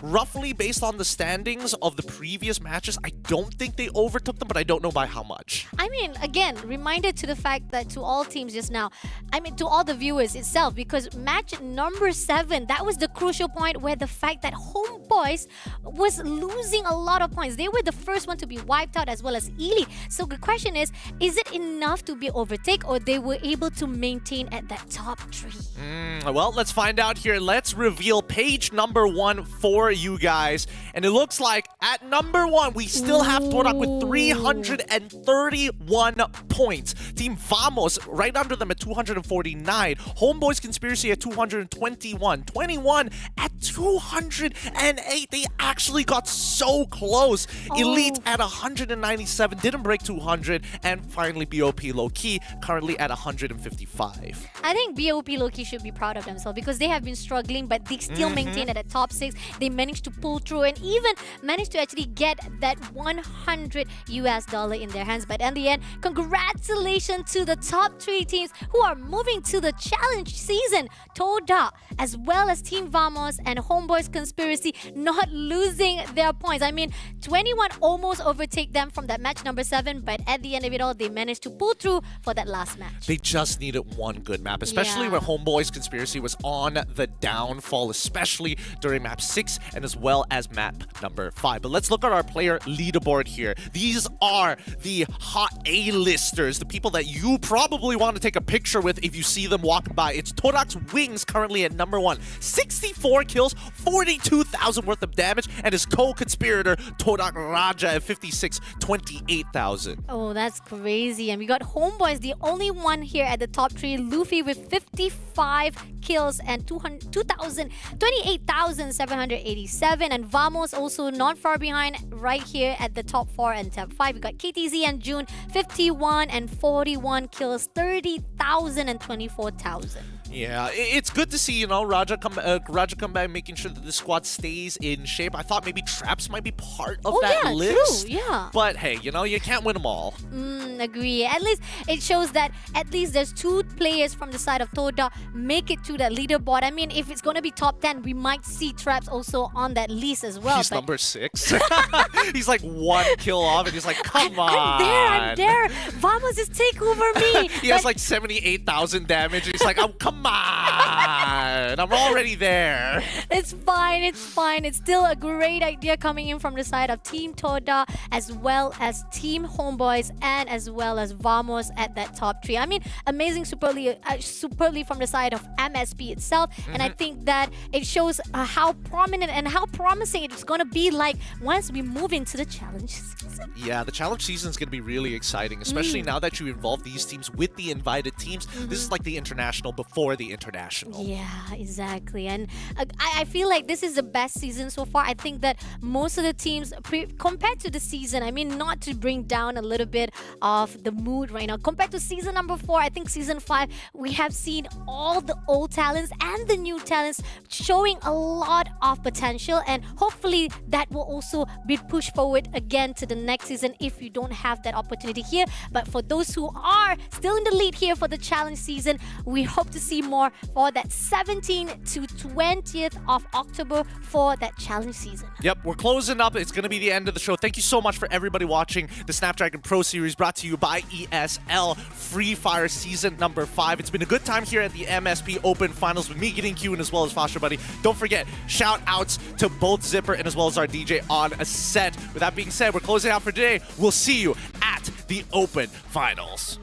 roughly based on the standings of the previous matches, I don't think they overtook them, but I don't know by how much. I mean, again, reminder to the fact that to all teams just now, I mean, to all the viewers itself, because match number 7, that was the crucial point where the fact that Homeboys was losing a lot of points. They were the first one to be wiped out, as well as Ely. So the question is it enough to be overtake, or they were able to maintain at that top 3? Well, let's find out here. Let's reveal page number 1 for you guys. And it looks like at number 1, we still have Torak with 331 points. Team Vamos right under them at 249. Homeboys Conspiracy at 221. 21 at 208. They actually got so close. Elite at 197, didn't break 200. And finally, BOP Low-Key currently at 155. I think BOP Loki should be proud of themselves because they have been struggling, but they still maintain at the top 6. They managed to pull through and even managed to actually get that $100 in their hands. But in the end, congratulations to the top 3 teams who are moving to the challenge season. Toda, as well as Team Vamos and Homeboys Conspiracy, not losing their points. I mean, 21 almost overtake them from that match number 7, but at the end of it all, they managed to pull through for that last match. They just needed one good map, especially when Homeboys Conspiracy was on the downfall, especially during map 6 and as well as map number 5. But let's look at our player leaderboard here. These are the hot A-listers, the people that you probably want to take a picture with if you see them walking by. It's Torak's Wings currently at number 1. 64 kills, 42,000 worth of damage, and his co-conspirator Torak Raja at 56, 28,000. Oh, that's crazy. And we got Homeboys, the only one here at the top 3. Luffy with 55 kills and 28,787. And Vamos also not far behind right here at the top 4 and top 5. We got KTZ and June, 51 and 41 kills, 30,000 and 24,000. Yeah, it's good to see, you know, Raja come back, making sure that the squad stays in shape. I thought maybe Traps might be part of that list. True, yeah. But hey, you know, you can't win them all. Agree. At least it shows that at least there's 2 players from the side of Toda make it to that leaderboard. I mean, if it's going to be top 10, we might see Traps also on that list as well. He's number 6. He's like 1 kill off, and he's like, come on. I'm there. Vamos, just take over me. He has like 78,000 damage. He's like, oh, come on. I'm already there. It's fine. It's still a great idea coming in from the side of Team Toda, as well as Team Homeboys, and as well as Vamos at that top 3. I mean, amazing superly from the side of MSP itself. And I think that it shows how prominent and how promising it's going to be like once we move into the challenge season. Yeah, the challenge season is going to be really exciting, especially now that you involve these teams with the invited teams. This is like the international before the international. Yeah, exactly. And I feel like this is the best season so far. I think that most of the teams, compared to the season, I mean, not to bring down a little bit of the mood right now, compared to season number 4, I think season 5, we have seen all the old talents and the new talents showing a lot of potential, and hopefully that will also be pushed forward again to the next season if you don't have that opportunity here. But for those who are still in the lead here for the challenge season, we hope to see more for that 17th to 20th of October for that challenge season. Yep, we're closing up. It's going to be the end of the show. Thank you so much for everybody watching the Snapdragon Pro Series, brought to you by ESL Free Fire Season number 5. It's been a good time here at the MSP Open Finals with me, Getting Q, and as well as Foster Buddy. Don't forget, shout outs to both Zipper and as well as our DJ on a set. With that being said, we're closing out for today. We'll see you at the Open Finals.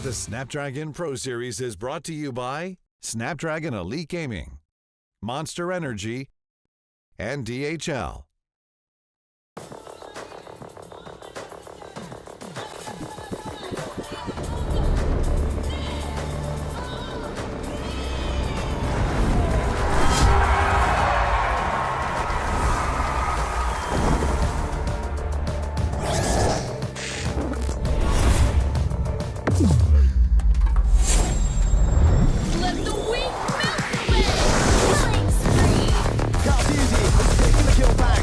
The Snapdragon Pro Series is brought to you by Snapdragon Elite Gaming, Monster Energy, and DHL. Let the weak melt away! Killing spree! That's easy. Let's take the kill back.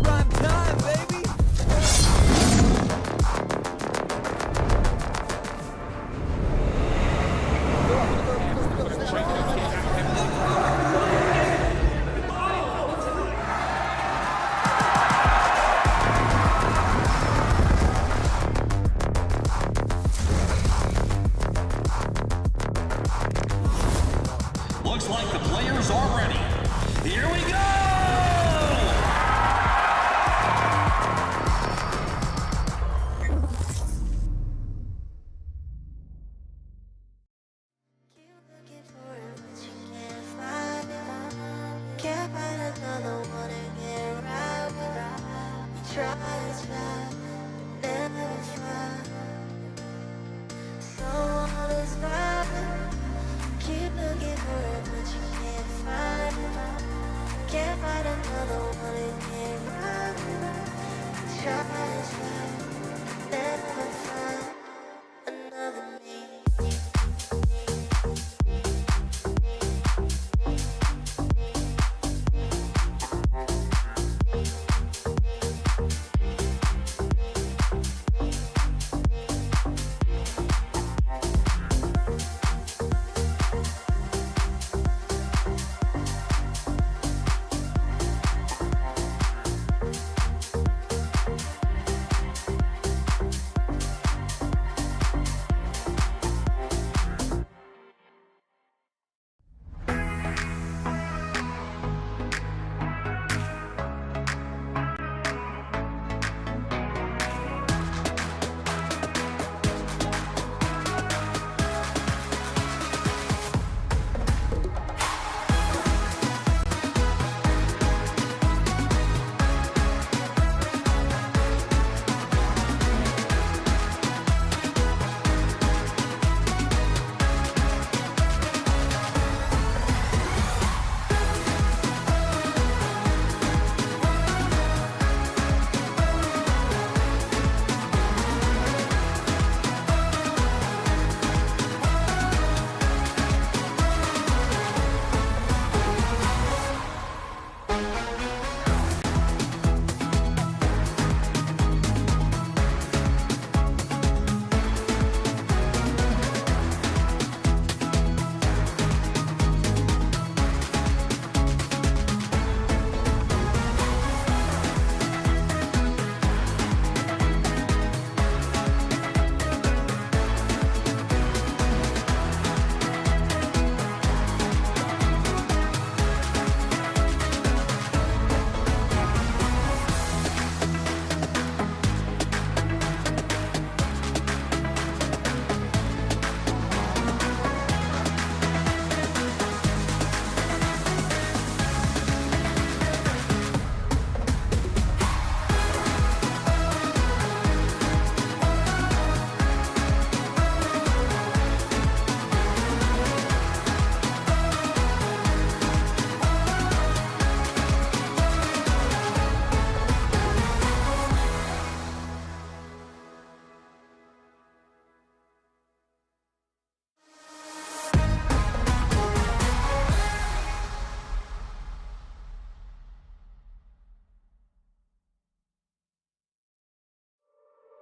Prime time, baby. Looks like the players are ready. Here we go! Keep looking for it, but you can't find it. Can't find another one to get right with. You try, but never find someone who's vibing. Keep looking for it, but you can't find it. Can't find another one to get right with. You try, but never find another me.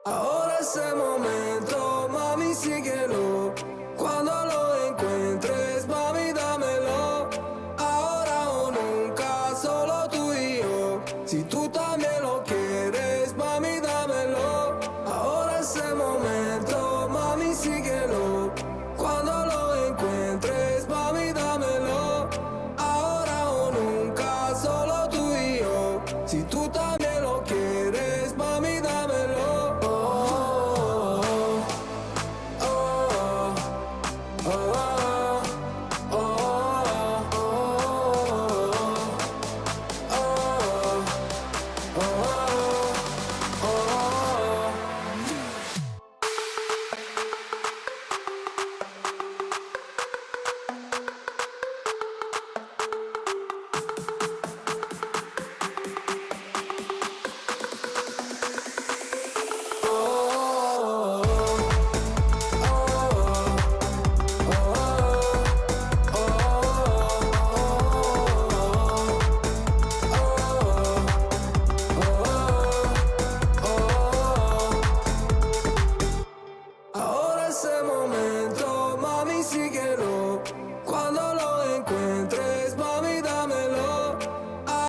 Ahora ese momento, mami, síguelo.